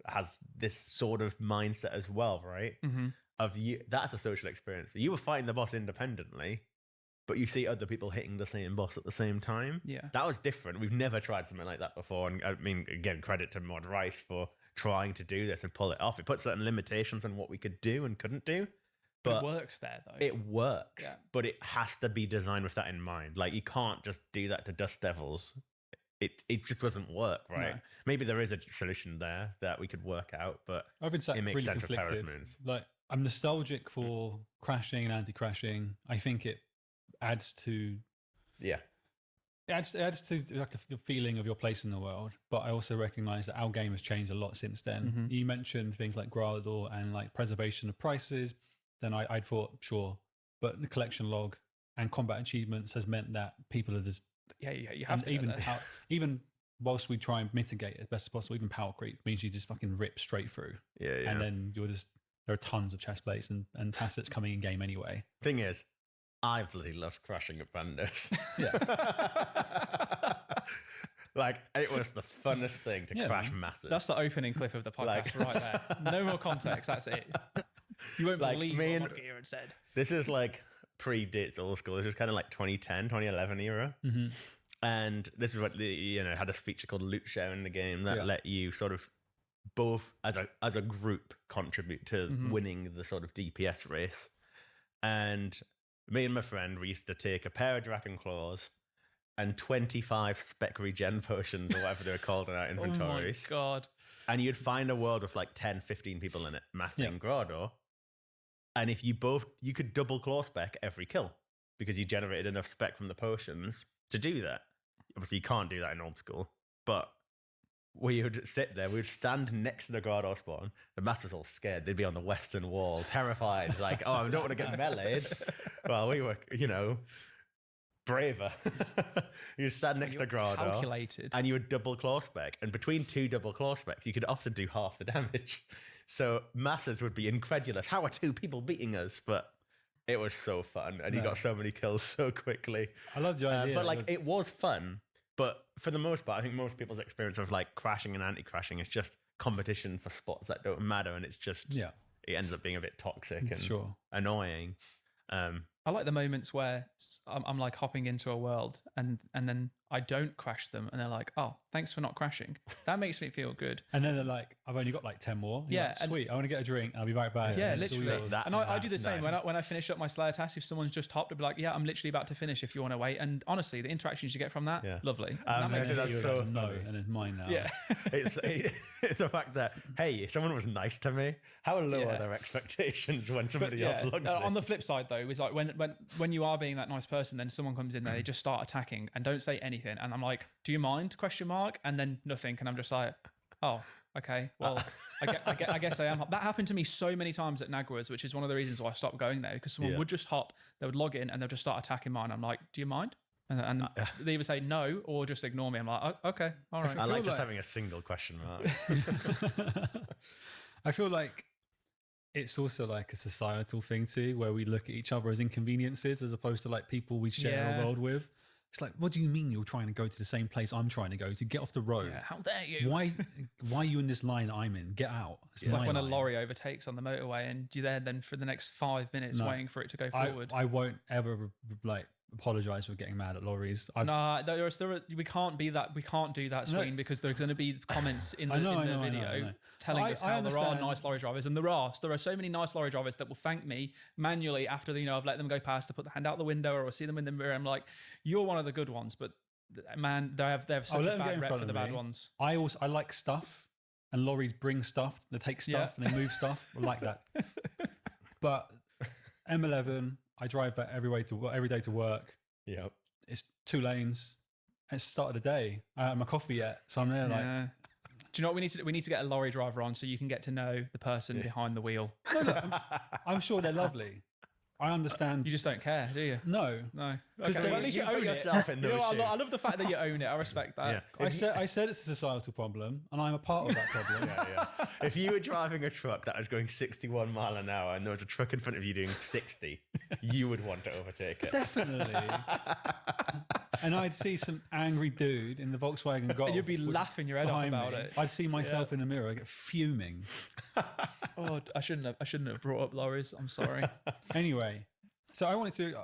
Speaker 6: has this sort of mindset as well, right?
Speaker 2: Mm-hmm.
Speaker 6: Of you, that's a social experience. You were fighting the boss independently, but you see other people hitting the same boss at the same time.
Speaker 2: Yeah.
Speaker 6: That was different. We've never tried something like that before. And I mean, again, credit to Mod Rice for trying to do this and pull it off. It put certain limitations on what we could do and couldn't do.
Speaker 2: But
Speaker 6: But
Speaker 2: it works there, though.
Speaker 6: it works.
Speaker 2: Yeah.
Speaker 6: But it has to be designed with that in mind. Like, you can't just do that to Dust Devils. It just doesn't work, right?
Speaker 2: No.
Speaker 6: Maybe there is a solution there that we could work out, but
Speaker 4: I've been
Speaker 6: it makes
Speaker 4: really
Speaker 6: sense with Perilous
Speaker 4: conflicted.
Speaker 6: Moons.
Speaker 4: Like, I'm nostalgic for crashing and anti-crashing. I think it adds to
Speaker 6: Yeah.
Speaker 4: it adds to like the feeling of your place in the world. But I also recognize that our game has changed a lot since then.
Speaker 2: Mhm.
Speaker 4: You mentioned things like Grador and like preservation of prices. Then I thought, sure, but the collection log and combat achievements has meant that people are just
Speaker 2: Yeah, you have
Speaker 4: and
Speaker 2: to.
Speaker 4: even even whilst we try and mitigate it as best as possible, even power creep means you just fucking rip straight through,
Speaker 6: Yeah, yeah.
Speaker 4: and then you're just there are tons of chest plates and tacits coming in game anyway.
Speaker 6: Thing is, I bloody loved crashing at Brandos.
Speaker 4: Yeah.
Speaker 6: Like, it was the funnest thing to
Speaker 4: Yeah,
Speaker 6: crash
Speaker 4: man.
Speaker 6: masses.
Speaker 2: That's the opening clip of the podcast
Speaker 6: Like-
Speaker 2: right there. No more context. That's it. You won't
Speaker 6: Like,
Speaker 2: believe
Speaker 6: me
Speaker 2: what
Speaker 6: and-
Speaker 2: Gear had said.
Speaker 6: This is like predates old school. This is kind of like 2010, 2011 era.
Speaker 4: Mm-hmm.
Speaker 6: And this is what had this feature called loot share in the game that
Speaker 4: Yeah.
Speaker 6: let you sort of both as a group contribute to
Speaker 2: Mhm.
Speaker 6: winning the sort of DPS race. And me and my friend, we used to take a pair of Dragon Claws and 25 spec regen potions or whatever they're called in our
Speaker 2: Oh my
Speaker 6: inventories.
Speaker 2: god.
Speaker 6: And you'd find a world with like 10, 15 people in it, massing
Speaker 4: Yeah.
Speaker 6: Grador. And if you could double claw spec every kill because you generated enough spec from the potions to do that. Obviously, you can't do that in old school, but we would sit there, we would stand next to the Grador spawn. The masters all scared. They'd be on the western wall, terrified, like, oh, I don't want to get meleeed. Well, we were, braver. You stand next to Grador.
Speaker 2: Calculated.
Speaker 6: And you would double claw spec. And between two double claw specs, you could often do half the damage. So masses would be incredulous. How are two people beating us? But it was so fun. And you
Speaker 4: No.
Speaker 6: got so many kills so quickly.
Speaker 4: I love the idea.
Speaker 6: But like, it was fun. But for the most part, I think most people's experience of like crashing and anti-crashing is just competition for spots that don't matter. And it's just,
Speaker 4: yeah,
Speaker 6: it ends up being a bit toxic and
Speaker 4: sure.
Speaker 6: annoying.
Speaker 2: I like the moments where I'm like hopping into a world and then I don't crash them and they're like, oh, thanks for not crashing. That makes me feel good.
Speaker 4: And then they're like, I've only got like 10 more. You're
Speaker 2: Yeah,
Speaker 4: like,
Speaker 2: and-
Speaker 4: sweet. I want to get a drink. I'll be right back.
Speaker 2: Yeah,
Speaker 4: And it's all
Speaker 2: literally.
Speaker 4: yours.
Speaker 6: That-
Speaker 2: And I do the
Speaker 6: that's
Speaker 2: same
Speaker 6: nice.
Speaker 2: when I finish up my Slayer task. If someone's just hopped, I'll be like, yeah, I'm literally about to finish if you want to wait. And honestly, the interactions you get from that,
Speaker 6: Yeah.
Speaker 2: lovely.
Speaker 6: Um,
Speaker 2: That makes
Speaker 6: so
Speaker 2: me
Speaker 6: that's
Speaker 2: feel
Speaker 6: so
Speaker 2: good.
Speaker 4: no,
Speaker 6: funny.
Speaker 4: and it's mine now.
Speaker 2: Yeah.
Speaker 6: it's the fact that, hey, someone was nice to me. How low
Speaker 2: Yeah.
Speaker 6: are their expectations when somebody
Speaker 2: Yeah.
Speaker 6: else logs
Speaker 2: On
Speaker 6: it?
Speaker 2: the flip side, though, is like when you are being that nice person, then someone comes in there, they just start attacking and don't say anything, and I'm like, "Do you mind?" ? And then nothing, and I'm just like, "Oh, okay. Well, I guess I am." That happened to me so many times at Nagwa's, which is one of the reasons why I stopped going there because someone
Speaker 6: Yeah.
Speaker 2: would just hop, they would log in, and they'll just start attacking mine. I'm like, "Do you mind?" And they either say no or just ignore me. I'm like, oh, "Okay, all right."
Speaker 6: I
Speaker 4: feel
Speaker 6: like just
Speaker 4: like-
Speaker 6: having a single question mark.
Speaker 4: I feel like it's also like a societal thing too, where we look at each other as inconveniences as opposed to like people we share
Speaker 2: Yeah.
Speaker 4: a world with. It's like, what do you mean you're trying to go to the same place I'm trying to go to? Get off the road.
Speaker 2: Yeah, how dare you?
Speaker 4: Why are you in this line I'm in? Get out.
Speaker 2: It's like
Speaker 4: my
Speaker 2: when a
Speaker 4: line.
Speaker 2: lorry overtakes on the motorway and you're there then for the next 5 minutes
Speaker 4: No.
Speaker 2: waiting for it to go forward.
Speaker 4: I won't ever like apologize for getting mad at lorries.
Speaker 2: No, we can't be that. We can't do that,
Speaker 4: No.
Speaker 2: Sween, because there's going to be comments in the,
Speaker 4: I know,
Speaker 2: in the
Speaker 4: I know, I know,
Speaker 2: video
Speaker 4: I know.
Speaker 2: telling
Speaker 4: I
Speaker 2: us how there are
Speaker 4: understand.
Speaker 2: nice lorry drivers, and there are so many nice lorry drivers that will thank me manually after I've let them go past to put the hand out the window or I'll see them in the mirror. I'm like, you're one of the good ones, but man, they have such
Speaker 4: let
Speaker 2: a
Speaker 4: them get
Speaker 2: bad
Speaker 4: in
Speaker 2: rep
Speaker 4: front
Speaker 2: for
Speaker 4: of
Speaker 2: the bad
Speaker 4: me.
Speaker 2: ones.
Speaker 4: I like stuff, and lorries bring stuff. They take stuff and they move stuff. I like that. But M11, I drive that every day to work.
Speaker 6: Yep.
Speaker 4: It's 2 lanes. It's the start of the day. I haven't had my coffee yet, so I'm there like,
Speaker 2: Yeah. Do you know what we need to do? We need to get a lorry driver on so you can get to know the person behind the wheel.
Speaker 4: no, look, I'm sure they're lovely. I understand.
Speaker 2: You just don't care, do you?
Speaker 4: No.
Speaker 2: No.
Speaker 6: Because
Speaker 2: Okay.
Speaker 6: then
Speaker 2: Well, at least you
Speaker 6: put
Speaker 2: own it.
Speaker 6: yourself in
Speaker 2: You know
Speaker 6: those
Speaker 2: what,
Speaker 6: shoes.
Speaker 2: I love the fact that you own it. I respect that.
Speaker 6: Yeah.
Speaker 4: I said it's a societal problem, and I'm a part of that problem.
Speaker 6: Yeah. If you were driving a truck that was going 61 mile an hour and there was a truck in front of you doing 60, you would want to overtake it.
Speaker 4: Definitely. And I'd see some angry dude in the Volkswagen Golf.
Speaker 2: And you'd be laughing your head off
Speaker 4: behind
Speaker 2: about
Speaker 4: me.
Speaker 2: it.
Speaker 4: I'd see myself in the mirror, I get fuming.
Speaker 2: Oh, I shouldn't have brought up lorries. I'm sorry.
Speaker 4: Anyway, so I wanted to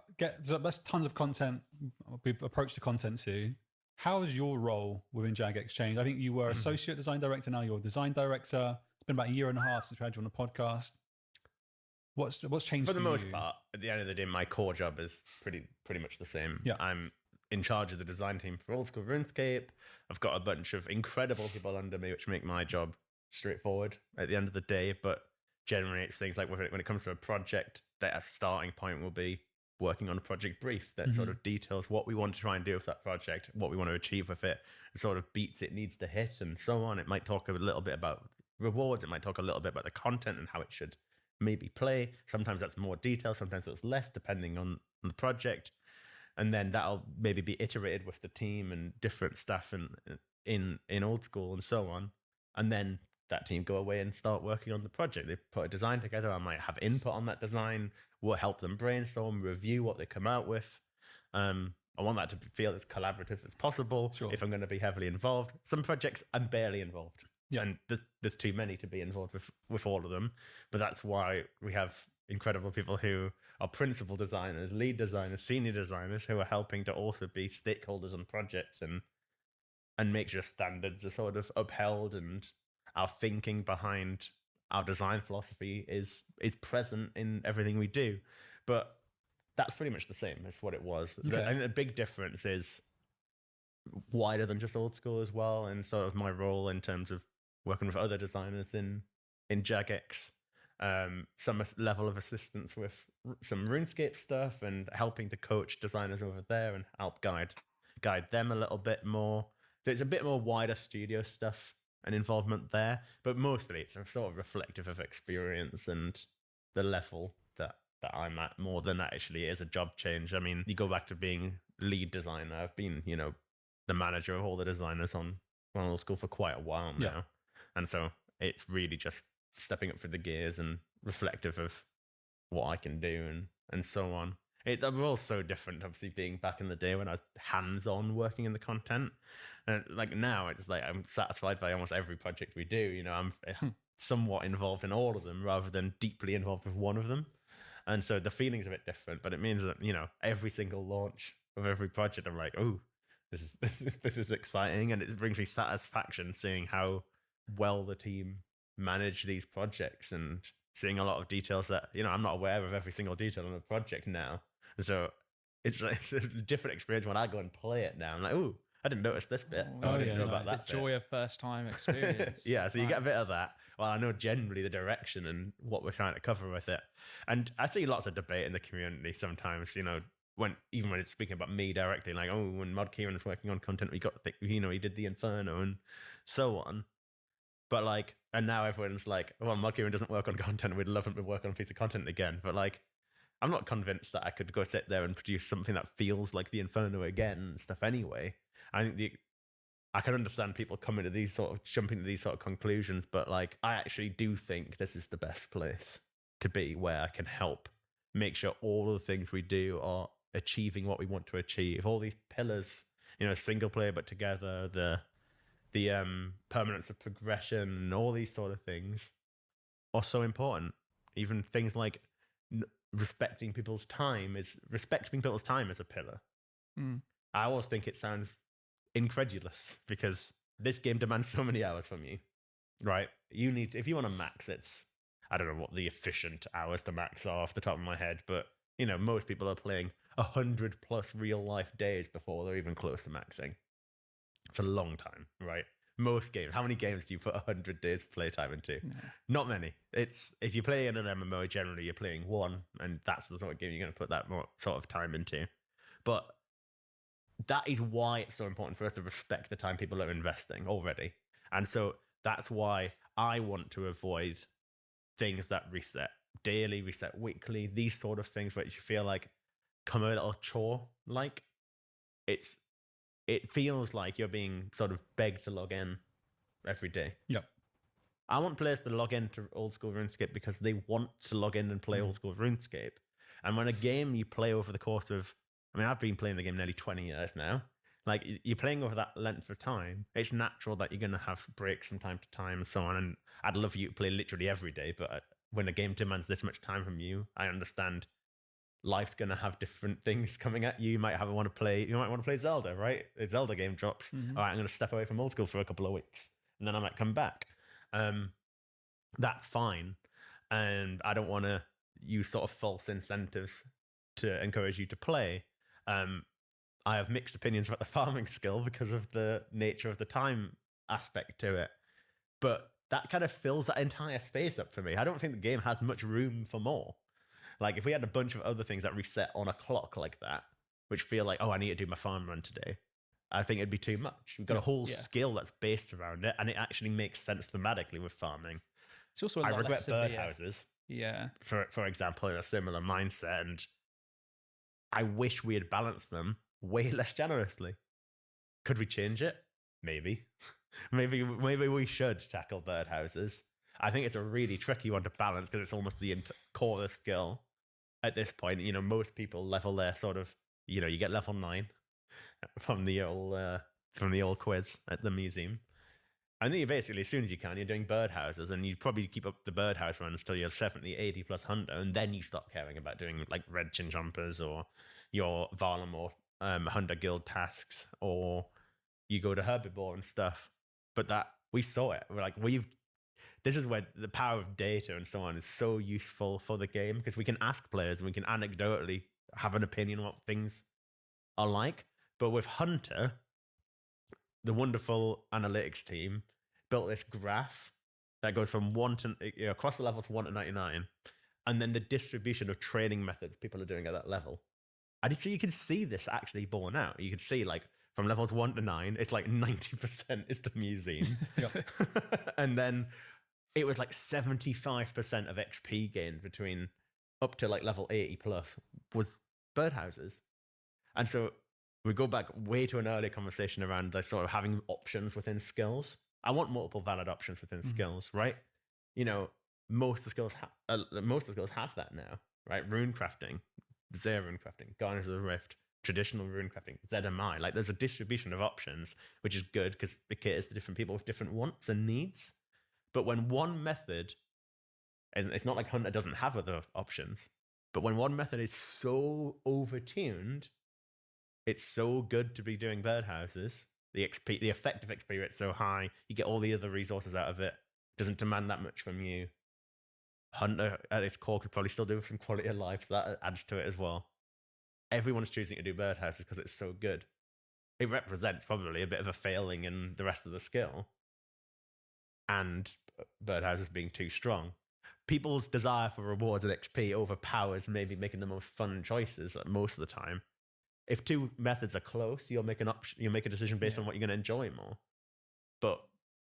Speaker 4: so that's tons of content. We've approached the content too. How has your role within Jagex changed? I think you were associate design director. Now you're design director. It's been about a year and a half since we had you on the podcast. What's changed
Speaker 6: For the most
Speaker 4: you?
Speaker 6: part, at the end of the day, my core job is pretty much the same.
Speaker 4: Yeah.
Speaker 6: I'm in charge of the design team for Old School RuneScape. I've got a bunch of incredible people under me, which make my job straightforward at the end of the day. But generally, it's things like when it comes to a project, that a starting point will be working on a project brief that sort of details what we want to try and do with that project, what we want to achieve with it, the sort of beats it needs to hit, and so on. It might talk a little bit about rewards. It might talk a little bit about the content and how it should maybe play. Sometimes that's more detail, sometimes that's less, depending on the project. And then that'll maybe be iterated with the team and different staff in Old School and so on. And then that team go away and start working on the project. They put a design together. I might have input on that design. We'll help them brainstorm, review what they come out with. I want that to feel as collaborative as possible.
Speaker 4: Sure.
Speaker 6: If I'm going to be heavily involved. Some projects I'm barely involved.
Speaker 4: Yeah.
Speaker 6: And there's too many to be involved with all of them. But that's why we have incredible people who are principal designers, lead designers, senior designers who are helping to also be stakeholders on projects and make sure standards are sort of upheld and our thinking behind our design philosophy is present in everything we do. But that's pretty much the same as what it was.
Speaker 4: Okay.
Speaker 6: I think the big difference is wider than just Old School as well, and sort of my role in terms of working with other designers in Jagex, some level of assistance with some RuneScape stuff and helping to coach designers over there and help guide them a little bit more. So it's a bit more wider studio stuff and involvement there, but mostly it's sort of reflective of experience and the level that I'm at more than that actually is a job change. I mean, you go back to being lead designer. I've been, the manager of all the designers on Old School for quite a while now.
Speaker 4: Yeah.
Speaker 6: And so it's really just stepping up through the gears and reflective of what I can do and so on. We're all so different, obviously, being back in the day when I was hands-on working in the content. And like now, it's like I'm satisfied by almost every project we do. I'm somewhat involved in all of them rather than deeply involved with one of them. And so the feeling's a bit different, but it means that, every single launch of every project, I'm like, oh, this is exciting. And it brings me satisfaction seeing how well the team manage these projects and seeing a lot of details that, I'm not aware of every single detail on the project now. So it's a different experience when I go and play it now. I'm like, ooh, I didn't notice this bit. I didn't know about that
Speaker 2: The joy of first time experience.
Speaker 6: Yeah, so you get a bit of that. Well, I know generally the direction and what we're trying to cover with it. And I see lots of debate in the community sometimes, when it's speaking about me directly, like, oh, when Mod Kieran is working on content, we got to think, he did the Inferno and so on. But like, and now everyone's like, well, Mod Kieran doesn't work on content. We'd love him to work on a piece of content again. But like, I'm not convinced that I could go sit there and produce something that feels like the Inferno again and stuff anyway. I think I can understand people coming to jumping to these sort of conclusions, but like, I actually do think this is the best place to be where I can help make sure all of the things we do are achieving what we want to achieve. All these pillars, single player but together, the permanence of progression and all these sort of things are so important. Even things like respecting people's time is a pillar. I always think it sounds incredulous because this game demands so many hours from you, right? If you want to max, it's, I don't know what the efficient hours to max are off the top of my head, but most people are playing 100+ real life days before they're even close to maxing. It's a long time, right? Most games. How many games do you put 100 days of playtime into? No. Not many. It's, if you play in an MMO, generally you're playing one, and that's the sort of game you're going to put that more sort of time into. But that is why it's so important for us to respect the time people are investing already. And so that's why I want to avoid things that reset. daily, reset weekly, these sort of things where you feel like come a little chore. Like it feels like you're being sort of begged to log in every day.
Speaker 4: Yep.
Speaker 6: I want players to log into old school RuneScape because they want to log in and play old school RuneScape. And when a game you play over the course of, I mean, I've been playing the game nearly 20 years now. Like, you're playing over that length of time, it's natural that you're going to have breaks from time to time and so on. And I'd love you to play literally every day, but when a game demands this much time from you, I understand life's going to have different things coming at you. You might want to play Zelda, right? A Zelda game drops. All right, I'm going to step away from old school for a couple of weeks, and then I might come back. That's fine. And I don't want to use sort of false incentives to encourage you to play. I have mixed opinions about the farming skill because of the nature of the time aspect to it. But that kind of fills that entire space up for me. I don't think the game has much room for more. Like, if we had a bunch of other things that reset on a clock like that, which feel like, oh, I need to do my farm run today, I think it'd be too much. We've got a whole skill that's based around it, and it actually makes sense thematically with farming.
Speaker 2: It's also
Speaker 6: I regret birdhouses.
Speaker 2: Yeah.
Speaker 6: For example, in a similar mindset, and I wish we had balanced them way less generously. Could we change it? Maybe. maybe we should tackle birdhouses. I think it's a really tricky one to balance because it's almost the core of the skill at this point. You know, most people level their sort of, you know, you get level 9 from the old quiz at the museum. And then you basically, as soon as you can, you're doing birdhouses, and you probably keep up the birdhouse runs till you're 70, 80 plus hunter, and then you stop caring about doing like red chin jumpers or your Varlam or hunter guild tasks, or you go to herbivore and stuff. But that we saw it. We're like, this is where the power of data and so on is so useful for the game, because we can ask players and we can anecdotally have an opinion on what things are like. But with Hunter, the wonderful analytics team built this graph that goes from across the levels 1 to 99, and then the distribution of training methods people are doing at that level. And so you can see this actually borne out. You can see, like, from levels 1 to 9, it's like 90% is the museum. And then it was like 75% of XP gained between up to like level 80 plus was birdhouses. And so we go back way to an earlier conversation around like sort of having options within skills. I want multiple valid options within skills, right? You know, most of the skills have that now, right? Rune crafting, Zero rune crafting, Garners of the Rift, traditional rune crafting, ZMI. Like, there's a distribution of options, which is good because it caters to different people with different wants and needs. But when one method, and it's not like Hunter doesn't have other options, but when one method is so overtuned, it's so good to be doing birdhouses. The effective XP rate's so high, you get all the other resources out of it. Doesn't demand that much from you. Hunter at its core could probably still do some quality of life, so that adds to it as well. Everyone's choosing to do birdhouses because it's so good. It represents probably a bit of a failing in the rest of the skill, and birdhouses being too strong. People's desire for rewards and XP overpowers maybe making the most fun choices most of the time. If two methods are close, you'll make a decision based on what you're going to enjoy more. But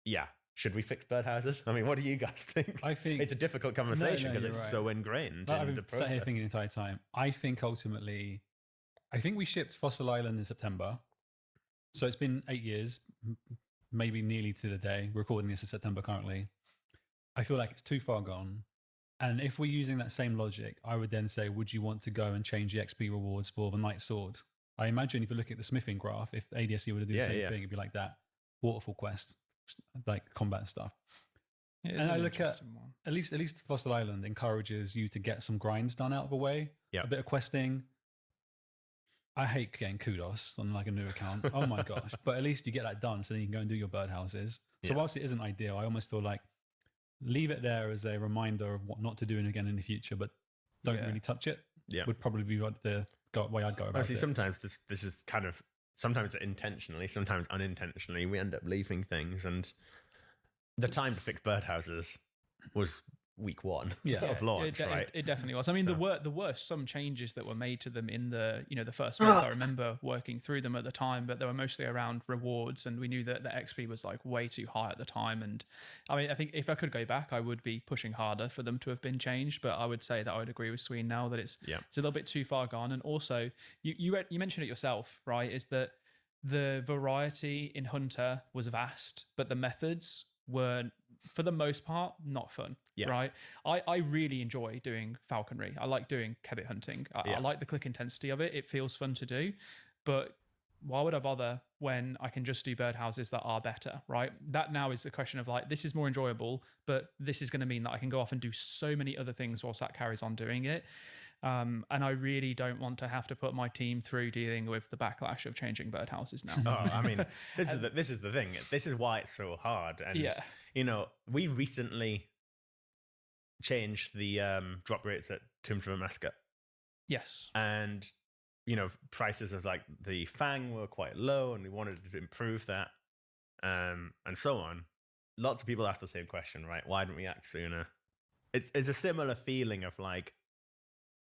Speaker 6: yeah, should we fix birdhouses? I mean, what do you guys think?
Speaker 4: I think
Speaker 6: it's a difficult conversation because it's
Speaker 4: right.
Speaker 6: so ingrained
Speaker 4: I've
Speaker 6: in
Speaker 4: been
Speaker 6: the
Speaker 4: sat here
Speaker 6: process.
Speaker 4: thinking the entire time. I think ultimately, we shipped Fossil Island in September. So it's been 8 years, maybe nearly to the day. We're recording this in September currently. I feel like it's too far gone. And if we're using that same logic, I would then say, would you want to go and change the XP rewards for the Knight Sword? I imagine if you look at the smithing graph, if ADSC were to do the same thing, it'd be like that waterfall quest, like combat stuff. And I look at least Fossil Island encourages you to get some grinds done out of the way, a bit of questing. I hate getting kudos on like a new account. Oh my gosh. But at least you get that done so then you can go and do your birdhouses. So whilst it isn't ideal, I almost feel like leave it there as a reminder of what not to do again in the future, but don't really touch it. Would probably be the way I'd go about it.
Speaker 6: Sometimes this is kind of, sometimes intentionally, sometimes unintentionally, we end up leaving things. And the time to fix birdhouses was week one
Speaker 2: Yeah,
Speaker 6: of launch, right?
Speaker 2: It definitely was. I mean,
Speaker 6: So-
Speaker 2: there were some changes that were made to them in the the first month. I remember working through them at the time, but they were mostly around rewards, and we knew that the XP was like way too high at the time. And I mean, I think if I could go back, I would be pushing harder for them to have been changed. But I would say that I would agree with Sween now that it's a little bit too far gone. And also, you mentioned it yourself, right? Is that the variety in Hunter was vast, but the methods were, for the most part, not fun.
Speaker 6: Yeah.
Speaker 2: Right. I really enjoy doing falconry. I like doing kebbit hunting. I like the click intensity of it. It feels fun to do. But why would I bother when I can just do birdhouses that are better? Right. That now is the question of like, this is more enjoyable, but this is going to mean that I can go off and do so many other things whilst that carries on doing it. And I really don't want to have to put my team through dealing with the backlash of changing birdhouses now.
Speaker 6: Oh, I mean, this is the thing. This is why it's so hard. And we recently changed the drop rates at Tombs of a Massacre.
Speaker 2: Yes.
Speaker 6: And prices of like the Fang were quite low, and we wanted to improve that, and so on. Lots of people ask the same question, right? Why didn't we act sooner? It's a similar feeling of like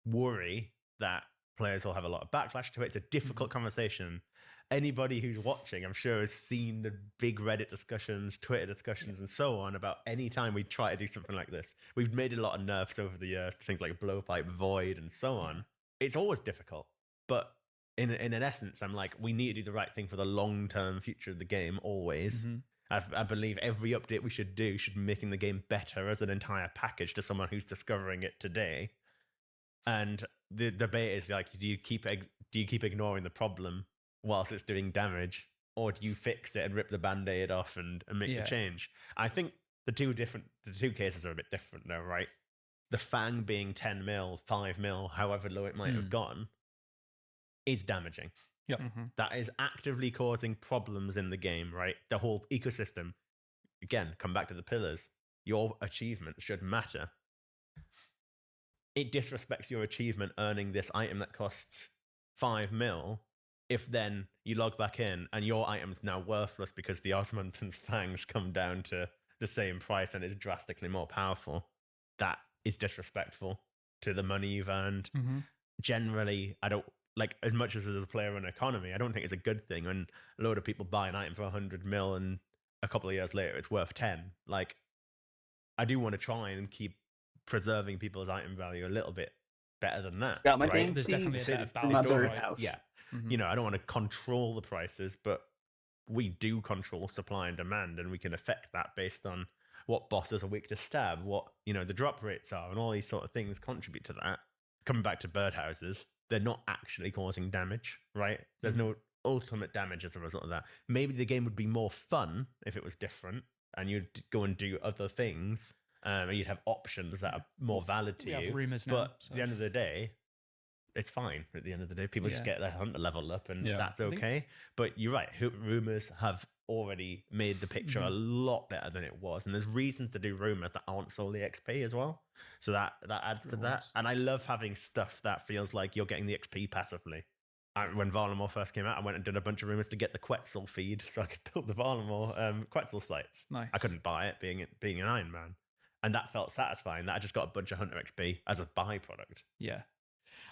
Speaker 6: worry that players will have a lot of backlash to it. It's a difficult conversation. Anybody who's watching, I'm sure, has seen the big Reddit discussions, Twitter discussions, and so on about any time we try to do something like this. We've made a lot of nerfs over the years, things like Blowpipe, Void, and so on. It's always difficult, but in an essence, I'm like, we need to do the right thing for the long-term future of the game, always. I believe every update we should do should be making the game better as an entire package to someone who's discovering it today. And the debate is like, do you keep ignoring the problem whilst it's doing damage, or do you fix it and rip the band-aid off and make the change? I think the two cases are a bit different though, right? The Fang being 10 mil, 5 mil, however low it might have gone, is damaging.
Speaker 2: Yep.
Speaker 6: That is actively causing problems in the game, right? The whole ecosystem. Again, come back to the pillars. Your achievement should matter. It disrespects your achievement earning this item that costs 5 mil if then you log back in and your item's now worthless because the Osmanton's Fangs come down to the same price and it's drastically more powerful. That is disrespectful to the money you've earned. Generally, I don't like, as much as a player in economy, I don't think it's a good thing when a load of people buy an item for 100 mil and a couple of years later it's worth 10. Like, I do want to try and keep preserving people's item value a little bit better than that.
Speaker 1: Got my
Speaker 6: right?
Speaker 1: thing.
Speaker 2: There's definitely a better
Speaker 1: from
Speaker 2: balance.
Speaker 1: my
Speaker 2: Right?
Speaker 1: birdhouse.
Speaker 6: Yeah. I don't want to control the prices, but we do control supply and demand, and we can affect that based on what bosses are weak to stab, what the drop rates are, and all these sort of things contribute to that. Coming back to birdhouses, they're not actually causing damage, right? There's no ultimate damage as a result of that. Maybe the game would be more fun if it was different, and you'd go and do other things. You'd have options that are more valid to
Speaker 2: We
Speaker 6: you.
Speaker 2: have rumors now,
Speaker 6: But
Speaker 2: so.
Speaker 6: at the end of the day, it's fine. At the end of the day, people just get their hunter level up, and that's
Speaker 2: I think-
Speaker 6: okay. But you're right. Rumors have already made the picture a lot better than it was, and there's reasons to do rumors that aren't solely XP as well. So that adds to that.
Speaker 2: Rewards.
Speaker 6: And I love having stuff that feels like you're getting the XP passively. When Varlamore first came out, I went and did a bunch of rumors to get the Quetzal feed so I could build the Varlamore Quetzal sites.
Speaker 2: Nice.
Speaker 6: I couldn't buy it being an Iron Man. And that felt satisfying that I just got a bunch of Hunter XP as a byproduct.
Speaker 2: Yeah.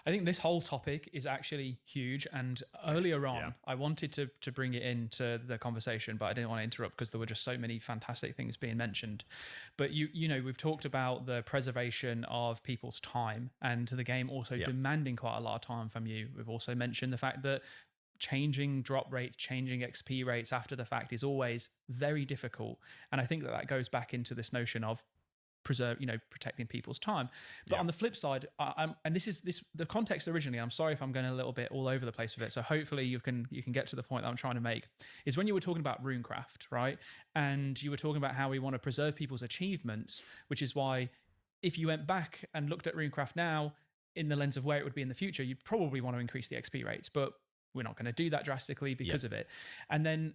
Speaker 2: I think this whole topic is actually huge. And earlier on, I wanted to bring it into the conversation, but I didn't want to interrupt because there were just so many fantastic things being mentioned. But we've talked about the preservation of people's time and the game also demanding quite a lot of time from you. We've also mentioned the fact that changing drop rates, changing XP rates after the fact is always very difficult. And I think that goes back into this notion of protecting people's time. But on the flip side, and this is the context originally, I'm sorry if I'm going a little bit all over the place with it, so hopefully you can get to the point that I'm trying to make, is when you were talking about runecraft, right? And you were talking about how we want to preserve people's achievements, which is why if you went back and looked at runecraft now in the lens of where it would be in the future, you'd probably want to increase the XP rates, but we're not going to do that drastically because of it. And then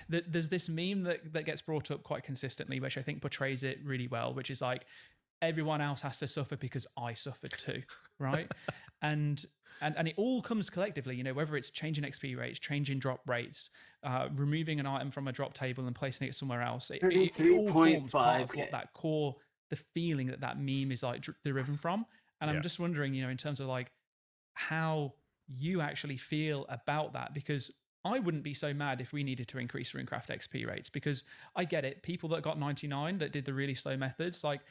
Speaker 2: there's this meme that gets brought up quite consistently, which I think portrays it really well, which is like, everyone else has to suffer because I suffered too, right? and it all comes collectively, whether it's changing XP rates, changing drop rates, removing an item from a drop table and placing it somewhere else. It all forms part of what that core the feeling that meme is like driven from. And I'm
Speaker 6: Yeah.
Speaker 2: just wondering, in terms of like how you actually feel about that, because I wouldn't be so mad if we needed to increase Runecraft XP rates, because I get it. People that got 99 that did the really slow methods, like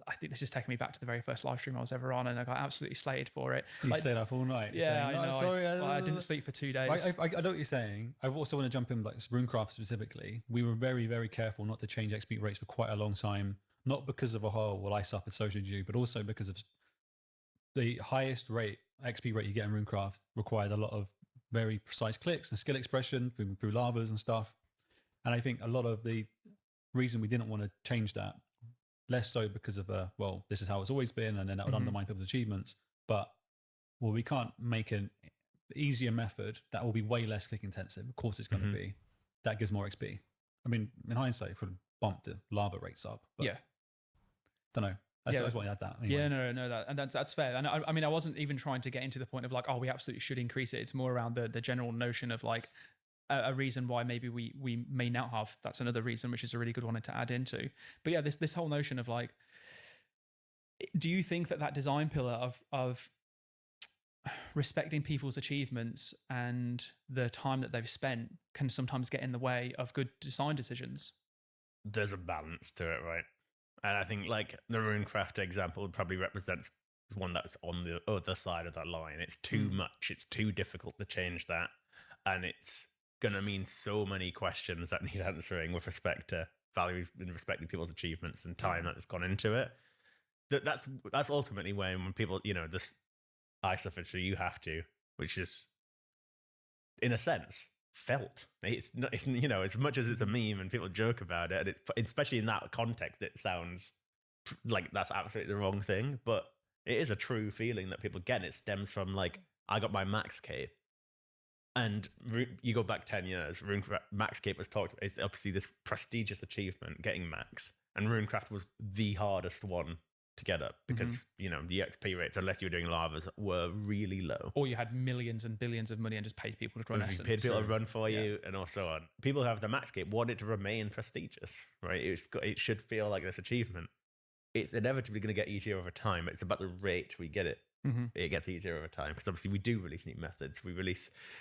Speaker 2: I think this is taking me back to the very first live stream I was ever on, and I got absolutely slated for it.
Speaker 4: You
Speaker 2: Like,
Speaker 4: stayed up all night.
Speaker 2: yeah,
Speaker 4: saying,
Speaker 2: I know.
Speaker 4: Sorry,
Speaker 2: I didn't sleep for 2 days.
Speaker 4: I know what you're saying. I also want to jump in, like Runecraft specifically. We were very, very careful not to change XP rates for quite a long time, not because of a whole, well, I suffered social due, but also because of the highest XP rate you get in Runecraft required a lot of very precise clicks and skill expression through lavas and stuff. And I think a lot of the reason we didn't want to change that, less so because of well, this is how it's always been, and then that would undermine people's achievements. But we can't make an easier method that will be way less click intensive. Of course, it's going to be. That gives more XP. I mean, in hindsight, could have bumped the lava rates up. But
Speaker 2: yeah.
Speaker 4: Don't know. I just want to add that. Anyway.
Speaker 2: Yeah, no, that, and that's fair. And I mean, I wasn't even trying to get into the point of like, oh, we absolutely should increase it. It's more around the general notion of like a reason why maybe we may not have. That's another reason, which is a really good one to add into. But yeah, this whole notion of like, do you think that design pillar of respecting people's achievements and the time that they've spent can sometimes get in the way of good design decisions?
Speaker 6: There's a balance to it, right? And I think like the Runecraft example probably represents one that's on the other side of that line. It's too much. It's too difficult to change that. And it's going to mean so many questions that need answering with respect to value and respecting people's achievements and time that has gone into it. That's ultimately when people, this I suffered, so you have to, which is, in a sense, felt. It's not, it's as much as it's a meme and people joke about it, and especially in that context, it sounds like that's absolutely the wrong thing, but it is a true feeling that people get. And it stems from like, I got my max cape, and you go back 10 years, max cape was talked. It's obviously this prestigious achievement, getting max, and Runecraft was the hardest one to get up because the XP rates, unless you were doing lavas, were really low.
Speaker 2: Or you had millions and billions of money and just paid people to run Essence.
Speaker 6: Paid people to run for you, and also on. People who have the max cape want it to remain prestigious, right? It should feel like this achievement. It's inevitably going to get easier over time. It's about the rate we get it. It gets easier over time because obviously we do release new methods.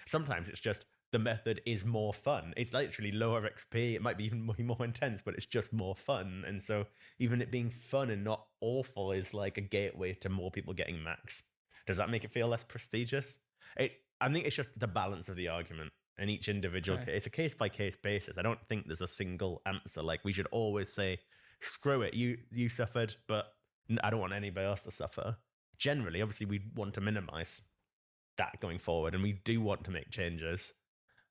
Speaker 6: Sometimes it's just the method is more fun. It's literally lower XP. It might be even more intense, but it's just more fun. And so even it being fun and not awful is like a gateway to more people getting max. Does that make it feel less prestigious? I think it's just the balance of the argument. And each individual, it's a case by case basis. I don't think there's a single answer. Like we should always say, screw it, you suffered, but I don't want anybody else to suffer. Generally, obviously, we want to minimize that going forward, and we do want to make changes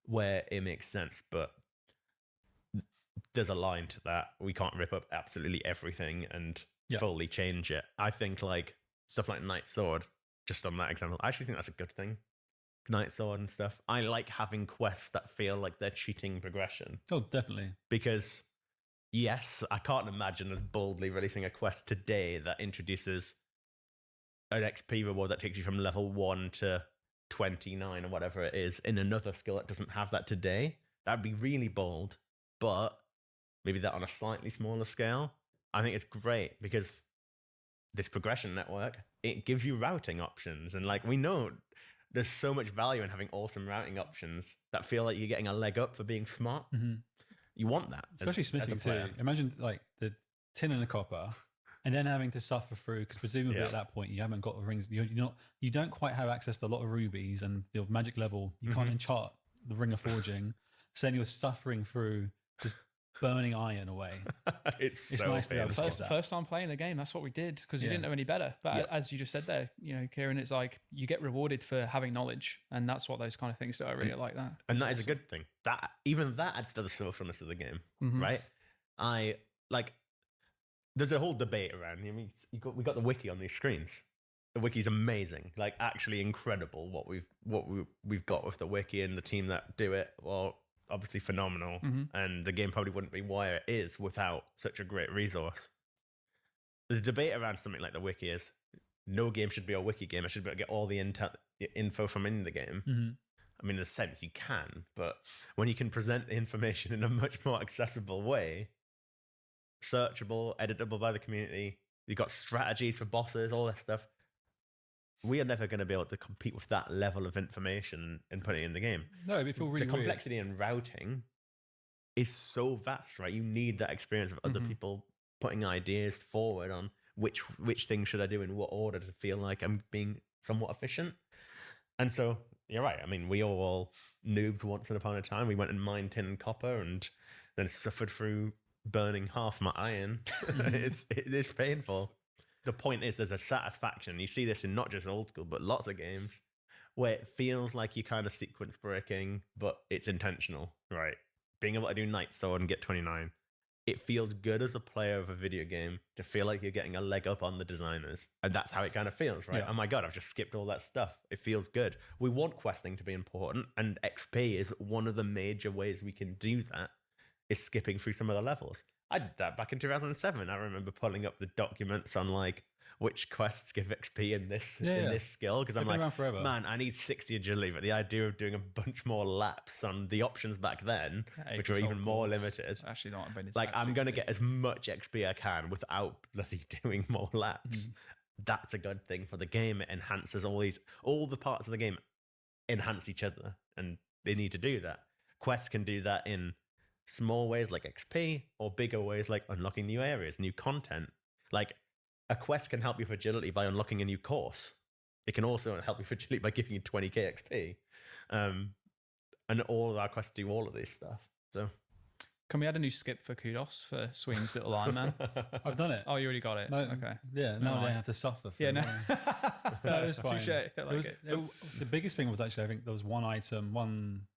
Speaker 6: where it makes sense, but there's a line to that. We can't rip up absolutely everything and fully change it. I think like stuff like Night Sword, just on that example, I actually think that's a good thing. Night Sword and stuff. I like having quests that feel like they're cheating progression.
Speaker 4: Oh, definitely.
Speaker 6: Because yes, I can't imagine us boldly releasing a quest today that introduces an XP reward that takes you from level 1 to 29 or whatever it is in another skill that doesn't have that today. That'd be really bold, but maybe that on a slightly smaller scale. I think it's great because this progression network, it gives you routing options, and like we know there's so much value in having awesome routing options that feel like you're getting a leg up for being smart. You want that,
Speaker 4: especially smithing too. Imagine like the tin and the copper, and then having to suffer through, because presumably at that point you haven't got the rings. You don't quite have access to a lot of rubies, and the magic level you can't enchant the ring of forging. So then you're suffering through just burning iron away. It's
Speaker 6: so
Speaker 4: nice to be able to
Speaker 2: first time playing the game. That's what we did because you didn't know any better. But as you just said there, Kieran, it's like you get rewarded for having knowledge, and that's what those kind of things do. I really like that,
Speaker 6: and that is a good thing. That adds to the socialness of the game, right? There's a whole debate around. I mean, we got the wiki on these screens. The wiki's amazing, like actually incredible. What we've got with the wiki and the team that do it. Well, obviously phenomenal, and the game probably wouldn't be where it is without such a great resource. The debate around something like the wiki is no game should be a wiki game. I should be able to get all the info from in the game. I mean, in a sense, you can, but when you can present the information in a much more accessible way, searchable, editable by the community. You've got strategies for bosses, all that stuff. We are never going to be able to compete with that level of information and put it in the game.
Speaker 4: No, it feel really
Speaker 6: the complexity in routing is so vast, right? You need that experience of other people putting ideas forward on which things should I do in what order to feel like I'm being somewhat efficient. And so you're right. I mean, we all noobs once upon a time. We went and mined tin and copper and then suffered through burning half my iron. It is painful. The point is there's a satisfaction. You see this in not just old school, but lots of games where it feels like you're kind of sequence breaking, but it's intentional, right? Being able to do Night Sword and get 29. It feels good as a player of a video game to feel like you're getting a leg up on the designers. And that's how it kind of feels, right?
Speaker 4: Yeah.
Speaker 6: Oh my God, I've just skipped all that stuff. It feels good. We want questing to be important, and XP is one of the major ways we can do that, is skipping through some of the levels. I did that back in 2007. I remember pulling up the documents on like which quests give XP in this skill, because I'm
Speaker 4: They've been
Speaker 6: like,
Speaker 4: around forever.
Speaker 6: man, I need 60 agility, but the idea of doing a bunch more laps on the options back then, which were even more limited,
Speaker 2: Actually, not been
Speaker 6: like I'm going to get as much XP I can without bloody doing more laps. That's a good thing for the game. It enhances all the parts of the game enhance each other, and they need to do that. Quests can do that in small ways like XP, or bigger ways like unlocking new areas, new content. Like a quest can help you for agility by unlocking a new course. It can also help you for agility by giving you 20k XP. And all of our quests do all of this stuff. So
Speaker 2: Can we add a new skip for kudos for Sween's little Iron Man?
Speaker 4: I've done it.
Speaker 2: Oh, you already got it.
Speaker 4: No,
Speaker 2: Okay.
Speaker 4: Yeah,
Speaker 2: No,
Speaker 4: now I
Speaker 2: I-
Speaker 4: have to suffer. For
Speaker 2: Yeah,
Speaker 4: it,
Speaker 2: no.
Speaker 4: No, it was fine.
Speaker 2: Touche. I like
Speaker 4: it. The biggest thing was actually, I think there was one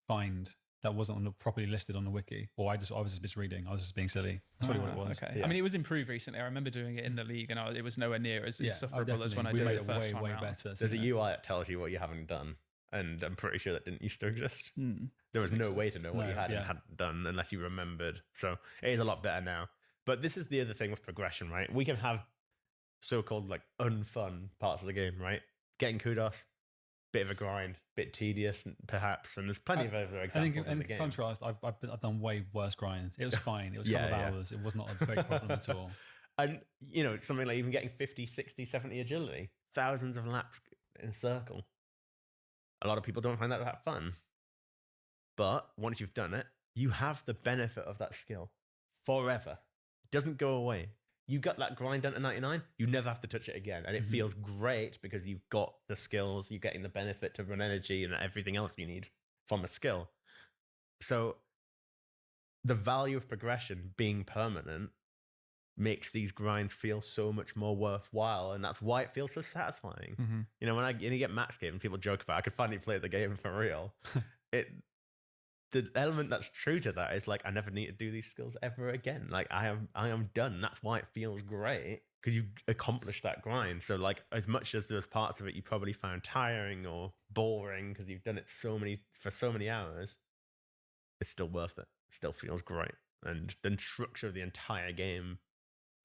Speaker 4: find that wasn't properly listed on the wiki, or I was just misreading. I was just being silly. That's really what it was.
Speaker 2: Okay.
Speaker 6: Yeah.
Speaker 2: I mean, it was improved recently. I remember doing it in the league, and it was nowhere near as
Speaker 4: Yeah,
Speaker 2: insufferable as when I
Speaker 4: we
Speaker 2: did
Speaker 4: made
Speaker 2: it the first time
Speaker 4: way
Speaker 2: round.
Speaker 4: better.
Speaker 6: there's a UI that tells you what you haven't done. And I'm pretty sure that didn't used to exist.
Speaker 2: Hmm.
Speaker 6: There was
Speaker 2: think
Speaker 6: no
Speaker 2: so.
Speaker 6: way to know what
Speaker 4: No,
Speaker 6: you had
Speaker 4: yeah.
Speaker 6: and hadn't done unless you remembered. So it is a lot better now. But this is the other thing with progression, right? We can have so-called like unfun parts of the game, right? Getting kudos, bit of a grind, bit tedious perhaps, and there's plenty of other
Speaker 4: I
Speaker 6: examples
Speaker 4: think,
Speaker 6: in
Speaker 4: in
Speaker 6: the game.
Speaker 4: contrast, I've done way worse grinds. It was fine. It was a couple
Speaker 6: Yeah,
Speaker 4: of
Speaker 6: yeah.
Speaker 4: hours. It was not a big problem at all.
Speaker 6: And, you know, something like even getting 50, 60, 70 agility, thousands of laps in a circle. A lot of people don't find that fun. But once you've done it, you have the benefit of that skill forever. It doesn't go away. You got that grind down to 99, you never have to touch it again. And it feels great because you've got the skills, you're getting the benefit to run energy and everything else you need from a skill. So the value of progression being permanent makes these grinds feel so much more worthwhile, and that's why it feels so satisfying.
Speaker 2: Mm-hmm.
Speaker 6: You know, when you get max game and people joke about I could finally play the game for real. The element that's true to that is like I never need to do these skills ever again. Like I am done. That's why it feels great, because you've accomplished that grind. So like as much as there's parts of it you probably found tiring or boring because you've done it for so many hours, it's still worth it. It still feels great, and the structure of the entire game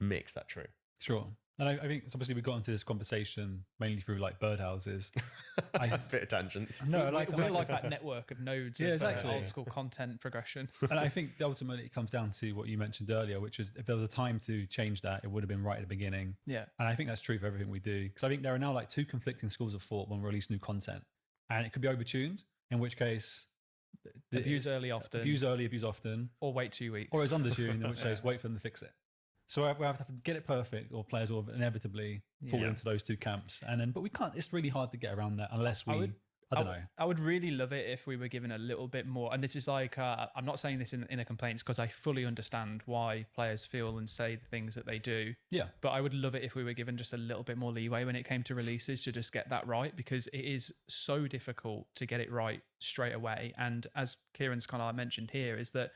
Speaker 6: makes that true.
Speaker 4: Sure. And I think it's obviously we got into this conversation mainly through like birdhouses.
Speaker 6: Bit of tangents.
Speaker 4: No,
Speaker 2: We're like that network of nodes
Speaker 4: Yeah,
Speaker 2: of
Speaker 4: exactly.
Speaker 2: old school content progression.
Speaker 4: And I think ultimately it comes down to what you mentioned earlier, which is if there was a time to change that, it would have been right at the beginning.
Speaker 2: Yeah.
Speaker 4: And I think that's true for everything we do. Because I think there are now like two conflicting schools of thought when we release new content. And it could be overtuned, in which case...
Speaker 2: Abuse early often.
Speaker 4: Abuse early, abuse often.
Speaker 2: Or wait 2 weeks.
Speaker 4: Or it's undertuned, in which case wait for them to fix it. So we have to get it perfect, or players will inevitably fall
Speaker 2: Yeah.
Speaker 4: into those two camps. But we can't, it's really hard to get around that unless we... I don't know.
Speaker 2: I would really love it if we were given a little bit more. And this is like, I'm not saying this in a complaint because I fully understand why players feel and say the things that they do.
Speaker 4: Yeah.
Speaker 2: But I would love it if we were given just a little bit more leeway when it came to releases to just get that right, because it is so difficult to get it right straight away. And as Kieran's kind of mentioned here, is that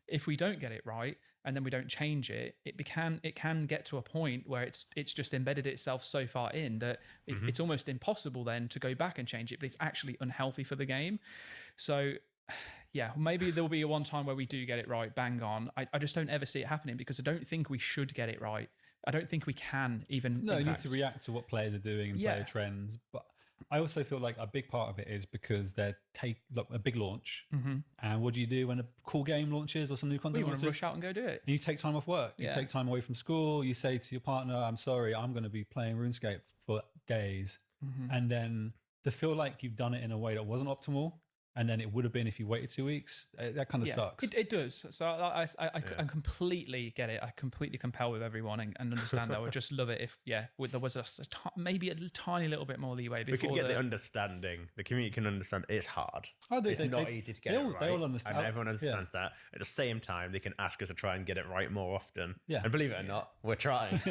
Speaker 2: if we don't get it right and then we don't change it, it can get to a point where it's just embedded itself so far in that it's almost impossible then to go back and change it, but it's actually unhealthy for the game. So yeah, maybe there'll be a one time where we do get it right, bang on. I just don't ever see it happening because I don't think we should get it right. I don't think we can even.
Speaker 4: No, you need to react to what players are doing and player trends. But I also feel like a big part of it is because they're look, a big launch.
Speaker 2: Mm-hmm.
Speaker 4: And what do you do when a cool game launches or some new
Speaker 2: Well,
Speaker 4: content
Speaker 2: you want to
Speaker 4: launches?
Speaker 2: rush out and go do it.
Speaker 4: And you take time off work. You
Speaker 2: Yeah.
Speaker 4: take time away from school. You say to your partner, I'm sorry, I'm going to be playing RuneScape for days.
Speaker 2: Mm-hmm.
Speaker 4: And then to feel like you've done it in a way that wasn't optimal, and then it would have been if you waited 2 weeks, that kind of sucks.
Speaker 2: It does. So I completely get it. I completely compel with everyone and understand. I would just love it if there was maybe a tiny little bit more leeway.
Speaker 6: We
Speaker 2: Before
Speaker 6: can get the understanding. The community can understand it's hard.
Speaker 4: Oh,
Speaker 6: It's not easy to get it right.
Speaker 4: They all understand.
Speaker 6: And everyone understands that. At the same time, they can ask us to try and get it right more often.
Speaker 4: Yeah.
Speaker 6: And believe it or not, we're trying.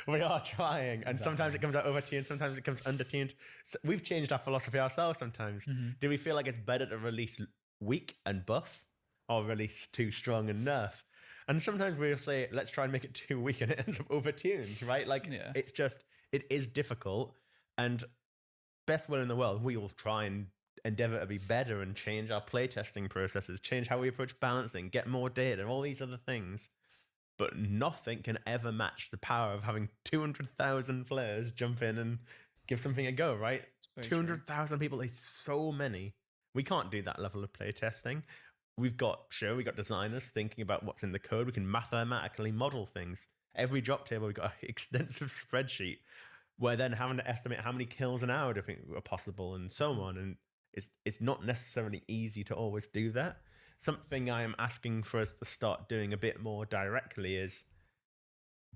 Speaker 6: We are trying. And sometimes it comes out overtuned, sometimes it comes undertuned. So we've changed our philosophy ourselves sometimes. Do we feel like it's better to release weak and buff or release too strong and nerf? And sometimes we'll say, let's try and make it too weak and it ends up overtuned, right? Like, it's just, it is difficult. And best will in the world, we will try and endeavor to be better and change our playtesting processes, change how we approach balancing, get more data, all these other things. But nothing can ever match the power of having 200,000 players jump in and give something a go, right? 200,000 people is so many. We can't do that level of playtesting. We've got designers thinking about what's in the code. We can mathematically model things. Every drop table, we've got an extensive spreadsheet. We're then having to estimate how many kills an hour do we think are possible and so on. And it's not necessarily easy to always do that. Something I am asking for us to start doing a bit more directly is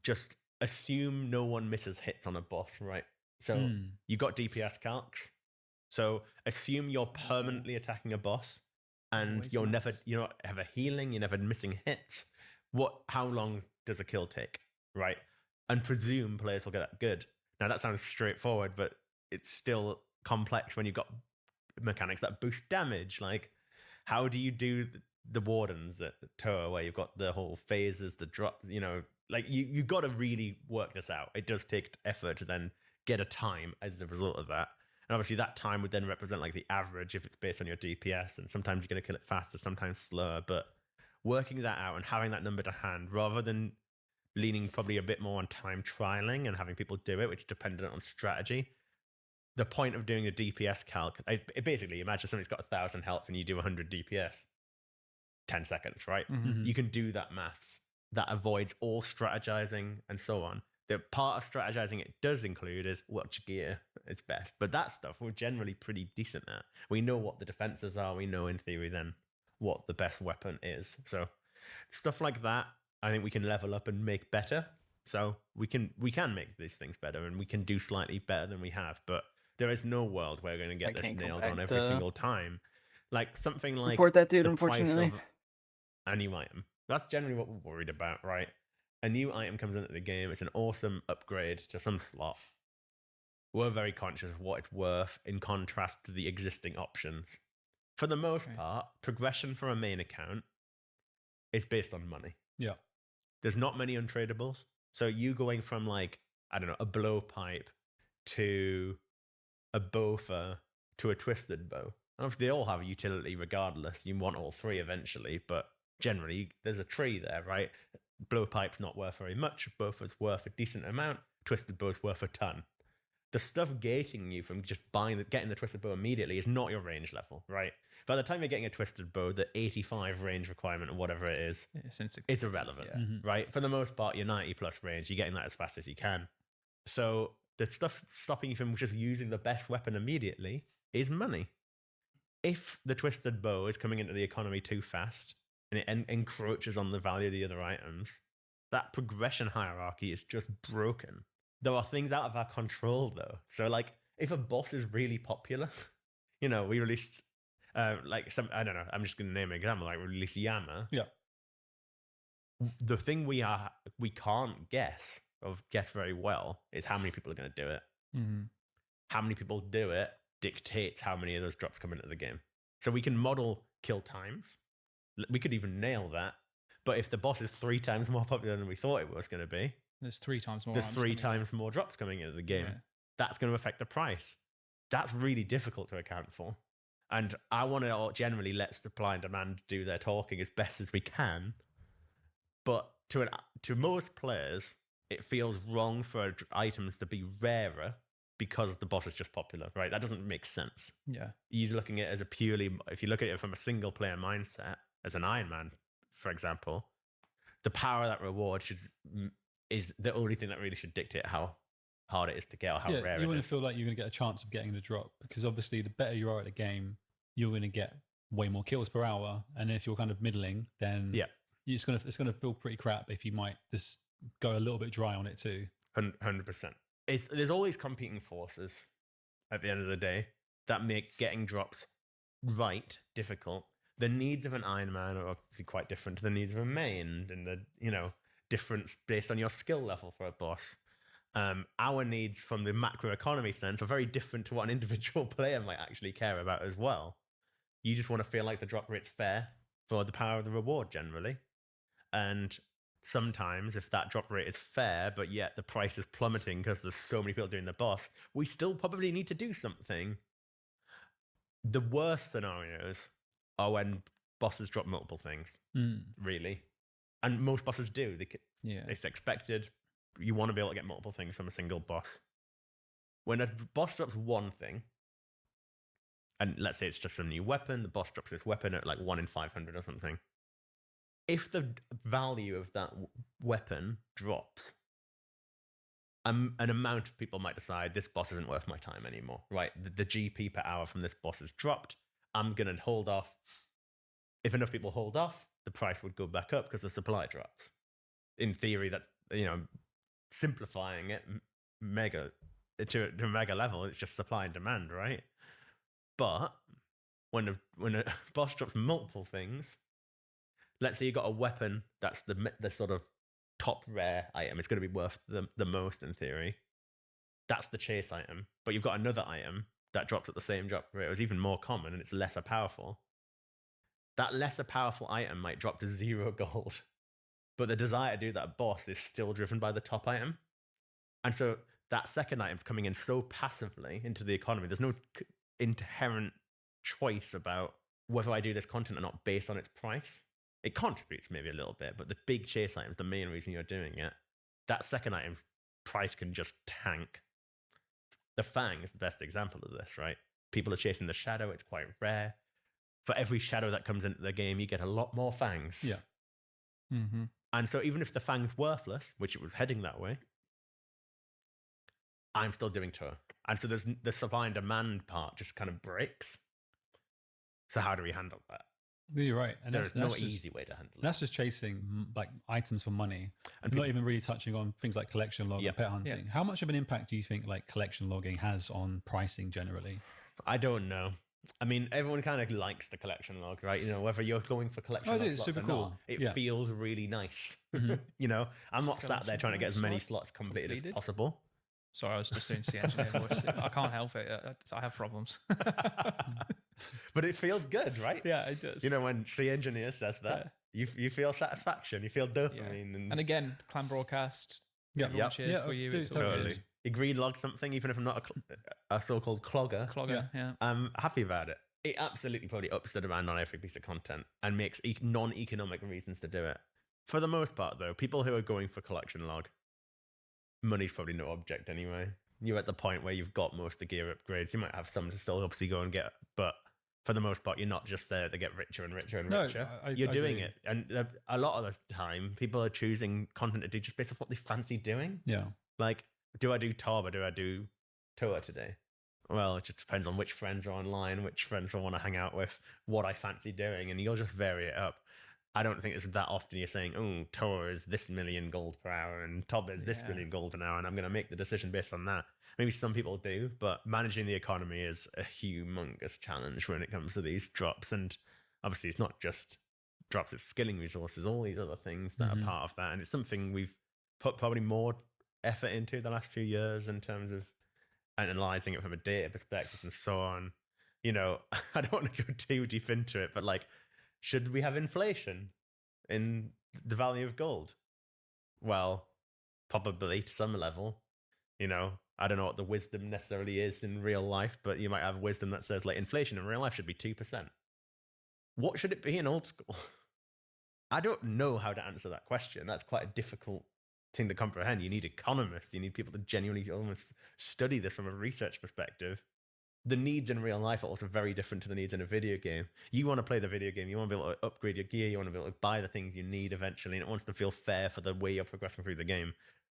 Speaker 6: just assume no one misses hits on a boss, right? So you got DPS calcs. So assume you're permanently attacking a boss and you're not ever healing, you're never missing hits. How long does a kill take, right? And presume players will get that good. Now that sounds straightforward, but it's still complex when you've got mechanics that boost damage. Like, how do you do the wardens at Toa where you've got the whole phases, the drop, like you got to really work this out. It does take effort to then get a time as a result of that. And obviously that time would then represent like the average if it's based on your DPS. And sometimes you're going to kill it faster, sometimes slower. But working that out and having that number to hand rather than leaning probably a bit more on time trialing and having people do it, which is dependent on strategy. The point of doing a DPS calc, basically imagine somebody's got 1,000 health and you do 100 DPS. 10 seconds, right?
Speaker 2: Mm-hmm.
Speaker 4: Mhm.
Speaker 6: You can do that maths. That avoids all strategizing and so on. The part of strategizing it does include is which gear is best. But that stuff we're generally pretty decent at. We know what the defenses are. We know in theory then what the best weapon is. So stuff like that, I think we can level up and make better. So we can make these things better and we can do slightly better than we have. But there is no world where we're going to get this nailed on every single time. Like something like
Speaker 1: report that dude,
Speaker 6: the
Speaker 1: unfortunately.
Speaker 6: price of a new item. That's generally what we're worried about, right? A new item comes into the game. It's an awesome upgrade to some slot. We're very conscious of what it's worth in contrast to the existing options. For the most part, progression for a main account is based on money.
Speaker 4: Yeah.
Speaker 6: There's not many untradables. So you going from like, I don't know, a blowpipe to a bofa to a twisted bow. And obviously they all have a utility regardless. You want all three eventually, but generally there's a tree there, right? Blowpipe's not worth very much. Bofa's worth a decent amount. Twisted bow's worth a ton. The stuff gating you from just getting the twisted bow immediately is not your range level, right? By the time you're getting a twisted bow, the 85 range requirement or whatever it is irrelevant, right? For the most part, your 90 plus range, you're getting that as fast as you can. So the stuff stopping you from just using the best weapon immediately is money. If the twisted bow is coming into the economy too fast and it encroaches on the value of the other items, that progression hierarchy is just broken. There are things out of our control though. So like if a boss is really popular, we released like some, I don't know, I'm just going to name an example, like we released Yama.
Speaker 4: Yeah.
Speaker 6: The thing we can't guess very well is how many people are going to do it.
Speaker 2: Mm-hmm.
Speaker 6: How many people do it dictates how many of those drops come into the game. So we can model kill times. We could even nail that. But if the boss is 3 times more popular than we thought it was going to be,
Speaker 2: there's 3 times more.
Speaker 6: There's 3 times more drops coming into the game.
Speaker 2: Yeah.
Speaker 6: That's going to affect the price. That's really difficult to account for. And I want to generally let supply and demand do their talking as best as we can. But to most players, it feels wrong for items to be rarer because the boss is just popular, right? That doesn't make sense.
Speaker 2: Yeah.
Speaker 6: You're looking at it as a purely, if you look at it from a single player mindset, as an Iron Man, for example, the power of that reward is the only thing that really should dictate how hard it is to get or how rare
Speaker 4: you
Speaker 6: it
Speaker 4: want
Speaker 6: is.
Speaker 4: to feel like you're going to get a chance of getting the drop, because obviously the better you are at the game, you're going to get way more kills per hour. And if you're kind of middling, then it's going to feel pretty crap if you might just go a little bit dry on it too.
Speaker 6: 100%. There's always competing forces at the end of the day that make getting drops right difficult. The needs of an Iron Man are obviously quite different to the needs of a main, and the difference based on your skill level for a boss. Our needs from the macroeconomy sense are very different to what an individual player might actually care about as well. You just want to feel like the drop rate's fair for the power of the reward generally. And sometimes if that drop rate is fair, but yet the price is plummeting because there's so many people doing the boss, we still probably need to do something. The worst scenarios are when bosses drop multiple things, really. And most bosses do. It's expected. You want to be able to get multiple things from a single boss. When a boss drops one thing, and let's say it's just a new weapon, the boss drops this weapon at like 1 in 500 or something. If the value of that weapon drops, an amount of people might decide this boss isn't worth my time anymore, right? The GP per hour from this boss is dropped. I'm going to hold off. If enough people hold off, the price would go back up because the supply drops. In theory, that's, simplifying it to a mega level. It's just supply and demand, right? But when a boss drops multiple things, let's say you got a weapon that's the sort of top rare item. It's going to be worth the most in theory. That's the chase item. But you've got another item that drops at the same drop rate. It was even more common and it's lesser powerful. That lesser powerful item might drop to 0 gold. But the desire to do that boss is still driven by the top item. And so that second item's coming in so passively into the economy. There's no inherent choice about whether I do this content or not based on its price. It contributes maybe a little bit, but the big chase item is the main reason you're doing it. That second item's price can just tank. The Fang is the best example of this, right? People are chasing the shadow. It's quite rare. For every shadow that comes into the game, you get a lot more Fangs.
Speaker 4: Yeah.
Speaker 2: Mm-hmm.
Speaker 6: And so even if the Fang's worthless, which it was heading that way, I'm still doing tour. And so there's the supply and demand part just kind of breaks. So how do we handle that?
Speaker 4: You're right. And
Speaker 6: There's no
Speaker 4: just,
Speaker 6: easy way to handle it.
Speaker 4: That's just chasing like items for money.
Speaker 6: And
Speaker 4: not even really touching on things like collection log
Speaker 6: Yeah.
Speaker 4: and pet hunting. How much of an impact do you think like collection logging has on pricing generally?
Speaker 6: I don't know. I mean, everyone kind of likes the collection log, right? Whether you're going for collection
Speaker 4: it
Speaker 6: log
Speaker 4: is
Speaker 6: slots
Speaker 4: super
Speaker 6: or
Speaker 4: cool.
Speaker 6: not, it
Speaker 4: Yeah.
Speaker 6: feels really nice.
Speaker 4: Mhm.
Speaker 6: I'm not sat there trying to get as many slots completed as possible.
Speaker 2: Sorry, I was just doing the engineer voice. I can't help it. I have problems.
Speaker 6: But it feels good, right?
Speaker 2: Yeah, it does.
Speaker 6: When C engineer says that, you feel satisfaction, you feel dopamine.
Speaker 2: And again, clan broadcast.
Speaker 4: Yeah.
Speaker 2: Everyone cheers for you. It's all
Speaker 6: Totally.
Speaker 2: good.
Speaker 6: You green log something, even if I'm not a so-called clogger.
Speaker 2: Clogger, yeah.
Speaker 6: I'm happy about it. It absolutely probably ups the demand on every piece of content and makes non-economic reasons to do it. For the most part, though, people who are going for collection log, money's probably no object anyway. You're at the point where you've got most of the gear upgrades. You might have some to still obviously go and get, but for the most part, you're not just there to get richer and richer and richer. You're doing it. And a lot of the time, people are choosing content to do just based on what they fancy doing.
Speaker 4: Yeah.
Speaker 6: Like, do I do Tob or do I do Toa today? Well, it just depends on which friends are online, which friends I want to hang out with, what I fancy doing, and you'll just vary it up. I don't think it's that often you're saying, oh, Toa is this million gold per hour and Tob is this million gold an hour, and I'm going to make the decision based on that. Maybe some people do, but managing the economy is a humongous challenge when it comes to these drops. And obviously, it's not just drops, it's skilling resources, all these other things that are part of that. And it's something we've put probably more effort into the last few years in terms of analyzing it from a data perspective and so on. I don't want to go too deep into it, but like, should we have inflation in the value of gold? Well, probably to some level. I don't know what the wisdom necessarily is in real life, but you might have wisdom that says like inflation in real life should be 2%. What should it be in old school? I don't know how to answer that question. That's quite difficult thing to comprehend. You need economists. You need people to genuinely almost study this from a research perspective. The needs in real life are also very different to the needs in a video game. You want to play the video game. You want to be able to upgrade your gear. You want to be able to buy the things you need eventually. And it wants to feel fair for the way you're progressing through the game.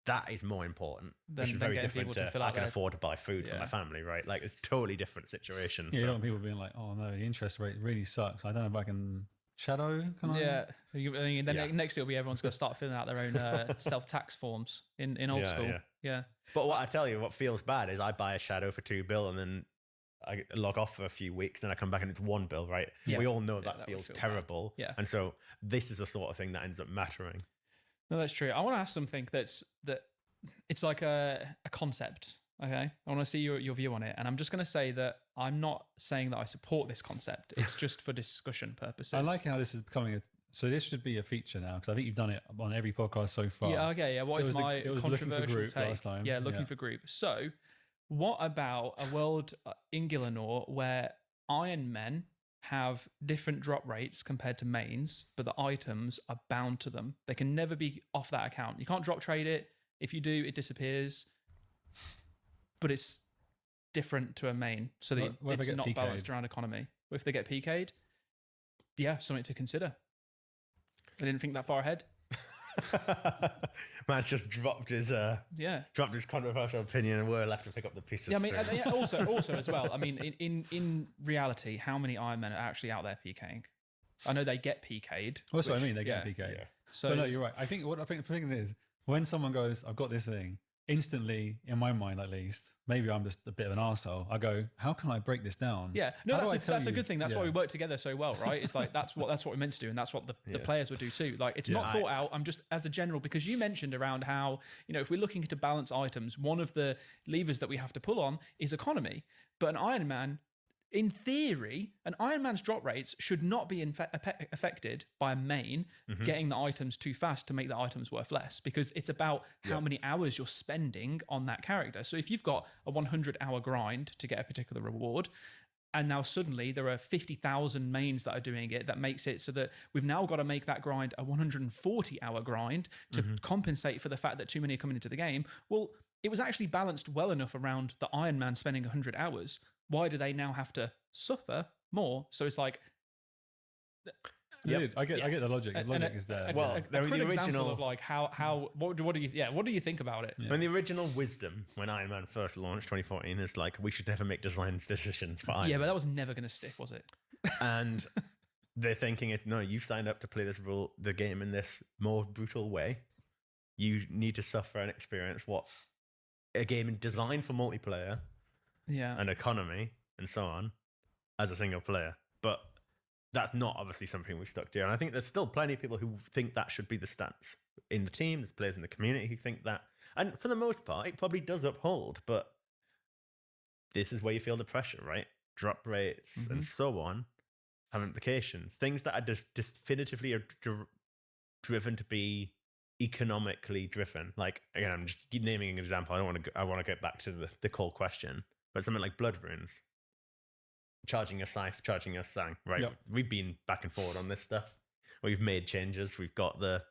Speaker 6: That is more important. Which is very different to I can afford to buy food for my family, right? Like, it's totally different situations.
Speaker 4: Yeah, you don't want people being like, oh no, the interest rate really sucks. I don't know if I can shadow. Can I?
Speaker 2: Then next it'll be everyone's going to start filling out their own self-tax forms in old school. Yeah.
Speaker 6: But what I tell you, what feels bad is I buy a shadow for $2 and then I log off for a few weeks, then I come back and it's $1, right?
Speaker 2: Yeah.
Speaker 6: We all know that feels terrible.
Speaker 2: Bad. Yeah.
Speaker 6: And so this is the sort of thing that ends up mattering.
Speaker 2: No, that's true. I want to ask something that it's like a concept. Okay. I want to see your view on it. And I'm just going to say that I'm not saying that I support this concept. It's just for discussion purposes.
Speaker 4: I like how this is becoming so this should be a feature now, because I think you've done it on every podcast so far.
Speaker 2: Yeah, okay, yeah. What is my
Speaker 4: it was
Speaker 2: controversial
Speaker 4: looking for group
Speaker 2: take?
Speaker 4: last time.
Speaker 2: Yeah, looking for group. So, what about a world in Gillinor where Iron Men have different drop rates compared to mains, but the items are bound to them? They can never be off that account. You can't drop trade it. If you do, it disappears. But it's different to a main, so that it's not
Speaker 4: PK'd?
Speaker 2: balanced around economy. If they get PK'd, yeah, something to consider. I didn't think that far ahead.
Speaker 6: Man's just dropped his controversial opinion, and we're left to pick up the pieces.
Speaker 2: Yeah, I mean, also as well. I mean, in reality, how many Iron Men are actually out there PKing? I know they get PK'd.
Speaker 4: Well, that's what I mean. They get PK'd.
Speaker 6: Yeah.
Speaker 2: So
Speaker 4: but no, you're right. I think the thing is, when someone goes, "I've got this thing," instantly, in my mind at least, maybe I'm just a bit of an arsehole. I go, how can I break this down?
Speaker 2: Yeah, no, that's a good thing. That's why we work together so well, right? It's like that's what we're meant to do, and that's what the players would do too. Like, it's not thought out. I'm just, as a general, because you mentioned around how, if we're looking to balance items, one of the levers that we have to pull on is economy. But an Iron Man, in theory, an Iron Man's drop rates should not be affected by a main getting the items too fast to make the items worth less, because it's about how many hours you're spending on that character. So if you've got a 100-hour grind to get a particular reward, and now suddenly there are 50,000 mains that are doing it, that makes it so that we've now got to make that grind a 140-hour grind to compensate for the fact that too many are coming into the game. Well, it was actually balanced well enough around the Iron Man spending 100 hours. Why do they now have to suffer more? So it's like,
Speaker 4: I get the logic. The logic is there.
Speaker 2: The original of like what do you think about it?
Speaker 6: I mean, the original wisdom when Iron Man first launched 2014 is like, we should never make design decisions for Iron Man.
Speaker 2: Yeah, but that was never going to stick, was it?
Speaker 6: And their thinking is, no, you signed up to play the game in this more brutal way. You need to suffer and experience what a game designed for multiplayer and economy and so on as a single player. But that's not obviously something we've stuck to. And I think there's still plenty of people who think that should be the stance in the team. There's players in the community who think that. And for the most part, it probably does uphold. But this is where you feel the pressure, right? Drop rates and so on have implications. Things that are definitively driven to be economically driven. Like, again, I'm just naming an example. I want to get back to the core question. But something like blood runes, charging a scythe, charging a sang, right?
Speaker 4: Yep.
Speaker 6: We've been back and forward on this stuff. We've made changes. We've got the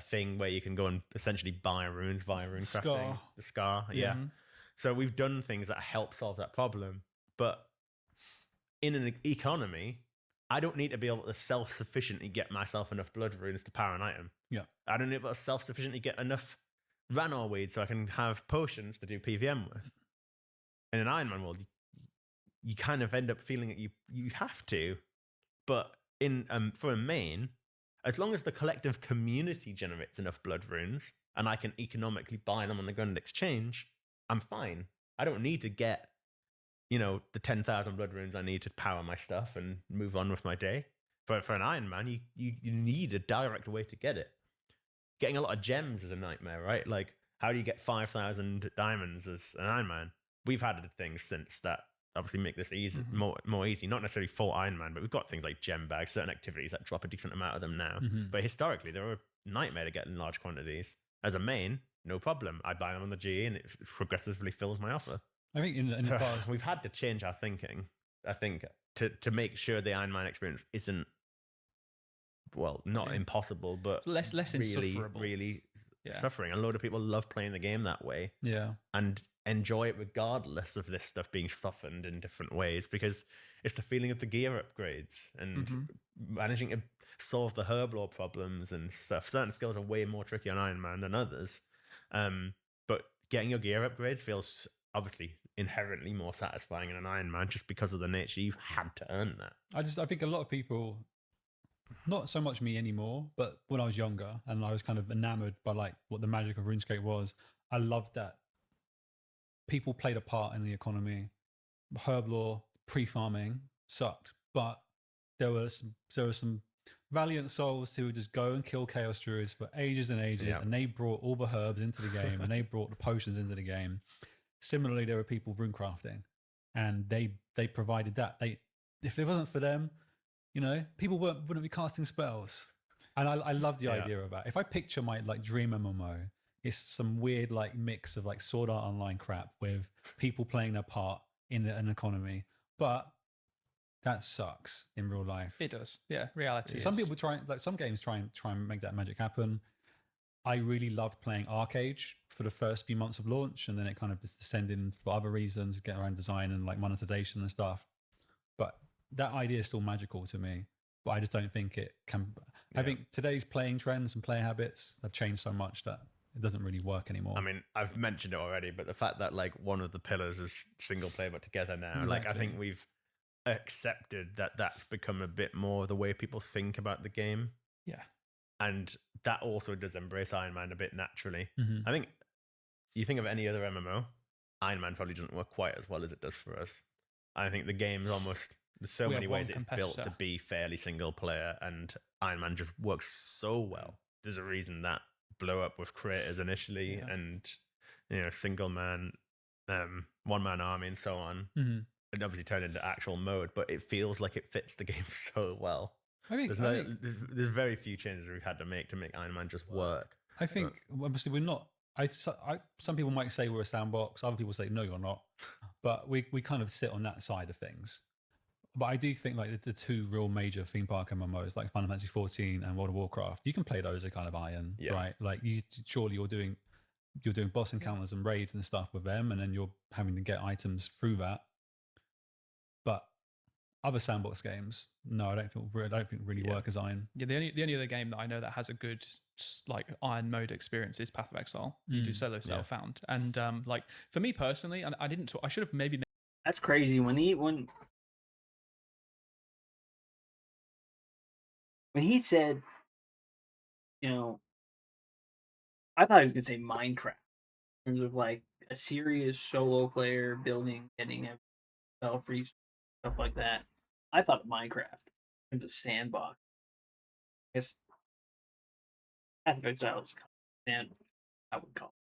Speaker 6: thing where you can go and essentially buy runes via rune crafting. The scar, yeah. So we've done things that help solve that problem. But in an economy, I don't need to be able to self-sufficiently get myself enough blood runes to power an item.
Speaker 4: Yeah.
Speaker 6: I don't need to be able to self-sufficiently get enough Ranor weed so I can have potions to do PVM with. In an Iron Man world, you kind of end up feeling that you have to. But in for a main, as long as the collective community generates enough blood runes and I can economically buy them on the Grand Exchange, I'm fine. I don't need to get, the 10,000 blood runes I need to power my stuff and move on with my day. But for an Iron Man, you need a direct way to get it. Getting a lot of gems is a nightmare, right? Like, how do you get 5,000 diamonds as an Iron Man? We've had things since that obviously make this easy, more easy. Not necessarily for Iron Man, but we've got things like gem bags, certain activities that drop a decent amount of them now. But historically, they were a nightmare to get in large quantities. As a main, no problem. I buy them on the GE and it progressively fills my offer.
Speaker 4: I think in the past,
Speaker 6: we've had to change our thinking, I think, to make sure the Iron Man experience isn't, well, not impossible, but
Speaker 2: less
Speaker 6: really,
Speaker 2: insufferable.
Speaker 6: really suffering. A load of people love playing the game that way.
Speaker 4: Yeah.
Speaker 6: And enjoy it regardless of this stuff being softened in different ways, because it's the feeling of the gear upgrades and managing to solve the herb lore problems and stuff. Certain skills are way more tricky on Iron Man than others. But getting your gear upgrades feels obviously inherently more satisfying in an Iron Man just because of the nature you've had to earn that.
Speaker 4: I think a lot of people, not so much me anymore, but when I was younger and I was kind of enamored by like what the magic of RuneScape was, I loved that people played a part in the economy. Herb lore, pre-farming sucked, but there were some valiant souls who would just go and kill chaos druids for ages and ages, and they brought all the herbs into the game and they brought the potions into the game. Similarly, there were people rune crafting, and they provided that. If it wasn't for them, people wouldn't be casting spells. And I love the idea of that. If I picture my like dream MMO, it's some weird like mix of like Sword Art Online crap with people playing their part in an economy, but that sucks in real life.
Speaker 2: It does, yeah. Reality.
Speaker 4: Some people try, like some games try and make that magic happen. I really loved playing Arcade for the first few months of launch, and then it kind of just descended for other reasons, get around design and like monetization and stuff. But that idea is still magical to me. But I just don't think it can. I think today's playing trends and play habits have changed so much that it doesn't really work anymore.
Speaker 6: I mean, I've mentioned it already, but the fact that like one of the pillars is single player but together now, like I think we've accepted that that's become a bit more the way people think about the game.
Speaker 2: Yeah.
Speaker 6: And that also does embrace Iron Man a bit naturally.
Speaker 4: Mm-hmm.
Speaker 6: I think you think of any other MMO, Iron Man probably doesn't work quite as well as it does for us. I think the game's almost, there's so many ways it's built to be fairly single player, and Iron Man just works so well. There's a reason that blew up with creators initially, and single man, one man army, and so on. And obviously turned into actual mode, but it feels like it fits the game so well.
Speaker 4: I think
Speaker 6: there's very few changes we've had to make Iron Man just work.
Speaker 4: I think obviously we're not. Some people might say we're a sandbox. Other people say no, you're not. But we kind of sit on that side of things. But I do think like the two real major theme park MMOs, like Final Fantasy 14 and World of Warcraft, you can play those as kind of iron, right? Like you're doing boss encounters and raids and stuff with them, and then you're having to get items through that. But other sandbox games, no, I don't think really work as iron.
Speaker 2: Yeah, the only other game that I know that has a good like iron mode experience is Path of Exile. You do solo self-found, and like for me personally, and I didn't. I should have maybe.
Speaker 1: That's crazy. When he said, I thought he was gonna say Minecraft in terms of like a serious solo player building, getting free stuff like that. I thought of Minecraft in terms of sandbox. I guess Path of Exile is sandbox, I would call it.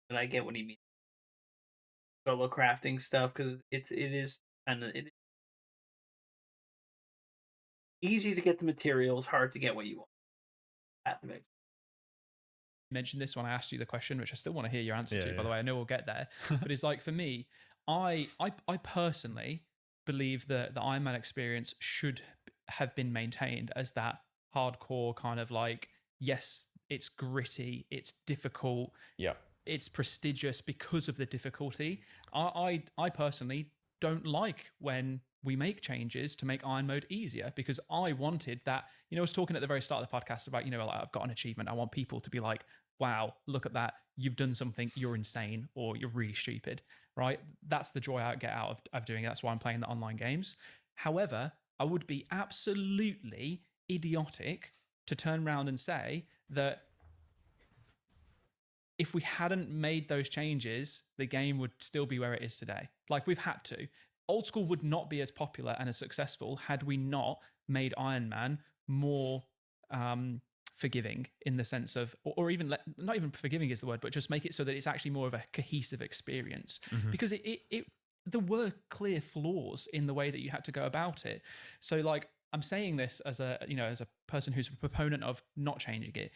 Speaker 1: But I get what he means. Solo crafting stuff, because it is kind of easy to get the materials, hard to get what you want. Path of Exile.
Speaker 2: Mentioned this when I asked you the question, which I still want to hear your answer to. By the way, I know we'll get there, but it's like for me, I personally believe that the Iron Man experience should have been maintained as that hardcore kind of like, yes, it's gritty, it's difficult, it's prestigious because of the difficulty. I personally don't like when we make changes to make iron mode easier, because I wanted that. I was talking at the very start of the podcast about, like I've got an achievement. I want people to be like, wow, look at that. You've done something, you're insane, or you're really stupid, right? That's the joy I get out of doing it. That's why I'm playing the online games. However, I would be absolutely idiotic to turn around and say that if we hadn't made those changes, the game would still be where it is today. Like we've had to. Old School would not be as popular and as successful had we not made Iron Man more forgiving in the sense of, or even not even forgiving is the word, but just make it so that it's actually more of a cohesive experience. Because there were clear flaws in the way that you had to go about it. So like I'm saying this as a person who's a proponent of not changing it.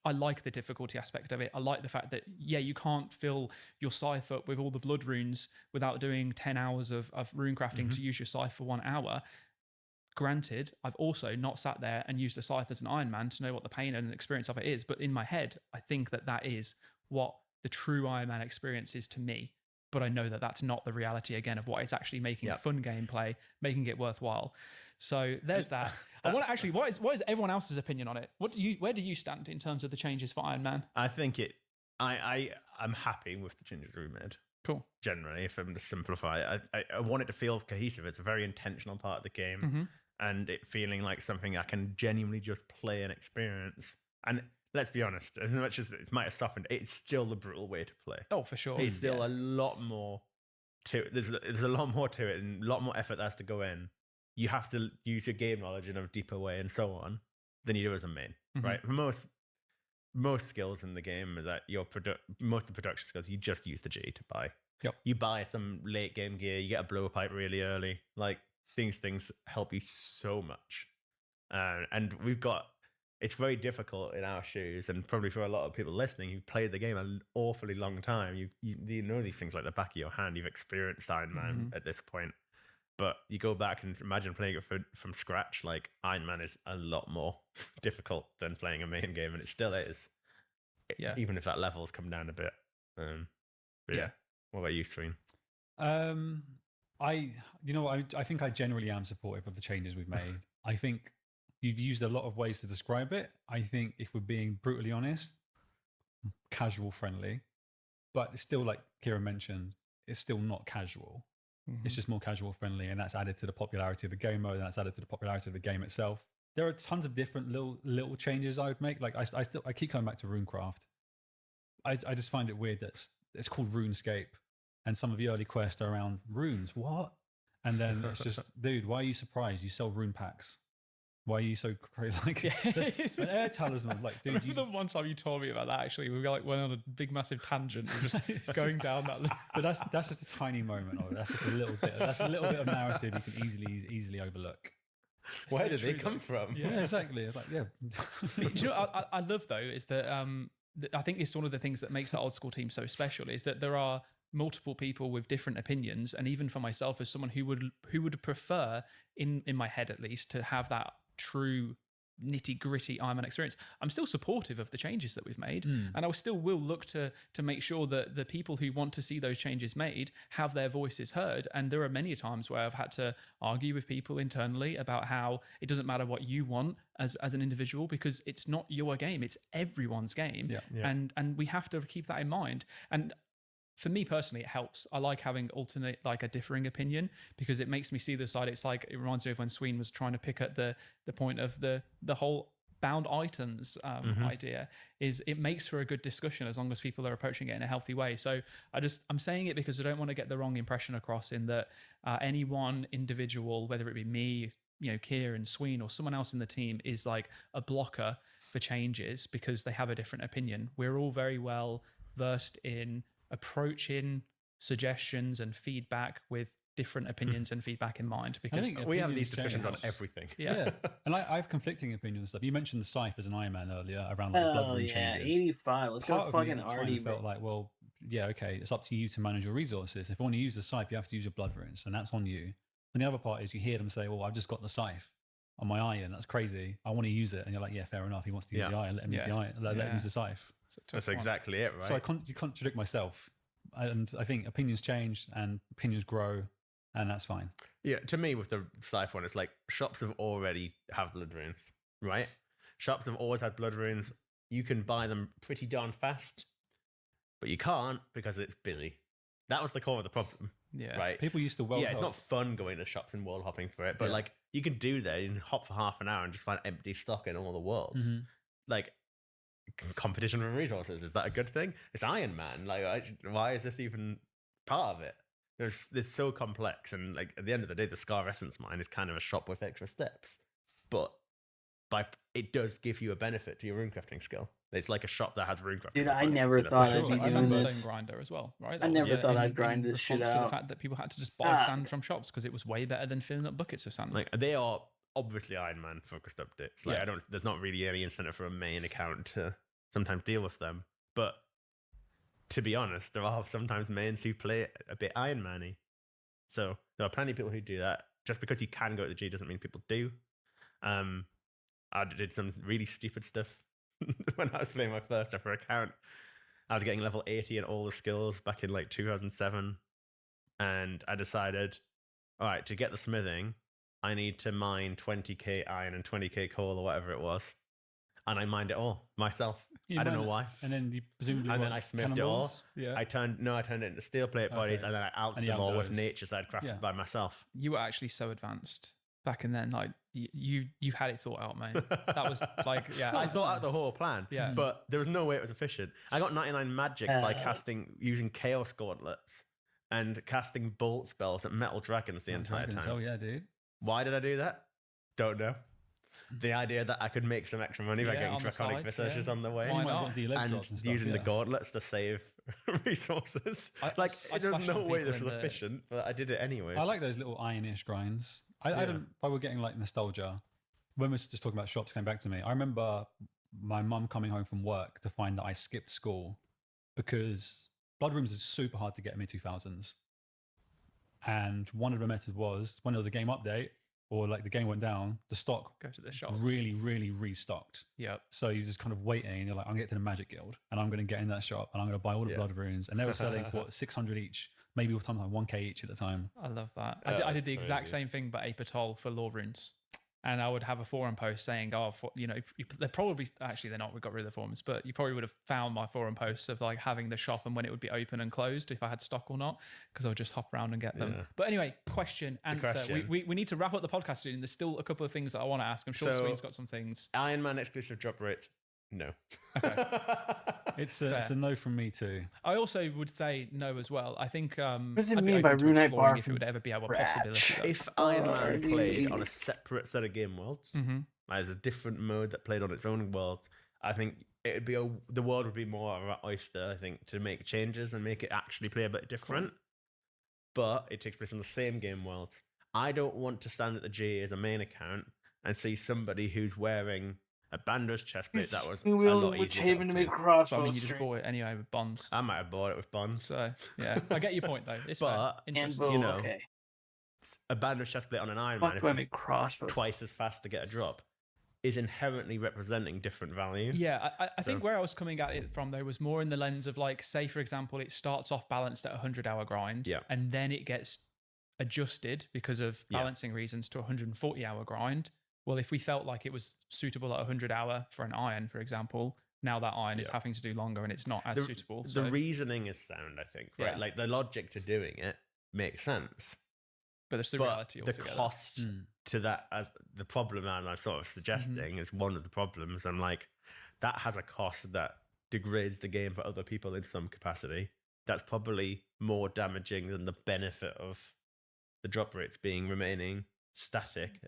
Speaker 2: I like the difficulty aspect of it. I like the fact that, you can't fill your scythe up with all the blood runes without doing 10 hours of rune crafting to use your scythe for 1 hour. Granted, I've also not sat there and used a scythe as an Iron Man to know what the pain and experience of it is. But in my head, I think that is what the true Iron Man experience is to me. But I know that that's not the reality, again, of what it's actually making fun gameplay, making it worthwhile. So there's that. I want to actually, what is everyone else's opinion on it? Where do you stand in terms of the changes for Iron Man?
Speaker 6: I think I'm happy with the changes we made.
Speaker 2: Cool.
Speaker 6: Generally, if I'm to simplify it, I want it to feel cohesive. It's a very intentional part of the game, and it feeling like something I can genuinely just play and experience. And let's be honest, as much as it might have softened, it's still the brutal way to play.
Speaker 2: Oh, for sure.
Speaker 6: It's still a lot more to it. There's a lot more to it, and a lot more effort that has to go in. You have to use your game knowledge in a deeper way, and so on, than you do as a main, right? For most skills in the game, that most of the production skills, you just use the G to buy.
Speaker 2: Yep.
Speaker 6: You buy some late game gear, you get a blowpipe really early. Like things help you so much. And it's very difficult in our shoes, and probably for a lot of people listening who've played the game an awfully long time. You know these things like the back of your hand. You've experienced Iron Man at this point. But you go back and imagine playing it from scratch. Like Iron Man is a lot more difficult than playing a main game, and it still is.
Speaker 2: Yeah.
Speaker 6: Even if that level's come down a bit. Yeah. What about you, Sreen?
Speaker 4: I think I generally am supportive of the changes we've made. I think you've used a lot of ways to describe it. I think if we're being brutally honest, casual friendly, but it's still, like Kieran mentioned, it's still not casual. It's just more casual friendly, and that's added to the popularity of the game mode, and that's added to the popularity of the game itself. There are tons of different little changes I would make. Like I keep coming back to RuneCraft. I just find it weird that it's called RuneScape, and some of the early quests are around runes. What? And then it's just, dude, why are you surprised? You sell rune packs. Why are you so crazy? Like an air talisman. Like, dude,
Speaker 2: the one time you told me about that, actually, we went on a big, massive tangent, and just going down that.
Speaker 4: But that's just a tiny moment of it. That's just a little bit. That's a little bit of narrative you can easily overlook.
Speaker 6: Where did they come from?
Speaker 4: Yeah, exactly. It's like, yeah.
Speaker 2: Do you know what I love though is that I think it's one of the things that makes the old school team so special is that there are multiple people with different opinions, and even for myself as someone who would prefer, in my head at least, to have that true nitty gritty Iron Man experience, I'm still supportive of the changes that we've made, and I still will look to make sure that the people who want to see those changes made have their voices heard. And there are many times where I've had to argue with people internally about how it doesn't matter what you want as an individual, because it's not your game, it's everyone's game. And we have to keep that in mind. And for me personally, it helps. I like having a differing opinion, because it makes me see the side. It's like, it reminds me of when Sween was trying to pick at the point of the whole bound items idea. Is it makes for a good discussion as long as people are approaching it in a healthy way. So I'm saying it because I don't want to get the wrong impression across, in that any one individual, whether it be me, Kieran, Sween, or someone else in the team, is like a blocker for changes because they have a different opinion. We're all very well versed in approaching suggestions and feedback with different opinions and feedback in mind, because
Speaker 6: we have these discussions on everything.
Speaker 4: Yeah. And I have conflicting opinions and stuff. You mentioned the Scythe as an Iron Man earlier around like blood rune changes.
Speaker 1: 85. Let's
Speaker 4: Part
Speaker 1: go
Speaker 4: of me
Speaker 1: fucking
Speaker 4: at the time
Speaker 1: Artie.
Speaker 4: felt like, well, yeah, okay, it's up to you to manage your resources. If you want to use the Scythe, you have to use your blood runes, and that's on you. And the other part is you hear them say, well, I've just got the Scythe on my iron. That's crazy. I want to use it. And you're like, yeah, fair enough. He wants to use the iron. Let him use the iron. Let him use the Scythe.
Speaker 6: That's exactly it, right?
Speaker 4: So you contradict myself. And I think opinions change and opinions grow, and that's fine.
Speaker 6: Yeah, to me, with the Scythe one, it's like shops have already have blood runes, right? Shops have always had blood runes. You can buy them pretty darn fast, but you can't because it's busy. That was the core of the problem.
Speaker 2: Yeah.
Speaker 6: Right.
Speaker 4: People used to world hop.
Speaker 6: It's not fun going to shops and world hopping for it, but like you can do that and hop for half an hour and just find empty stock in all the worlds. Like, competition for resources, is that a good thing? It's Iron Man. Like, why is this even part of it? There's so complex, and like at the end of the day, the Scar Essence mine is kind of a shop with extra steps, but it does give you a benefit to your runecrafting skill. It's like a shop that has runecrafting.
Speaker 1: Dude, I never thought I'd be doing
Speaker 2: sandstone
Speaker 1: this.
Speaker 2: grinder as well, right?
Speaker 1: I never thought I'd grind this shit
Speaker 2: to the
Speaker 1: out.
Speaker 2: fact that people had to just buy sand from shops because it was way better than filling up buckets of sand.
Speaker 6: Like, they are obviously Iron Man focused updates. Like, there's not really any incentive for a main account to sometimes deal with them. But to be honest, there are sometimes mains who play a bit Iron Man-y. So there are plenty of people who do that. just because you can go to the G doesn't mean people do. I did some really stupid stuff when I was playing my first ever account. I was getting level 80 in all the skills back in like 2007. And I decided, all right, to get the smithing, I need to mine 20k iron and 20k coal or whatever it was. And I mined it all myself. I don't know why.
Speaker 4: And then you presumably
Speaker 6: And then I smithed it all.
Speaker 2: Yeah.
Speaker 6: I turned it into steel plate bodies,
Speaker 4: Okay.
Speaker 6: and then I alched
Speaker 4: And you
Speaker 6: them all with
Speaker 4: those.
Speaker 6: natures I'd crafted by myself.
Speaker 2: You were actually so advanced back in then. Like you had it thought out, mate. That was like, yeah.
Speaker 6: I thought out the whole plan,
Speaker 2: Yeah.
Speaker 6: but there was no way it was efficient. I got 99 magic by using chaos gauntlets and casting bolt spells at metal dragons the entire time.
Speaker 4: Oh yeah, dude.
Speaker 6: Why did I do that? Don't know. The idea that I could make some extra money by
Speaker 2: Yeah,
Speaker 6: getting
Speaker 2: on the
Speaker 6: draconic
Speaker 2: side,
Speaker 6: visages
Speaker 2: yeah.
Speaker 6: on the way.
Speaker 2: Why
Speaker 4: You might
Speaker 2: not?
Speaker 4: want to do leg
Speaker 6: And
Speaker 4: drops and stuff,
Speaker 6: using the
Speaker 4: yeah.
Speaker 6: gauntlets to save resources.
Speaker 2: I
Speaker 6: There's
Speaker 2: smashed
Speaker 6: no
Speaker 2: on
Speaker 6: way
Speaker 2: people
Speaker 6: this
Speaker 2: in
Speaker 6: was
Speaker 2: the-
Speaker 6: efficient, but I did it anyway.
Speaker 4: I like those little ironish grinds. I
Speaker 6: Yeah.
Speaker 4: don't. If I were getting like nostalgia, when we were just talking about shops, came back to me. I remember my mum coming home from work to find that I skipped school because blood rooms is super hard to get in the 2000s. And one of the methods was when there was a game update or like the game went down, the stock
Speaker 2: Go to the shop.
Speaker 4: really, really restocked.
Speaker 2: Yep.
Speaker 4: So you're just kind of waiting and you're like, I'm going to get to the Magic Guild and I'm going to get in that shop and I'm going to buy all the
Speaker 6: Yeah.
Speaker 4: blood runes. And they were selling for what, 600 each, maybe all the time like 1k each at the time.
Speaker 2: I love that.
Speaker 6: Yeah,
Speaker 2: I
Speaker 6: that's
Speaker 2: did the exact
Speaker 6: crazy.
Speaker 2: same thing, but Apatol for law runes. And I would have a forum post saying, "Oh, they're probably actually they're not. We got rid of the forums, but you probably would have found my forum posts of like having the shop and when it would be open and closed if I had stock or not, because I would just hop around and get them."
Speaker 6: Yeah.
Speaker 2: But anyway, question answer.
Speaker 6: question.
Speaker 2: We need to wrap up the podcast soon. There's still a couple of things that I want to ask. I'm sure
Speaker 6: So-
Speaker 2: Sweet's got some things.
Speaker 6: Iron Man exclusive drop rates? No.
Speaker 4: It's a no from me too.
Speaker 2: I also would say no as well. I think
Speaker 1: What does it
Speaker 2: I'd be
Speaker 1: mean by
Speaker 2: open to
Speaker 1: Runite
Speaker 2: exploring
Speaker 1: Bar
Speaker 2: if it would
Speaker 1: from
Speaker 2: ever be a
Speaker 1: scratch?
Speaker 2: possibility. though.
Speaker 6: If Iron Man
Speaker 1: Party.
Speaker 6: played on a separate set of game worlds,
Speaker 2: Mhm.
Speaker 6: as a different mode that played on its own worlds, I think it'd be the world would be more of an oyster, I think, to make changes and make it actually play a bit different. But it takes place on the same game worlds. I don't want to stand at the G as a main account and see somebody who's wearing a Bandos chestplate that was a lot
Speaker 1: Witch
Speaker 6: easier
Speaker 1: Haven
Speaker 6: to
Speaker 1: to make
Speaker 6: update.
Speaker 1: crossbow
Speaker 2: But I mean, you just
Speaker 1: string.
Speaker 2: bought it anyway with bonds.
Speaker 6: I might have bought it with bonds.
Speaker 2: So yeah, I get your point though. It's fair.
Speaker 6: But,
Speaker 1: And
Speaker 2: Interesting.
Speaker 1: bow,
Speaker 6: you know,
Speaker 1: okay.
Speaker 6: A Bandos chestplate on an Iron
Speaker 1: Fuck
Speaker 6: Man, if
Speaker 1: do I
Speaker 6: it's
Speaker 1: make crossbow?
Speaker 6: twice as fast to get a drop, is inherently representing different value.
Speaker 2: Yeah, I think
Speaker 6: So-
Speaker 2: where I was coming at it from though was more in the lens of like, say for example, it starts off balanced at a 100-hour grind,
Speaker 6: Yeah.
Speaker 2: and then it gets adjusted because of
Speaker 6: Yeah.
Speaker 2: balancing reasons to a 140-hour grind. Well, if we felt like it was suitable at 100-hour for an iron, for example, now that iron is
Speaker 6: Yeah.
Speaker 2: having to do longer and it's not as suitable.
Speaker 6: The
Speaker 2: So,
Speaker 6: reasoning is sound, I think, right?
Speaker 2: Yeah.
Speaker 6: Like the logic to doing it makes sense.
Speaker 2: but there's the
Speaker 6: But
Speaker 2: reality
Speaker 6: the
Speaker 2: altogether.
Speaker 6: cost to that, as the problem, and I'm sort of suggesting is one of the problems. I'm like, that has a cost that degrades the game for other people in some capacity. That's probably more damaging than the benefit of the drop rates remaining static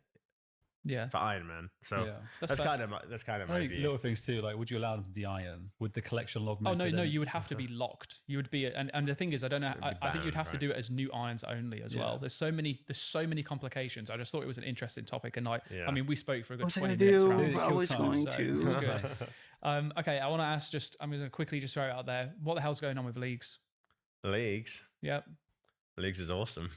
Speaker 2: Yeah,
Speaker 6: for Iron Man. So
Speaker 4: Yeah.
Speaker 6: that's
Speaker 2: fair.
Speaker 6: kind of my
Speaker 4: I think
Speaker 6: view.
Speaker 4: little things too, like would you allow them to de-iron? Would the collection log
Speaker 2: Oh
Speaker 4: method
Speaker 2: no,
Speaker 4: then-
Speaker 2: you would have to be locked. You would be, and the thing is, I don't know.
Speaker 6: It would be
Speaker 2: I think you'd
Speaker 6: banned,
Speaker 2: have to
Speaker 6: right?
Speaker 2: do it as new irons only as well.
Speaker 4: Yeah.
Speaker 2: There's so many complications. I just thought it was an interesting topic, and like,
Speaker 6: Yeah.
Speaker 2: I mean, we spoke for a good
Speaker 1: What's it
Speaker 2: 20
Speaker 1: gonna
Speaker 2: minutes
Speaker 1: do?
Speaker 2: around
Speaker 4: Dude, it
Speaker 2: it.
Speaker 1: I was
Speaker 4: killed
Speaker 1: going
Speaker 2: time,
Speaker 1: to.
Speaker 2: so it's good. Okay, I want to ask. I'm going to quickly just throw it out there. What the hell's going on with leagues?
Speaker 6: Leagues.
Speaker 2: Yep,
Speaker 6: Leagues is awesome.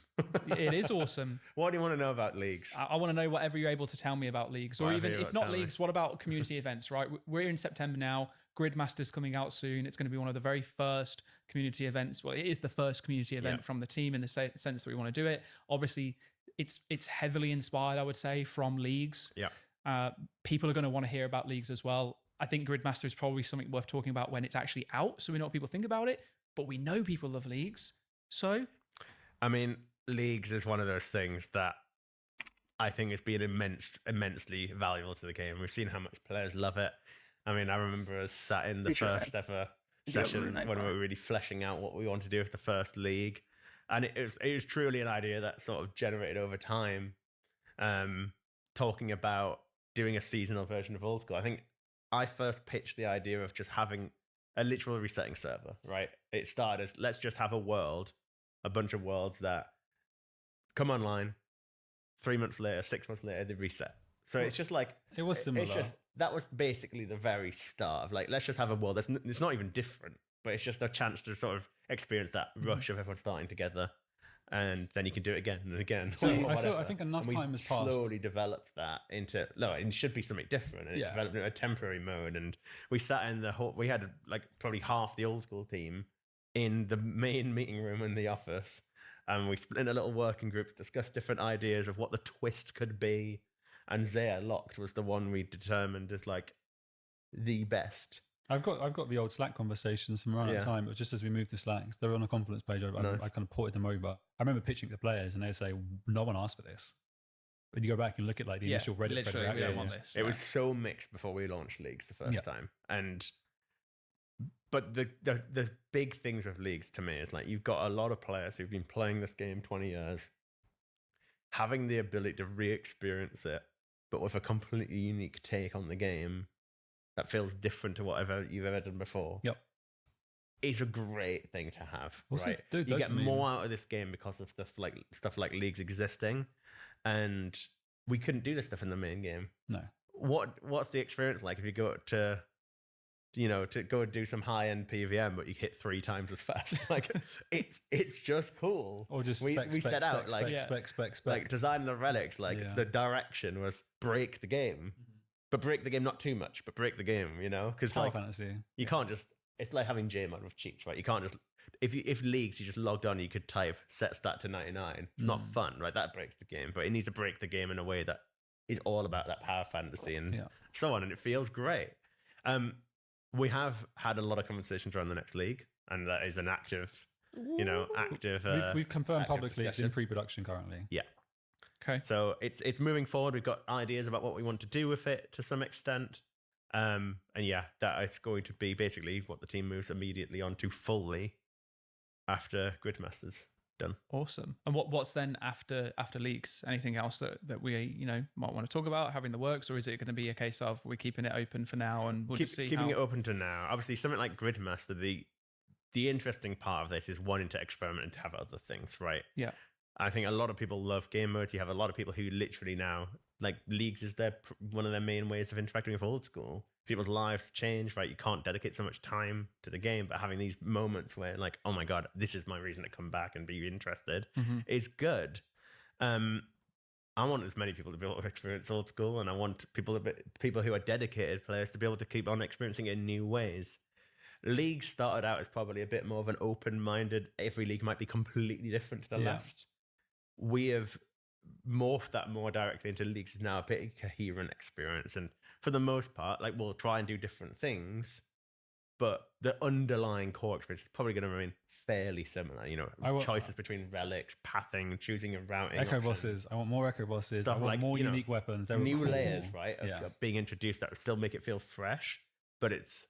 Speaker 2: it is awesome.
Speaker 6: What do you want to know about leagues?
Speaker 2: I want to know whatever you're able to tell me about leagues, or
Speaker 6: Whatever
Speaker 2: even
Speaker 6: you're
Speaker 2: if
Speaker 6: able to
Speaker 2: not
Speaker 6: tell me.
Speaker 2: leagues, what about community events? Right, we're in September now. Gridmaster's coming out soon. It's going to be one of the very first community events. Well, it is the first community event
Speaker 6: Yeah.
Speaker 2: from the team in the sense that we want to do it. Obviously, it's heavily inspired, I would say, from leagues.
Speaker 6: Yeah.
Speaker 2: People are going to want to hear about leagues as well. I think Gridmaster is probably something worth talking about when it's actually out, so we know what people think about it. But we know people love leagues, so
Speaker 6: I mean, leagues is one of those things that I think has been immensely valuable to the game. We've seen how much players love it. I mean, I remember us sat in the
Speaker 1: Pretty sure
Speaker 6: first ever
Speaker 1: Yeah,
Speaker 6: session
Speaker 1: Runite
Speaker 6: when we
Speaker 1: Bar.
Speaker 6: were really fleshing out what we wanted to do with the first league, and it was truly an idea that sort of generated over time. Talking about doing a seasonal version of Old School. I think I first pitched the idea of just having a literal resetting server. Right? It started as let's just have a bunch of worlds that come online 3 months later, 6 months later, they reset. So it's just like
Speaker 4: It was similar.
Speaker 6: It's just that was basically the very start of like let's just have a world. It's not even different, but it's just a chance to sort of experience that rush of everyone starting together. and then you can do it again and again.
Speaker 4: So
Speaker 6: or
Speaker 4: I
Speaker 6: whatever.
Speaker 4: think enough
Speaker 6: And we
Speaker 4: time has passed.
Speaker 6: slowly developed that into no, it should be something different, and it
Speaker 4: Yeah.
Speaker 6: developed into a temporary mode. And we sat in the whole. We had like probably half the old school team in the main meeting room in the office, and we split into little working groups, discussed different ideas of what the twist could be. And Zaya Locked was the one we determined as like the best.
Speaker 4: I've got the old Slack conversations from around that
Speaker 6: Yeah.
Speaker 4: time. It was just as we moved to Slacks. They were on a confidence page. I
Speaker 6: Nice.
Speaker 4: kind of ported them over. I remember pitching to the players, and they say, "No one asked for this." When you go back and look at like the
Speaker 2: Yeah,
Speaker 4: initial Reddit thread
Speaker 2: literally, we don't
Speaker 4: reactions,
Speaker 2: want this.
Speaker 6: It was so mixed before we launched leagues the first
Speaker 4: Yeah.
Speaker 6: time, but the big things with leagues to me is like you've got a lot of players who've been playing this game 20 years, having the ability to re-experience it, but with a completely unique take on the game that feels different to whatever you've ever done before.
Speaker 4: Yep.
Speaker 6: Is a great thing to have,
Speaker 4: Also,
Speaker 6: right?
Speaker 4: dude,
Speaker 6: You get
Speaker 4: dopamine.
Speaker 6: more out of this game because of the stuff like leagues existing, and we couldn't do this stuff in the main game.
Speaker 4: No.
Speaker 6: What's the experience like if you go to go and do some high end PVM, but you hit 3 times as fast? Like it's just cool.
Speaker 4: Or just
Speaker 6: we set out like
Speaker 4: spec.
Speaker 6: design the relics. Like
Speaker 4: Yeah.
Speaker 6: the direction was break the game, but break the game not too much, but break the game. Because
Speaker 4: Final
Speaker 6: like
Speaker 4: Fantasy.
Speaker 6: you can't just. It's like having JMod with cheats, right? You can't just if leagues you just logged on, you could type set stat to 99. It's not fun, right? That breaks the game, but it needs to break the game in a way that is all about that power fantasy and so on, and it feels great. We have had a lot of conversations around the next league, and that is an active.
Speaker 4: We've confirmed
Speaker 6: active
Speaker 4: publicly it's in
Speaker 6: discussion.
Speaker 4: pre-production currently.
Speaker 6: Yeah.
Speaker 2: Okay.
Speaker 6: So it's moving forward. We've got ideas about what we want to do with it to some extent. And yeah, that is going to be basically what the team moves immediately onto fully after Gridmaster's done.
Speaker 2: Awesome. And what's then after leaks? Anything else that we might want to talk about having the works, or is it going to be a case of we're keeping it open for now and we'll just see
Speaker 6: keeping
Speaker 2: how...
Speaker 6: it open to now? Obviously, something like Gridmaster, the interesting part of this is wanting to experiment and to have other things, right?
Speaker 2: Yeah.
Speaker 6: I think a lot of people love game modes. You have a lot of people who literally now, like leagues is one of their main ways of interacting with old school. People's lives change, right? You can't dedicate so much time to the game, but having these moments where like, oh my God, this is my reason to come back and be interested is good. I want as many people to be able to experience old school, and I want people who are dedicated players to be able to keep on experiencing it in new ways. Leagues started out as probably a bit more of an open-minded, every league might be completely different to the last. We have morphed that more directly into leagues is now a pretty coherent experience, and for the most part, like we'll try and do different things, but the underlying core experience is probably going to remain fairly similar. Choices between relics, pathing, choosing a routing.
Speaker 4: Echo
Speaker 6: option.
Speaker 4: bosses. I want more echo bosses.
Speaker 6: Stuff
Speaker 4: I want
Speaker 6: like,
Speaker 4: more unique weapons. They were
Speaker 6: New
Speaker 4: cool.
Speaker 6: layers, right? Of
Speaker 4: Yeah.
Speaker 6: being introduced that would still make it feel fresh, but it's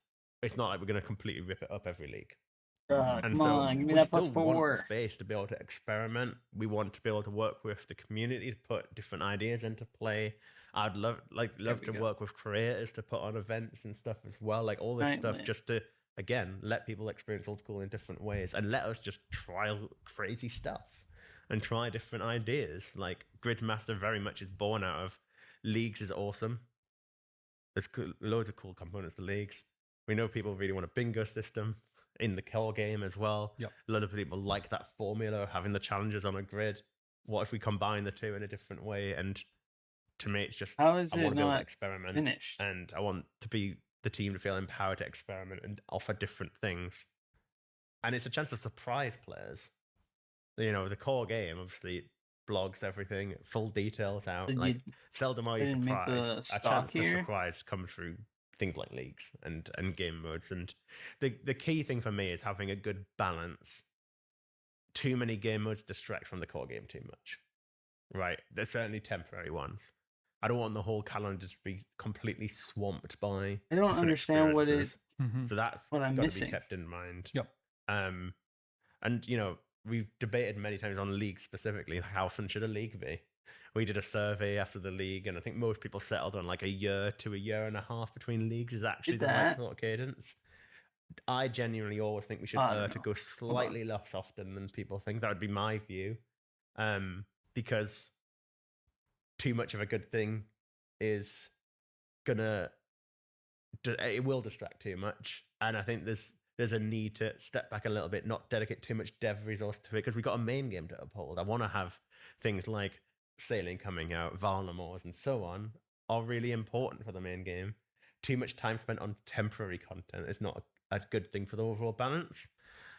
Speaker 6: not like we're going to completely rip it up every league. And
Speaker 1: Come
Speaker 6: so
Speaker 1: on, give me
Speaker 6: we
Speaker 1: that
Speaker 6: still want
Speaker 1: +4.
Speaker 6: space to be able to experiment. We want to be able to work with the community to put different ideas into play. I'd love to work with creators to put on events and stuff as well. Like all this stuff
Speaker 1: Nightmare.
Speaker 6: just to, again, let people experience old school in different ways and let us just try crazy stuff and try different ideas. Like Gridmaster very much is born out of leagues is awesome. There's loads of cool components to leagues. We know people really want a bingo system in the core game as well.
Speaker 4: Yep.
Speaker 6: A lot of people like that formula, having the challenges on a grid. What if we combine the two in a different way? And to me, it's just
Speaker 1: How is
Speaker 6: I
Speaker 1: it
Speaker 6: want to be able to
Speaker 1: not
Speaker 6: experiment,
Speaker 1: finished?
Speaker 6: and I want to be the team to feel empowered to experiment and offer different things. And it's a chance to surprise players. The core game obviously blogs everything, full details out.
Speaker 1: Did
Speaker 6: Like
Speaker 1: you-
Speaker 6: seldom are you
Speaker 1: didn't make the
Speaker 6: surprised. A
Speaker 1: stock
Speaker 6: chance to
Speaker 1: here?
Speaker 6: surprise comes through things like leagues and game modes. And the key thing for me is having a good balance. Too many game modes distract from the core game too much. Right? There's certainly temporary ones. I don't want the whole calendar to be completely swamped by
Speaker 1: I don't
Speaker 6: different
Speaker 1: understand what
Speaker 6: experiences.
Speaker 4: Mhm.
Speaker 6: So that's
Speaker 1: what I'm
Speaker 6: got to be
Speaker 1: missing.
Speaker 6: kept in mind.
Speaker 4: Yep.
Speaker 6: And we've debated many times on leagues specifically, how often should a league be? We did a survey after the league, and I think most people settled on like a year to a year and a half between leagues is actually the right
Speaker 1: that.
Speaker 6: sort of cadence. I genuinely always think we should
Speaker 1: I don't
Speaker 6: to
Speaker 1: know.
Speaker 6: go slightly less often than people think. That would be my view, because too much of a good thing is gonna it will distract too much, and I think there's there's a need to step back a little bit, not dedicate too much dev resource to it, because we've got a main game to uphold. I want to have things like Sailing coming out, Valnamors, and so on are really important for the main game. Too much time spent on temporary content is not a good thing for the overall balance.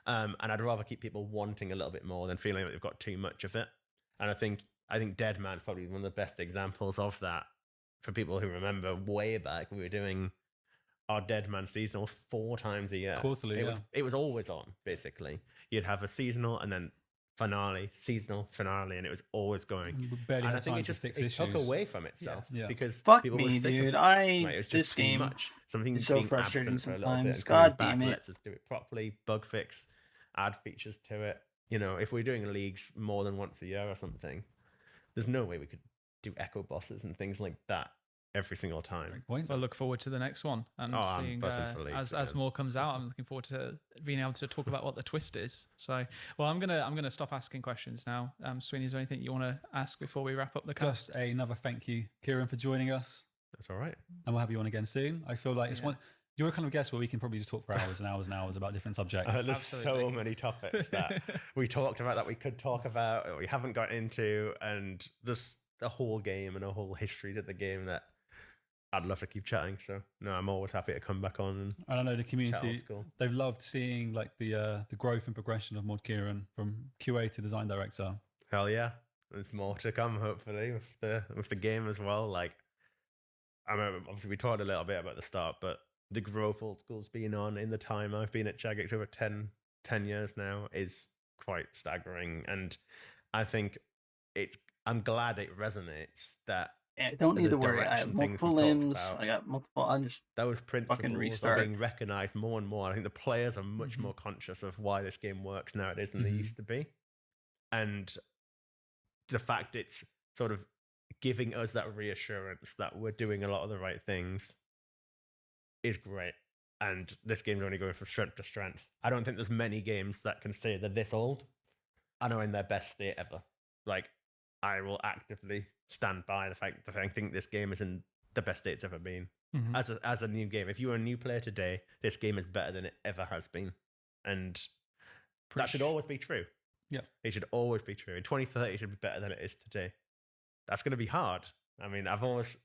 Speaker 6: And I'd rather keep people wanting a little bit more than feeling like they've got too much of it. And I think Dead Man's probably one of the best examples of that. For people who remember way back, we were doing our Dead Man seasonals 4 times a year.
Speaker 4: Quarterly,
Speaker 6: it was always on, basically. You'd have a seasonal and then finale, seasonal, finale, and it was always going.
Speaker 4: We barely
Speaker 6: And
Speaker 4: had
Speaker 6: I think
Speaker 4: time
Speaker 6: it
Speaker 4: to
Speaker 6: just
Speaker 4: fix
Speaker 6: it
Speaker 4: issues.
Speaker 6: took away from itself
Speaker 4: Yeah.
Speaker 6: because
Speaker 1: Fuck
Speaker 6: people were
Speaker 1: me,
Speaker 6: sick
Speaker 1: dude.
Speaker 6: of it. It was
Speaker 1: This
Speaker 6: just too
Speaker 1: game
Speaker 6: much. Something
Speaker 1: is so
Speaker 6: being
Speaker 1: frustrating
Speaker 6: absent for a little bit
Speaker 1: sometimes.
Speaker 6: and coming
Speaker 1: God
Speaker 6: back
Speaker 1: damn it.
Speaker 6: lets us do it properly, bug fix, add features to it. You know, if we're doing leagues more than once a year or something, there's no way we could do echo bosses and things like that every single time.
Speaker 2: So I look forward to the next one and
Speaker 6: I'm
Speaker 2: seeing
Speaker 6: buzzing for leagues
Speaker 2: as
Speaker 6: again.
Speaker 2: more comes out. I'm looking forward to being able to talk about what the twist is. So, well, I'm gonna stop asking questions now. Sweeney, is there anything you want to ask before we wrap up the cast?
Speaker 4: Just another thank you, Kieran, for joining us,
Speaker 6: That's all right.
Speaker 4: and we'll have you on again soon. I feel like it's one. You're a kind of guest where we can probably just talk for hours and hours and hours about different subjects.
Speaker 6: There's
Speaker 2: Absolutely.
Speaker 6: so many topics that we talked about that we could talk about or we haven't got into, and just the whole game and a whole history to the game that I'd love to keep chatting. So no, I'm always happy to come back on.
Speaker 4: And I know the
Speaker 6: Chat
Speaker 4: community,
Speaker 6: old school.
Speaker 4: they've loved seeing like the growth and progression of Mod Kieran from QA to design director.
Speaker 6: Hell yeah, there's more to come hopefully with the game as well. Like, I mean, obviously we talked a little bit about the start, but the growth Old School's been on in the time I've been at Jagex, over 10 years now, is quite staggering. And I think I'm glad it resonates that
Speaker 1: I don't need
Speaker 6: the
Speaker 1: to worry. I
Speaker 6: direction
Speaker 1: have
Speaker 6: things
Speaker 1: multiple
Speaker 6: we talked
Speaker 1: limbs.
Speaker 6: about.
Speaker 1: I got multiple. I'm just
Speaker 6: those principles are
Speaker 1: restart.
Speaker 6: being recognized more and more. I think the players are much more conscious of why this game works nowadays than they used to be. And the fact it's sort of giving us that reassurance that we're doing a lot of the right things is great. And this game's only going from strength to strength. I don't think there's many games that can say they're this old and are in their best state ever. Like, I will actively stand by the fact that I think this game is in the best state it's ever been. As a new game. If you're a new player today, this game is better than it ever has been. And that should always be true.
Speaker 4: Yeah.
Speaker 6: It should always be true. In 2030, it should be better than it is today. That's going to be hard. I mean, I've always...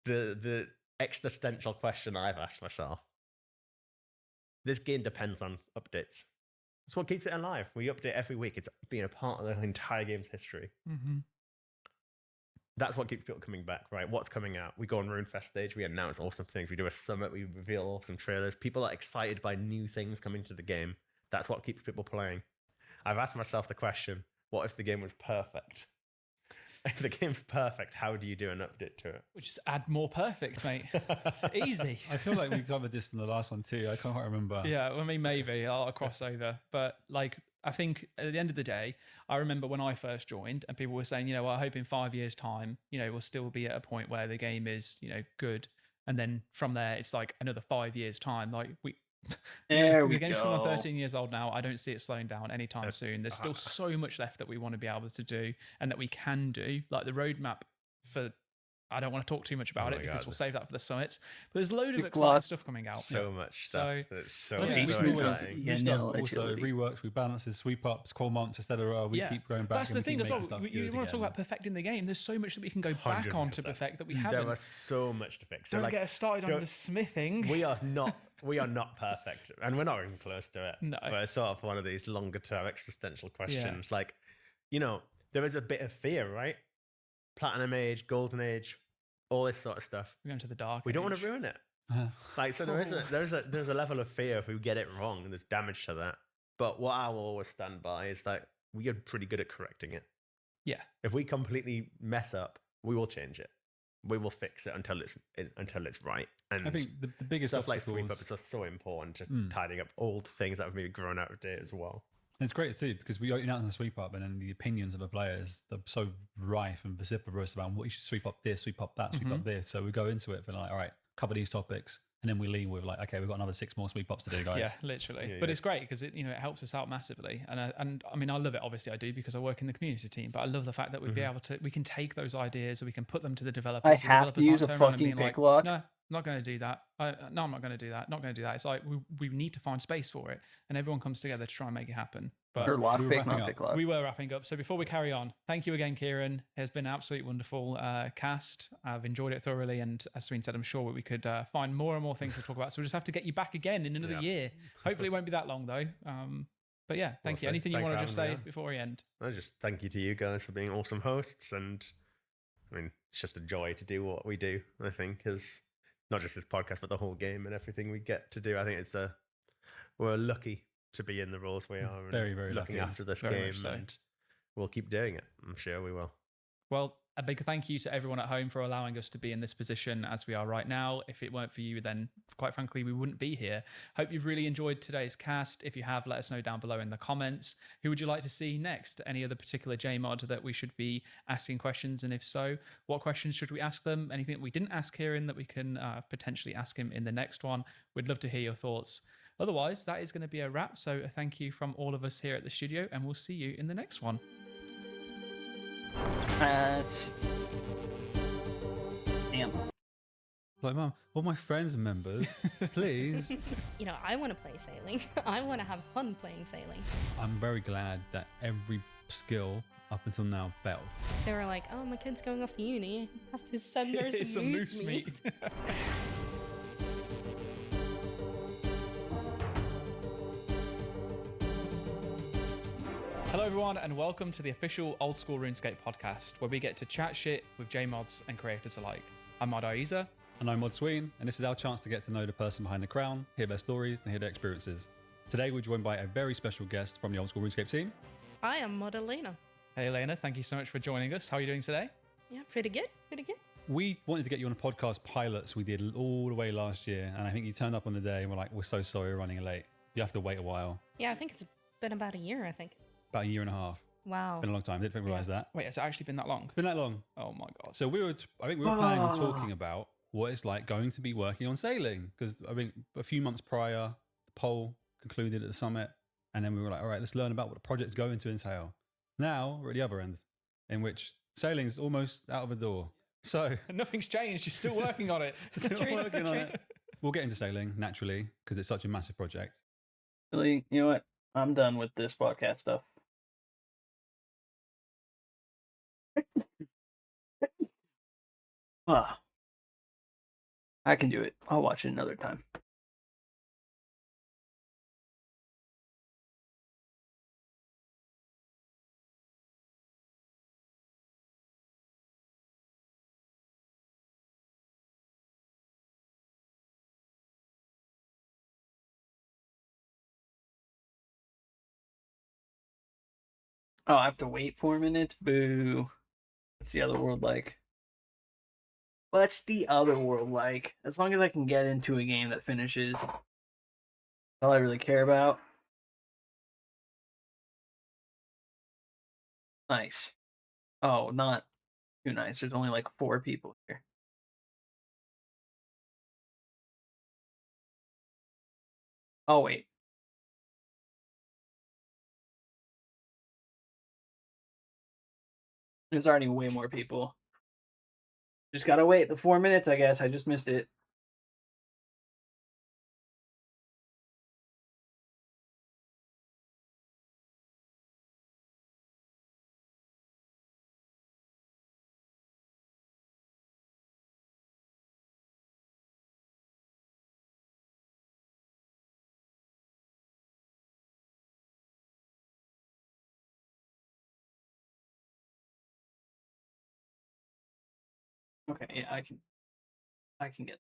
Speaker 6: the existential question I've asked myself. This game depends on updates. That's what keeps it alive. We update every week. It's been a part of the entire game's history. That's what keeps people coming back, right? What's coming out? We go on RuneFest stage. We announce awesome things. We do a summit. We reveal awesome trailers. People are excited by new things coming to the game. That's what keeps people playing. I've asked myself the question, what if the game was perfect? If the game's perfect, how do you do an update to it?
Speaker 2: We'll just add more perfect, mate. Easy.
Speaker 4: I feel like we covered this in the last one too. I can't quite remember.
Speaker 2: Yeah, well, I mean, maybe I'll cross over, but like, I think at the end of the day, I remember when I first joined and people were saying, you know, I hope in 5 years' time, you know, we'll still be at a point where the game is, you know, good. And then from there, it's like another 5 years' time. Like the game's coming on 13 years old now. I don't see it slowing down anytime soon. There's still so much left that we want to be able to do and that we can do. Like the roadmap for, I don't want to talk too much about it because we'll save that for the summits. But there's a load of exciting stuff coming out.
Speaker 6: So much stuff. It's so
Speaker 4: exciting.
Speaker 6: exciting.
Speaker 4: Stuff also reworks, rebalances, sweep ups, core months, etc. We keep going back.
Speaker 2: That's the thing as well. You want to talk about perfecting the game. There's so much that we can go back on to perfect that we haven't.
Speaker 6: There was so much to fix.
Speaker 2: Don't get us started on the smithing.
Speaker 6: We are not perfect, and we're not even close to it.
Speaker 2: No.
Speaker 6: But it's sort of one of these longer term existential questions. Like, you know, there is a bit of fear, right? Platinum Age, Golden Age, all this sort of stuff.
Speaker 2: We're going to the dark.
Speaker 6: We don't want to ruin it. Like, so there's a level of fear if we get it wrong and there's damage to that. But what I will always stand by is that we are pretty good at correcting it.
Speaker 2: Yeah.
Speaker 6: If we completely mess up, we will change it. We will fix it until it's right. And
Speaker 4: I think the biggest
Speaker 6: stuff like
Speaker 4: obstacles-
Speaker 6: sweep ups are so important to tidying up old things that have maybe grown out of date as well.
Speaker 4: And it's great too because we announce a sweep up, and then the opinions of the players are so rife and vociferous about what you should sweep up this, sweep up that, sweep up this. So we go into it for like, all right, cover these topics, and then we lean with like, okay, we've got another 6 more sweep ups to do, guys.
Speaker 2: Yeah, literally. But it's great because it helps us out massively, and I mean I love it. Obviously, I do because I work in the community team. But I love the fact that we can take those ideas and we can put them to the developers.
Speaker 1: I
Speaker 2: The
Speaker 1: have to
Speaker 2: developers
Speaker 1: use
Speaker 2: aren't
Speaker 1: a
Speaker 2: turning around and
Speaker 1: fucking
Speaker 2: being
Speaker 1: pick lock.
Speaker 2: No, not going to do that. No, I'm not going to do that. Not going to do that. It's like we need to find space for it, and everyone comes together to try and make it happen. But
Speaker 1: Or lock
Speaker 4: we were
Speaker 1: pick,
Speaker 4: wrapping
Speaker 1: not
Speaker 4: up.
Speaker 1: pick lock.
Speaker 2: we were wrapping up. So before we carry on, thank you again, Kieran. It has been an absolutely wonderful cast. I've enjoyed it thoroughly. And as Sween said, I'm sure we could find more and more things to talk about. So we'll just have to get you back again in another year. Hopefully it won't be that long though. But yeah, thank you. Anything you
Speaker 6: Thanks
Speaker 2: want to
Speaker 6: for
Speaker 2: just
Speaker 6: having me
Speaker 2: say
Speaker 6: on.
Speaker 2: before we end?
Speaker 6: I just thank you to you guys for being awesome hosts, and I mean it's just a joy to do what we do. I think as not just this podcast, but the whole game and everything we get to do. I think we're lucky to be in the roles we are, and
Speaker 4: Very, very
Speaker 6: looking
Speaker 4: lucky.
Speaker 6: after this
Speaker 2: Very
Speaker 6: game,
Speaker 2: much so.
Speaker 6: and we'll keep doing it. I'm sure we will.
Speaker 2: Well, a big thank you to everyone at home for allowing us to be in this position as we are right now. If it weren't for you, then quite frankly, we wouldn't be here. Hope you've really enjoyed today's cast. If you have, let us know down below in the comments. Who would you like to see next? Any other particular JMod that we should be asking questions? And if so, what questions should we ask them? Anything that we didn't ask Kieran that we can potentially ask him in the next one? We'd love to hear your thoughts. Otherwise, that is going to be a wrap. So a thank you from all of us here at the studio, and we'll see you in the next one.
Speaker 1: Damn.
Speaker 4: Like, Mum, all my friends and members, please.
Speaker 7: You know, I want to play sailing. I want to have fun playing sailing.
Speaker 4: I'm very glad that every skill up until now failed.
Speaker 7: They were like, "Oh, my kid's going off to uni. I have to send her some moose meat."
Speaker 2: Hello everyone and welcome to the official Old School RuneScape podcast, where we get to chat shit with JMods and creators alike. I'm Mod Aiza.
Speaker 4: And I'm Mod Sween, and this is our chance to get to know the person behind the crown, hear their stories, and hear their experiences. Today we're joined by a very special guest from the Old School RuneScape team.
Speaker 7: I am Mod Elena.
Speaker 2: Hey Elena, thank you so much for joining us. How are you doing today?
Speaker 7: Yeah, pretty good. Pretty good.
Speaker 4: We wanted to get you on a podcast pilots we did all the way last year, and I think you turned up on the day and we're like, we're so sorry we're running late. You have to wait a while.
Speaker 7: Yeah, I think it's been about a year, I think.
Speaker 4: About a year and a half.
Speaker 7: Wow.
Speaker 4: Been a long time. Didn't realise that.
Speaker 2: Wait, has it actually been that long?
Speaker 4: Been that long.
Speaker 2: Oh my god.
Speaker 4: So I think we were planning on talking about what it's like going to be working on sailing, because I think a few months prior, the poll concluded at the summit, and then we were like, all right, let's learn about what the project's going to entail. Now we're at the other end, in which sailing is almost out of the door. So
Speaker 2: Nothing's changed. You're still working on it.
Speaker 4: still working on it. We'll get into sailing naturally because it's such a massive project.
Speaker 1: Really, you know what? I'm done with this podcast stuff. I can do it. I'll watch it another time. Oh, I have to wait 4 minutes? Boo. What's the other world like? What's the other world like? As long as I can get into a game that finishes, that's all I really care about. Nice. Oh, not too nice. There's only like 4 people here. Oh, wait. There's already way more people. Just gotta wait the 4 minutes, I guess. I just missed it. Okay, yeah, I can get.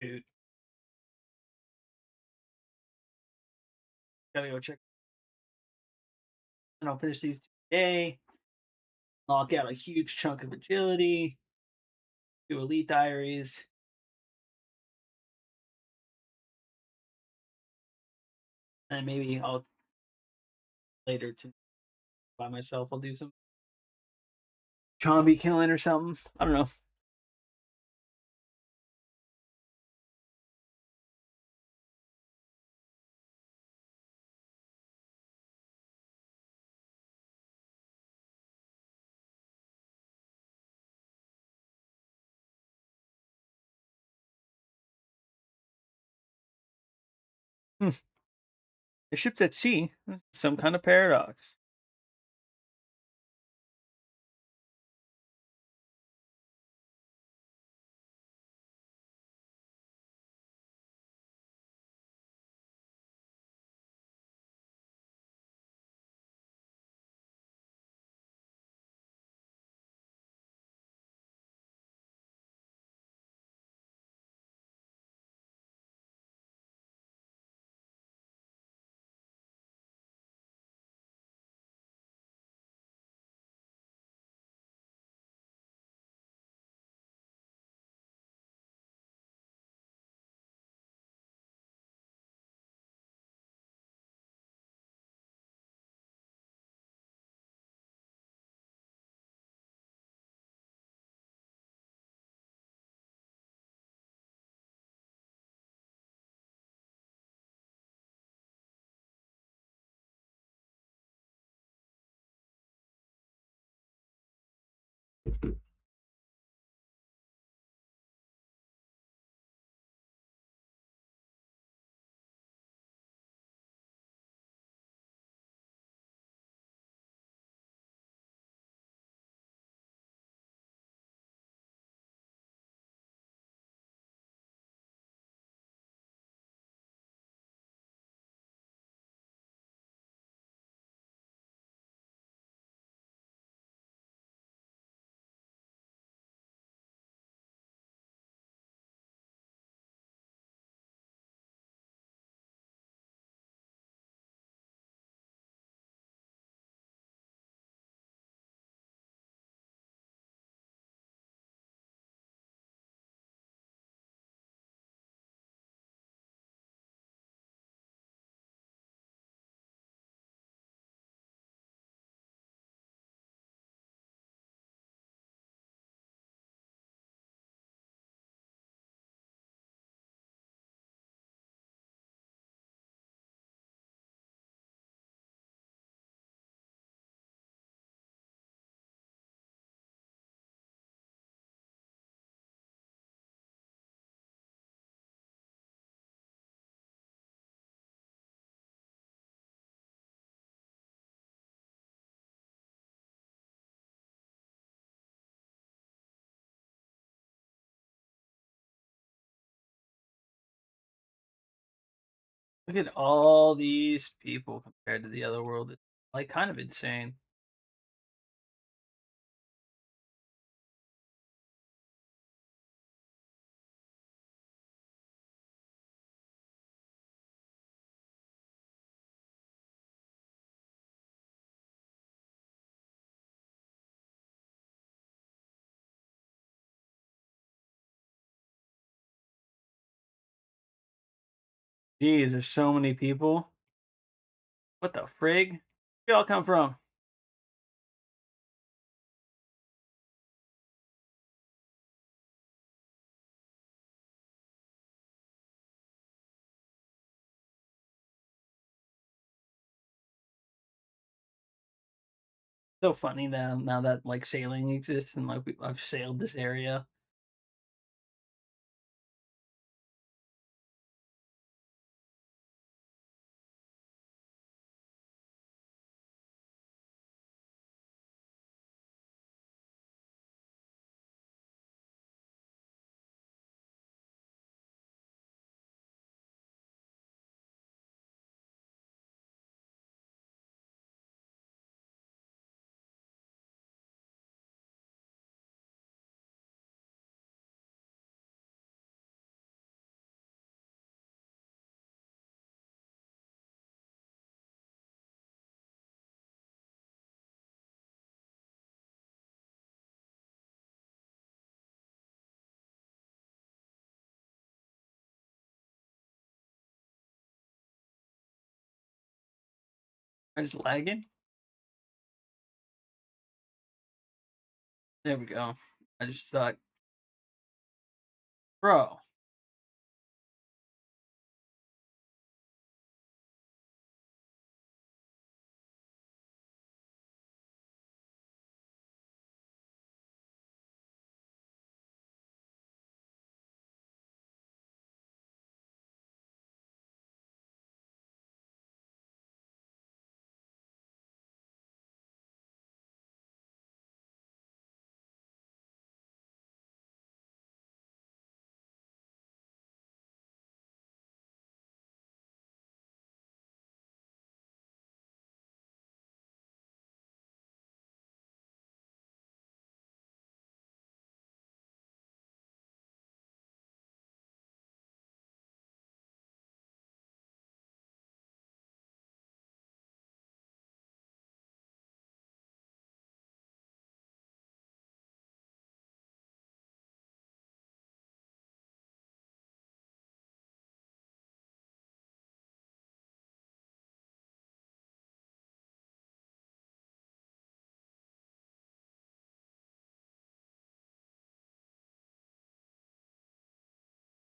Speaker 1: Dude. Gotta go check. And I'll finish these today. Lock out a huge chunk of agility. Do elite diaries. And maybe I'll later to by myself. I'll do some zombie killing or something. I don't know. Hmm. The ship's at sea. Some kind of paradox. Look at all these people compared to the other world. It's like kind of insane. Geez, there's so many people. What the frig? Where y'all come from? So funny now that like sailing exists and like I've sailed this area. I just lagging. There we go. I just thought, bro.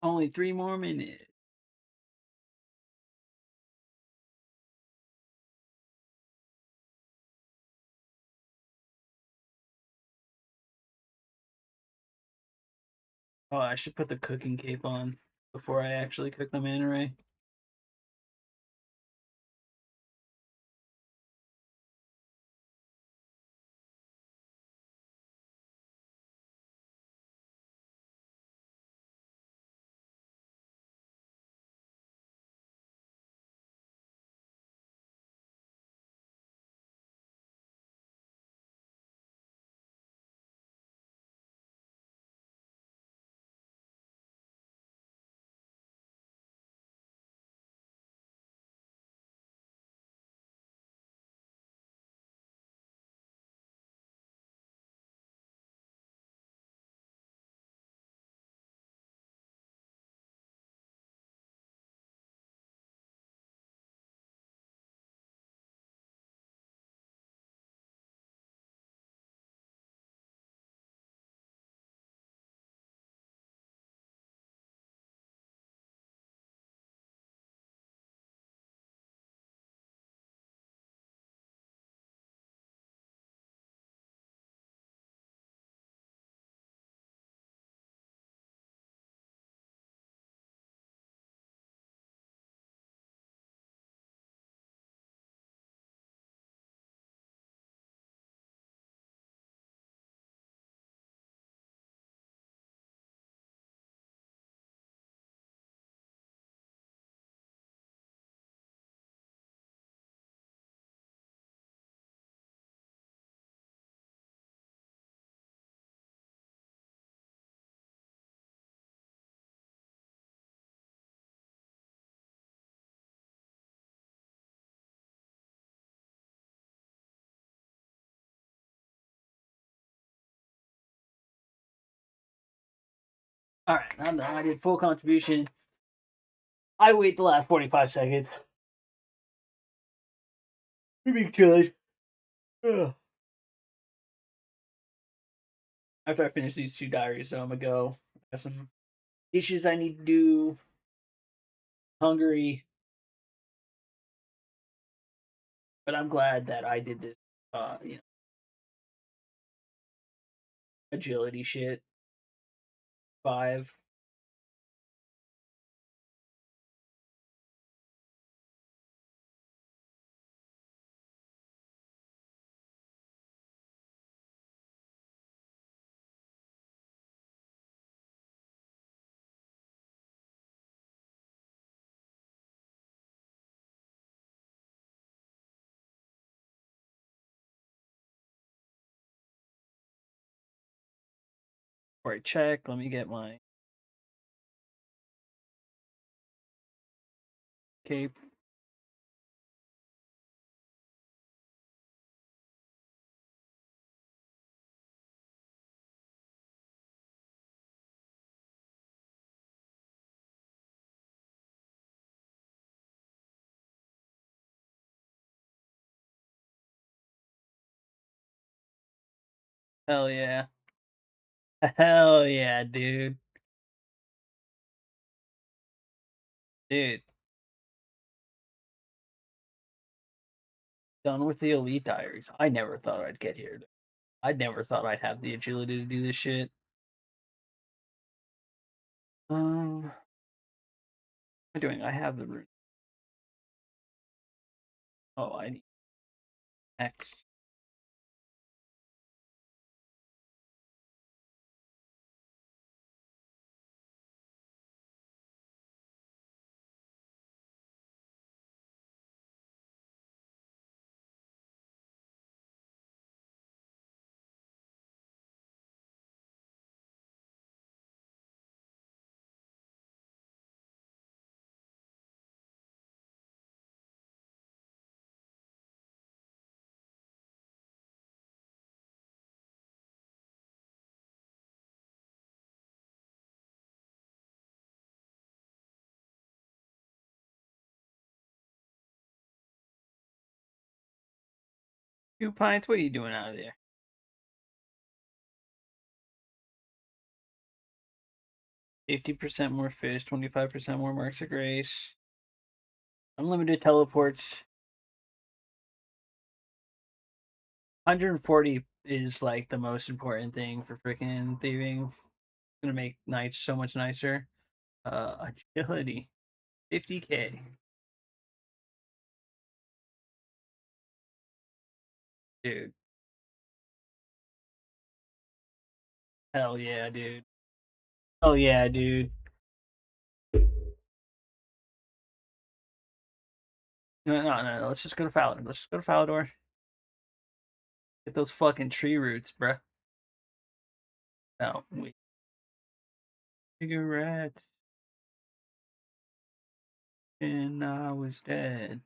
Speaker 1: Only 3 more minutes. Oh, I should put the cooking cape on before I actually cook the manta ray. All right, I'm done. I did full contribution. I wait the last 45 seconds. Maybe good. Ugh. After I finish these 2 diaries, so I'm gonna go. I got some dishes I need to do. Hungry, but I'm glad that I did this. Agility shit. 5. Before I check, let me get my cape. Hell yeah. Hell yeah, dude. Dude. Done with the Elite Diaries. I never thought I'd get here. I never thought I'd have the agility to do this shit. What am I doing? I have the root. Oh, I need X. Two pints? What are you doing out of there? $50% more fish, 25% more marks of grace. Unlimited teleports. 140 is like the most important thing for freaking thieving. It's gonna make nights so much nicer. Agility. 50k. Dude. Hell yeah, dude. Hell yeah, dude. No. Let's just go to Falador. Let's just go to Falador. Get those fucking tree roots, bruh. No, wait. Cigarettes. And I was dead.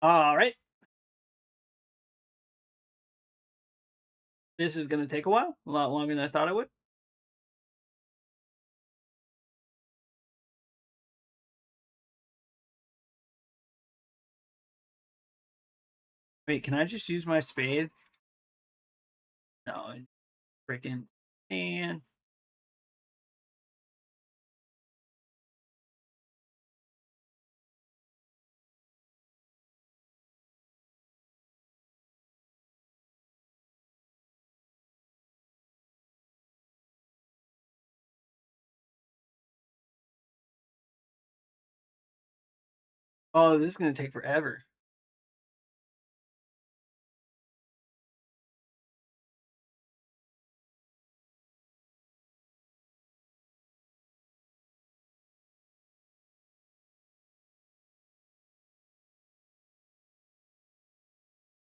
Speaker 1: All right. This is going to take a while. A lot longer than I thought it would. Wait, can I just use my spade? No, freaking man. Oh, this is going to take forever.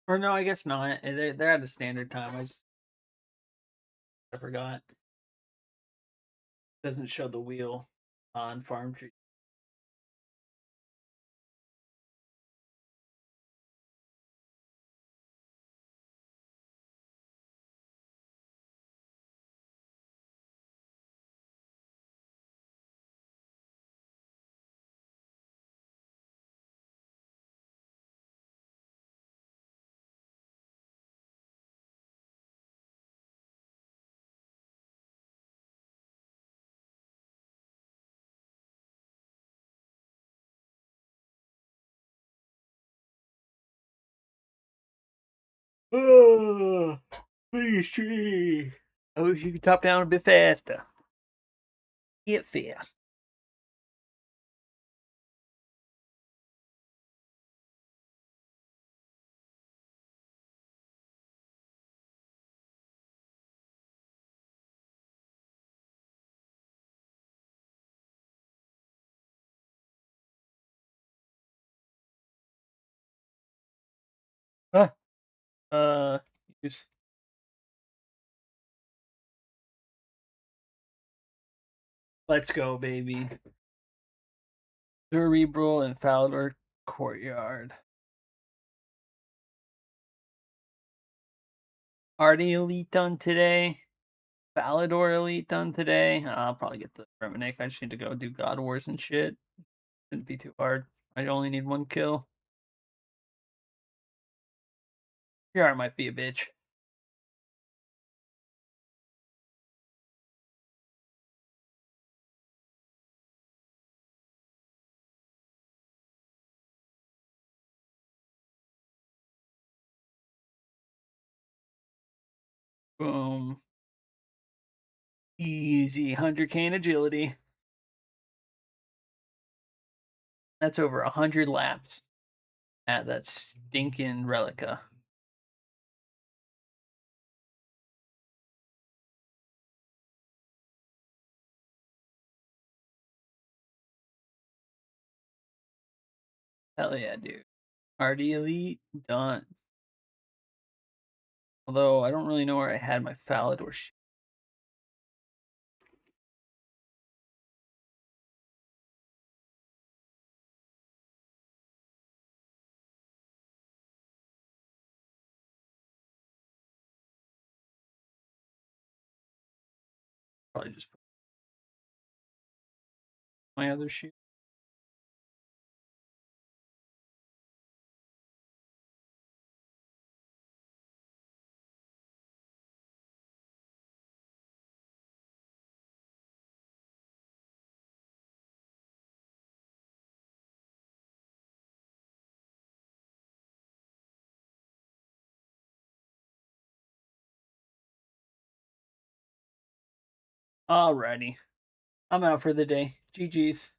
Speaker 1: Or no, I guess not. They're at a standard time. I forgot. Doesn't show the wheel on Farm Tree. Oh, please tree. I wish you could top down a bit faster. Get fast. Huh? Use. Let's go, baby. Cerebral and Fowler Courtyard. Artie Elite done today. Falador Elite done today. I'll probably get the Reminic. I just need to go do God Wars and shit. Shouldn't be too hard. I only need 1 kill. PR might be a bitch. Boom. Easy. 100k in agility. That's over 100 laps at that stinking Relica. Hell yeah, dude. RD Elite done. Although I don't really know where I had my Falador shit. Probably just put my other shoe. Alrighty. I'm out for the day. GG's.